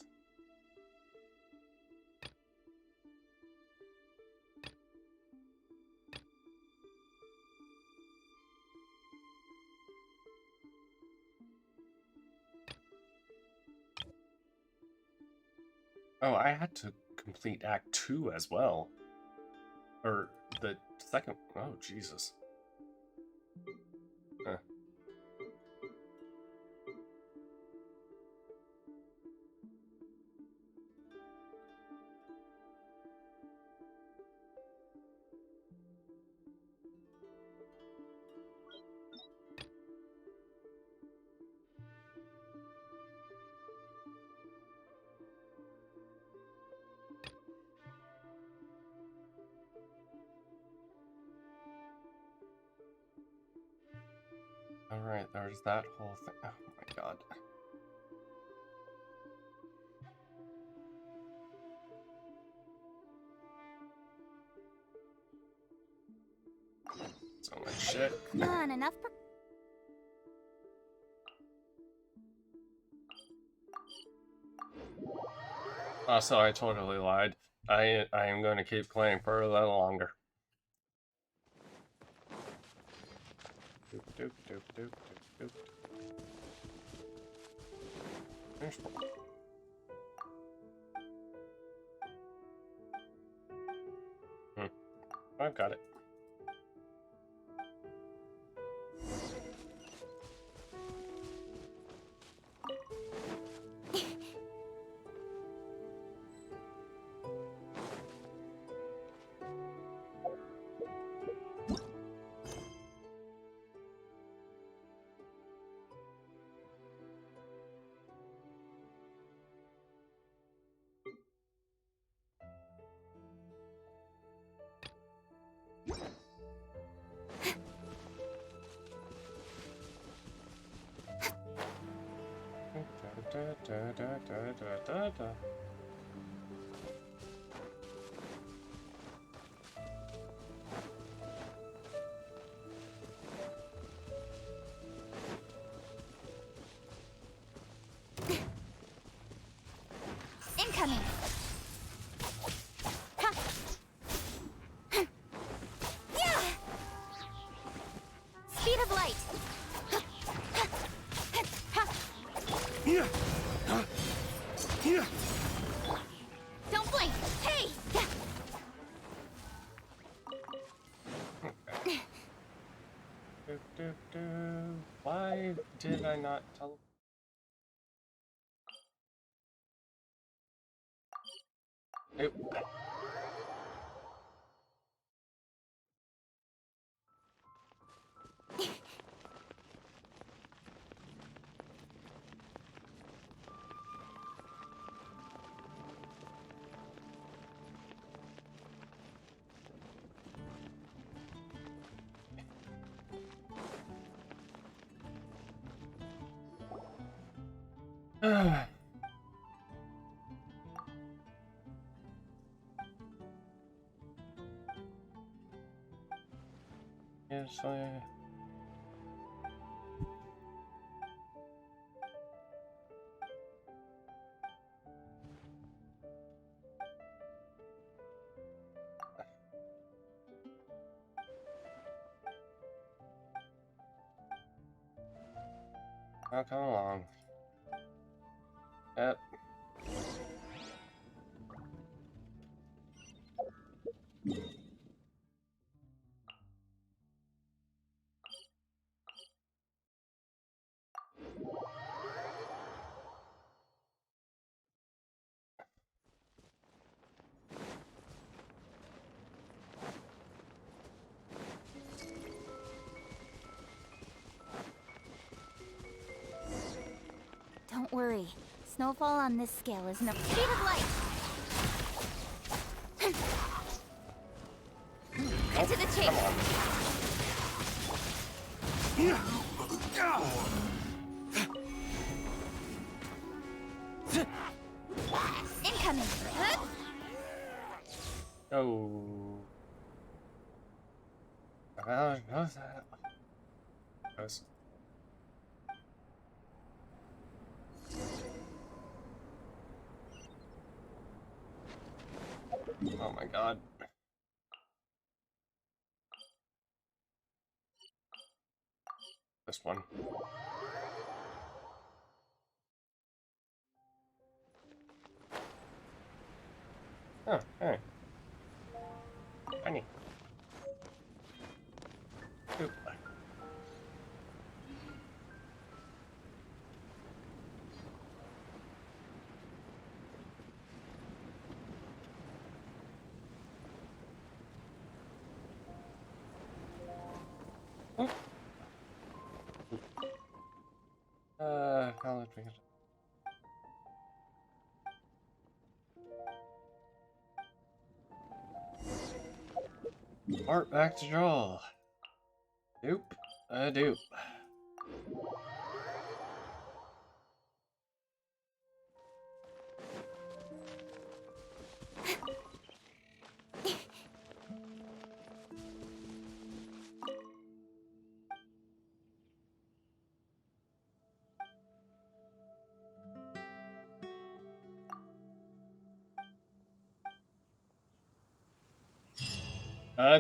[SPEAKER 1] Oh, I had to complete Act 2 as well. Or the second... Oh, Jesus. Huh. Alright, there's that whole thing. Oh my god. So much shit.
[SPEAKER 16] Come on, enough.
[SPEAKER 1] Also, I totally lied. I am going to keep playing for a little longer. Doop, doop, doop, doop, doop, doop. Finish one. I've got it. Da.
[SPEAKER 16] Incoming. Yeah. Speed of light. Don't blink. Hey.
[SPEAKER 1] Why did I not tell? It... Yes, oh, come along. Yep.
[SPEAKER 13] Don't worry. Snowfall on this scale is no speed of light. Cut to the chase. Incoming.
[SPEAKER 1] Oh. How's that? Goes. Oh my god. This one. Oh, hey. Funny. Oop. Oh. How did we get Art back to draw. Doop. Doop.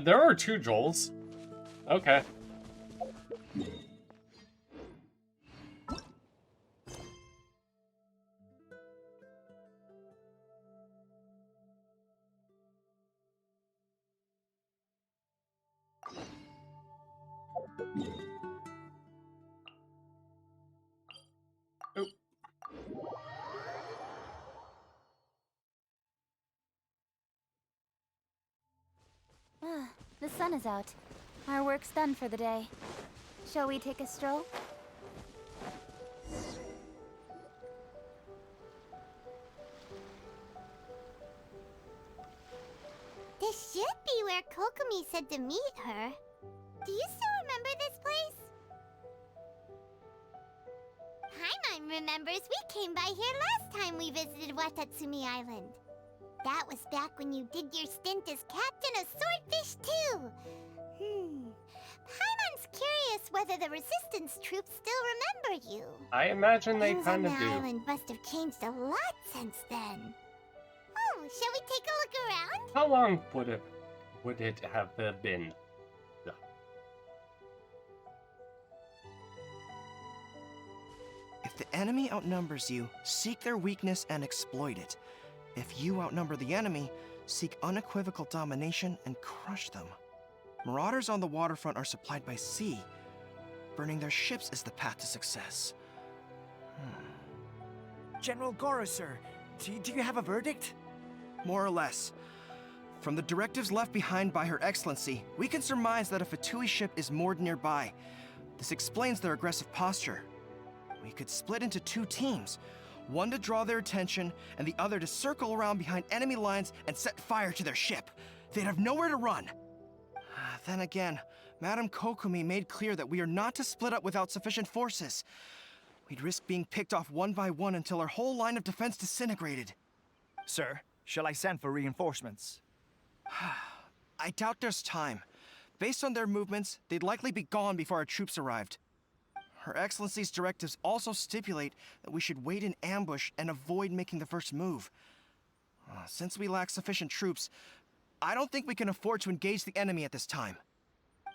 [SPEAKER 1] There are two Joels. Okay. Oop.
[SPEAKER 13] The sun is out. Our work's done for the day. Shall we take a stroll?
[SPEAKER 10] This should be where Kokomi said to meet her. Do you still remember this place? Paimon remembers we came by here last time we visited Watatsumi Island. That was back when you did your stint as captain of Swordfish too. Paimon's curious whether the Resistance troops still remember you.
[SPEAKER 1] I imagine they
[SPEAKER 10] Things
[SPEAKER 1] kind
[SPEAKER 10] on
[SPEAKER 1] of
[SPEAKER 10] the
[SPEAKER 1] do.
[SPEAKER 10] island must have changed a lot since then. Oh, shall we take a look around?
[SPEAKER 1] How long would it have been?
[SPEAKER 20] If the enemy outnumbers you, seek their weakness and exploit it. If you outnumber the enemy, seek unequivocal domination and crush them. Marauders on the waterfront are supplied by sea. Burning their ships is the path to success.
[SPEAKER 21] General Goro, sir, do you have a verdict?
[SPEAKER 20] More or less. From the directives left behind by Her Excellency, we can surmise that a Fatui ship is moored nearby. This explains their aggressive posture. We could split into two teams, one to draw their attention, and the other to circle around behind enemy lines and set fire to their ship. They'd have nowhere to run. Then again, Madame Kokomi made clear that we are not to split up without sufficient forces. We'd risk being picked off one by one until our whole line of defense disintegrated.
[SPEAKER 21] Sir, shall I send for reinforcements?
[SPEAKER 20] I doubt there's time. Based on their movements, they'd likely be gone before our troops arrived. Her Excellency's directives also stipulate that we should wait in ambush and avoid making the first move. Since we lack sufficient troops, I don't think we can afford to engage the enemy at this time.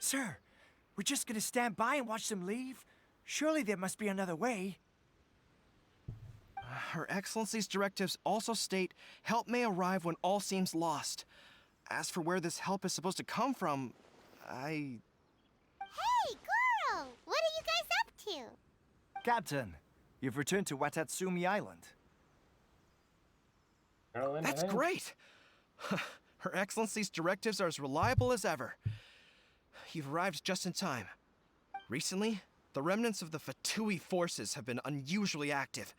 [SPEAKER 21] Sir, we're just gonna stand by and watch them leave? Surely there must be another way.
[SPEAKER 20] Her Excellency's directives also state help may arrive when all seems lost. As for where this help is supposed to come from,
[SPEAKER 10] Hey, Goro! What are you guys up to?
[SPEAKER 21] Captain, you've returned to Watatsumi Island.
[SPEAKER 20] That's great! Her Excellency's directives are as reliable as ever. You've arrived just in time. Recently, the remnants of the Fatui forces have been unusually active.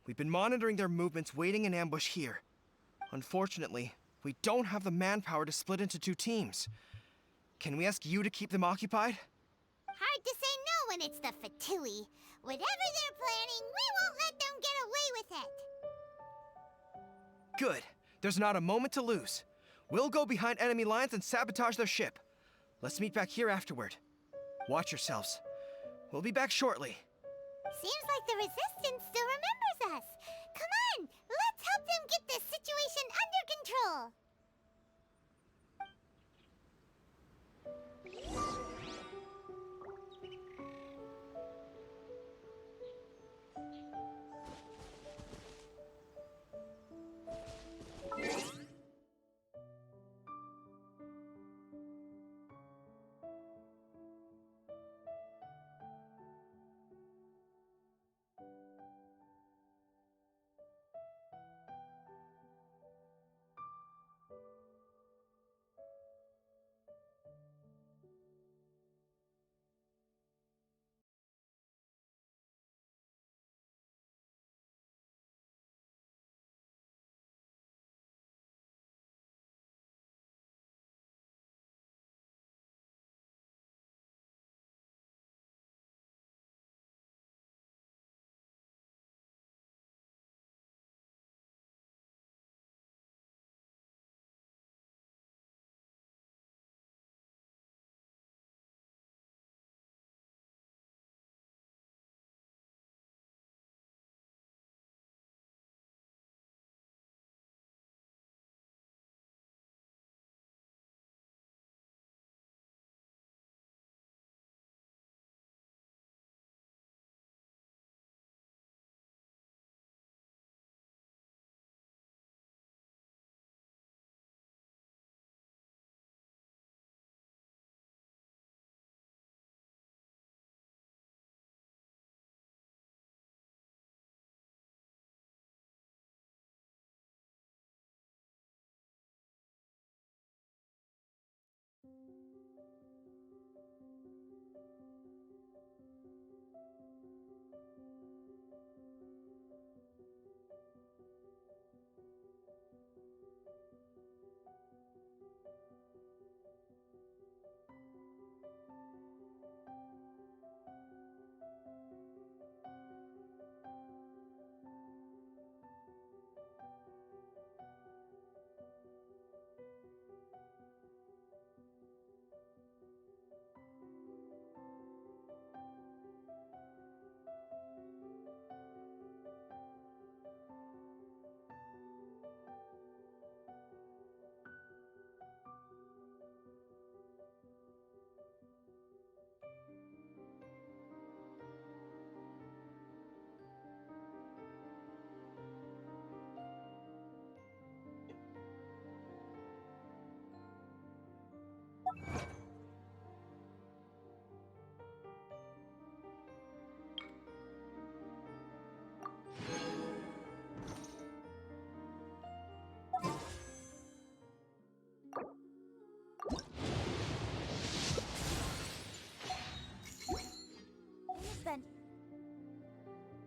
[SPEAKER 20] We've been monitoring their movements, waiting in ambush here. Unfortunately, we don't have the manpower to split into two teams. Can we ask you to keep them occupied?
[SPEAKER 10] Hard to say no when it's the Fatui. Whatever they're planning, we won't let them get away with it.
[SPEAKER 20] Good. There's not a moment to lose. We'll go behind enemy lines and sabotage their ship. Let's meet back here afterward. Watch yourselves. We'll be back shortly.
[SPEAKER 10] Seems like the Resistance still remembers us. Come on, let's help them get this situation under control.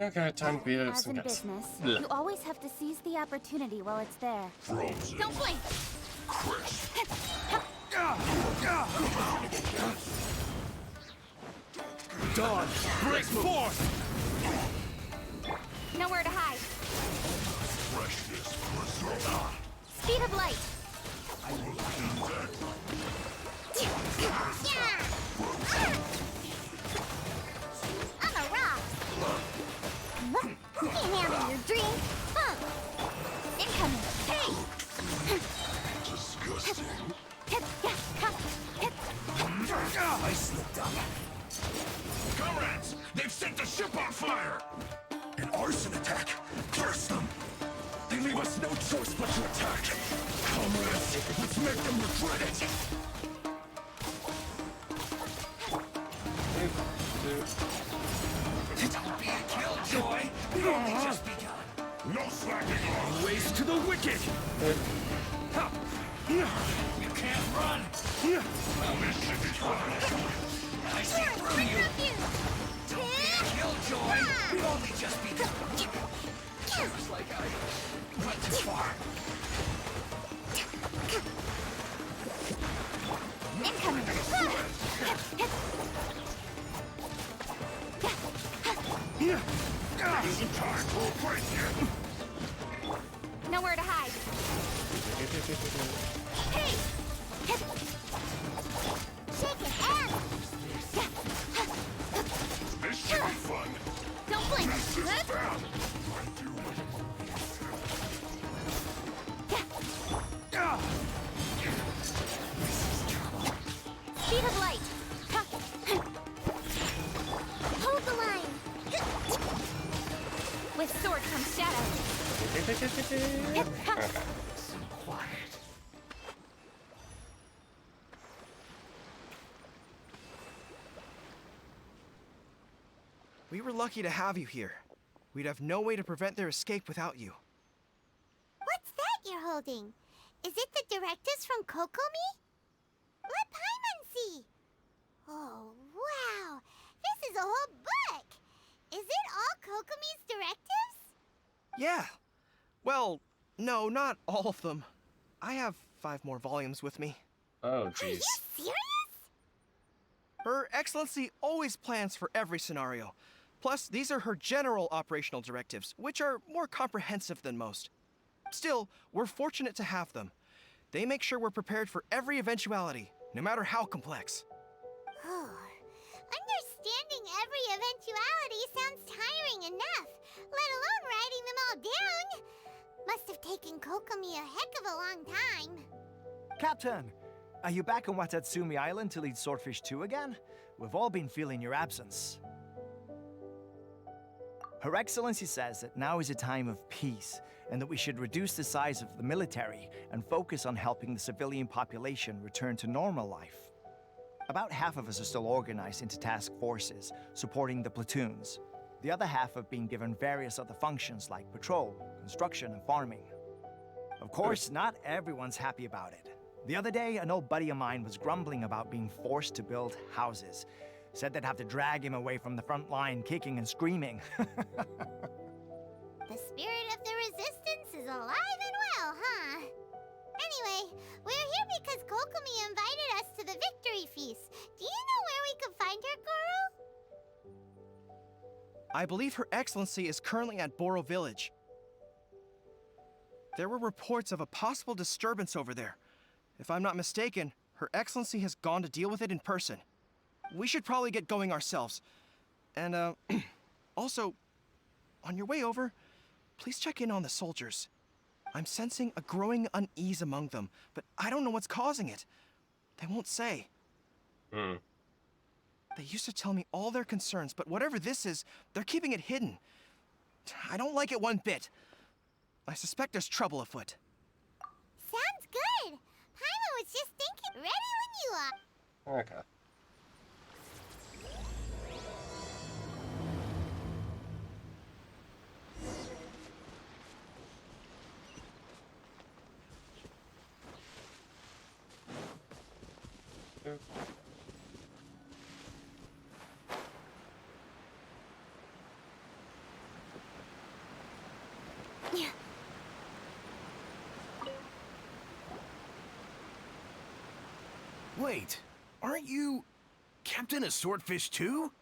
[SPEAKER 1] Okay, time to beat up
[SPEAKER 13] As
[SPEAKER 1] some
[SPEAKER 13] in
[SPEAKER 1] guys.
[SPEAKER 13] business,
[SPEAKER 1] Blech.
[SPEAKER 13] you always have to seize the opportunity while it's there.
[SPEAKER 17] Frozen.
[SPEAKER 13] Don't blink!
[SPEAKER 17] Dawn, break forth!
[SPEAKER 13] Nowhere to hide.
[SPEAKER 17] Freshness preserved.
[SPEAKER 13] Speed of light.
[SPEAKER 17] I will kill that.
[SPEAKER 10] On a rock. Can't handle your dream. Huh. Incoming. Hey.
[SPEAKER 17] Disgusting.
[SPEAKER 15] I slipped up.
[SPEAKER 17] Comrades, they've set the ship on fire. An arson attack. Curse them. They leave us no choice but to attack. Comrades, let's make them regret it.
[SPEAKER 15] Don't be a killjoy. We've only just begun.
[SPEAKER 17] No slacking off.
[SPEAKER 15] Ways to the wicked. You can't run.
[SPEAKER 17] Mission failed.
[SPEAKER 15] I see through you. Don't be a killjoy. We've only just begun. Feels like I went too far.
[SPEAKER 10] Incoming.
[SPEAKER 17] Isn't time for a break yet.
[SPEAKER 13] Nowhere to hide.
[SPEAKER 10] Hey. Shake it and.
[SPEAKER 17] This should be fun.
[SPEAKER 10] Don't blink.
[SPEAKER 17] Justice
[SPEAKER 10] Good.
[SPEAKER 17] found.
[SPEAKER 10] Speed of light. Hold the line.
[SPEAKER 13] With sword comes shadow.
[SPEAKER 20] We were lucky to have you here. We'd have no way to prevent their escape without you.
[SPEAKER 10] What's that you're holding? Is it the directives from Kokomi? Let Paimon see. Oh, wow. This is a whole book. Is it all Kokomi's directives?
[SPEAKER 20] Yeah. Well, no, not all of them. I have 5 more volumes with me.
[SPEAKER 1] Oh,
[SPEAKER 10] Are you
[SPEAKER 1] jeez.
[SPEAKER 10] serious?
[SPEAKER 20] Her Excellency always plans for every scenario. Plus, these are her general operational directives, which are more comprehensive than most. Still, we're fortunate to have them. They make sure we're prepared for every eventuality, no matter how complex.
[SPEAKER 10] Understanding every eventuality sounds tiring enough, let alone writing them all down. Must have taken Kokomi a heck of a long time.
[SPEAKER 21] Captain, are you back on Watatsumi Island to lead Swordfish 2 again? We've all been feeling your absence. Her Excellency says that now is a time of peace, and that we should reduce the size of the military and focus on helping the civilian population return to normal life. About half of us are still organized into task forces, supporting the platoons. The other half have been given various other functions like patrol, construction, and farming. Of course, not everyone's happy about it. The other day, an old buddy of mine was grumbling about being forced to build houses. Said they'd have to drag him away from the front line, kicking and screaming.
[SPEAKER 10] The spirit of the resistance is alive and well, huh? Anyway, we're here because Kokomi invited us to the victory feast. Do you know where we could find her, Goro?
[SPEAKER 20] I believe Her Excellency is currently at Boro Village. There were reports of a possible disturbance over there. If I'm not mistaken, Her Excellency has gone to deal with it in person. We should probably get going ourselves. And, also, on your way over, please check in on the soldiers. I'm sensing a growing unease among them, but I don't know what's causing it. They won't say. They used to tell me all their concerns, but whatever this is, they're keeping it hidden. I don't like it one bit. I suspect there's trouble afoot.
[SPEAKER 10] Sounds good. Paimon was just thinking, ready when you are.
[SPEAKER 1] Okay.
[SPEAKER 10] Yeah.
[SPEAKER 15] Wait, aren't you Captain of Swordfish too?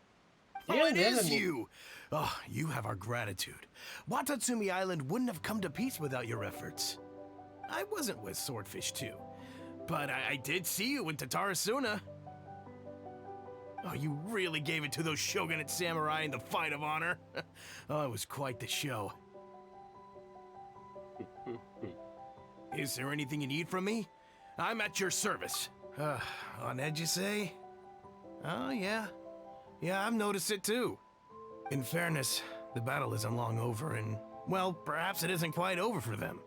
[SPEAKER 1] Yeah,
[SPEAKER 15] Oh, it is
[SPEAKER 1] isn't he?
[SPEAKER 15] you!
[SPEAKER 4] Oh, you have our gratitude. Watatsumi Island wouldn't have come to peace without your efforts. I wasn't with Swordfish too, but I did see you in Tatarasuna. Oh, you really gave it to those shogunate samurai in the fight of honor. Oh, it was quite the show. Is there anything you need from me? I'm at your service. On edge, you say? Oh, yeah. Yeah, I've noticed it too. In fairness, the battle isn't long over, and, well, perhaps it isn't quite over for them.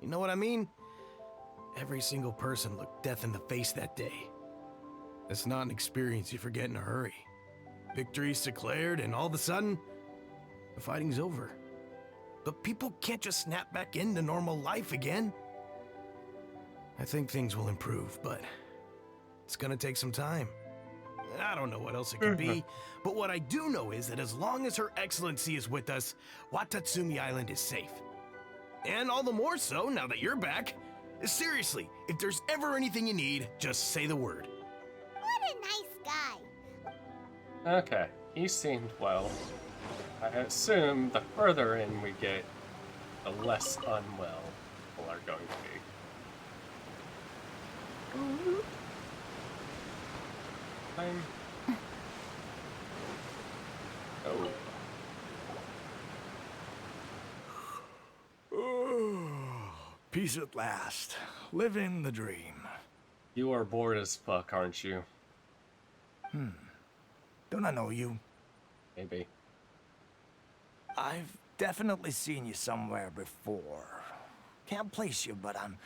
[SPEAKER 4] You know what I mean? Every single person looked death in the face that day. It's not an experience you forget in a hurry. Victory's declared, and all of a sudden, the fighting's over. But people can't just snap back into normal life again. I think things will improve, but it's gonna take some time. I don't know what else it could be, but what I do know is that as long as Her Excellency is with us, Watatsumi Island is safe. And all the more so now that you're back. Seriously, if there's ever anything you need, just say the word.
[SPEAKER 10] What a nice guy.
[SPEAKER 1] Okay, he seemed well. I assume the further in we get, the less unwell people are going to be.
[SPEAKER 4] Peace at last. Living the dream.
[SPEAKER 1] You are bored as fuck, aren't you?
[SPEAKER 21] Don't I know you?
[SPEAKER 1] Maybe.
[SPEAKER 21] I've definitely seen you somewhere before. Can't place you, but I'm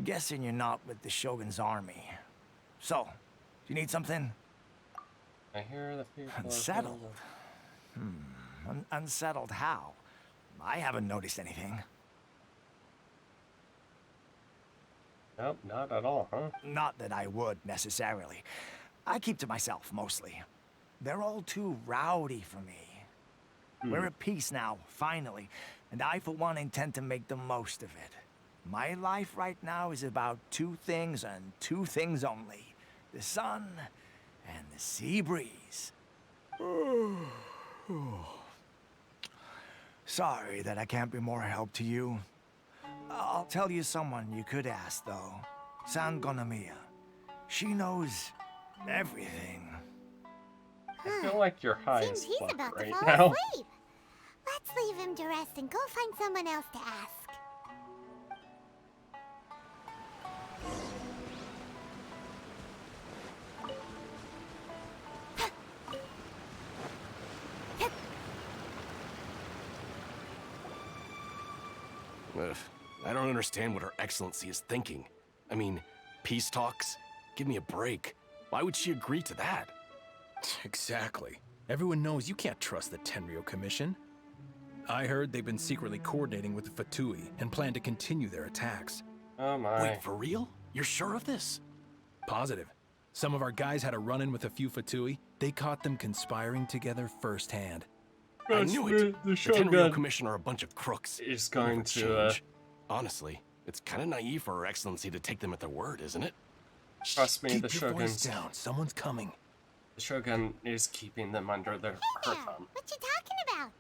[SPEAKER 21] guessing you're not with the Shogun's army. So, do you need something?
[SPEAKER 1] I hear the people
[SPEAKER 21] Unsettled? Unsettled how? I haven't noticed anything.
[SPEAKER 1] Nope, not at all, huh?
[SPEAKER 21] Not that I would, necessarily. I keep to myself, mostly. They're all too rowdy for me. We're at peace now, finally, and I, for one, intend to make the most of it. My life right now is about two things and two things only. The sun and the sea breeze. Sorry that I can't be more help to you. I'll tell you someone you could ask, though. Sangonomiya. She knows everything.
[SPEAKER 1] I feel like you're high
[SPEAKER 10] Seems
[SPEAKER 1] as
[SPEAKER 10] he's
[SPEAKER 1] fuck
[SPEAKER 10] about
[SPEAKER 1] right
[SPEAKER 10] to fall
[SPEAKER 1] now.
[SPEAKER 10] asleep. Let's leave him to rest and go find someone else to ask.
[SPEAKER 9] Ugh, I don't understand what Her Excellency is thinking. I mean, peace talks? Give me a break. Why would she agree to that?
[SPEAKER 4] Exactly. Everyone knows you can't trust the Tenryo Commission. I heard they've been secretly coordinating with the Fatui and plan to continue their attacks.
[SPEAKER 1] Oh my.
[SPEAKER 9] Wait, for real? You're sure of this?
[SPEAKER 4] Positive. Some of our guys had a run-in with a few Fatui. They caught them conspiring together firsthand.
[SPEAKER 9] I knew it. The Tenryo Commission are a bunch of crooks.
[SPEAKER 1] Is going
[SPEAKER 9] Never
[SPEAKER 1] to,
[SPEAKER 9] change. Honestly, it's kind of naive for Her Excellency to take them at their word, isn't it?
[SPEAKER 1] Trust me,
[SPEAKER 4] Keep
[SPEAKER 1] the
[SPEAKER 4] your voice
[SPEAKER 1] Shogun's
[SPEAKER 4] down. Someone's coming.
[SPEAKER 1] The Shogun is keeping them under their her thumb.
[SPEAKER 10] What you talking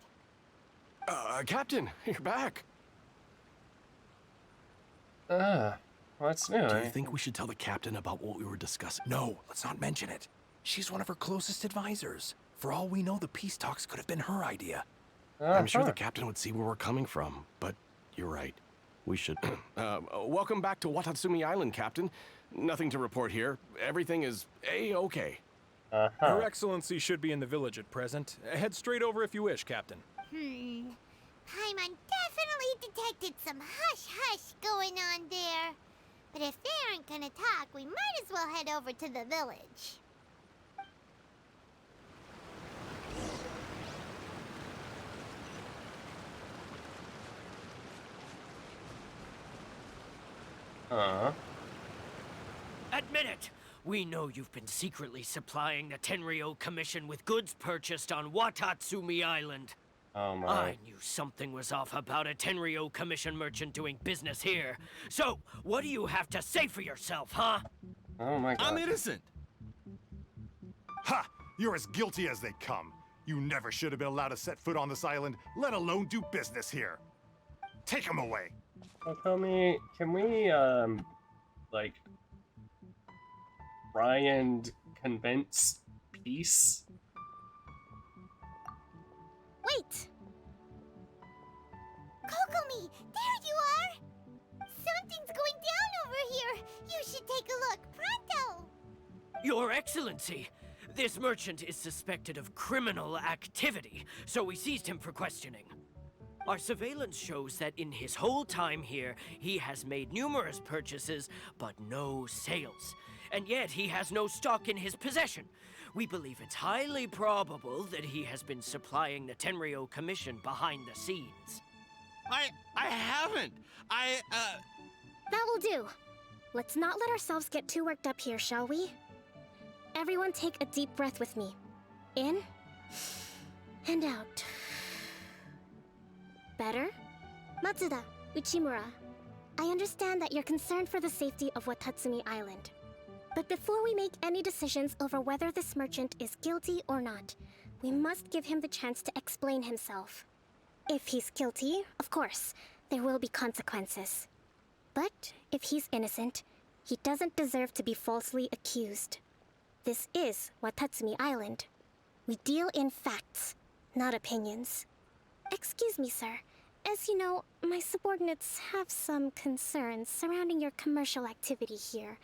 [SPEAKER 10] about?
[SPEAKER 9] Captain, you're back.
[SPEAKER 1] What's new?
[SPEAKER 9] Do you think we should tell the captain about what we were discussing?
[SPEAKER 4] No, let's not mention it. She's one of her closest advisors. For all we know, the peace talks could have been her idea.
[SPEAKER 9] I'm sure the captain would see where we're coming from, but you're right. We should... welcome back to Watatsumi Island, Captain. Nothing to report here. Everything is A-okay.
[SPEAKER 22] Her Excellency should be in the village at present. Head straight over if you wish, Captain.
[SPEAKER 10] Paimon definitely detected some hush-hush going on there. But if they aren't gonna talk, we might as well head over to the village.
[SPEAKER 23] Admit it! We know you've been secretly supplying the Tenryo Commission with goods purchased on Watatsumi Island.
[SPEAKER 1] Oh my.
[SPEAKER 23] I knew something was off about a Tenryo Commission merchant doing business here. So, what do you have to say for yourself, huh?
[SPEAKER 1] Oh my god.
[SPEAKER 19] I'm innocent! Ha! You're as guilty as they come.
[SPEAKER 17] You never should have been allowed to set foot on this island, let alone do business here. Take him away.
[SPEAKER 1] Well, Comey, can we, like, try and convince peace?
[SPEAKER 10] Wait! Kokomi, there you are! Something's going down over here! You should take a look, pronto!
[SPEAKER 23] Your Excellency, this merchant is suspected of criminal activity, so we seized him for questioning. Our surveillance shows that in his whole time here, he has made numerous purchases, but no sales. And yet he has no stock in his possession. We believe it's highly probable that he has been supplying the Tenryo Commission behind the scenes.
[SPEAKER 4] I haven't.
[SPEAKER 16] That will do. Let's not let ourselves get too worked up here, shall we? Everyone take a deep breath with me. In and out. Better? Matsuda, Uchimura, I understand that you're concerned for the safety of Watatsumi Island. But before we make any decisions over whether this merchant is guilty or not, we must give him the chance to explain himself. If he's guilty, of course, there will be consequences. But if he's innocent, he doesn't deserve to be falsely accused. This is Watatsumi Island. We deal in facts, not opinions. Excuse me, sir. As you know, my subordinates have some concerns surrounding your commercial activity here.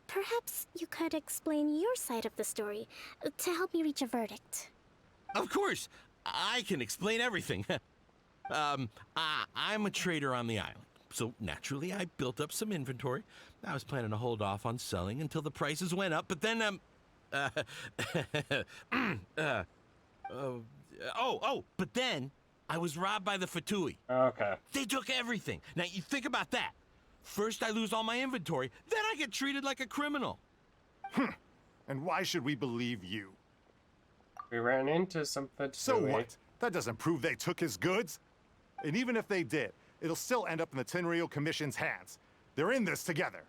[SPEAKER 16] Perhaps you could explain your side of the story to help me reach a verdict.
[SPEAKER 4] Of course, I can explain everything. I'm a trader on the island, so naturally I built up some inventory. I was planning to hold off on selling until the prices went up, but then, but then I was robbed by the Fatui.
[SPEAKER 1] Okay.
[SPEAKER 4] They took everything. Now, you think about that. First I lose all my inventory, then I get treated like a criminal.
[SPEAKER 17] And why should we believe you?
[SPEAKER 1] We ran into some Fatui.
[SPEAKER 17] So what? That doesn't prove they took his goods. And even if they did, it'll still end up in the Tenryo Commission's hands. They're in this together.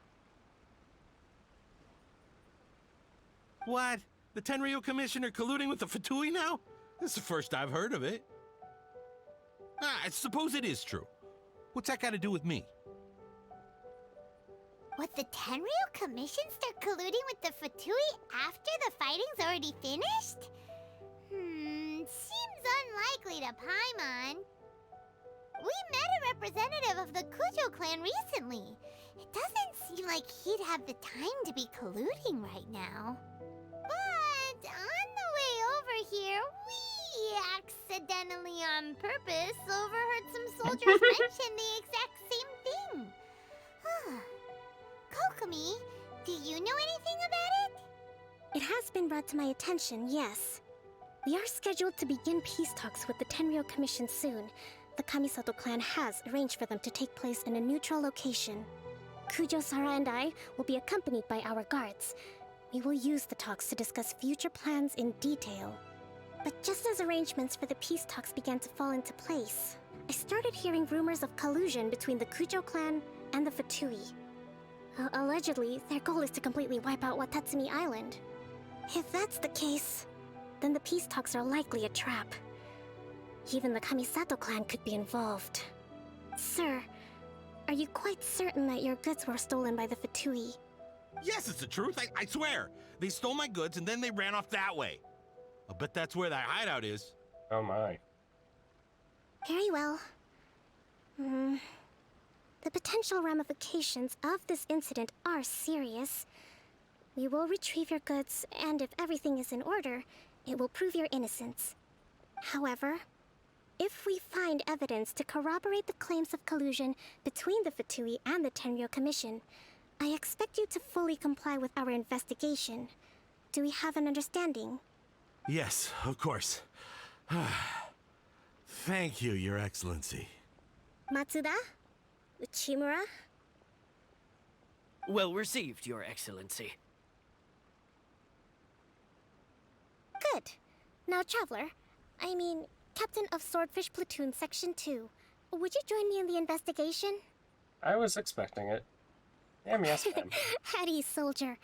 [SPEAKER 4] What? The Tenryo Commission are colluding with the Fatui now? This is the first I've heard of it. I suppose it is true. What's that got to do with me?
[SPEAKER 10] Would the Tenryo Commission start colluding with the Fatui after the fighting's already finished? Seems unlikely to Paimon. We met a representative of the Kujo clan recently. It doesn't seem like he'd have the time to be colluding right now. But on the way over here, we accidentally on purpose overheard some soldiers mention the exact same thing. Kokomi, do you know anything about it?
[SPEAKER 16] It has been brought to my attention, yes. We are scheduled to begin peace talks with the Tenryo Commission soon. The Kamisato clan has arranged for them to take place in a neutral location. Kujo-Sara and I will be accompanied by our guards. We will use the talks to discuss future plans in detail. But just as arrangements for the peace talks began to fall into place, I started hearing rumors of collusion between the Kujo clan and the Fatui. Allegedly, their goal is to completely wipe out Watatsumi Island. If that's the case, then the peace talks are likely a trap. Even the Kamisato clan could be involved. Sir, are you quite certain that your goods were stolen by the Fatui?
[SPEAKER 4] Yes, it's the truth. I swear. They stole my goods and then they ran off that way. I'll bet that's where that hideout is.
[SPEAKER 1] Oh my.
[SPEAKER 16] Very well. The potential ramifications of this incident are serious. We will retrieve your goods, and if everything is in order, it will prove your innocence. However, if we find evidence to corroborate the claims of collusion between the Fatui and the Tenryo Commission, I expect you to fully comply with our investigation. Do we have an understanding?
[SPEAKER 4] Yes, of course. Thank you, Your Excellency.
[SPEAKER 16] Matsuda? Uchimura?
[SPEAKER 23] Well received, Your Excellency.
[SPEAKER 16] Good. Now, Traveler, Captain of Swordfish Platoon Section 2, would you join me in the investigation?
[SPEAKER 1] I was expecting it. Damn, yes, ma'am.
[SPEAKER 16] At ease, soldier.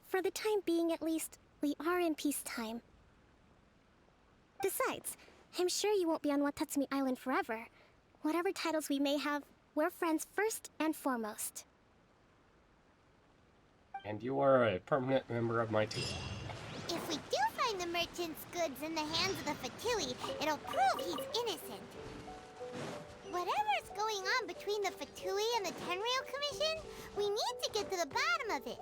[SPEAKER 16] For the time being, at least, we are in peacetime. Besides, I'm sure you won't be on Watatsumi Island forever. Whatever titles we may have, we're friends first and foremost.
[SPEAKER 1] And you are a permanent member of my team.
[SPEAKER 10] If we do find the merchant's goods in the hands of the Fatui, it'll prove he's innocent. Whatever's going on between the Fatui and the Tenryou Commission, we need to get to the bottom of it.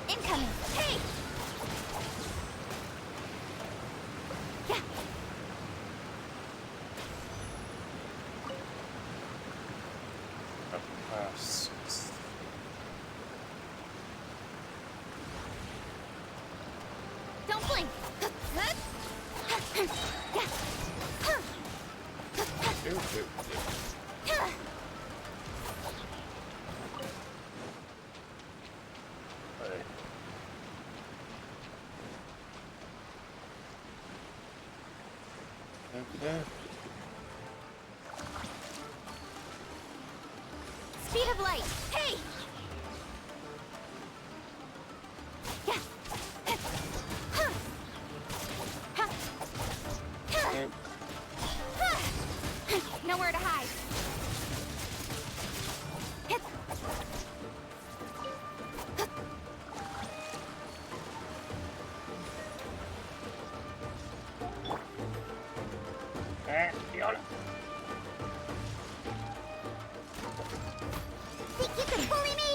[SPEAKER 10] Incoming! Hey! Yeah! Don't blink! Speed of light! Hey! Yeah! Nowhere to hide. Think you can bully me?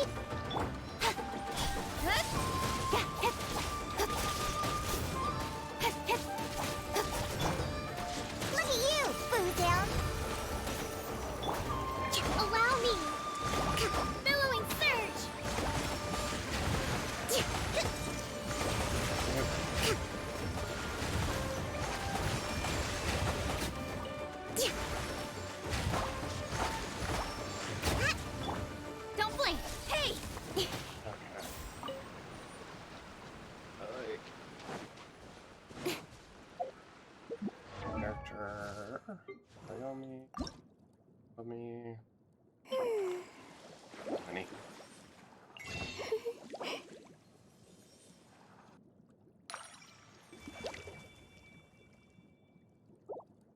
[SPEAKER 10] Look at you, Foozle! Allow me! Billowing surge! Don't blink! Hey!
[SPEAKER 1] Character. Naomi. Naomi. Honey.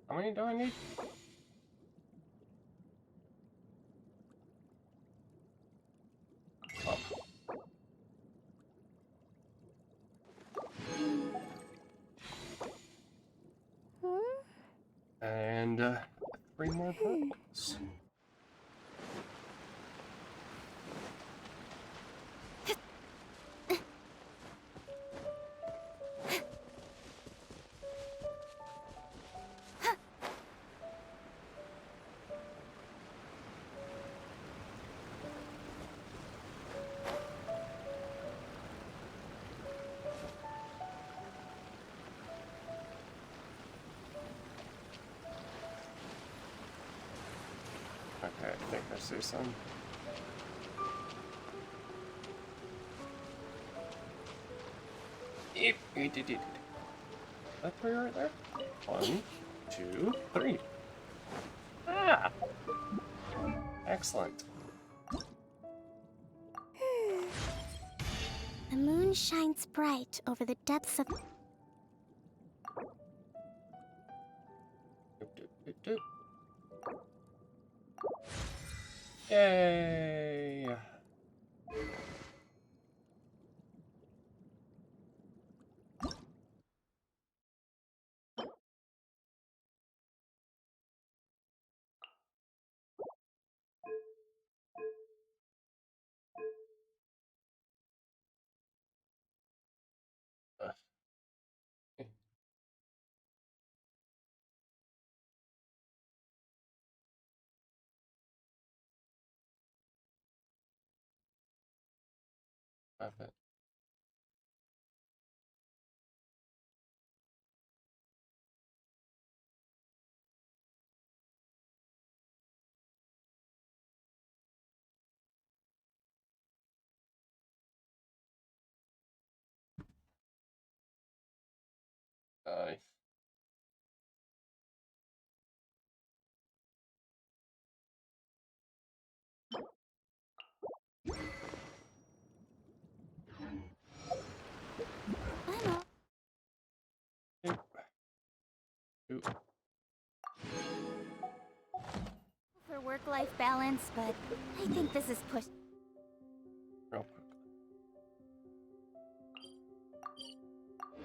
[SPEAKER 1] How many do I need? Oh. And 3 more pearls. Okay, I think I see some. That three right there? 1, 2, 3. Ah! Excellent.
[SPEAKER 16] The moon shines bright over the depths of...
[SPEAKER 1] Yay! I bet. Nice.
[SPEAKER 13] For work-life balance, but I think this is pushed.
[SPEAKER 1] Real quick.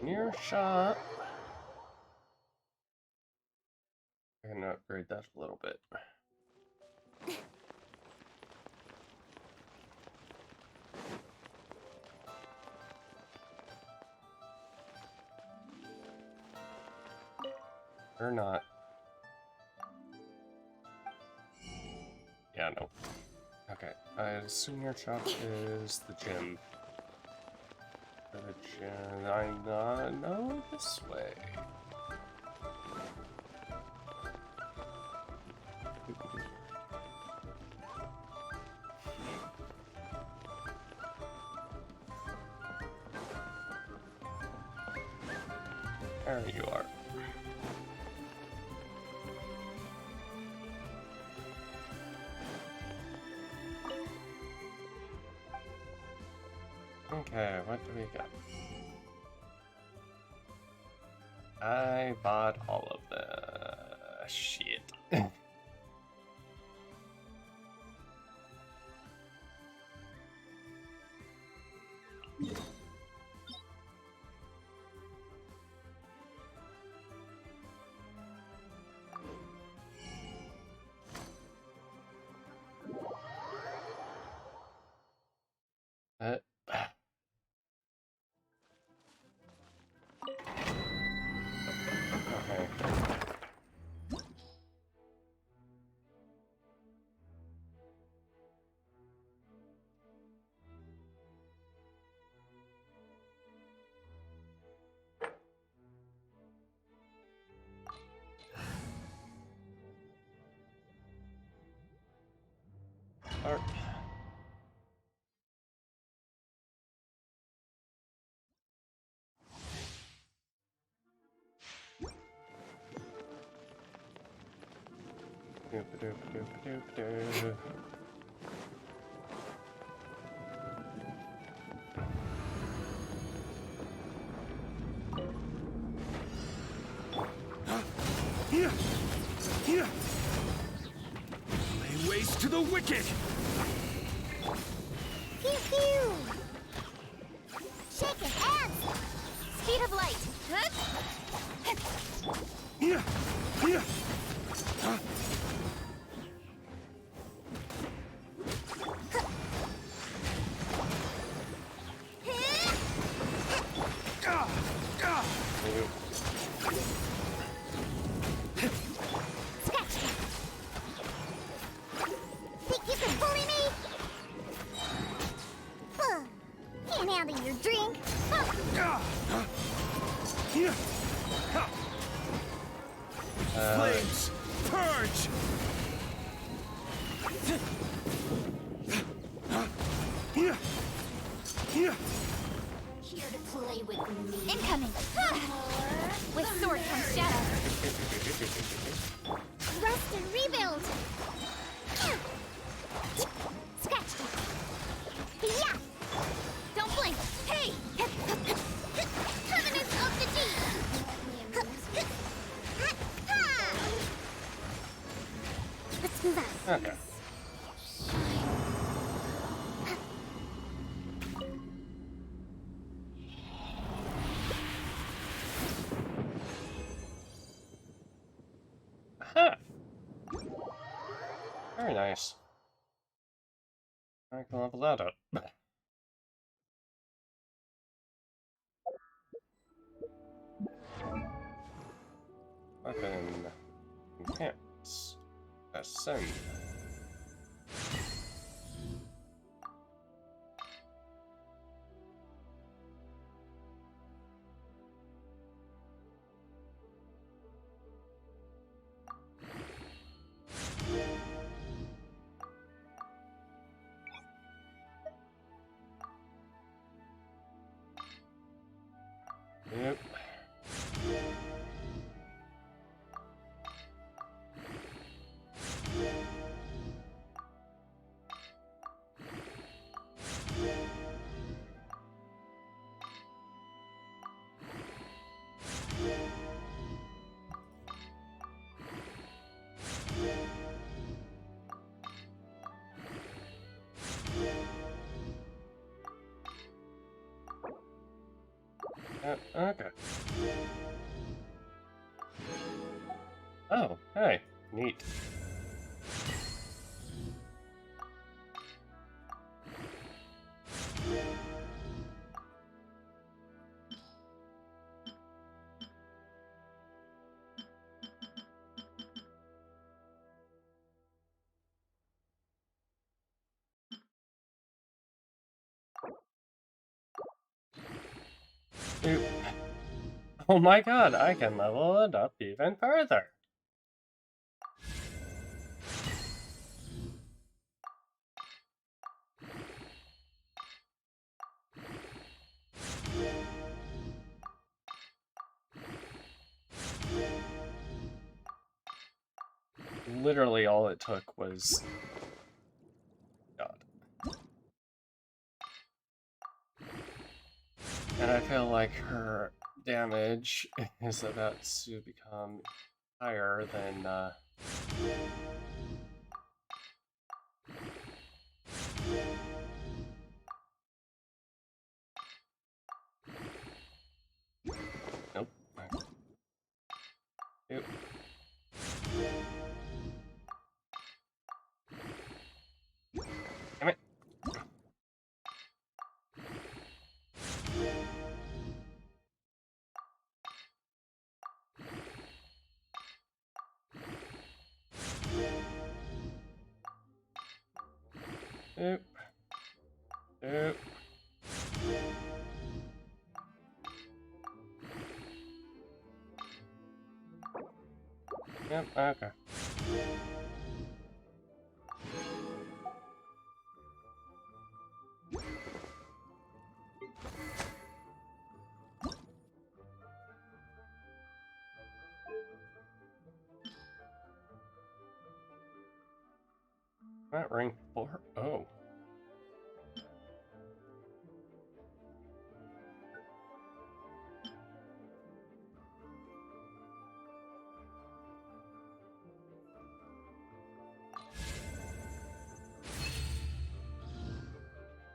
[SPEAKER 1] Near shot. I'm gonna upgrade that a little bit. Or not. Yeah, no. Okay, I assume your shop is the gym. The gym. I know this way. There you are. Okay, what do we got? I bought all of the shit. Okay. Art. Doop-a-doop-a-doop-a-doop-a-doo.
[SPEAKER 17] Here! Here! Lay waste to the wicked!
[SPEAKER 10] Pew pew! Shake your hands! Speed of light!
[SPEAKER 17] Here! Here!
[SPEAKER 10] Think you can bully me? Can't handle your drink.
[SPEAKER 17] Here! Flames! Purge!
[SPEAKER 10] Here to play with me.
[SPEAKER 13] Incoming! With sword comes shadow.
[SPEAKER 10] Rest and rebuild. Scratch. Yeah.
[SPEAKER 13] Don't blink! Hey!
[SPEAKER 10] Covenant of the Deep. Let's move out.
[SPEAKER 1] Okay. Aha! Very nice. I can level that up. Weapon enhance. Ascend. Yep. Okay. Oh, hey, neat. Dude. Oh my god, I can level it up even further. Literally all it took was... God. And I feel like her damage is about to become higher than, Nope. Nope. Damn it. Nope. Nope. Yep, okay. That rank 4? Oh.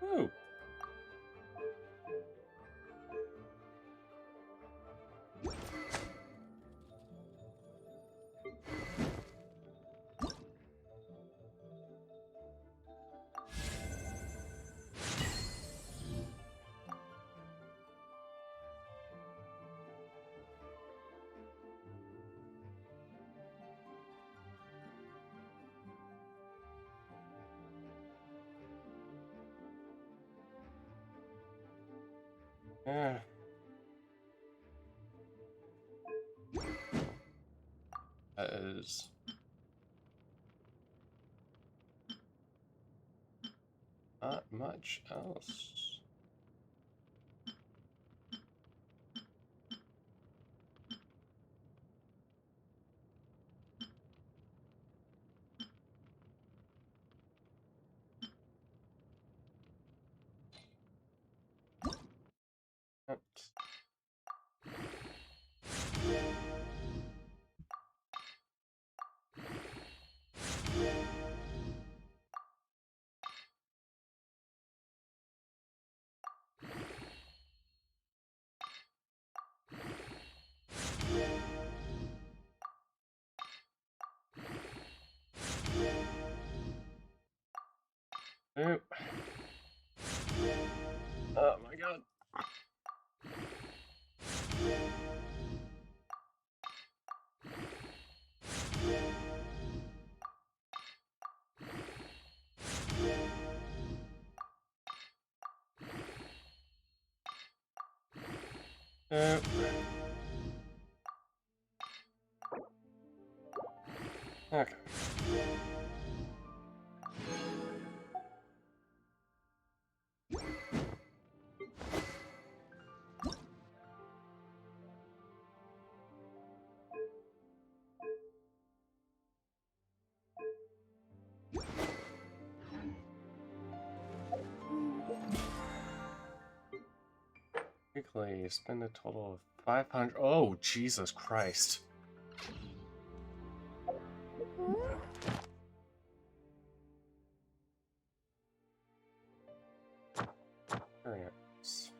[SPEAKER 1] Ooh. Yeah. That is... Not much else. Oops. Oop. Oh my god. Oop. Okay. Quickly spend a total of 500. Oh, Jesus Christ. Experience.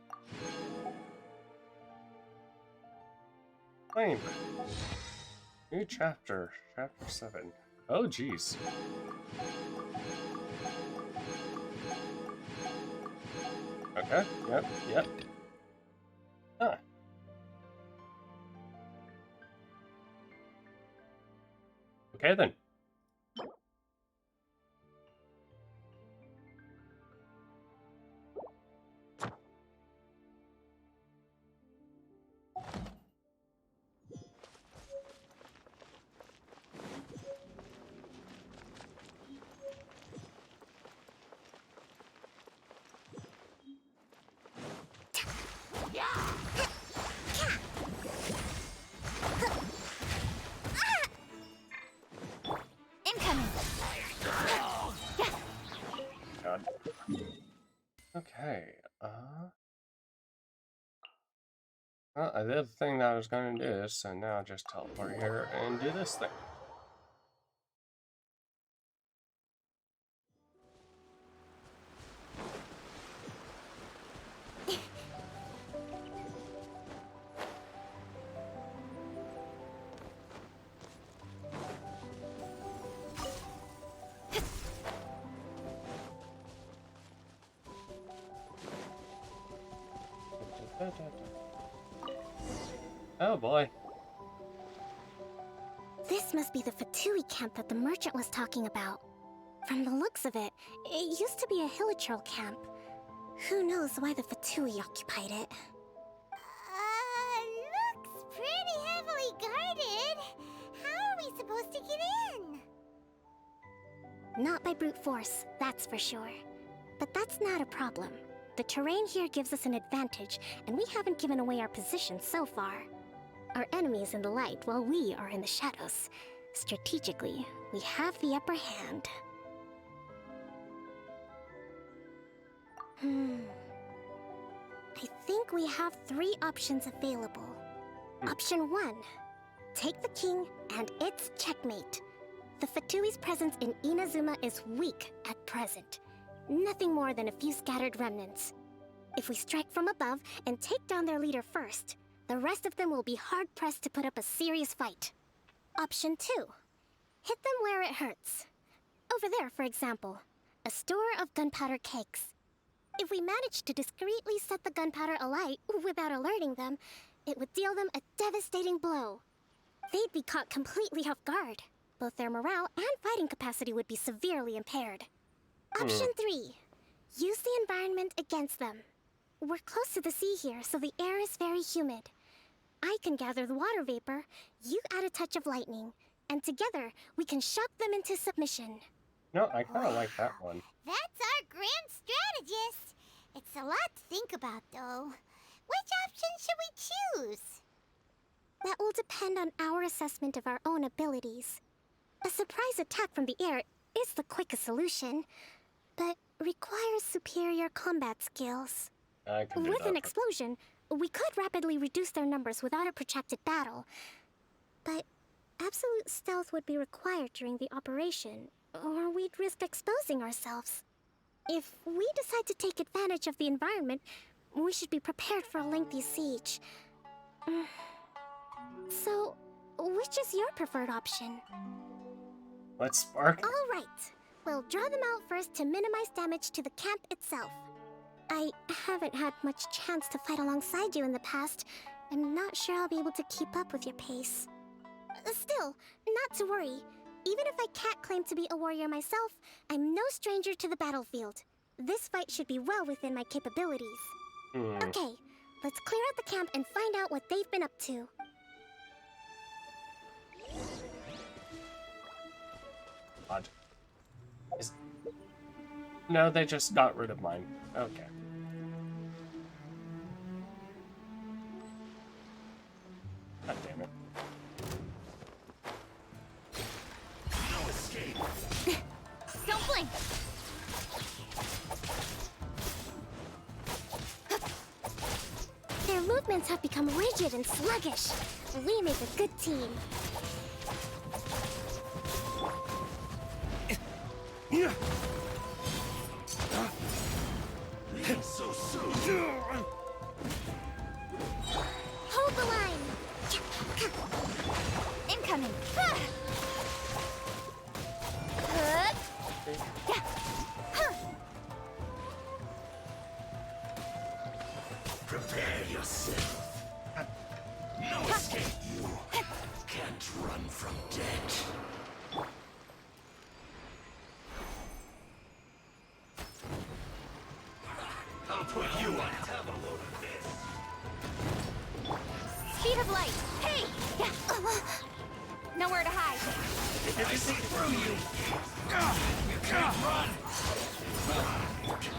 [SPEAKER 1] Claim. New chapter. Chapter 7. Oh, jeez. Okay. Yep. Huh. Okay then.
[SPEAKER 13] Incoming!
[SPEAKER 1] God. Okay. Well, I did the thing that I was going to do, so now just teleport here and do this thing. Oh boy.
[SPEAKER 16] This must be the Fatui camp that the merchant was talking about. From the looks of it, it used to be a Hilichurl camp. Who knows why the Fatui occupied it?
[SPEAKER 10] Looks pretty heavily guarded. How are we supposed to get in?
[SPEAKER 16] Not by brute force, that's for sure. But that's not a problem. The terrain here gives us an advantage, and we haven't given away our position so far. Our enemy is in the light, while we are in the shadows. Strategically, we have the upper hand. I think we have 3 options available. Option 1. Take the king, and it's checkmate. The Fatui's presence in Inazuma is weak at present. Nothing more than a few scattered remnants. If we strike from above and take down their leader first, the rest of them will be hard-pressed to put up a serious fight. Option 2. Hit them where it hurts. Over there, for example, a store of gunpowder cakes. If we manage to discreetly set the gunpowder alight without alerting them, it would deal them a devastating blow. They'd be caught completely off guard. Both their morale and fighting capacity would be severely impaired. Option 3. Use the environment against them. We're close to the sea here, so the air is very humid. I can gather the water vapor, you add a touch of lightning, and together we can shock them into submission.
[SPEAKER 1] No, I kind of like that one.
[SPEAKER 10] That's our grand strategist. It's a lot to think about, though. Which option should we choose?
[SPEAKER 16] That will depend on our assessment of our own abilities. A surprise attack from the air is the quickest solution, but requires superior combat skills.
[SPEAKER 1] I can do
[SPEAKER 16] With
[SPEAKER 1] that.
[SPEAKER 16] an explosion, we could rapidly reduce their numbers without a protracted battle. But absolute stealth would be required during the operation, or we'd risk exposing ourselves. If we decide to take advantage of the environment, we should be prepared for a lengthy siege. So, which is your preferred option?
[SPEAKER 1] Let's spark.
[SPEAKER 16] All right. We'll draw them out first to minimize damage to the camp itself. I haven't had much chance to fight alongside you in the past. I'm not sure I'll be able to keep up with your pace. Still, not to worry. Even if I can't claim to be a warrior myself, I'm no stranger to the battlefield. This fight should be well within my capabilities. Okay, let's clear out the camp and find out what they've been up to.
[SPEAKER 1] Odd. No, they just got rid of mine. Okay. God damn it.
[SPEAKER 15] No escape.
[SPEAKER 13] Don't blink!
[SPEAKER 16] Their movements have become rigid and sluggish. We make a good team.
[SPEAKER 15] Leave so soon.
[SPEAKER 16] Hold the line!
[SPEAKER 13] Incoming!
[SPEAKER 15] Prepare yourself. No escape, you. Can't run from death. I'll put you on top of a load of this.
[SPEAKER 13] Speed of light! Hey! Nowhere to hide.
[SPEAKER 15] I see through you. You can't run.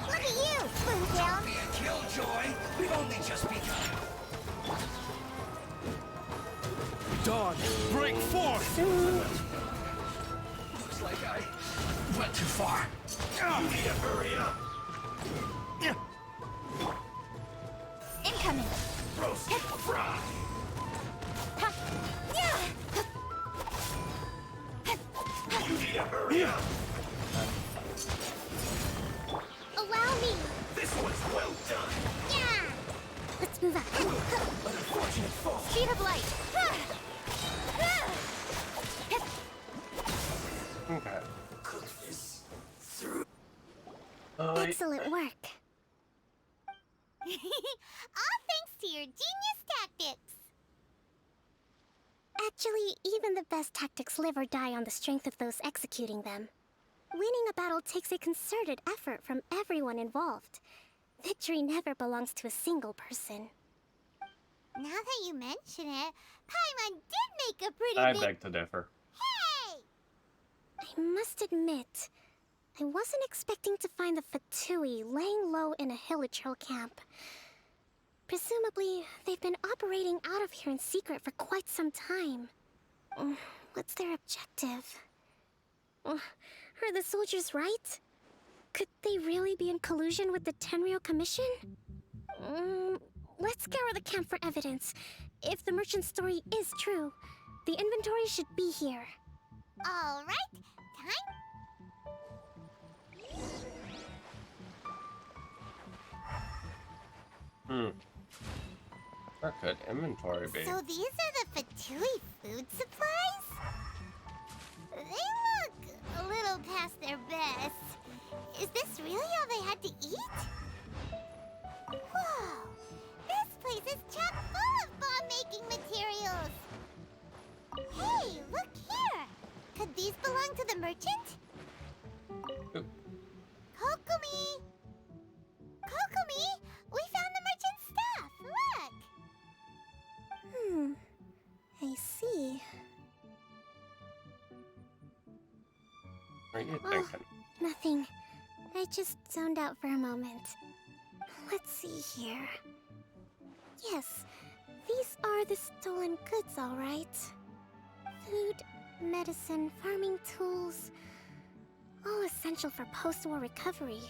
[SPEAKER 10] Look at you, Boomtail.
[SPEAKER 15] Be a killjoy. We've only just begun.
[SPEAKER 4] Dawn, break forth!
[SPEAKER 15] Looks like I went too far. You need to hurry up.
[SPEAKER 13] Incoming!
[SPEAKER 15] Roast and fry. You need to hurry up.
[SPEAKER 16] Allow me!
[SPEAKER 15] This one's well done.
[SPEAKER 16] Yeah! Let's move out.
[SPEAKER 15] Unfortunate fall.
[SPEAKER 13] Speed of light!
[SPEAKER 1] Okay.
[SPEAKER 15] Cook this through.
[SPEAKER 16] Excellent work.
[SPEAKER 10] All thanks to your genius tactics.
[SPEAKER 16] Actually, even the best tactics live or die on the strength of those executing them. Winning a battle takes a concerted effort from everyone involved. Victory never belongs to a single person.
[SPEAKER 10] Now that you mention it, Paimon did make a pretty
[SPEAKER 1] I
[SPEAKER 10] big...
[SPEAKER 1] beg to differ.
[SPEAKER 10] Hey!
[SPEAKER 16] I must admit, I wasn't expecting to find the Fatui laying low in a Hilichurl camp. Presumably, they've been operating out of here in secret for quite some time. What's their objective? Are the soldiers right? Could they really be in collusion with the Tenryou Commission? Let's scour the camp for evidence. If the merchant's story is true, the inventory should be here.
[SPEAKER 10] All right, time.
[SPEAKER 1] Our good inventory, babe.
[SPEAKER 10] So these are the Fatui food supplies? They look a little past their best. Is this really all they had to eat? Whoa! This place is chock full of bomb-making materials! Hey, look here! Could these belong to the merchant? Kokomi! Kokomi! We found the merchant's stuff! Look!
[SPEAKER 16] I see.
[SPEAKER 1] What are you
[SPEAKER 16] Oh,
[SPEAKER 1] thinking?
[SPEAKER 16] nothing. I just zoned out for a moment. Let's see here. Yes, these are the stolen goods, all right. Food, medicine, farming tools, all essential for post-war recovery.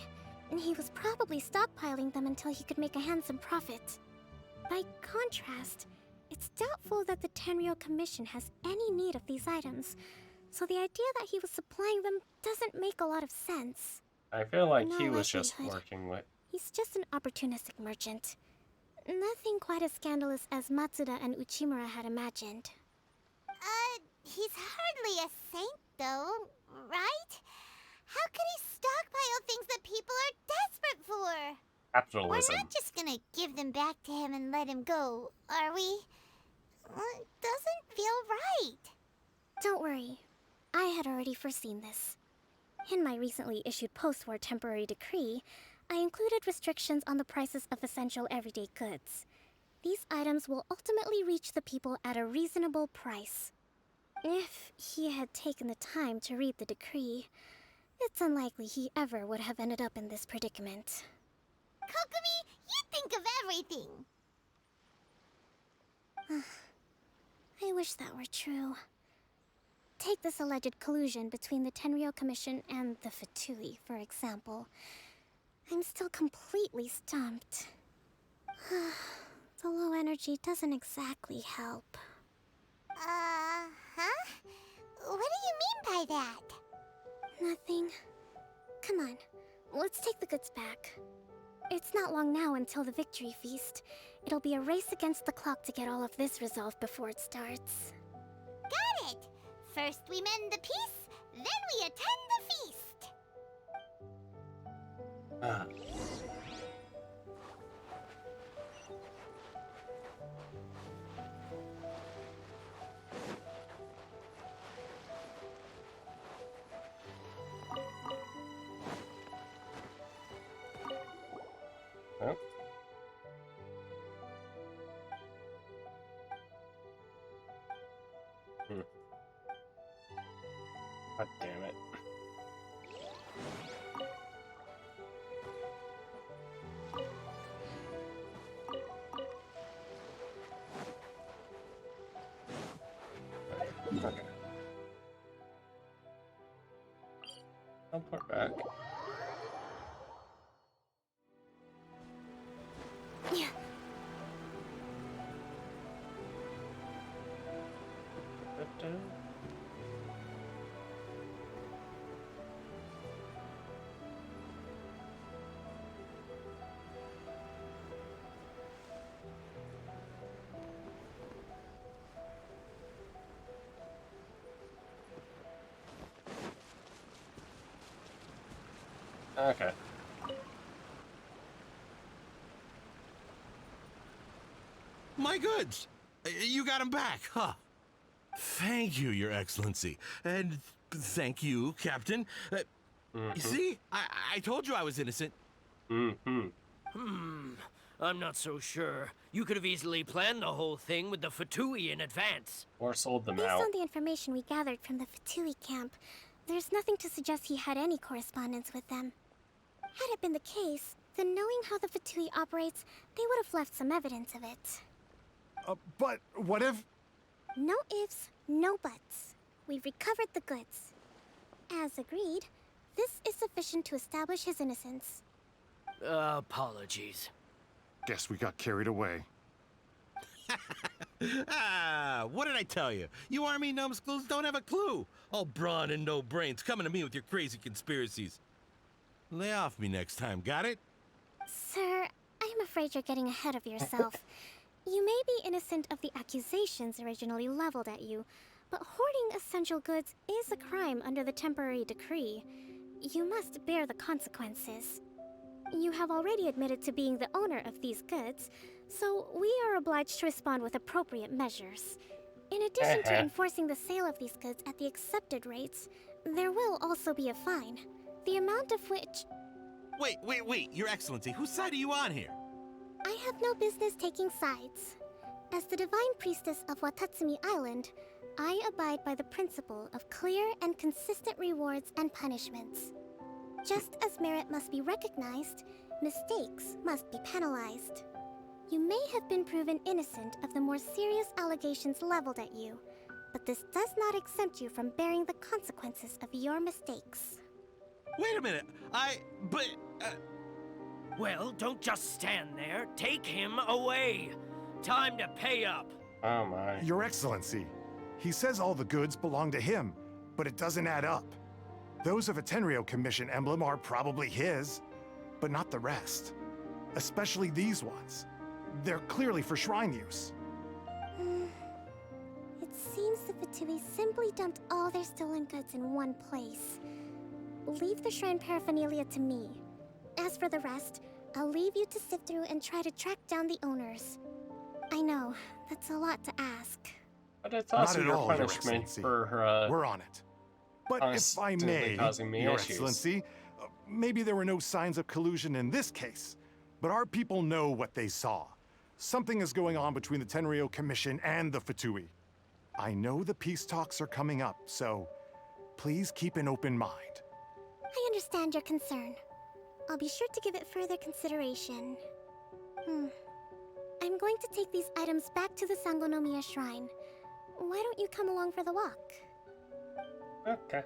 [SPEAKER 16] And he was probably stockpiling them until he could make a handsome profit. By contrast, it's doubtful that the Tenryou Commission has any need of these items, so the idea that he was supplying them doesn't make a lot of sense.
[SPEAKER 1] I feel like
[SPEAKER 16] In
[SPEAKER 1] he
[SPEAKER 16] all
[SPEAKER 1] was just
[SPEAKER 16] likelihood,
[SPEAKER 1] working with.
[SPEAKER 16] He's just an opportunistic merchant. Nothing quite as scandalous as Matsuda and Uchimura had imagined.
[SPEAKER 10] He's hardly a saint, though, right? How could he stockpile things that people are desperate for?
[SPEAKER 1] Capitalism.
[SPEAKER 10] We're not just gonna give them back to him and let him go, are we? It doesn't feel right.
[SPEAKER 16] Don't worry. I had already foreseen this. In my recently issued post-war temporary decree, I included restrictions on the prices of essential everyday goods. These items will ultimately reach the people at a reasonable price. If he had taken the time to read the decree, it's unlikely he ever would have ended up in this predicament.
[SPEAKER 10] Kokomi, you think of everything.
[SPEAKER 16] I wish that were true. Take this alleged collusion between the Tenryou Commission and the Fatui, for example. I'm still completely stumped. The low energy doesn't exactly help.
[SPEAKER 10] Huh? What do you mean by that?
[SPEAKER 16] Nothing. Come on, let's take the goods back. It's not long now until the victory feast. It'll be a race against the clock to get all of this resolved before it starts.
[SPEAKER 10] Got it! First we mend the peace, then we attend the feast.
[SPEAKER 1] Ah. Oh. God damn it. Okay. I'll put back.
[SPEAKER 16] Yeah.
[SPEAKER 1] Okay.
[SPEAKER 19] My goods! You got them back, huh? Thank you, Your Excellency. And thank you, Captain. You see? I told you I was innocent.
[SPEAKER 23] I'm not so sure. You could have easily planned the whole thing with the Fatui in advance.
[SPEAKER 1] Or sold them
[SPEAKER 16] Based
[SPEAKER 1] out.
[SPEAKER 16] on the information we gathered from the Fatui camp, there's nothing to suggest he had any correspondence with them. Had it been the case, then knowing how the Fatui operates, they would have left some evidence of it.
[SPEAKER 19] But what if...
[SPEAKER 16] No ifs, no buts. We've recovered the goods. As agreed, this is sufficient to establish his innocence.
[SPEAKER 23] Apologies.
[SPEAKER 19] Guess we got carried away.
[SPEAKER 8] What did I tell you? You army numbskulls don't have a clue. All brawn and no brains coming to me with your crazy conspiracies. Lay off me next time, got it?
[SPEAKER 16] Sir, I'm afraid you're getting ahead of yourself. You may be innocent of the accusations originally leveled at you, but hoarding essential goods is a crime under the temporary decree. You must bear the consequences. You have already admitted to being the owner of these goods, so we are obliged to respond with appropriate measures. In addition to enforcing the sale of these goods at the accepted rates, there will also be a fine, the amount of which...
[SPEAKER 8] Wait, Your Excellency, whose side are you on here?
[SPEAKER 16] I have no business taking sides. As the divine priestess of Watatsumi Island, I abide by the principle of clear and consistent rewards and punishments. Just as merit must be recognized, mistakes must be penalized. You may have been proven innocent of the more serious allegations leveled at you, but this does not exempt you from bearing the consequences of your mistakes.
[SPEAKER 8] Wait a minute,
[SPEAKER 23] Well, don't just stand there. Take him away. Time to pay up.
[SPEAKER 1] Oh my.
[SPEAKER 11] Your Excellency, he says all the goods belong to him, but it doesn't add up. Those of a Tenryou Commission emblem are probably his, but not the rest. Especially these ones. They're clearly for shrine use.
[SPEAKER 16] It seems the Fatui simply dumped all their stolen goods in one place. Leave the shrine paraphernalia to me. As for the rest, I'll leave you to sift through and try to track down the owners. I know, that's a lot to ask.
[SPEAKER 1] But it's also
[SPEAKER 11] Not at
[SPEAKER 1] your
[SPEAKER 11] all, Your
[SPEAKER 1] punishment
[SPEAKER 11] Excellency.
[SPEAKER 1] for
[SPEAKER 11] We're on it. But if I may,
[SPEAKER 1] causing me
[SPEAKER 11] Your
[SPEAKER 1] issues.
[SPEAKER 11] Excellency, maybe there were no signs of collusion in this case, but our people know what they saw. Something is going on between the Tenryou Commission and the Fatui. I know the peace talks are coming up, so please keep an open mind.
[SPEAKER 16] I understand your concern. I'll be sure to give it further consideration. I'm going to take these items back to the Sangonomiya Shrine. Why don't you come along for the walk?
[SPEAKER 1] Okay.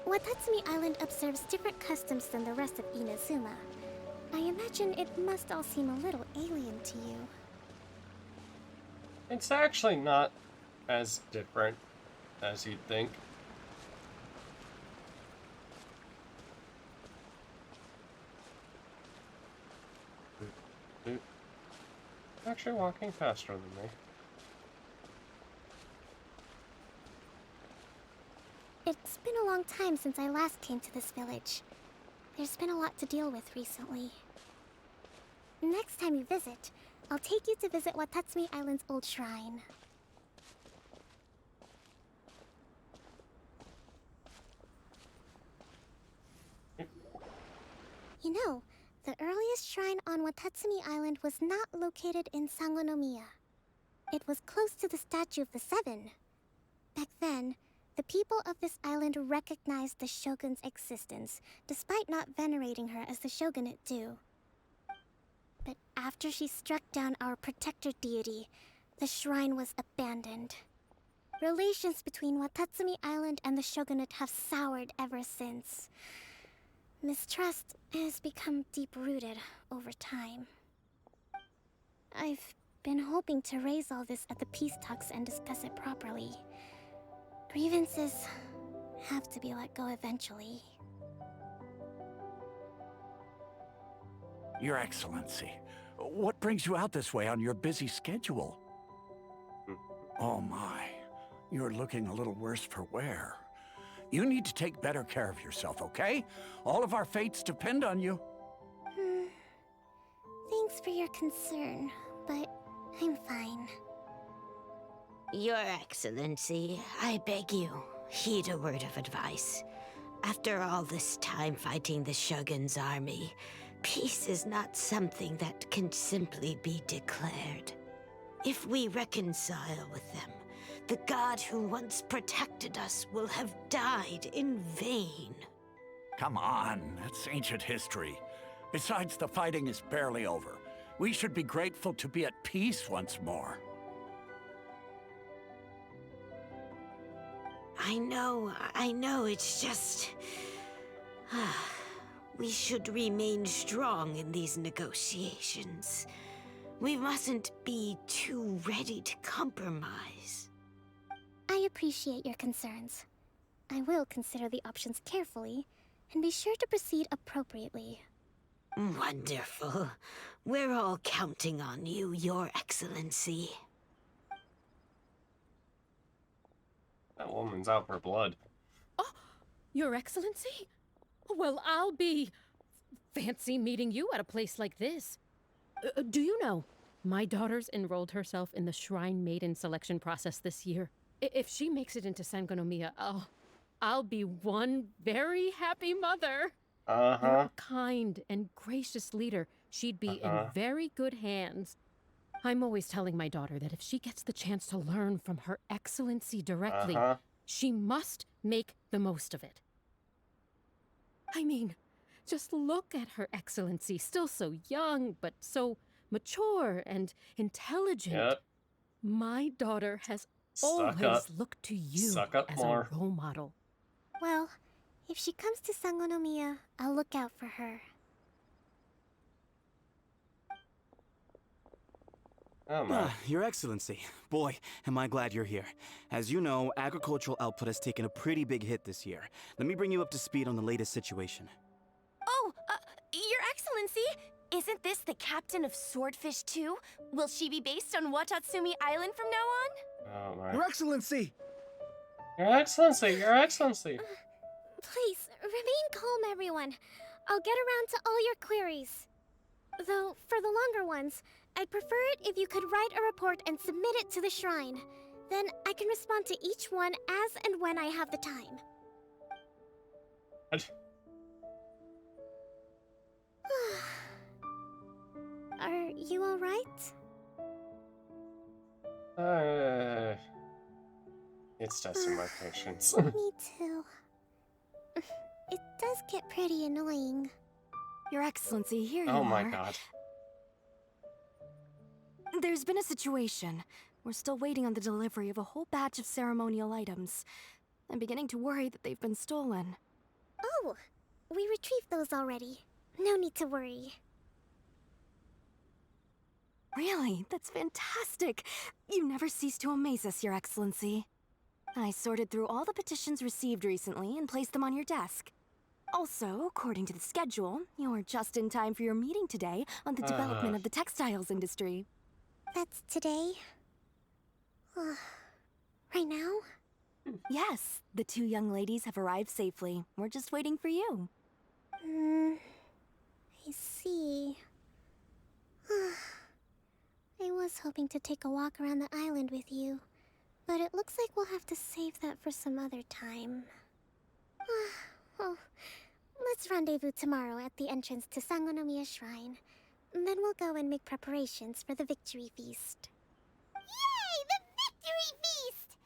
[SPEAKER 16] Watatsumi Island observes different customs than the rest of Inazuma. I imagine it must all seem a little alien to you.
[SPEAKER 1] It's actually not as different as you'd think. Actually walking faster than me.
[SPEAKER 16] It's been a long time since I last came to this village. There's been a lot to deal with recently. Next time you visit, I'll take you to visit Watatsumi Island's old shrine. You know, the earliest shrine on Watatsumi Island was not located in Sangonomiya. It was close to the Statue of the Seven. Back then, the people of this island recognized the shogun's existence, despite not venerating her as the shogunate do. But after she struck down our protector deity, the shrine was abandoned. Relations between Watatsumi Island and the shogunate have soured ever since. Mistrust has become deep-rooted over time. I've been hoping to raise all this at the peace talks and discuss it properly. Grievances have to be let go eventually.
[SPEAKER 12] Your Excellency, what brings you out this way on your busy schedule? Oh my, you're looking a little worse for wear. You need to take better care of yourself, okay? All of our fates depend on you.
[SPEAKER 16] Thanks for your concern, but I'm fine.
[SPEAKER 14] Your Excellency, I beg you, heed a word of advice. After all this time fighting the Shogun's army, peace is not something that can simply be declared. If we reconcile with them, the god who once protected us will have died in vain.
[SPEAKER 12] Come on, that's ancient history. Besides, the fighting is barely over. We should be grateful to be at peace once more.
[SPEAKER 14] I know, it's just... we should remain strong in these negotiations. We mustn't be too ready to compromise.
[SPEAKER 16] I appreciate your concerns. I will consider the options carefully, and be sure to proceed appropriately.
[SPEAKER 14] Wonderful. We're all counting on you, Your Excellency.
[SPEAKER 1] That woman's out for blood.
[SPEAKER 24] Your Excellency? Well, I'll be... fancy meeting you at a place like this. Do you know, my daughter's enrolled herself in the Shrine Maiden selection process this year. If she makes it into Sangonomiya, I'll be one very happy mother. You're a kind and gracious leader. She'd be in very good hands. I'm always telling my daughter that if she gets the chance to learn from Her Excellency directly, she must make the most of it. I mean, just look at Her Excellency, still so young, but so mature and intelligent.
[SPEAKER 1] Yep.
[SPEAKER 24] My daughter has
[SPEAKER 1] Suck
[SPEAKER 24] always
[SPEAKER 1] up.
[SPEAKER 24] looked to you
[SPEAKER 1] Suck up
[SPEAKER 24] as
[SPEAKER 1] more.
[SPEAKER 24] a role model.
[SPEAKER 16] Well, if she comes to Sangonomiya, I'll look out for her.
[SPEAKER 1] Oh my.
[SPEAKER 2] Your Excellency. Boy, am I glad you're here. As you know, agricultural output has taken a pretty big hit this year. Let me bring you up to speed on the latest situation.
[SPEAKER 5] Oh, Your Excellency! Isn't this the captain of Swordfish too? Will she be based on Watatsumi Island from now on?
[SPEAKER 1] Oh my.
[SPEAKER 2] Your Excellency!
[SPEAKER 1] Your Excellency! Your Excellency!
[SPEAKER 16] Please, remain calm, everyone. I'll get around to all your queries. Though, for the longer ones, I'd prefer it if you could write a report and submit it to the shrine. Then I can respond to each one as and when I have the time. Are you alright?
[SPEAKER 1] It's testing my patience.
[SPEAKER 16] Me too. It does get pretty annoying.
[SPEAKER 5] Your Excellency, here you are.
[SPEAKER 1] Oh my god.
[SPEAKER 5] There's been a situation. We're still waiting on the delivery of a whole batch of ceremonial items. I'm beginning to worry that they've been stolen.
[SPEAKER 16] Oh, we retrieved those already. No need to worry.
[SPEAKER 5] Really? That's fantastic! You never cease to amaze us, Your Excellency. I sorted through all the petitions received recently and placed them on your desk. Also, according to the schedule, you're just in time for your meeting today on the development of the textiles industry.
[SPEAKER 16] That's today? Right now?
[SPEAKER 5] Yes, the two young ladies have arrived safely. We're just waiting for you.
[SPEAKER 16] I see. I was hoping to take a walk around the island with you, but it looks like we'll have to save that for some other time. Well, let's rendezvous tomorrow at the entrance to Sangonomiya Shrine. Then we'll go and make preparations for the victory feast.
[SPEAKER 10] Yay! The victory feast!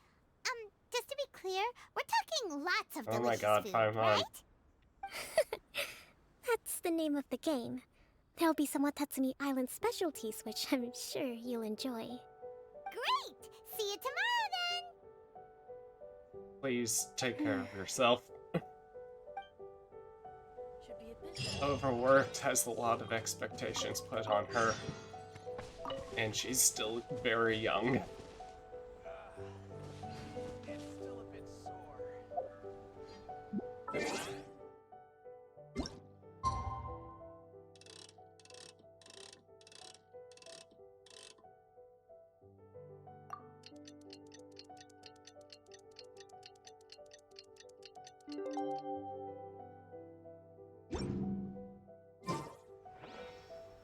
[SPEAKER 10] Just to be clear, we're talking lots of delicious
[SPEAKER 1] Oh my god,
[SPEAKER 10] food,
[SPEAKER 1] Paimon.
[SPEAKER 10] right?
[SPEAKER 16] That's the name of the game. There'll be some Watatsumi Island specialties, which I'm sure you'll enjoy.
[SPEAKER 10] Great! See you tomorrow then!
[SPEAKER 1] Please take care of yourself. Overworked, has a lot of expectations put on her. And she's still very young.
[SPEAKER 21] It's still a bit sore.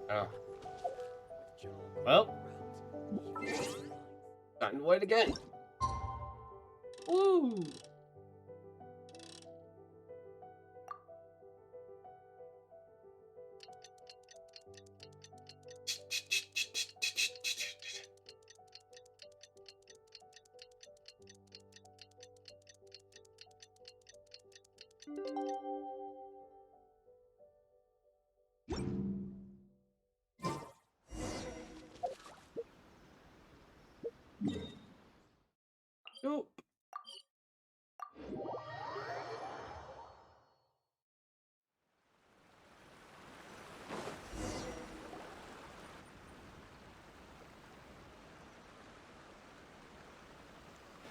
[SPEAKER 1] Oh. Well. Time to wait again. Woo! Nope.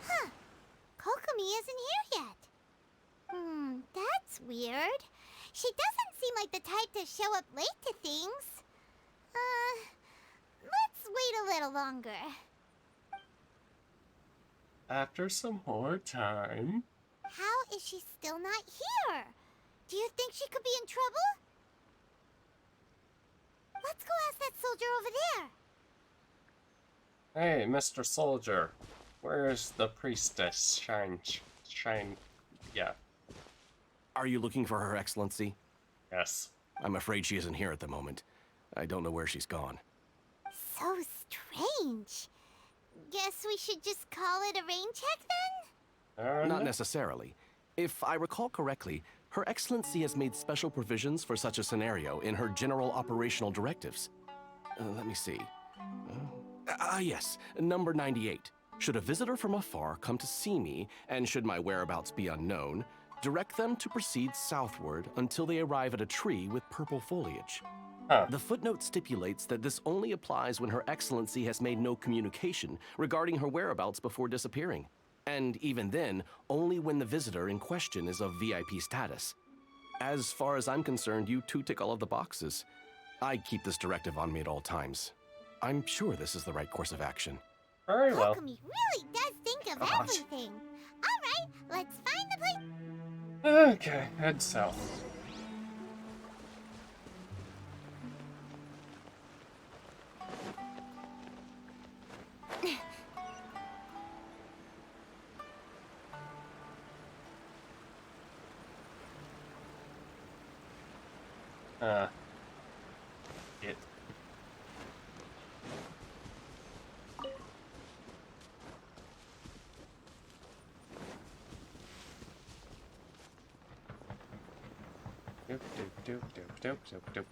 [SPEAKER 10] Huh. Kokomi isn't here yet. That's weird. She doesn't seem like the type to show up late to things. Let's wait a little longer.
[SPEAKER 1] After some more time.
[SPEAKER 10] How is she still not here? Do you think she could be in trouble? Let's go ask that soldier over there.
[SPEAKER 1] Hey, Mr. Soldier. Where's the priestess? Yeah.
[SPEAKER 9] Are you looking for Her Excellency?
[SPEAKER 1] Yes.
[SPEAKER 9] I'm afraid she isn't here at the moment. I don't know where she's gone.
[SPEAKER 10] So Strange. Guess we should just call it a rain check then?
[SPEAKER 9] Not necessarily. If I recall correctly, Her Excellency has made special provisions for such a scenario in her general operational directives. Let me see. Yes, number 98. Should a visitor from afar come to see me, and should my whereabouts be unknown, direct them to proceed southward until they arrive at a tree with purple foliage. The footnote stipulates that this only applies when Her Excellency has made no communication regarding her whereabouts before disappearing. And even then, only when the visitor in question is of VIP status. As far as I'm concerned, you two tick all of the boxes. I keep this directive on me at all times. I'm sure this is the right course of action.
[SPEAKER 1] Very well.
[SPEAKER 10] Kokomi really does think of everything. Alright, let's find the place.
[SPEAKER 1] Okay, head south. It. Doop doop doop doop doop doop doop.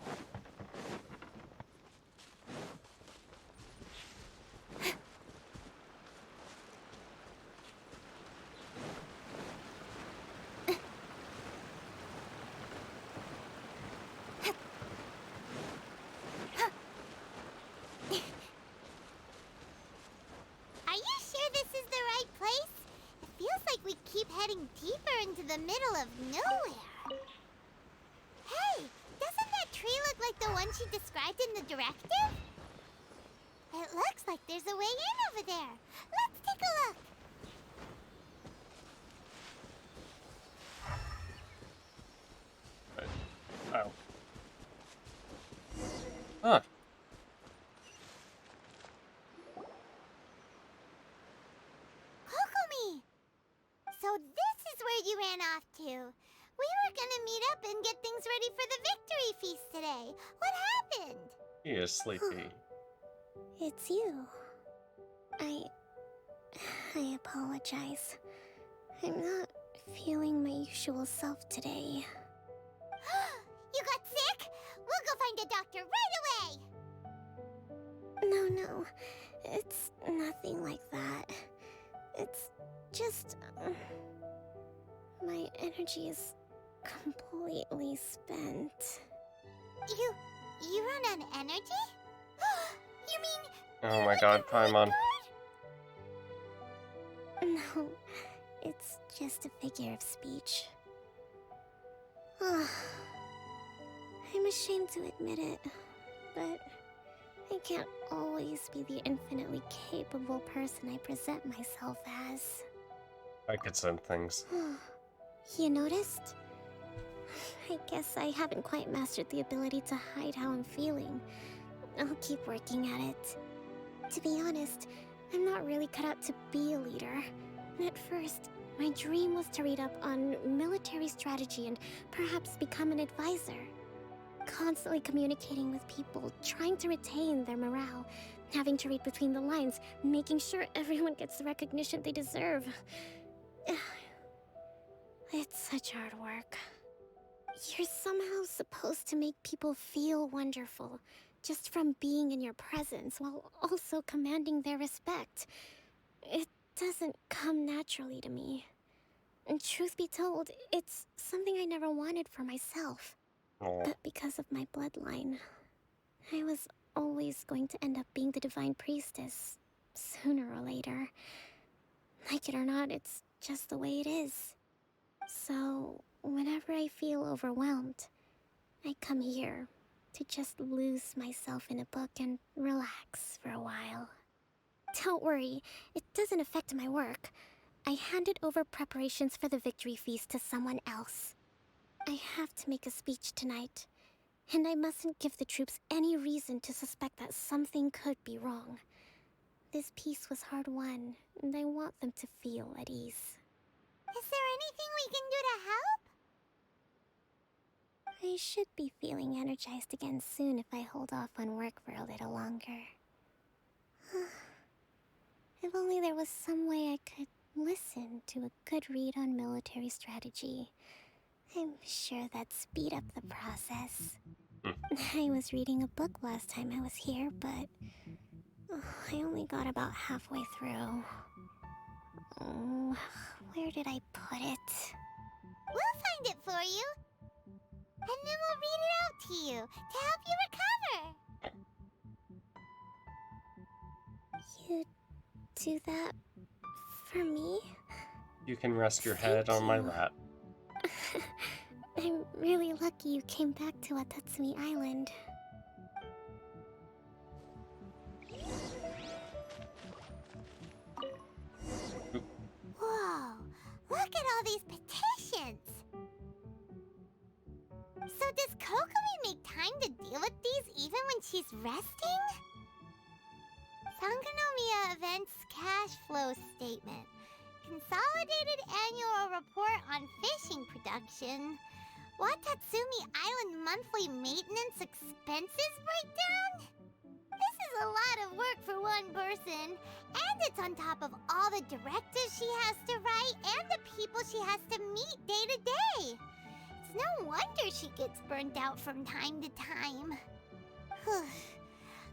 [SPEAKER 10] Are you sure this is the right place? It feels like we keep heading deeper into the middle of nowhere. Hey, doesn't that tree look like the one she described in the directive? It looks like there's a way in over there. Let's take a look.
[SPEAKER 1] Oh. Huh.
[SPEAKER 10] Kokomi! So this is where you ran off to. We were gonna meet up and get things ready for the victory feast today. What happened?
[SPEAKER 1] He is sleepy.
[SPEAKER 16] It's you. I apologize. I'm not feeling my usual self today.
[SPEAKER 10] You got sick? We'll go find a doctor right away!
[SPEAKER 16] No, it's nothing like that. It's just... my energy is completely spent.
[SPEAKER 10] You run on energy? You mean...
[SPEAKER 1] Oh my god, Paimon.
[SPEAKER 16] No, it's just a figure of speech. I'm ashamed to admit it, but I can't always be the infinitely capable person I present myself as.
[SPEAKER 1] I could send things.
[SPEAKER 16] You noticed? I guess I haven't quite mastered the ability to hide how I'm feeling. I'll keep working at it. To be honest, I'm not really cut out to be a leader. At first, my dream was to read up on military strategy and perhaps become an advisor. Constantly communicating with people, trying to retain their morale, having to read between the lines, making sure everyone gets the recognition they deserve. It's such hard work. You're somehow supposed to make people feel wonderful, just from being in your presence, while also commanding their respect. It doesn't come naturally to me. And truth be told, it's something I never wanted for myself. But because of my bloodline, I was always going to end up being the Divine Priestess, sooner or later. Like it or not, it's just the way it is. So, whenever I feel overwhelmed, I come here to just lose myself in a book and relax for a while. Don't worry, it doesn't affect my work. I handed over preparations for the victory feast to someone else. I have to make a speech tonight, and I mustn't give the troops any reason to suspect that something could be wrong. This peace was hard won, and I want them to feel at ease.
[SPEAKER 10] Is there anything we can do to help?
[SPEAKER 16] I should be feeling energized again soon if I hold off on work for a little longer. If only there was some way I could listen to a good read on military strategy. I'm sure that'd speed up the process. I was reading a book last time I was here, but I only got about halfway through. Oh, where did I put it?
[SPEAKER 10] We'll find it for you. And then we'll read it out to you to help you recover.
[SPEAKER 16] You do that for me?
[SPEAKER 1] You can rest your head on my lap.
[SPEAKER 16] I'm really lucky you came back to Watatsumi Island.
[SPEAKER 10] Whoa, look at all these petitions. So does Kokomi make time to deal with these even when she's resting? Sangonomiya Events Cash Flow Statement. Consolidated Annual Report on Fishing Production. Watatsumi Island Monthly Maintenance Expenses Breakdown? This is a lot of work for one person. And it's on top of all the directives she has to write and the people she has to meet day to day. It's no wonder she gets burnt out from time to time.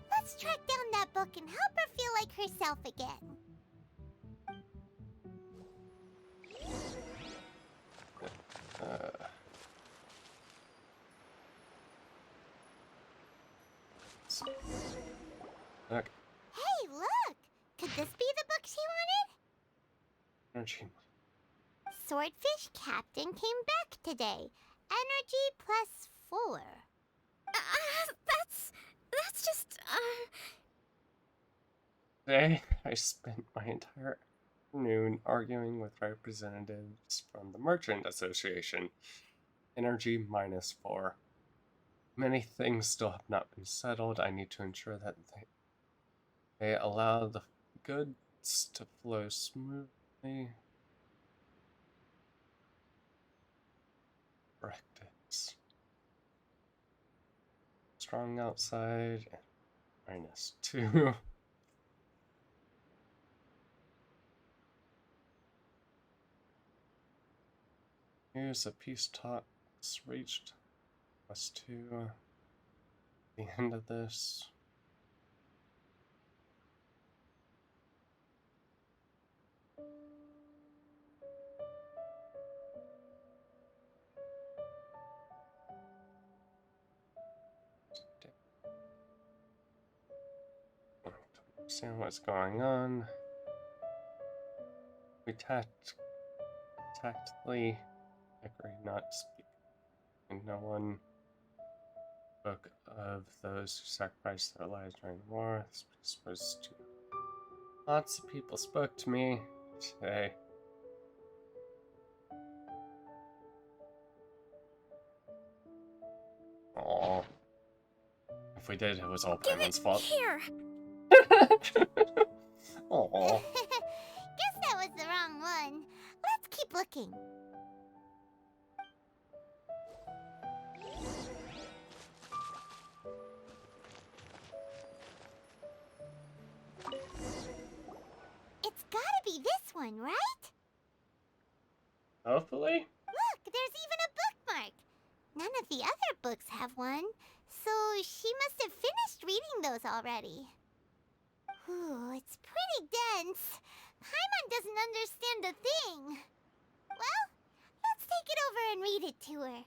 [SPEAKER 10] Let's track down that book and help her feel like herself again.
[SPEAKER 1] Okay.
[SPEAKER 10] Hey, look! Could this be the book she wanted?
[SPEAKER 1] Energy.
[SPEAKER 10] Swordfish Captain came back today. Energy +4.
[SPEAKER 16] That's just,
[SPEAKER 1] Today, I spent my entire afternoon arguing with representatives from the Merchant Association. Energy -4. Many things still have not been settled. I need to ensure that they allow the goods to flow smoothly. Directives. Strong outside and -2. Here's a peace talks reached. +2. The end of this. Understand what's going on. We tactfully agree not to speak, and no one spoke of those who sacrificed their lives during the war. This was too. Lots of people spoke to me today. Aww. If we did, it was all Paimon's fault.
[SPEAKER 16] Here!
[SPEAKER 1] Aww.
[SPEAKER 10] Guess that was the wrong one. Let's keep looking. It's gotta be this one, right?
[SPEAKER 1] Hopefully.
[SPEAKER 10] Look, there's even a bookmark. None of the other books have one, so she must have finished reading those already. Ooh, it's pretty dense. Paimon doesn't understand a thing. Well, let's take it over and read it to her.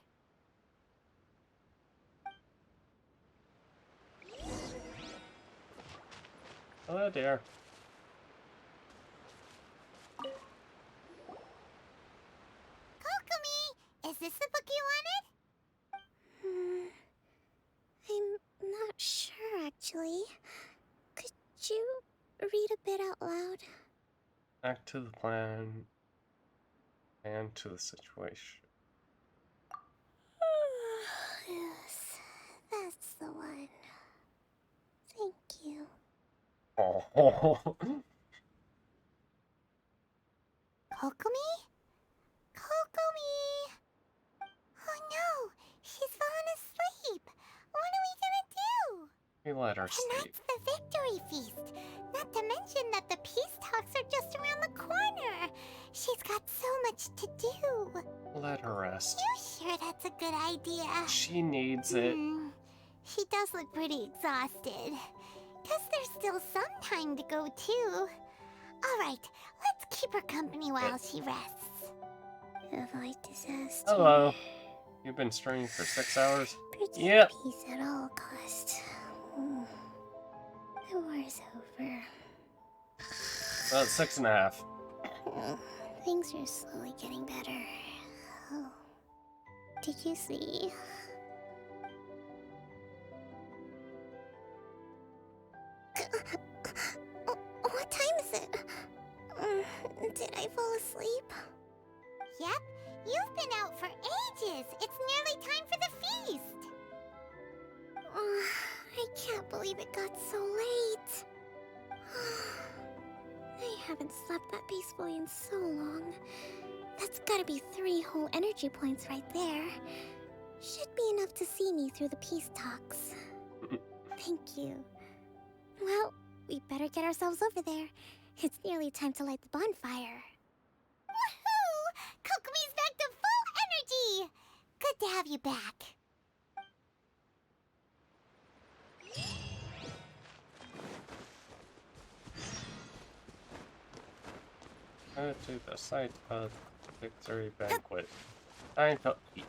[SPEAKER 1] Oh dear.
[SPEAKER 10] Kokomi, is this the book you wanted?
[SPEAKER 16] I'm not sure, actually. Could you read a bit out loud?
[SPEAKER 1] Back to the plan and to the situation.
[SPEAKER 16] Yes, that's the one. Thank you.
[SPEAKER 1] Oh.
[SPEAKER 10] Kokomi? Kokomi! Oh no, she's fallen asleep. What are we gonna do?
[SPEAKER 1] We let her sleep.
[SPEAKER 10] Tonight's the victory feast. Not to mention that the peace talks are just around the corner. She's got so much to do.
[SPEAKER 1] Let her rest.
[SPEAKER 10] You sure that's a good idea?
[SPEAKER 1] She needs it.
[SPEAKER 10] She does look pretty exhausted. Guess there's still some time to go, too. Alright, let's keep her company while she rests. Avoid disaster.
[SPEAKER 1] Hello. You've been straining for 6 hours?
[SPEAKER 10] Protect
[SPEAKER 1] Yep.
[SPEAKER 10] peace at all costs. The war's over.
[SPEAKER 1] Well, it's 6.5.
[SPEAKER 10] Things are slowly getting better. Oh. Did you see? What time is it? Did I fall asleep? Yep, you've been out for ages. It's nearly time for the feast. I can't believe it got so late. I haven't slept that peacefully in so long. That's gotta be 3 whole energy points right there. Should be enough to see me through the peace talks. Thank you. Well, we better get ourselves over there. It's nearly time to light the bonfire. Woohoo! Kokomi's back to full energy! Good to have you back.
[SPEAKER 1] Go to the site of Victory Banquet. Time to eat.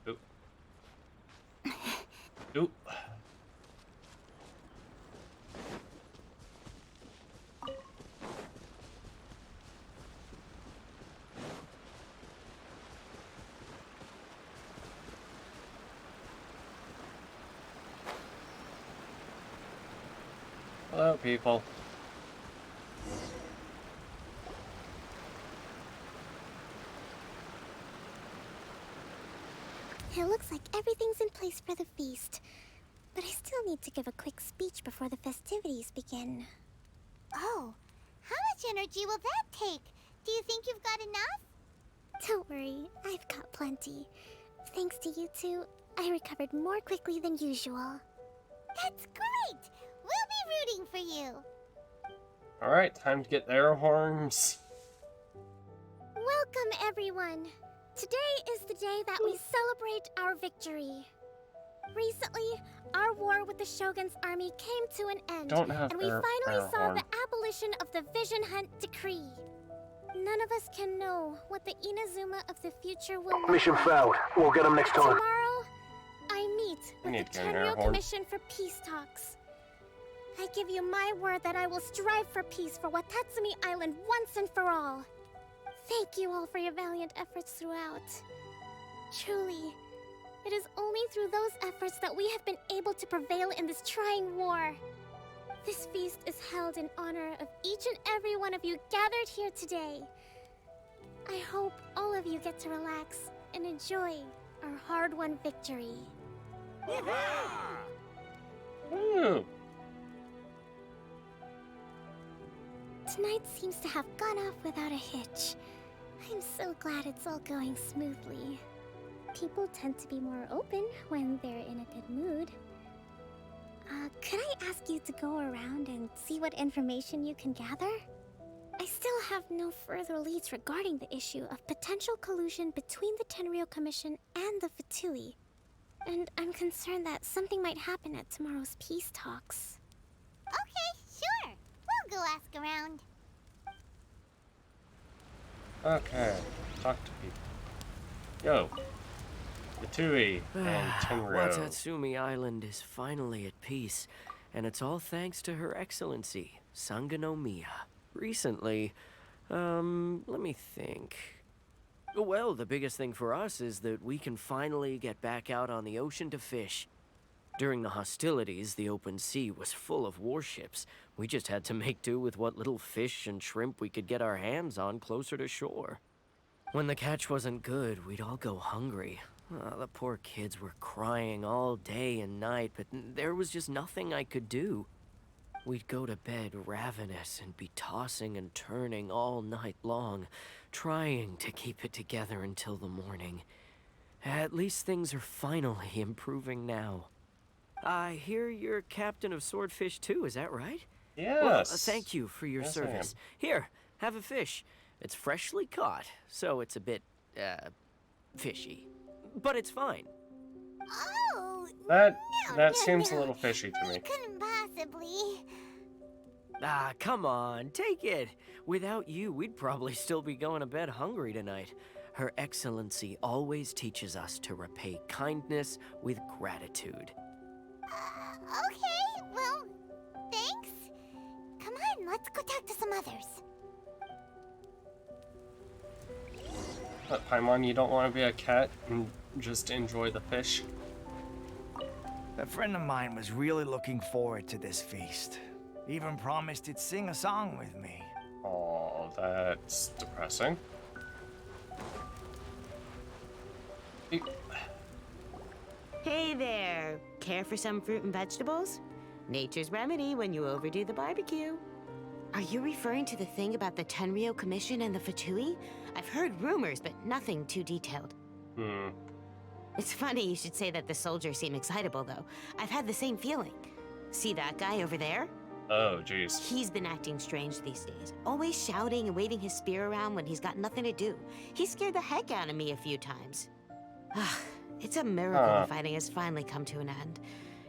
[SPEAKER 1] Oop. Oop. Hello, people.
[SPEAKER 10] It looks like everything's in place for the feast. But I still need to give a quick speech before the festivities begin. Oh, how much energy will that take? Do you think you've got enough? Don't worry, I've got plenty. Thanks to you two, I recovered more quickly than usual. That's great! We'll be rooting for you.
[SPEAKER 1] Alright, time to get their horns.
[SPEAKER 10] Welcome, everyone. Today is the day that we celebrate our victory. Recently, our war with the Shogun's army came to an end, and we finally saw the abolition of the Vision Hunt decree. None of us can know what the Inazuma of the future will look
[SPEAKER 17] Mission
[SPEAKER 10] like.
[SPEAKER 17] failed. We'll get him next time.
[SPEAKER 10] Tomorrow, I meet with the Tenryou Commission for peace talks. I give you my word that I will strive for peace for Watatsumi Island once and for all. Thank you all for your valiant efforts throughout. Truly, it is only through those efforts that we have been able to prevail in this trying war. This feast is held in honor of each and every one of you gathered here today. I hope all of you get to relax and enjoy our hard-won victory.
[SPEAKER 1] Ooh.
[SPEAKER 10] Tonight seems to have gone off without a hitch. I'm so glad it's all going smoothly. People tend to be more open when they're in a good mood. Could I ask you to go around and see what information you can gather? I still have no further leads regarding the issue of potential collusion between the Tenryou Commission and the Fatui. And I'm concerned that something might happen at tomorrow's peace talks. Okay, sure. We'll go ask around.
[SPEAKER 1] Okay, talk to people. Yo. Fatui and Tenryou.
[SPEAKER 23] Watatsumi Island is finally at peace, and it's all thanks to Her Excellency, Sangonomiya. Recently, let me think. Well, the biggest thing for us is that we can finally get back out on the ocean to fish. During the hostilities, the open sea was full of warships. We just had to make do with what little fish and shrimp we could get our hands on closer to shore. When the catch wasn't good, we'd all go hungry. The poor kids were crying all day and night, but there was just nothing I could do. We'd go to bed ravenous and be tossing and turning all night long, trying to keep it together until the morning. At least things are finally improving now. I hear you're captain of Swordfish too, is that right?
[SPEAKER 1] Yes.
[SPEAKER 23] Well, thank you for your
[SPEAKER 1] Yes, I am.
[SPEAKER 23] service. Here, have a fish. It's freshly caught, so it's a bit, fishy. But it's fine.
[SPEAKER 10] Oh,
[SPEAKER 1] That seems a little fishy to me.
[SPEAKER 10] couldn't possibly.
[SPEAKER 23] Ah, come on, take it. Without you, we'd probably still be going to bed hungry tonight. Her Excellency always teaches us to repay kindness with gratitude.
[SPEAKER 10] Okay, well, thanks. Come on, let's go talk to some others.
[SPEAKER 1] But Paimon, you don't want to be a cat and just enjoy the fish?
[SPEAKER 21] A friend of mine was really looking forward to this feast. Even promised he'd sing a song with me.
[SPEAKER 1] Oh, that's depressing.
[SPEAKER 14] Hey there. Care for some fruit and vegetables? Nature's remedy when you overdo the barbecue. Are you referring to the thing about the Tenryou Commission and the Fatui? I've heard rumors, but nothing too detailed. It's funny you should say that the soldiers seem excitable, though. I've had the same feeling. See that guy over there?
[SPEAKER 1] Oh, jeez.
[SPEAKER 14] He's been acting strange these days. Always shouting and waving his spear around when he's got nothing to do. He scared the heck out of me a few times. It's a miracle the fighting has finally come to an end.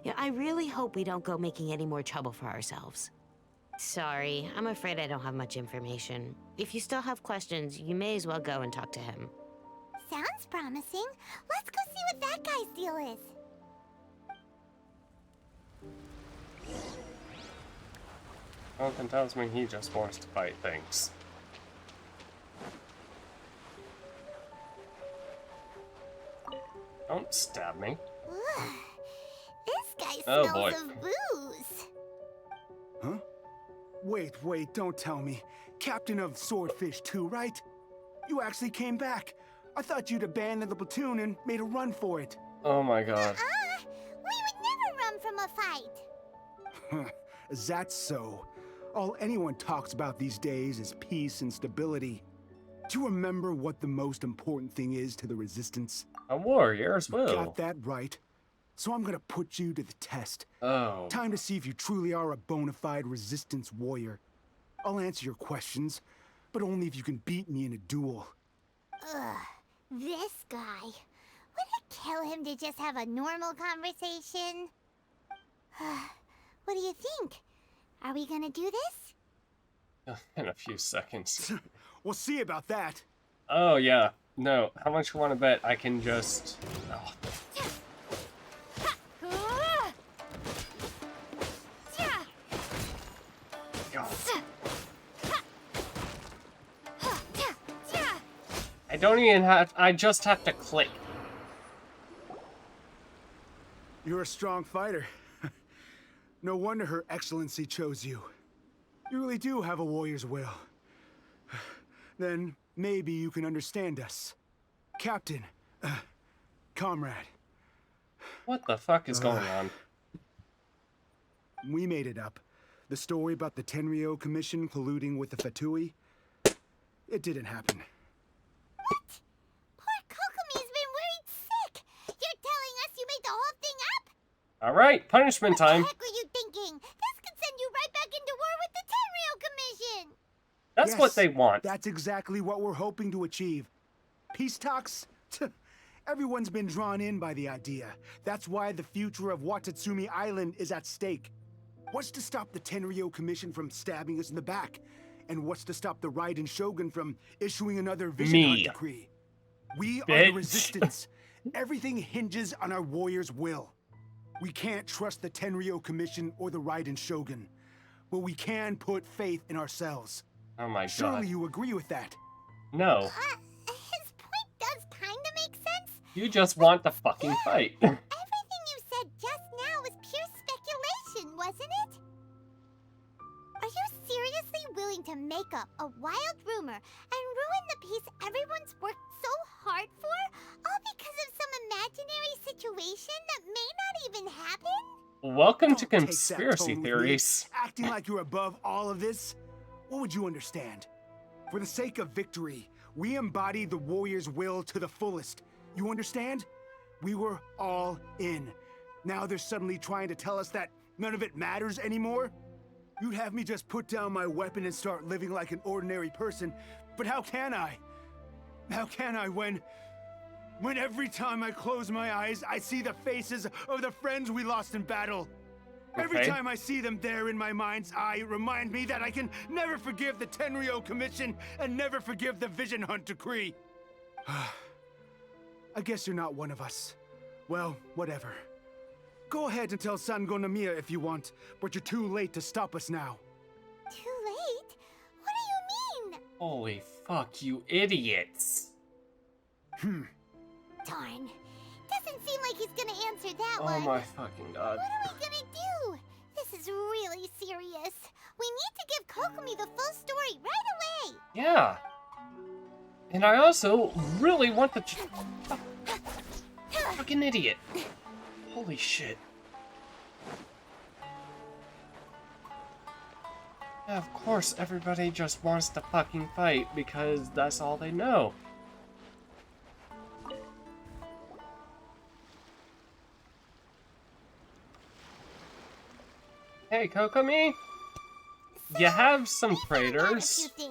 [SPEAKER 14] Yeah, I really hope we don't go making any more trouble for ourselves. Sorry, I'm afraid I don't have much information. If you still have questions, you may as well go and talk to him.
[SPEAKER 10] Sounds promising. Let's go see what that guy's deal is.
[SPEAKER 1] Something tells me he just wants to fight things. Don't stab me.
[SPEAKER 10] Ugh. This guy
[SPEAKER 1] Oh,
[SPEAKER 10] smells
[SPEAKER 1] boy.
[SPEAKER 10] of booze.
[SPEAKER 3] Huh? Wait, don't tell me. Captain of Swordfish too, right? You actually came back. I thought you'd abandoned the platoon and made a run for it.
[SPEAKER 1] Oh my god.
[SPEAKER 10] We would never run from a fight.
[SPEAKER 3] Is that so? All anyone talks about these days is peace and stability. Do you remember what the most important thing is to the Resistance?
[SPEAKER 1] A warrior's will.
[SPEAKER 3] Got that right. So I'm gonna put you to the test.
[SPEAKER 1] Oh.
[SPEAKER 3] Time to see if you truly are a bona fide Resistance warrior. I'll answer your questions, but only if you can beat me in a duel.
[SPEAKER 10] Ugh, this guy. Would it kill him to just have a normal conversation? What do you think? Are we gonna do this?
[SPEAKER 1] In a few seconds.
[SPEAKER 3] We'll see about that.
[SPEAKER 1] Oh yeah. No. How much you want to bet I can just... Oh. I don't even have... I just have to click.
[SPEAKER 3] You're a strong fighter. No wonder Her Excellency chose you. You really do have a warrior's will. Then maybe you can understand us. Captain, comrade.
[SPEAKER 1] What the fuck is going on?
[SPEAKER 3] We made it up. The story about the Tenryou Commission colluding with the Fatui, it didn't happen.
[SPEAKER 10] What? Poor Kokomi's been worried sick. You're telling us you made the whole thing up?
[SPEAKER 1] Alright, punishment time.
[SPEAKER 10] What the heck were you thinking? This could send you right back into war with the Tenryou Commission.
[SPEAKER 1] That's
[SPEAKER 3] Yes,
[SPEAKER 1] what they want.
[SPEAKER 3] That's exactly what we're hoping to achieve. Peace talks? Everyone's been drawn in by the idea. That's why the future of Watatsumi Island is at stake. What's to stop the Tenryou Commission from stabbing us in the back? And what's to stop the Raiden Shogun from issuing another Vision Heart decree? We are the
[SPEAKER 1] Bitch.
[SPEAKER 3] Resistance. Everything hinges on our warrior's will. We can't trust the Tenryou Commission or the Raiden Shogun, but we can put faith in ourselves.
[SPEAKER 1] Oh my god.
[SPEAKER 3] Surely you agree with that?
[SPEAKER 1] No.
[SPEAKER 10] His point does kinda make sense.
[SPEAKER 1] You just want to fucking fight.
[SPEAKER 10] Everything you said just now was pure speculation, wasn't it? Are you seriously willing to make up a wild rumor and ruin the peace everyone's worked so hard for, all because of some imaginary situation that may not even happen?
[SPEAKER 1] Welcome to
[SPEAKER 3] Don't take that
[SPEAKER 1] conspiracy
[SPEAKER 3] tone with me,
[SPEAKER 1] theories.
[SPEAKER 3] acting like you're above all of this. What would you understand? For the sake of victory, we embody the warrior's will to the fullest. You understand? We were all in. Now they're suddenly trying to tell us that none of it matters anymore? You'd have me just put down my weapon and start living like an ordinary person, but how can I? How can I when every time I close my eyes, I see the faces of the friends we lost in battle? Every
[SPEAKER 1] Okay.
[SPEAKER 3] time I see them there in my mind's eye, it reminds me that I can never forgive the Tenryo Commission and never forgive the Vision Hunt Decree. I guess you're not one of us. Well, whatever. Go ahead and tell Sango Namiya if you want, but you're too late to stop us now.
[SPEAKER 10] Too late? What do you mean?
[SPEAKER 1] Holy fuck, you idiots.
[SPEAKER 10] Darn. Doesn't seem like he's gonna answer that
[SPEAKER 1] Oh
[SPEAKER 10] one.
[SPEAKER 1] my fucking god.
[SPEAKER 10] What are we gonna do? This is really serious. We need to give Kokomi the full story right away.
[SPEAKER 1] Yeah. And I also really want the fucking idiot. Holy shit. Yeah, of course everybody just wants to fucking fight because that's all they know. Hey, Kokomi! You have some traitors.
[SPEAKER 10] The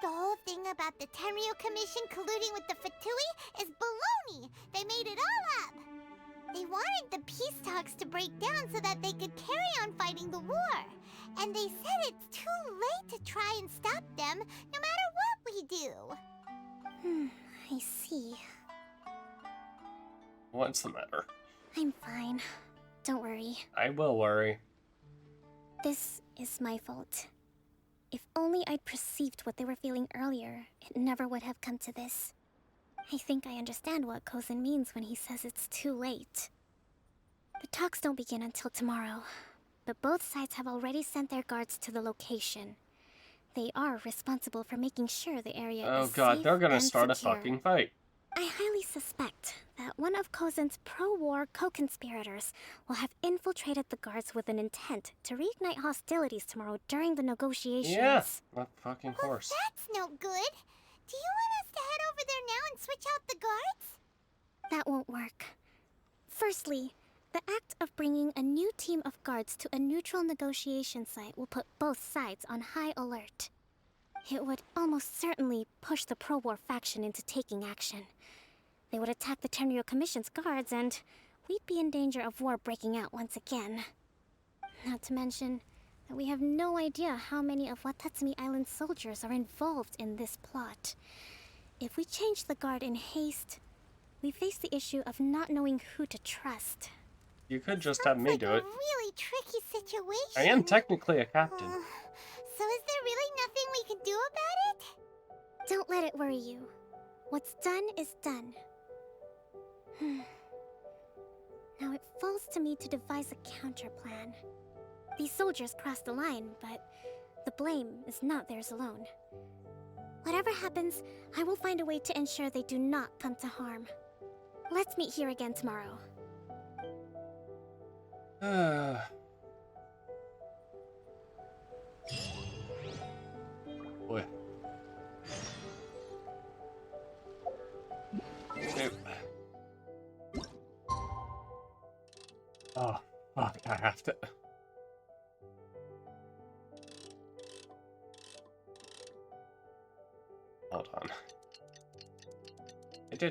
[SPEAKER 10] whole thing about the Tenryo Commission colluding with the Fatui is baloney. They made it all up. They wanted the peace talks to break down so that they could carry on fighting the war. And they said it's too late to try and stop them, no matter what we do.
[SPEAKER 16] I see.
[SPEAKER 1] What's the matter?
[SPEAKER 16] I'm fine. Don't worry.
[SPEAKER 1] I will worry.
[SPEAKER 16] This is my fault. If only I'd perceived what they were feeling earlier, it never would have come to this. I think I understand what Kozin means when he says it's too late. The talks don't begin until tomorrow, but both sides have already sent their guards to the location. They are responsible for making sure the area
[SPEAKER 1] Oh
[SPEAKER 16] is
[SPEAKER 1] god,
[SPEAKER 16] safe
[SPEAKER 1] they're gonna
[SPEAKER 16] and
[SPEAKER 1] start a
[SPEAKER 16] secure.
[SPEAKER 1] fucking fight.
[SPEAKER 16] I highly suspect that one of Kozin's pro-war co-conspirators will have infiltrated the guards with an intent to reignite hostilities tomorrow during the negotiations.
[SPEAKER 1] Yeah, of fucking course.
[SPEAKER 10] That's no good. Do you want us to head over there now and switch out the guards?
[SPEAKER 16] That won't work. Firstly, the act of bringing a new team of guards to a neutral negotiation site will put both sides on high alert. It would almost certainly push the pro-war faction into taking action. They would attack the Tenryo Commission's guards, and we'd be in danger of war breaking out once again. Not to mention that we have no idea how many of Watatsumi Island's soldiers are involved in this plot. If we change the guard in haste, we face the issue of not knowing who to trust.
[SPEAKER 1] You could just have me do it.
[SPEAKER 10] Really tricky situation.
[SPEAKER 1] I am technically a captain.
[SPEAKER 10] So is there really nothing we can do about it?
[SPEAKER 16] Don't let it worry you. What's done is done. Now it falls to me to devise a counter-plan. These soldiers crossed the line, but the blame is not theirs alone. Whatever happens, I will find a way to ensure they do not come to harm. Let's meet here again tomorrow.
[SPEAKER 1] Boy. Nope. Oh, fuck, I have to... Hold on. Yeah.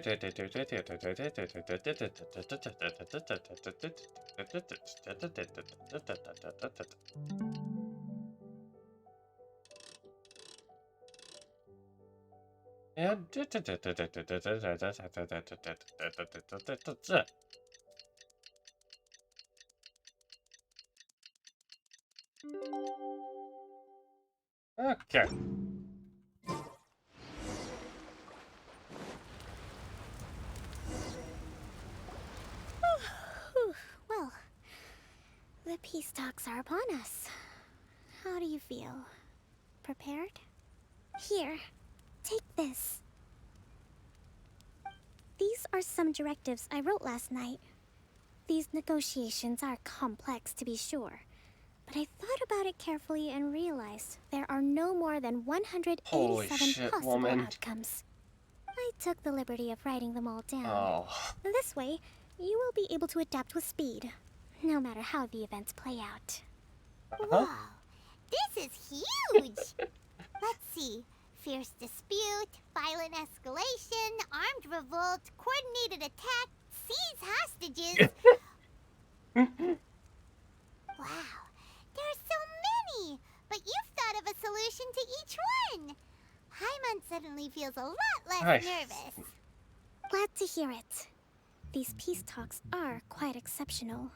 [SPEAKER 1] Okay.
[SPEAKER 16] Well, the peace talks are upon us. How do you feel? Prepared? Here, take this. These are some directives I wrote last night. These negotiations are complex, to be sure. But I thought about it carefully and realized there are no more than 187 possible outcomes. I took the liberty of writing them all down.
[SPEAKER 1] Oh.
[SPEAKER 16] This way, you will be able to adapt with speed, no matter how the events play out.
[SPEAKER 10] Whoa, this is huge! Let's see. Fierce dispute, violent escalation, armed revolt, coordinated attack, seize hostages. Wow, there are so many! But you've thought of a solution to each one! Paimon suddenly feels a lot less nervous.
[SPEAKER 16] Glad to hear it. These peace talks are quite exceptional.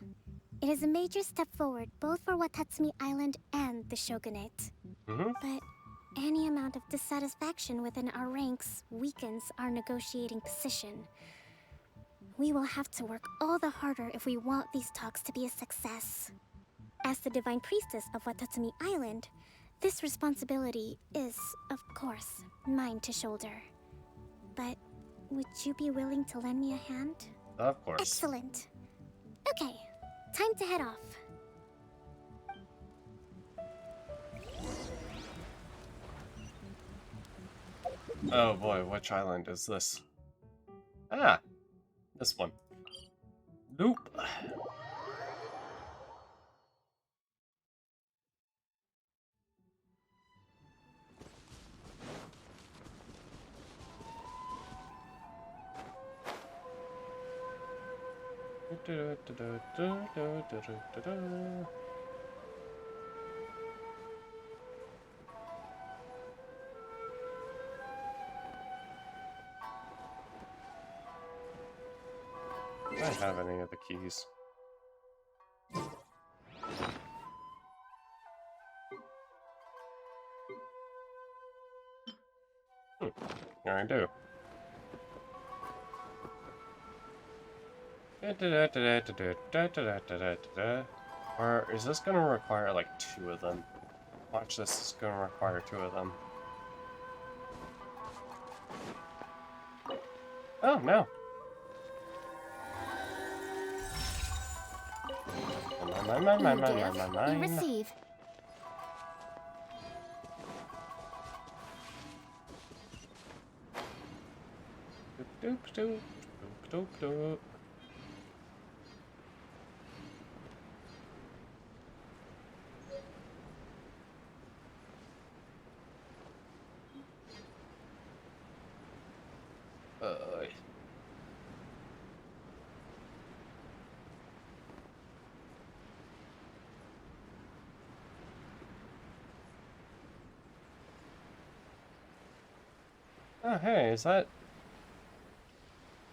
[SPEAKER 16] It is a major step forward both for Watatsumi Island and the Shogunate. But any amount of dissatisfaction within our ranks weakens our negotiating position. We will have to work all the harder if we want these talks to be a success. As the Divine Priestess of Watatsumi Island, this responsibility is, of course, mine to shoulder. But would you be willing to lend me a hand?
[SPEAKER 1] Of course.
[SPEAKER 16] Excellent. Okay, time to head off.
[SPEAKER 1] Oh boy, which island is this? Ah, this one. Nope. I don't have any of the keys. Here I do. Or is this gonna require like 2 of them? Watch this, is gonna require 2 of them. Oh no.
[SPEAKER 13] You receive.
[SPEAKER 1] Doop doop doop doop. Oh, hey, is that...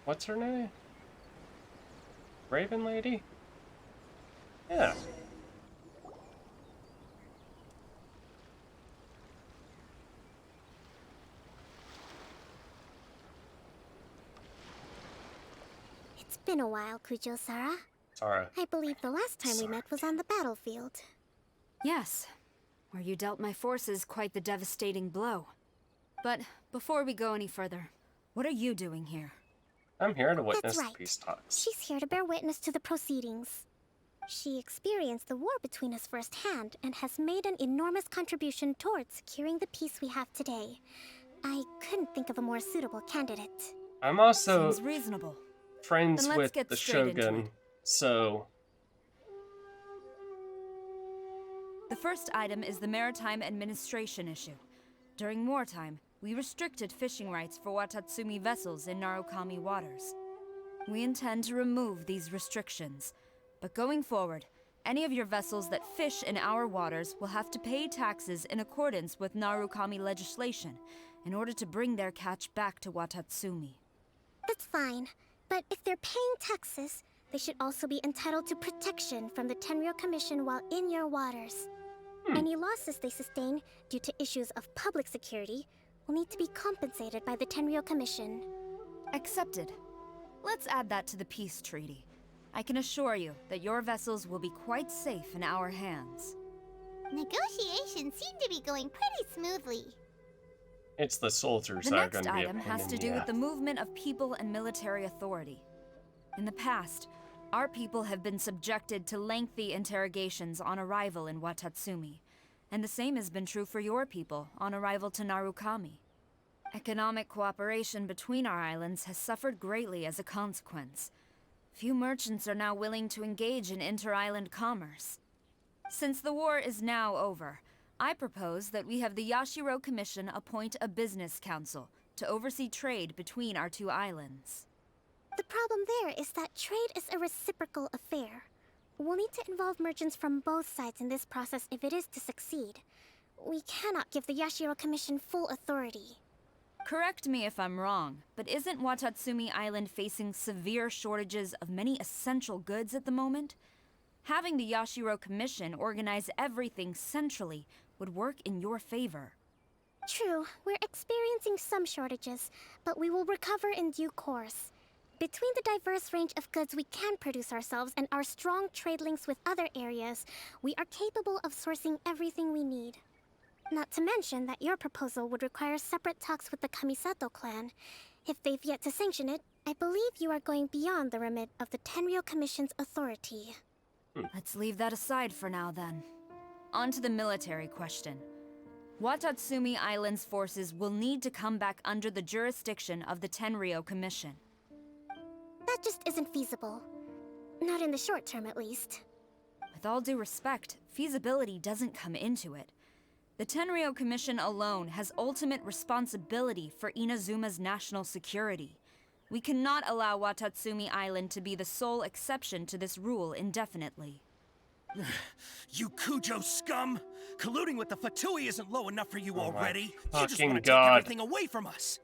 [SPEAKER 1] What's her name? Raven Lady? Yeah.
[SPEAKER 16] It's been a while, Kujo-Sara.
[SPEAKER 1] Sara.
[SPEAKER 16] I believe the last time we met was on the battlefield.
[SPEAKER 6] Yes, where you dealt my forces quite the devastating blow. But before we go any further, what are you doing here?
[SPEAKER 1] I'm here to witness
[SPEAKER 16] That's right.
[SPEAKER 1] the peace talks.
[SPEAKER 16] She's here to bear witness to the proceedings. She experienced the war between us firsthand and has made an enormous contribution towards securing the peace we have today. I couldn't think of a more suitable candidate.
[SPEAKER 1] I'm also
[SPEAKER 6] Seems reasonable.
[SPEAKER 1] friends
[SPEAKER 6] Then let's
[SPEAKER 1] with
[SPEAKER 6] get
[SPEAKER 1] the
[SPEAKER 6] straight into
[SPEAKER 1] Shogun,
[SPEAKER 6] it.
[SPEAKER 1] so...
[SPEAKER 6] The first item is the Maritime Administration issue. During wartime, we restricted fishing rights for Watatsumi vessels in Narukami waters. We intend to remove these restrictions, but going forward, any of your vessels that fish in our waters will have to pay taxes in accordance with Narukami legislation in order to bring their catch back to Watatsumi.
[SPEAKER 16] That's fine, but if they're paying taxes, they should also be entitled to protection from the Tenryou Commission while in your waters. Any losses they sustain due to issues of public security will need to be compensated by the Tenryou Commission.
[SPEAKER 6] Accepted. Let's add that to the peace treaty. I can assure you that your vessels will be quite safe in our hands.
[SPEAKER 10] Negotiations seem to be going pretty smoothly.
[SPEAKER 1] It's the soldiers
[SPEAKER 6] The
[SPEAKER 1] that are
[SPEAKER 6] next
[SPEAKER 1] going to be a
[SPEAKER 6] item
[SPEAKER 1] pain
[SPEAKER 6] has
[SPEAKER 1] in
[SPEAKER 6] to
[SPEAKER 1] the
[SPEAKER 6] do with
[SPEAKER 1] ass.
[SPEAKER 6] the movement of people and military authority. In the past, Our people have been subjected to lengthy interrogations on arrival in Watatsumi, and the same has been true for your people on arrival to Narukami. Economic cooperation between our islands has suffered greatly as a consequence. Few merchants are now willing to engage in inter-island commerce. Since the war is now over, I propose that we have the Yashiro Commission appoint a business council to oversee trade between our two islands.
[SPEAKER 16] The problem there is that trade is a reciprocal affair. We'll need to involve merchants from both sides in this process if it is to succeed. We cannot give the Yashiro Commission full authority.
[SPEAKER 6] Correct me if I'm wrong, but isn't Watatsumi Island facing severe shortages of many essential goods at the moment? Having the Yashiro Commission organize everything centrally would work in your favor.
[SPEAKER 16] True, we're experiencing some shortages, but we will recover in due course. Between the diverse range of goods we can produce ourselves and our strong trade links with other areas, we are capable of sourcing everything we need. Not to mention that your proposal would require separate talks with the Kamisato clan. If they've yet to sanction it, I believe you are going beyond the remit of the Tenryou Commission's authority.
[SPEAKER 6] Let's leave that aside for now, then. On to the military question. Watatsumi Island's forces will need to come back under the jurisdiction of the Tenryou Commission.
[SPEAKER 16] That just isn't feasible. Not in the short term, at least.
[SPEAKER 6] With all due respect, feasibility doesn't come into it. The Tenryou Commission alone has ultimate responsibility for Inazuma's national security. We cannot allow Watatsumi Island to be the sole exception to this rule indefinitely.
[SPEAKER 7] You Kujo scum! Colluding with the Fatui isn't low enough for you already. You just
[SPEAKER 1] fucking
[SPEAKER 7] want to take
[SPEAKER 1] God.
[SPEAKER 7] everything away from us.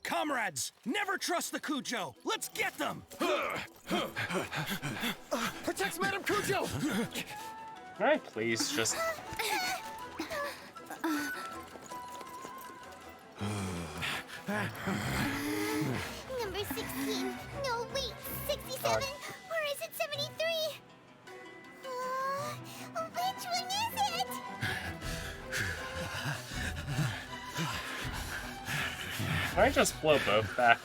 [SPEAKER 7] Comrades, never trust the Kujo. Let's get them!
[SPEAKER 4] Protect Madame Kujo!
[SPEAKER 1] Can I please just...
[SPEAKER 10] Number 16. No, wait. 67? Or is it 73? Which one is it?
[SPEAKER 1] Can I just blow both back?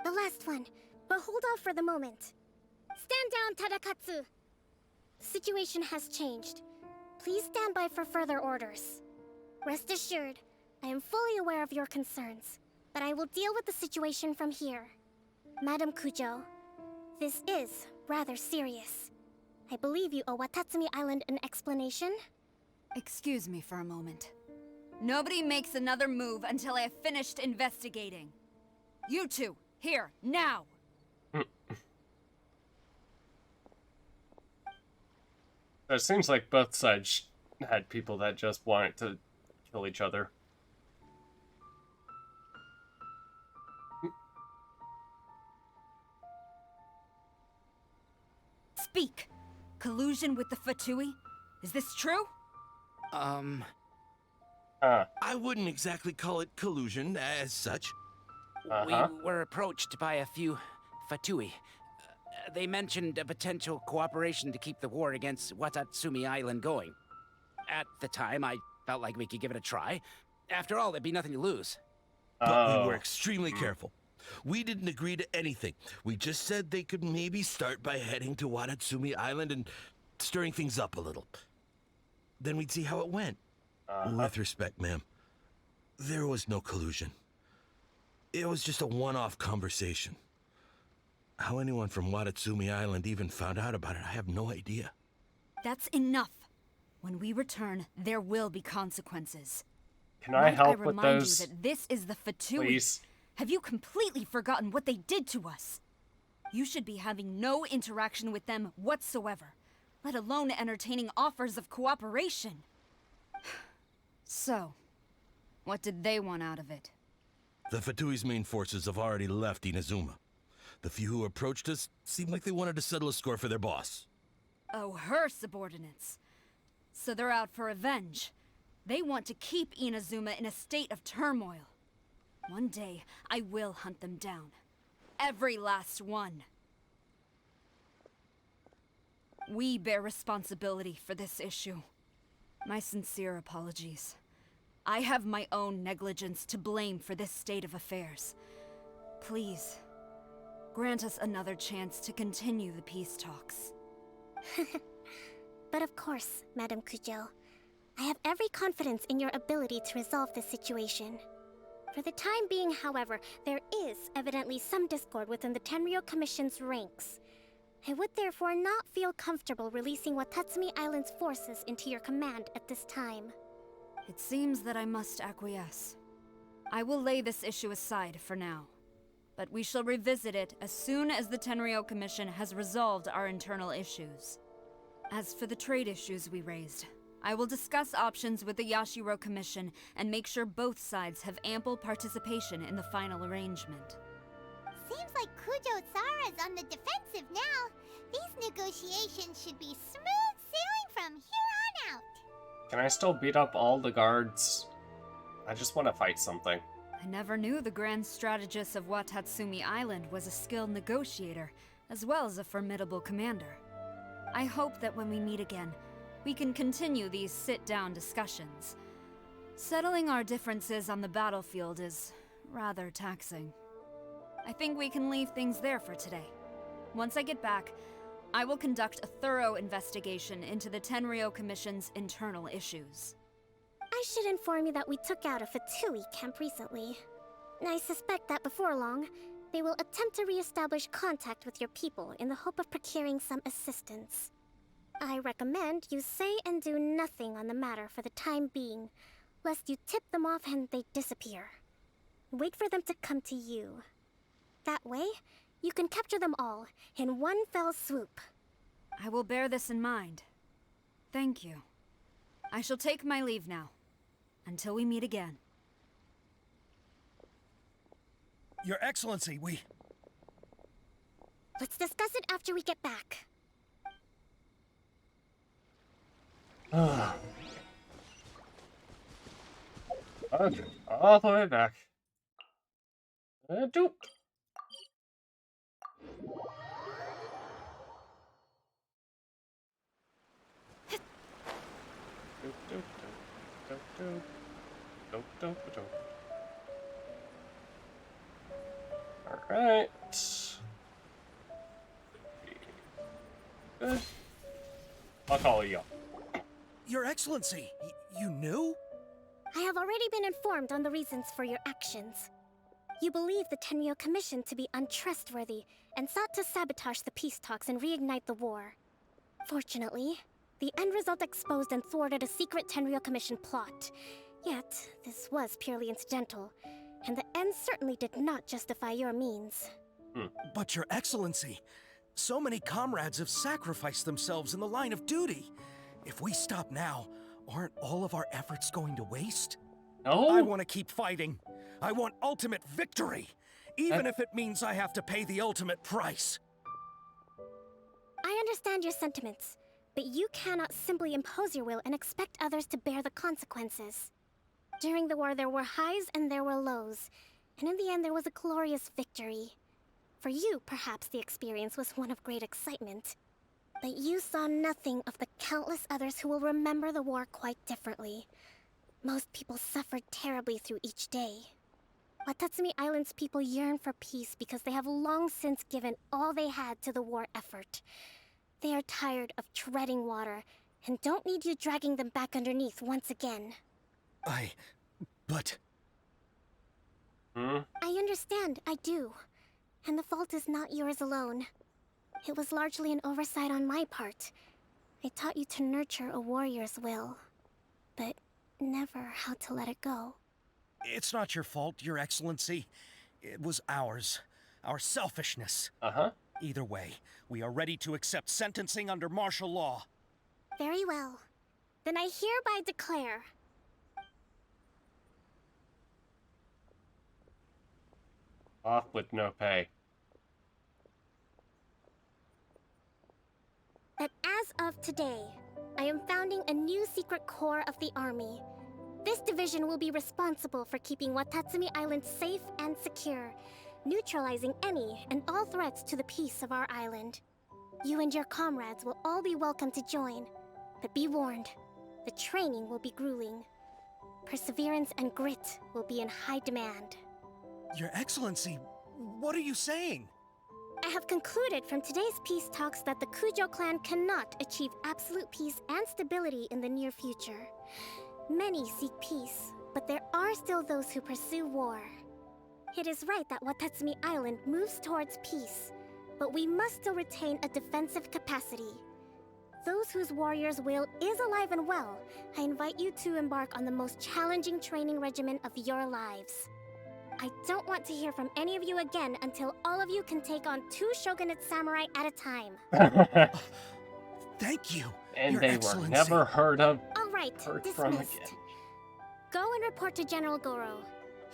[SPEAKER 16] The last one, but hold off for the moment. Stand down, Tadakatsu! Situation has changed. Please stand by for further orders. Rest assured, I am fully aware of your concerns, but I will deal with the situation from here. Madam Kujo, this is rather serious. I believe you owe Watatsumi Island an explanation?
[SPEAKER 6] Excuse me for a moment. Nobody makes another move until I have finished investigating. You two, here, now!
[SPEAKER 1] It seems like both sides had people that just wanted to kill each other.
[SPEAKER 6] Speak! Collusion with the Fatui? Is this true?
[SPEAKER 8] I wouldn't exactly call it collusion as such.
[SPEAKER 18] We were approached by a few Fatui. They mentioned a potential cooperation to keep the war against Watatsumi Island going. At the time, I felt like we could give it a try. After all, there'd be nothing to lose.
[SPEAKER 8] But we were extremely careful. We didn't agree to anything. We just said they could maybe start by heading to Watatsumi Island and stirring things up a little. Then we'd see how it went. With respect, ma'am, there was no collusion. It was just a one-off conversation. How anyone from Watatsumi Island even found out about it, I have no idea.
[SPEAKER 6] That's enough. When we return, there will be consequences.
[SPEAKER 1] Can I help with
[SPEAKER 6] remind
[SPEAKER 1] those?
[SPEAKER 6] you that this is the Fatui.
[SPEAKER 1] Please.
[SPEAKER 6] Have you completely forgotten what they did to us? You should be having no interaction with them whatsoever, let alone entertaining offers of cooperation. So, what did they want out of it?
[SPEAKER 8] The Fatui's main forces have already left Inazuma. The few who approached us seemed like they wanted to settle a score for their boss.
[SPEAKER 6] Oh, her subordinates. So they're out for revenge. They want to keep Inazuma in a state of turmoil. One day, I will hunt them down. Every last one. We bear responsibility for this issue. My sincere apologies. I have my own negligence to blame for this state of affairs. Please, grant us another chance to continue the peace talks.
[SPEAKER 16] But of course, Madame Kujo. I have every confidence in your ability to resolve this situation. For the time being, however, there is evidently some discord within the Tenryou Commission's ranks. I would therefore not feel comfortable releasing Watatsumi Island's forces into your command at this time.
[SPEAKER 6] It seems that I must acquiesce. I will lay this issue aside for now. But we shall revisit it as soon as the Tenryou Commission has resolved our internal issues. As for the trade issues we raised, I will discuss options with the Yashiro Commission and make sure both sides have ample participation in the final arrangement.
[SPEAKER 10] Seems like Kujo-sara's on the defensive now. These negotiations should be smooth sailing from here on out.
[SPEAKER 1] Can I still beat up all the guards? I just want to fight something.
[SPEAKER 6] I never knew the grand strategist of Watatsumi Island was a skilled negotiator, as well as a formidable commander. I hope that when we meet again, we can continue these sit-down discussions. Settling our differences on the battlefield is rather taxing. I think we can leave things there for today. Once I get back, I will conduct a thorough investigation into the Tenryou Commission's internal issues.
[SPEAKER 16] I should inform you that we took out a Fatui camp recently. I suspect that before long, they will attempt to re-establish contact with your people in the hope of procuring some assistance. I recommend you say and do nothing on the matter for the time being, lest you tip them off and they disappear. Wait for them to come to you. That way, you can capture them all in one fell swoop.
[SPEAKER 6] I will bear this in mind. Thank you. I shall take my leave now. Until we meet again.
[SPEAKER 7] Your Excellency,
[SPEAKER 16] Let's discuss it after we get back.
[SPEAKER 1] Okay, all the way back. Doop. Alright. I'll call you.
[SPEAKER 7] Your Excellency, you knew?
[SPEAKER 16] I have already been informed on the reasons for your actions. You believe the Tenryou Commission to be untrustworthy and sought to sabotage the peace talks and reignite the war. Fortunately, the end result exposed and thwarted a secret Tenryou Commission plot. Yet, this was purely incidental, and the end certainly did not justify your means.
[SPEAKER 7] But Your Excellency, so many comrades have sacrificed themselves in the line of duty. If we stop now, aren't all of our efforts going to waste?
[SPEAKER 1] No.
[SPEAKER 7] I want to keep fighting. I want ultimate victory, even if it means I have to pay the ultimate price.
[SPEAKER 16] I understand your sentiments, but you cannot simply impose your will and expect others to bear the consequences. During the war, there were highs and there were lows, and in the end, there was a glorious victory. For you, perhaps the experience was one of great excitement. But you saw nothing of the countless others who will remember the war quite differently. Most people suffered terribly through each day. Watatsumi Island's people yearn for peace because they have long since given all they had to the war effort. They are tired of treading water and don't need you dragging them back underneath once again.
[SPEAKER 7] But...
[SPEAKER 16] I understand, I do. And the fault is not yours alone. It was largely an oversight on my part. I taught you to nurture a warrior's will, but never how to let it go.
[SPEAKER 7] It's not your fault, Your Excellency. It was ours. Our selfishness. Either way, we are ready to accept sentencing under martial law.
[SPEAKER 16] Very well. Then I hereby declare...
[SPEAKER 1] Off with no pay.
[SPEAKER 16] that as of today, I I am founding a new secret corps of the army. This division will be responsible for keeping Watatsumi Island safe and secure, neutralizing any and all threats to the peace of our island. You and your comrades will all be welcome to join, but be warned, the training will be grueling. Perseverance and grit will be in high demand.
[SPEAKER 7] Your Excellency, what are you saying?
[SPEAKER 16] I have concluded from today's peace talks that the Kujo clan cannot achieve absolute peace and stability in the near future. Many seek peace, but there are still those who pursue war. It is right that Watatsumi Island moves towards peace, but we must still retain a defensive capacity. Those whose warrior's will is alive and well, I invite you to embark on the most challenging training regimen of your lives. I don't want to hear from any of you again until all of you can take on 2 shogunate samurai at a time.
[SPEAKER 7] Thank you,
[SPEAKER 1] And
[SPEAKER 7] Your
[SPEAKER 1] they
[SPEAKER 7] Excellency.
[SPEAKER 1] were never heard
[SPEAKER 16] Alright,
[SPEAKER 1] from
[SPEAKER 16] dismissed.
[SPEAKER 1] again.
[SPEAKER 16] Go and report to General Goro.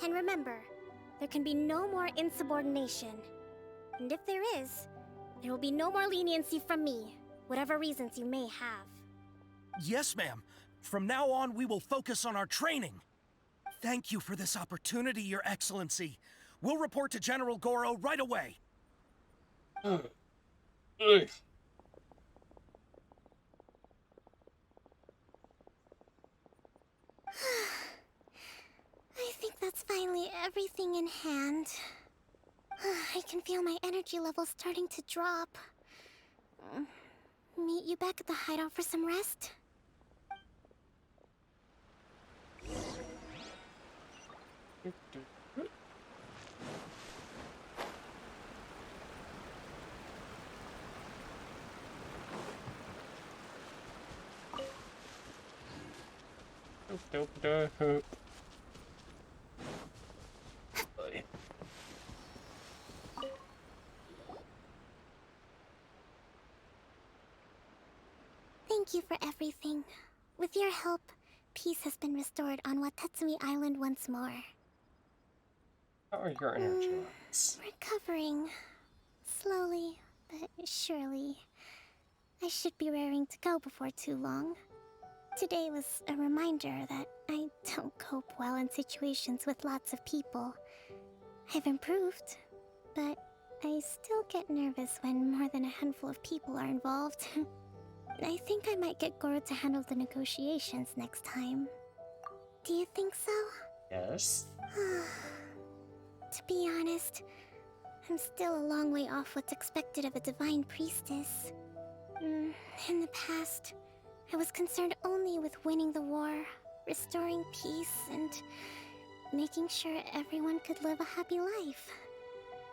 [SPEAKER 16] And remember, there can be no more insubordination. And if there is, there will be no more leniency from me, whatever reasons you may have.
[SPEAKER 7] Yes, ma'am. From now on, we will focus on our training. Thank you for this opportunity, Your Excellency. We'll report to General Goro right away.
[SPEAKER 16] I think that's finally everything in hand. I can feel my energy levels starting to drop. Meet you back at the hideout for some rest? Thank you for everything. With your help, peace has been restored on Watatsumi Island once more.
[SPEAKER 1] How are your energy levels?
[SPEAKER 16] Recovering. Slowly, but surely. I should be raring to go before too long. Today was a reminder that I don't cope well in situations with lots of people. I've improved, but I still get nervous when more than a handful of people are involved. I think I might get Goro to handle the negotiations next time. Do you think so?
[SPEAKER 1] Yes.
[SPEAKER 16] To be honest, I'm still a long way off what's expected of a divine priestess. In the past, I was concerned only with winning the war, restoring peace, and making sure everyone could live a happy life.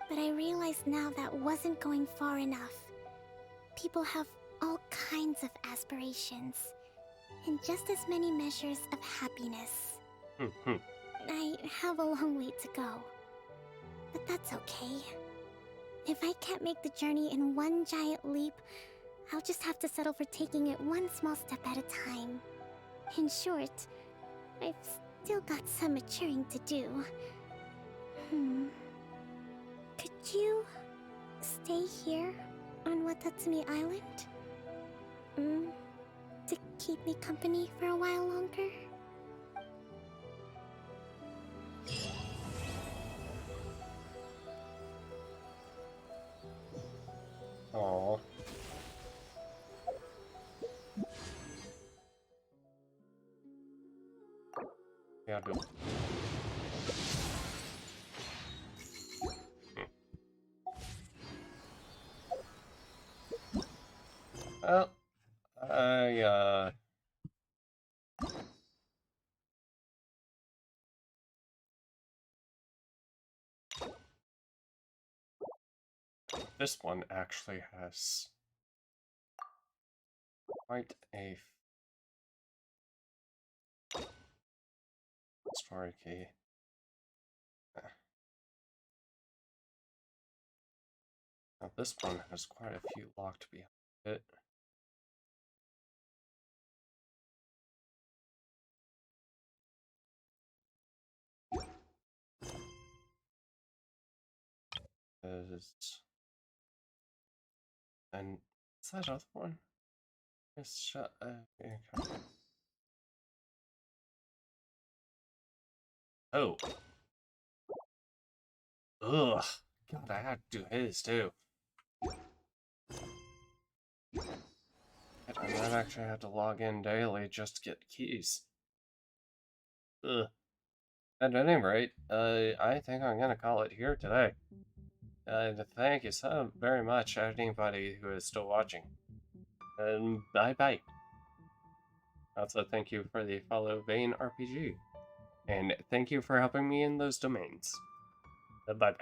[SPEAKER 16] But I realize now that wasn't going far enough. People have all kinds of aspirations, and just as many measures of happiness. I have a long way to go. But that's okay. If I can't make the journey in one giant leap, I'll just have to settle for taking it one small step at a time. In short, I've still got some maturing to do. Could you stay here on Watatsumi Island? To keep me company for a while longer?
[SPEAKER 1] Aww. Yeah, dude. Well, this one actually has quite a story key. Now this one has quite a few locked behind it. And is that other one? Just shut. Okay. Oh. Ugh. God, I have to do his too. And then actually have to log in daily just to get keys. Ugh. At any rate, I think I'm gonna call it here today. Thank you so very much, anybody who is still watching. And bye-bye. Also, thank you for the follow, Vane RPG. And thank you for helping me in those domains. Bye-bye.